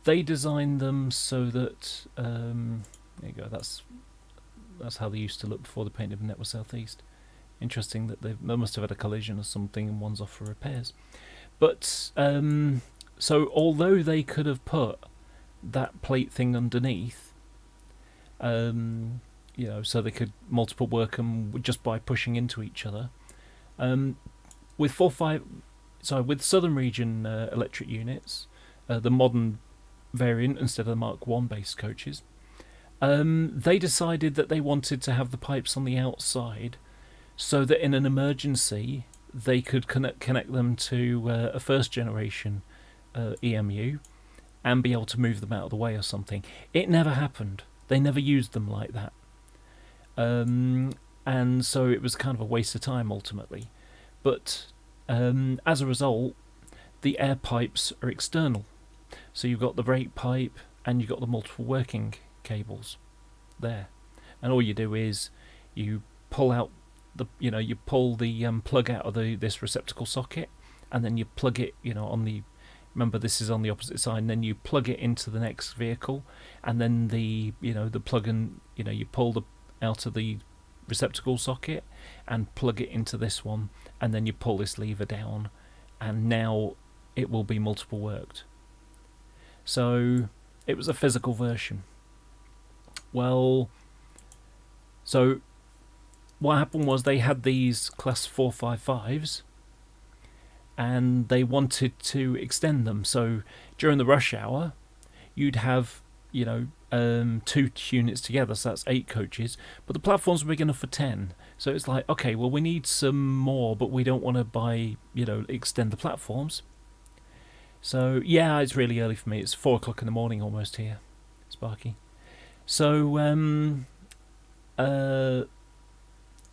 [SPEAKER 1] they designed them so that there you go. That's how they used to look before the paint of Network Southeast. Interesting that they must have had a collision or something, and one's off for repairs. But so although they could have put that plate thing underneath, so they could multiple work them just by pushing into each other. With with Southern Region electric units, the modern variant instead of the Mark I based coaches, they decided that they wanted to have the pipes on the outside, so that in an emergency they could connect them to a first generation EMU and be able to move them out of the way or something. It never happened. They never used them like that. And so it was kind of a waste of time ultimately. But as a result, the air pipes are external. So you've got the brake pipe and you've got the multiple working cables there. And all you do is you pull out you pull the plug out of this receptacle socket, and then you plug it, on the, remember this is on the opposite side, and then you plug it into the next vehicle, and then the plug and you pull out of the receptacle socket and plug it into this one, and then you pull this lever down, and now it will be multiple worked. So it was a physical version. Well, so what happened was they had these class 455s and they wanted to extend them. So during the rush hour, you'd have, 2 units together, so that's 8 coaches, but the platforms were big enough for 10. So it's like, okay, well, we need some more, but we don't want to buy, extend the platforms. So yeah, it's really early for me. It's 4 o'clock in the morning almost here, Sparky. So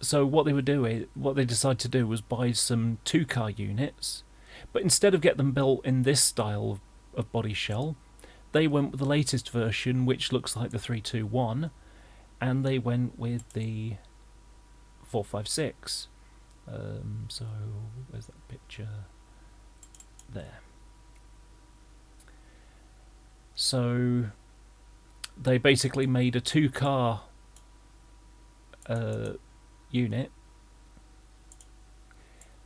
[SPEAKER 1] so what they decided to do was buy some 2-car units, but instead of get them built in this style of body shell, they went with the latest version, which looks like the 321, and they went with the 456. So where's that picture? There. So they basically made a 2-car unit,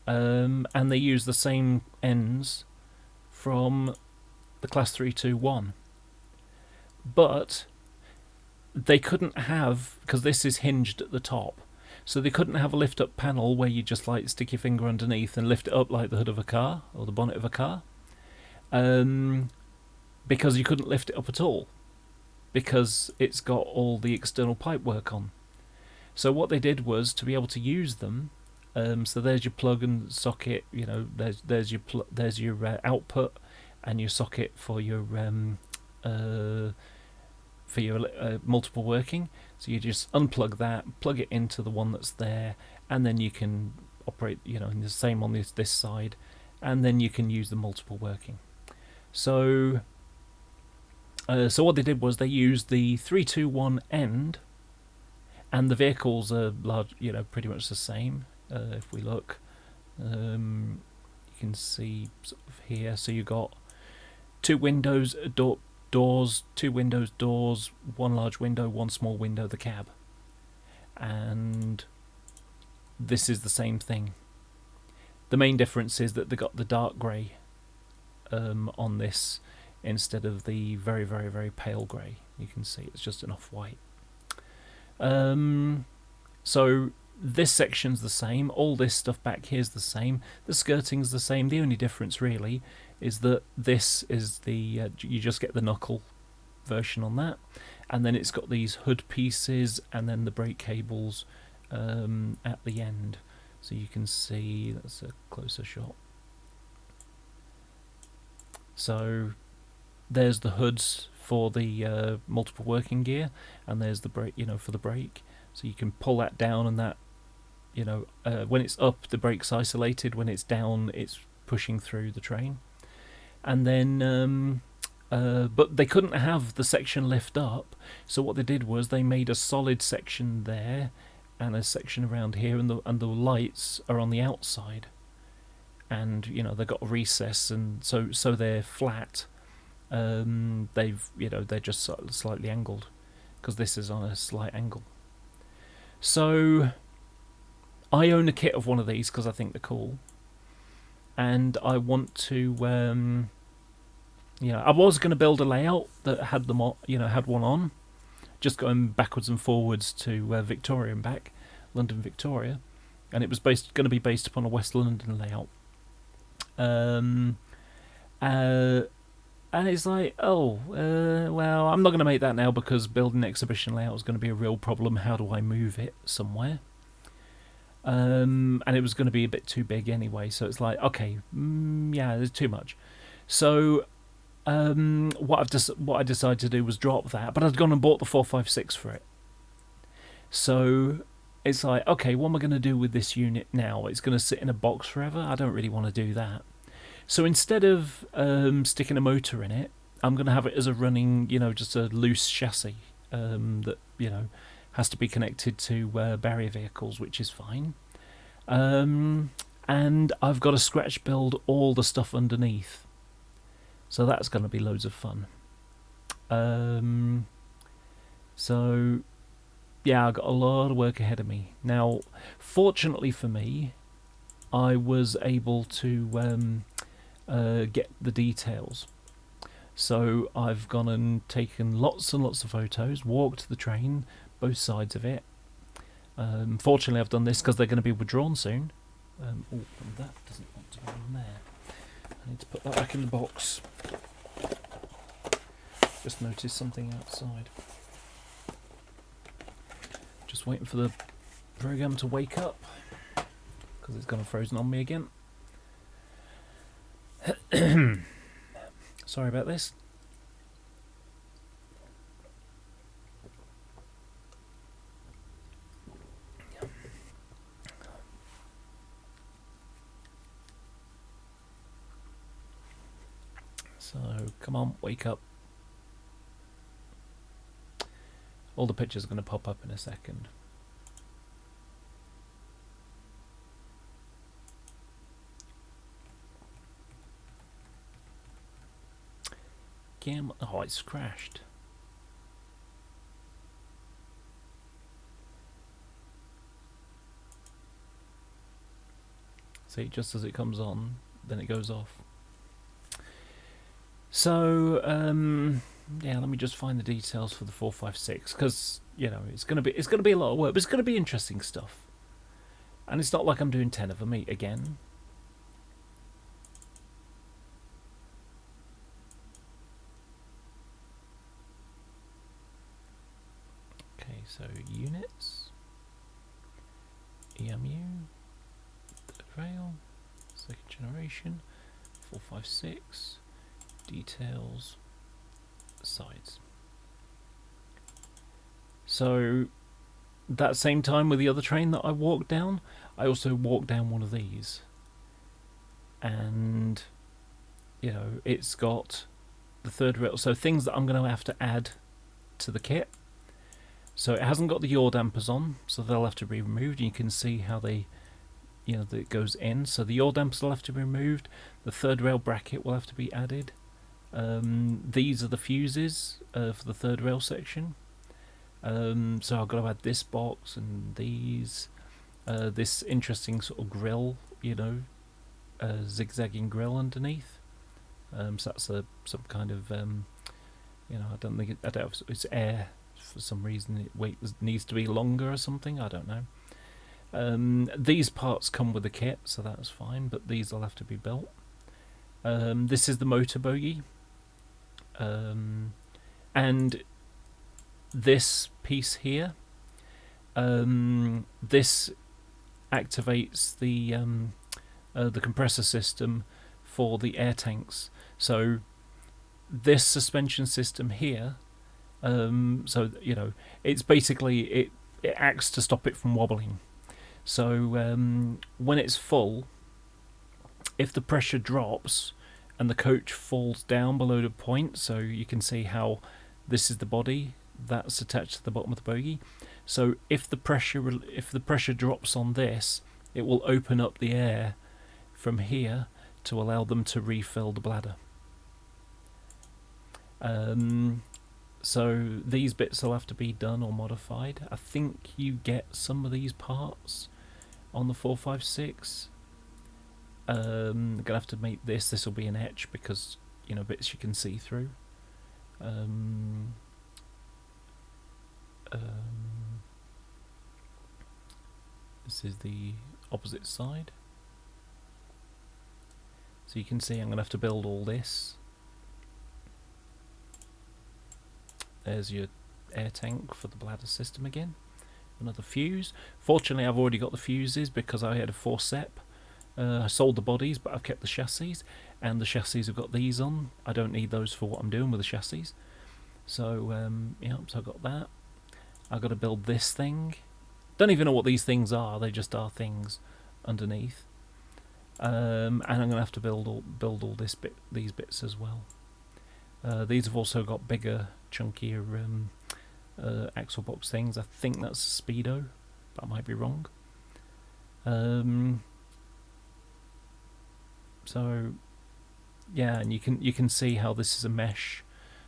[SPEAKER 1] and they used the same ends from the class 321, but they couldn't have, because this is hinged at the top, so they couldn't have a lift up panel where you just like stick your finger underneath and lift it up like the hood of a car or the bonnet of a car, because you couldn't lift it up at all because it's got all the external pipe work on. So what they did was, to be able to use them, so there's your plug and socket, there's your output and your socket for your multiple working. So you just unplug that, plug it into the one that's there, and then you can operate, in the same on this side, and then you can use the multiple working. So so what they did was they used the 321 end, and the vehicles are large, pretty much the same. If we look, you can see sort of here. So you got 2 windows, doors, 2 windows, doors, 1 large window, 1 small window, the cab, and this is the same thing. The main difference is that they got the dark grey on this instead of the very, very, very pale grey. You can see it's just an off-white. So this section's the same, all this stuff back here's the same, the skirting's the same. The only difference really is that this is the you just get the knuckle version on that, and then it's got these hood pieces and then the brake cables at the end. So you can see, that's a closer shot. So there's the hoods for the multiple working gear, and there's the brake, for the brake. So you can pull that down, and that, when it's up, the brake's isolated. When it's down, it's pushing through the train. And then, but they couldn't have the section lift up. So what they did was they made a solid section there, and a section around here, and the lights are on the outside. And they've got a recess, and so they're flat. They're just slightly angled because this is on a slight angle. So I own a kit of one of these because I think they're cool, and I want to I was going to build a layout that had them on, had one on, just going backwards and forwards to Victoria and back, London Victoria, and it was going to be based upon a West London layout. And it's like, well, I'm not going to make that now because building an exhibition layout is going to be a real problem. How do I move it somewhere? and it was going to be a bit too big anyway. So it's like, okay, yeah, there's too much. So what I decided to do was drop that, but I'd gone and bought the 456 for it. So it's like, okay, what am I going to do with this unit now? It's going to sit in a box forever. I don't really want to do that. So instead of sticking a motor in it, I'm going to have it as a running, just a loose chassis that, has to be connected to barrier vehicles, which is fine. And I've got to scratch build all the stuff underneath. So that's going to be loads of fun. So, yeah, I've got a lot of work ahead of me. Now, fortunately for me, I was able to get the details. So I've gone and taken lots and lots of photos, walked the train, both sides of it. Fortunately, I've done this because they're going to be withdrawn soon. Oh, and that doesn't want to go in there. I need to put that back in the box. Just noticed something outside. Just waiting for the program to wake up because it's gone frozen on me again. Sorry about this. So, come on, wake up. All the pictures are going to pop up in a second. Oh, it's crashed. See, just as it comes on, then it goes off. So, yeah, let me just find the details for the 456 because it's gonna be a lot of work, but it's gonna be interesting stuff. And it's not like I'm doing 10 of them again. Okay, so units, EMU, third rail, second generation, 456, details, sides. So that same time with the other train that I walked down, I also walked down one of these. And, it's got the third rail. So things that I'm going to have to add to the kit. So it hasn't got the yaw dampers on, so they'll have to be removed. You can see how they, that it goes in. So the yaw dampers will have to be removed. The third rail bracket will have to be added. These are the fuses for the third rail section. So I've got to add this box and these. This interesting sort of grill, zigzagging grill underneath. So that's some kind of, I don't think it's air. For some reason it needs to be longer or something, I don't know. These parts come with the kit, so that's fine, but these will have to be built. This is the motor bogie, and this piece here, this activates the compressor system for the air tanks. So this suspension system here, it's basically it acts to stop it from wobbling. So when it's full, if the pressure drops and the coach falls down below the point, so you can see how this is the body that's attached to the bottom of the bogie. So if the pressure drops on this, it will open up the air from here to allow them to refill the bladder. So these bits will have to be done or modified. I think you get some of these parts on the 456. I'm gonna have to make this. This will be an etch because bits you can see through. This is the opposite side. So you can see I'm going to have to build all this. There's your air tank for the bladder system again. another fuse. Fortunately, I've already got the fuses because I had a forcep. I sold the bodies, but I've kept the chassis, and the chassis have got these on. I don't need those for what I'm doing with the chassis. So yeah, so I got that. I've got to build this thing. Don't even know what these things are. They just are things underneath. And I'm going to have to build all these bits as well. These have also got bigger, chunkier axle box things. I think that's a speedo, but I might be wrong. So yeah, and you can see how this is a mesh.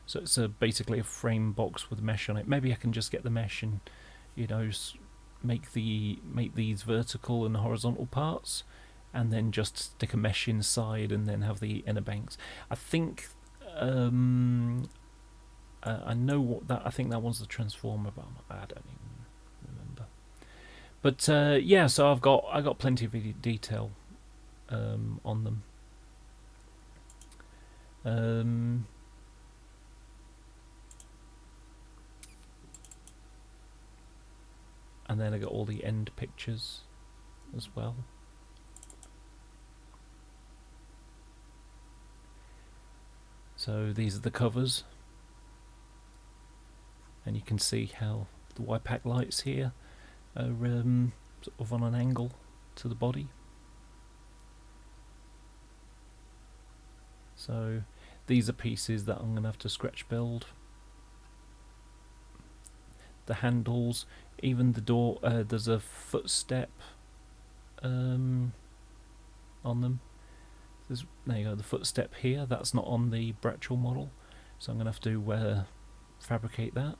[SPEAKER 1] So it's basically a frame box with mesh on it. Maybe I can just get the mesh and, you know, make these vertical and horizontal parts, and then just stick a mesh inside, and then have the inner banks. I think I know what that. I think that one's the transformer, but I don't even remember. But yeah, so I got plenty of detail on them. And then I got all the end pictures as well. So these are the covers, and you can see how the Y-pack lights here are sort of on an angle to the body. So these are pieces that I'm going to have to scratch build. The handles, even the door, there's a footstep on them. There you go, the footstep here, that's not on the Braccial model, so I'm going to have to fabricate that.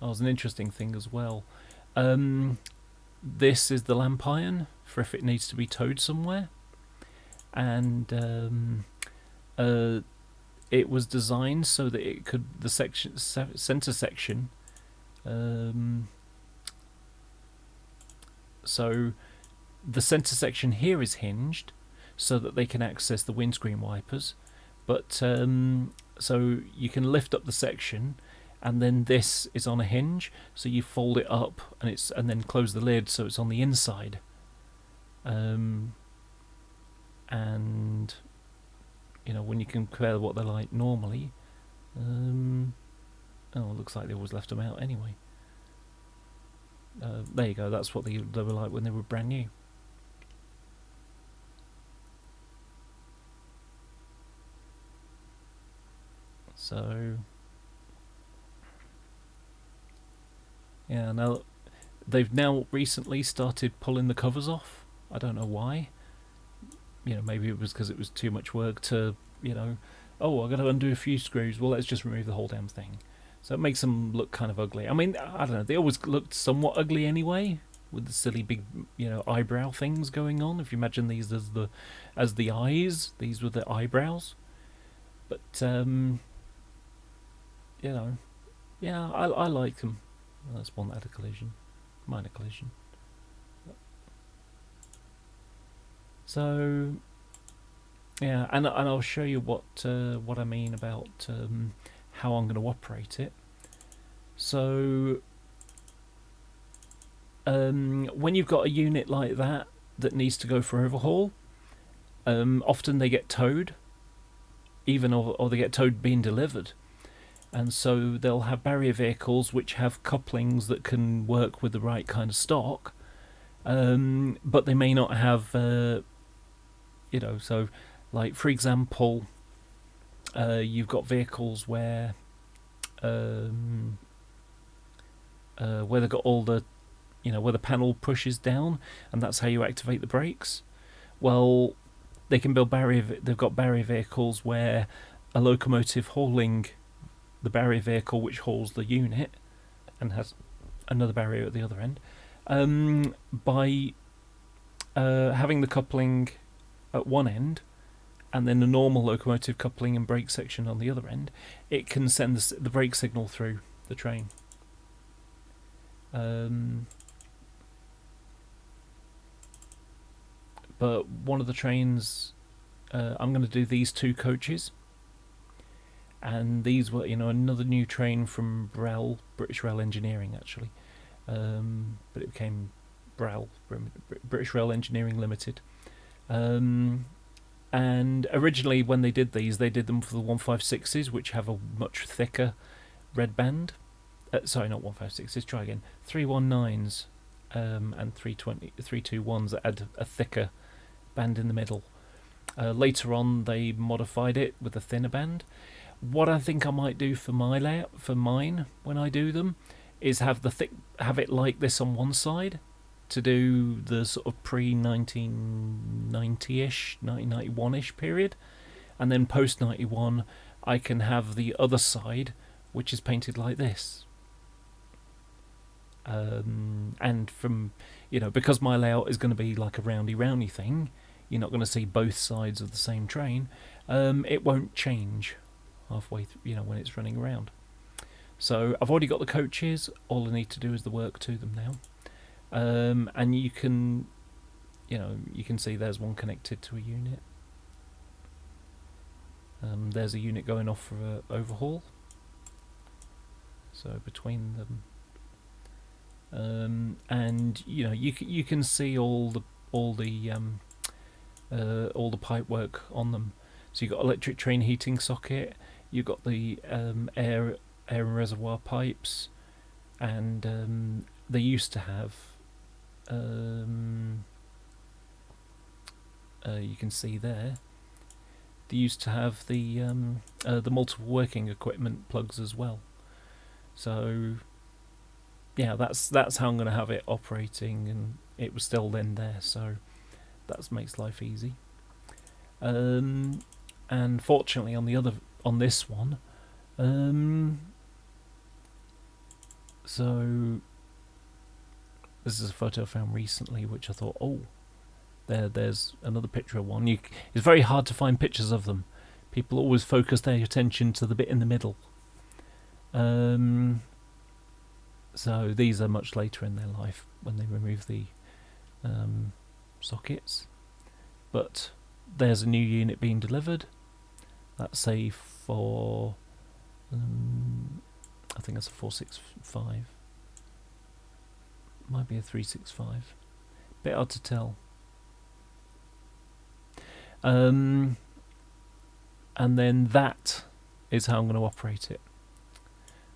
[SPEAKER 1] That was an interesting thing as well. This is the lamp iron for if it needs to be towed somewhere, and it was designed so that it could, the center section, so the center section here is hinged so that they can access the windscreen wipers, but so you can lift up the section, and then this is on a hinge, so you fold it up and then close the lid so it's on the inside. And you know, when you compare what they're like normally, oh, it looks like they always left them out anyway. There you go, that's what they were like when they were brand new. So yeah, now they've now recently started pulling the covers off. I don't know why. You know, maybe it was because it was too much work to, you know, oh, I've got to undo a few screws. Well, let's just remove the whole damn thing. So it makes them look kind of ugly. I mean, I don't know. They always looked somewhat ugly anyway, with the silly big, you know, eyebrow things going on. If you imagine these as the eyes, these were the eyebrows. But you know, yeah, I like them. Well, that's one that had a collision, minor collision. So yeah, and I'll show you what I mean about how I'm going to operate it. So when you've got a unit like that needs to go for overhaul, often they get towed, or they get towed being delivered, and so they'll have barrier vehicles which have couplings that can work with the right kind of stock, but they may not have you know, so like for example, you've got vehicles where they've got all the, you know, where the panel pushes down, and that's how you activate the brakes. Well, they can build they've got barrier vehicles where a locomotive hauling the barrier vehicle which hauls the unit and has another barrier at the other end, by having the coupling at one end and then a normal locomotive coupling and brake section on the other end, it can send the brake signal through the train. But one of the trains, I'm going to do these two coaches, and these were, you know, another new train from British Rail Engineering actually, but it became British Rail Engineering Limited. And originally when they did these, they did them for the 156s, which have a much thicker red band. Sorry, not 156s, try again. 319s and 321s that had a thicker band in the middle. Later on they modified it with a thinner band. What I think I might do for my layout, for mine, when I do them, is have it like this on one side, to do the sort of pre-1990-ish, 1991-ish period, and then post-91 I can have the other side, which is painted like this. And from, you know, because my layout is going to be like a roundy thing, you're not going to see both sides of the same train. It won't change halfway you know, when it's running around. So I've already got the coaches. All I need to do is the work to them now. And you can, you know, you can see there's one connected to a unit. There's a unit going off for an overhaul. So between them, and you know, you can see all the pipe work on them. So you've got electric train heating socket. You've got the air and reservoir pipes, and they used to have. You can see there. They used to have the multiple working equipment plugs as well. So yeah, that's how I'm going to have it operating, and it was still then there. So that makes life easy. And fortunately, on this one, so. This is a photo I found recently, which I thought, oh, there's another picture of one. It's very hard to find pictures of them. People always focus their attention to the bit in the middle. So these are much later in their life when they remove the sockets. But there's a new unit being delivered. That's a I think that's a 465. Might be a 365. Bit hard to tell. And then that is how I'm going to operate it.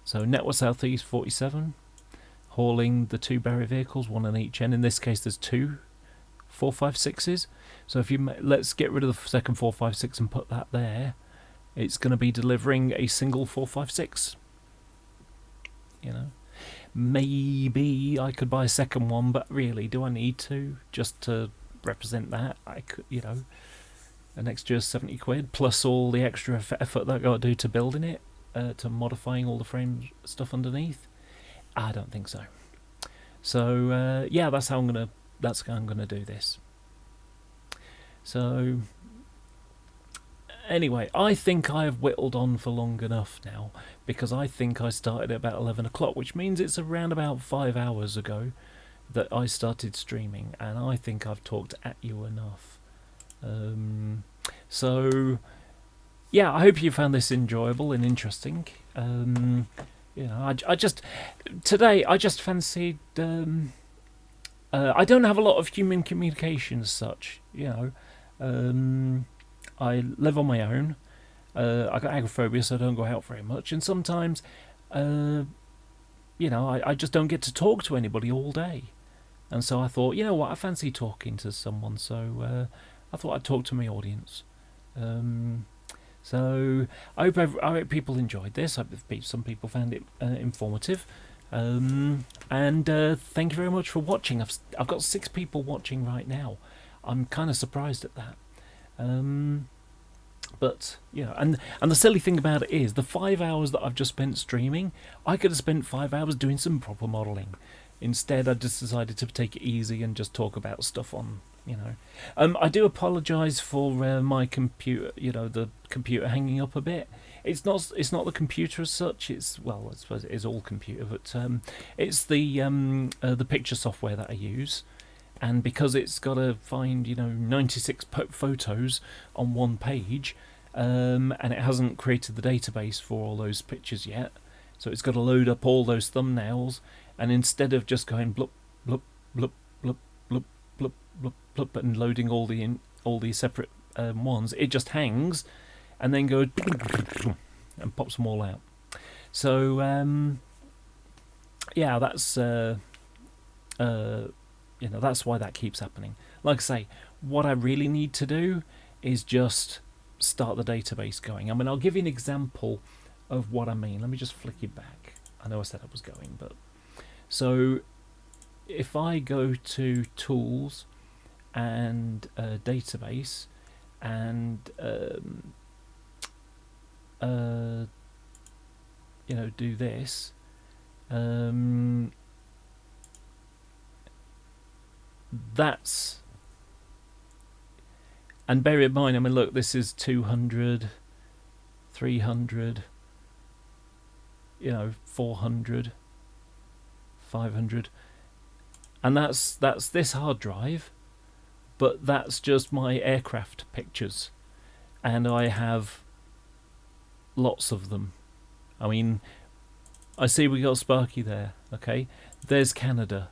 [SPEAKER 1] So Network Southeast 47, hauling the two barrier vehicles, one on each end. In this case, there's two 456s. So if you let's get rid of the second 456 and put that there, it's going to be delivering a single 456. You know. Maybe I could buy a second one, but really, do I need to just to represent that? I could, you know, an extra 70 quid plus all the extra effort that I got to do to building it, to modifying all the frame stuff underneath. I don't think so. So yeah, that's how I'm gonna do this. So anyway, I think I have whittled on for long enough now, because I think I started at about 11 o'clock, which means it's around about 5 hours ago that I started streaming, and I think I've talked at you enough. So yeah, I hope you found this enjoyable and interesting. You know, today I just fancied. I don't have a lot of human communication as such, you know. I live on my own. I got agoraphobia, so I don't go out very much. And sometimes, you know, I just don't get to talk to anybody all day. And so I thought, you know what, I fancy talking to someone. So I thought I'd talk to my audience. So I hope people enjoyed this. I hope some people found it informative. And thank you very much for watching. I've got 6 people watching right now. I'm kind of surprised at that. But you know, and the silly thing about it is the 5 hours that I've just spent streaming, I could have spent 5 hours doing some proper modelling. Instead, I just decided to take it easy and just talk about stuff on, you know. I do apologise for my computer, you know, the computer hanging up a bit. It's not the computer as such. It's, well, I suppose it is all computer, but it's the picture software that I use. And because it's got to find, you know, 96 photos on one page, and it hasn't created the database for all those pictures yet. So it's got to load up all those thumbnails, and instead of just going blup blup blup blup blup blup blup blup and loading all the separate ones, it just hangs and then goes and pops them all out. So yeah, that's that's why that keeps happening. Like I say, what I really need to do is just start the database going. I mean, I'll give you an example of what I mean. Let me just flick it back. I know I said I was going, but so if I go to Tools and Database and do this, that's, and bear in mind, I mean, look, this is 200, 300, 400, 500, and that's this hard drive, but that's just my aircraft pictures, and I have lots of them. I mean, I see we got Sparky there. Okay, there's Canada.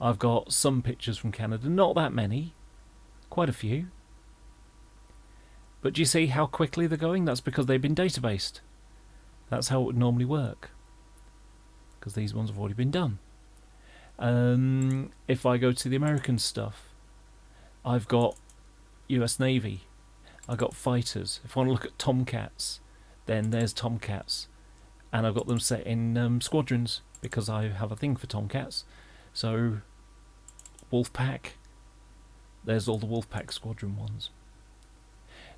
[SPEAKER 1] I've got some pictures from Canada, not that many, quite a few. But do you see how quickly they're going? That's because they've been databased. That's how it would normally work, because these ones have already been done. If I go to the American stuff, I've got US Navy, I've got fighters. If I want to look at Tomcats, then there's Tomcats, and I've got them set in squadrons because I have a thing for Tomcats. So Wolfpack, there's all the Wolfpack squadron ones.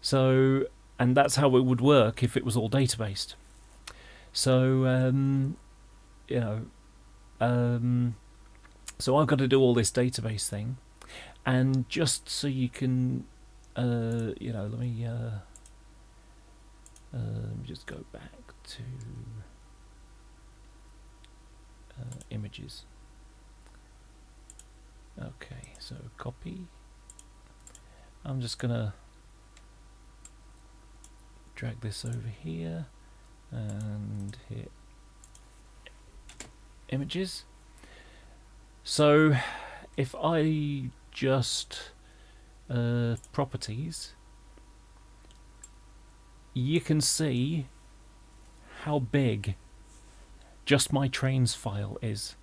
[SPEAKER 1] So, and that's how it would work if it was all databased. So so I've got to do all this database thing, and just so you can let me just go back to images. Okay, so copy. I'm just gonna drag this over here and hit images. So if I just properties, you can see how big just my trains file is.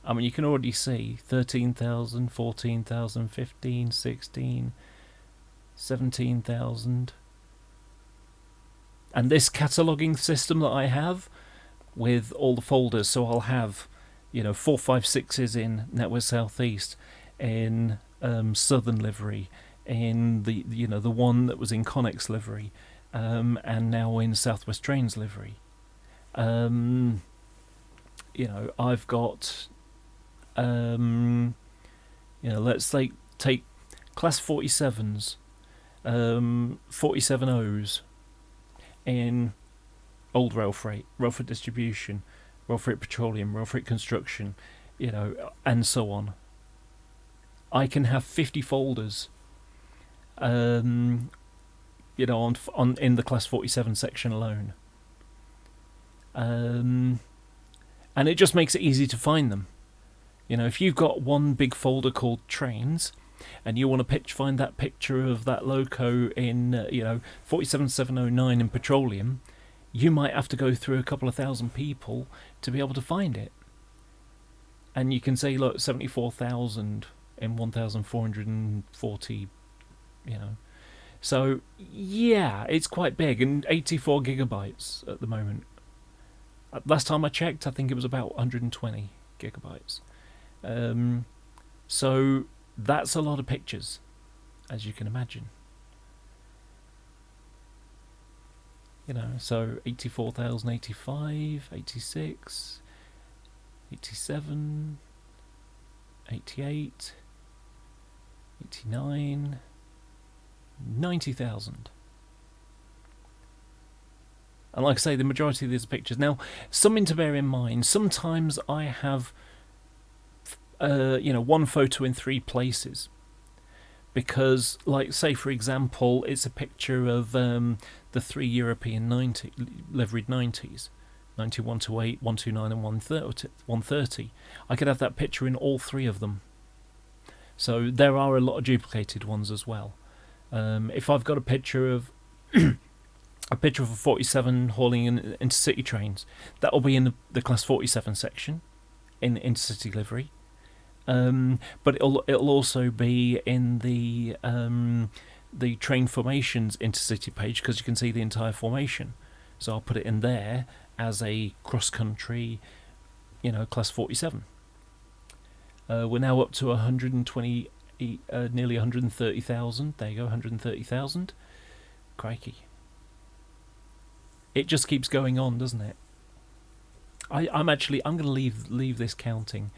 [SPEAKER 1] I mean, you can already see 13,000, 14,000, 15, 16, 17,000. And this cataloguing system that I have with all the folders, so I'll have 456s in Network Southeast, in Southern livery, in the one that was in Connex livery, and now in Southwest Trains livery. I've got let's take class 47s, 47Os in old rail freight distribution, rail freight petroleum, rail freight construction, and so on. I can have 50 folders, on in the class 47 section alone, and it just makes it easy to find them. If you've got one big folder called trains, and you want to find that picture of that loco in 47709 in petroleum, you might have to go through a couple of thousand people to be able to find it. And you can say, look, 74,000 in 1,440, So yeah, it's quite big, and 84 gigabytes at the moment. Last time I checked, I think it was about 120 gigabytes. So that's a lot of pictures, as you can imagine. So 84,085, 86, 87, 88, 89, 90,000. And like I say, the majority of these pictures. Now, something to bear in mind, sometimes I have, one photo in 3 places. Because, like, say, for example, it's a picture of the 3 European liveried 90s. 9128, 129 and 130. I could have that picture in all 3 of them. So there are a lot of duplicated ones as well. If I've got a picture of a 47 hauling in intercity trains, that will be in the class 47 section in intercity livery. But it'll also be in the train formations intercity page, because you can see the entire formation. So I'll put it in there as a cross-country, class 47. We're now up to 120, nearly 130,000. There you go, 130,000. Crikey. It just keeps going on, doesn't it? I'm going to leave this counting,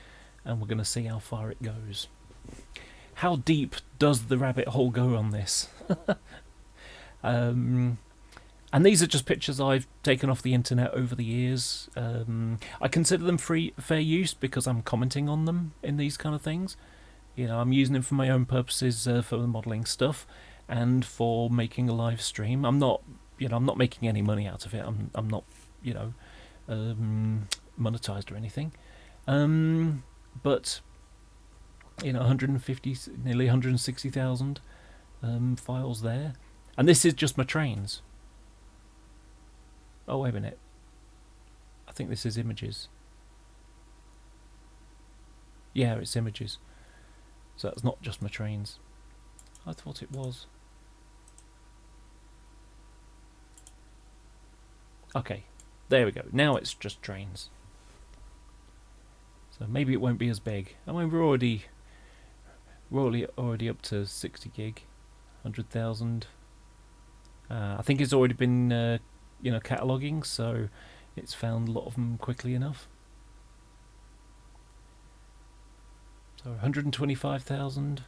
[SPEAKER 1] and we're going to see how far it goes. How deep does the rabbit hole go on this? And these are just pictures I've taken off the internet over the years. I consider them fair use because I'm commenting on them in these kind of things. I'm using them for my own purposes, for the modelling stuff, and for making a live stream. I'm not making any money out of it. I'm not, monetized or anything. But 150, nearly 160,000 files there, and this is just my trains. Oh, wait a minute. I think this is images. Yeah, it's images. So that's not just my trains. I thought it was. Okay, there we go. Now it's just trains. So maybe it won't be as big. I mean, we're already up to 60 gig, 100,000. I think it's already been cataloguing, so it's found a lot of them quickly enough. So 125,000,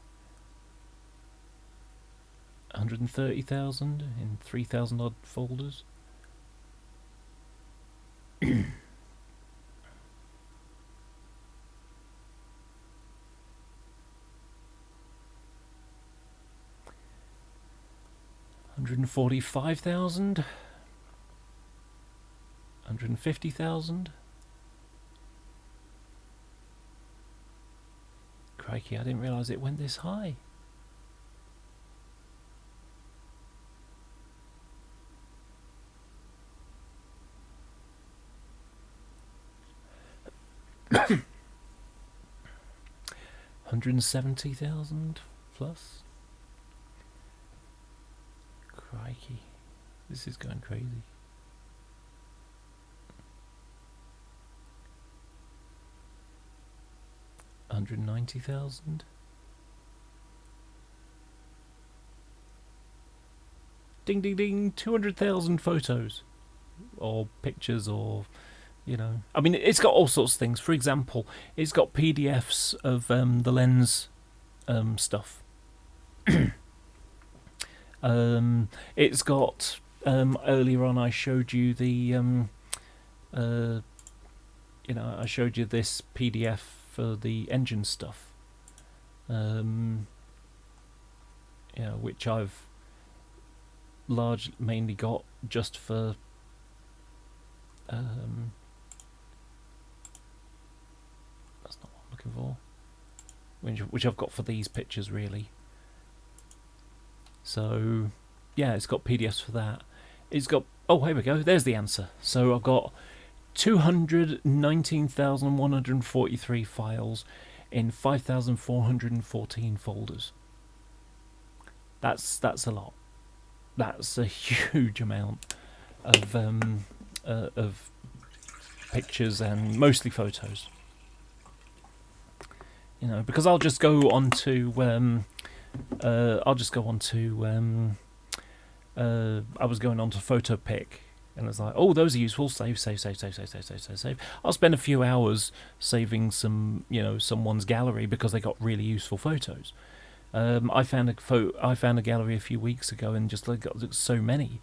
[SPEAKER 1] 130,000 in 3,000 odd folders. $145,000, 150,000. Crikey, I didn't realise it went this high. $170,000 plus. Crikey, this is going crazy. $190,000. Ding ding ding, 200,000 photos or pictures, or I mean, it's got all sorts of things. For example, it's got PDFs of the lens stuff. It's got earlier on I showed you the I showed you this PDF for the engine stuff, which I've mainly got just for that's not what I'm looking for, which I've got for these pictures really. So yeah, it's got PDFs for that. It's got, oh, here we go, there's the answer. So I've got 219,143 files in 5,414 folders. That's a lot. That's a huge amount of pictures, and mostly photos. Because I'll just go on to I was going on to PhotoPick, and it's like, oh, those are useful. Save. I'll spend a few hours saving some, someone's gallery because they got really useful photos. I found a gallery a few weeks ago and just got so many,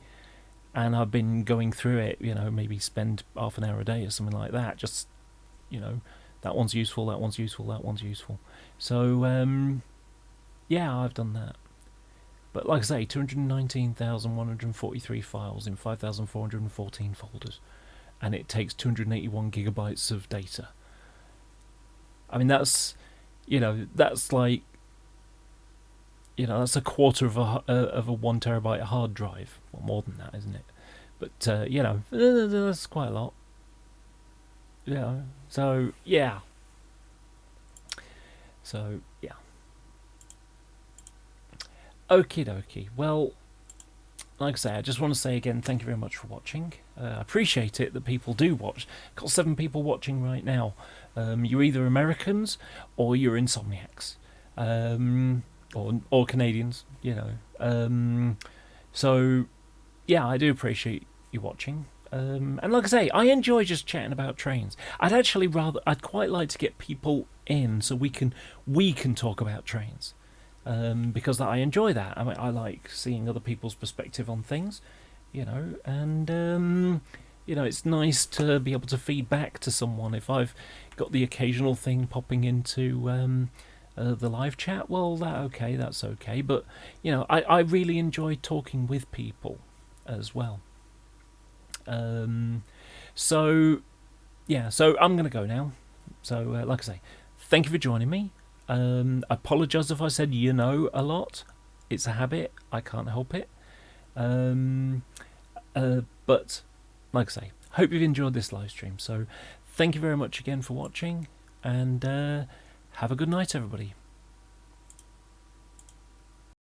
[SPEAKER 1] and I've been going through it, you know, maybe spend half an hour a day or something like that, just, you know, that one's useful, that one's useful, that one's useful. So yeah, I've done that. But like I say, 219,143 files in 5,414 folders, and it takes 281 gigabytes of data. I mean, that's, you know, that's like, you know, that's a quarter of a 1 terabyte hard drive. Well, more than that, isn't it? But you know, that's quite a lot. Yeah. So yeah. So yeah. Okie dokie. Well, like I say, I just want to say again, thank you very much for watching. I appreciate it that people do watch. Got 7 people watching right now. You're either Americans or you're insomniacs, or Canadians, you know. So yeah, I do appreciate you watching. And like I say, I enjoy just chatting about trains. I'd quite like to get people in so we can talk about trains. Because I enjoy that. I mean, I like seeing other people's perspective on things, you know, and you know, it's nice to be able to feed back to someone. If I've got the occasional thing popping into the live chat, well, that's okay. But you know, I really enjoy talking with people as well. So yeah, so I'm gonna go now. So like I say, thank you for joining me. I apologise if I said you know a lot. It's a habit. I can't help it. But like I say, hope you've enjoyed this live stream. So thank you very much again for watching, and have a good night, everybody.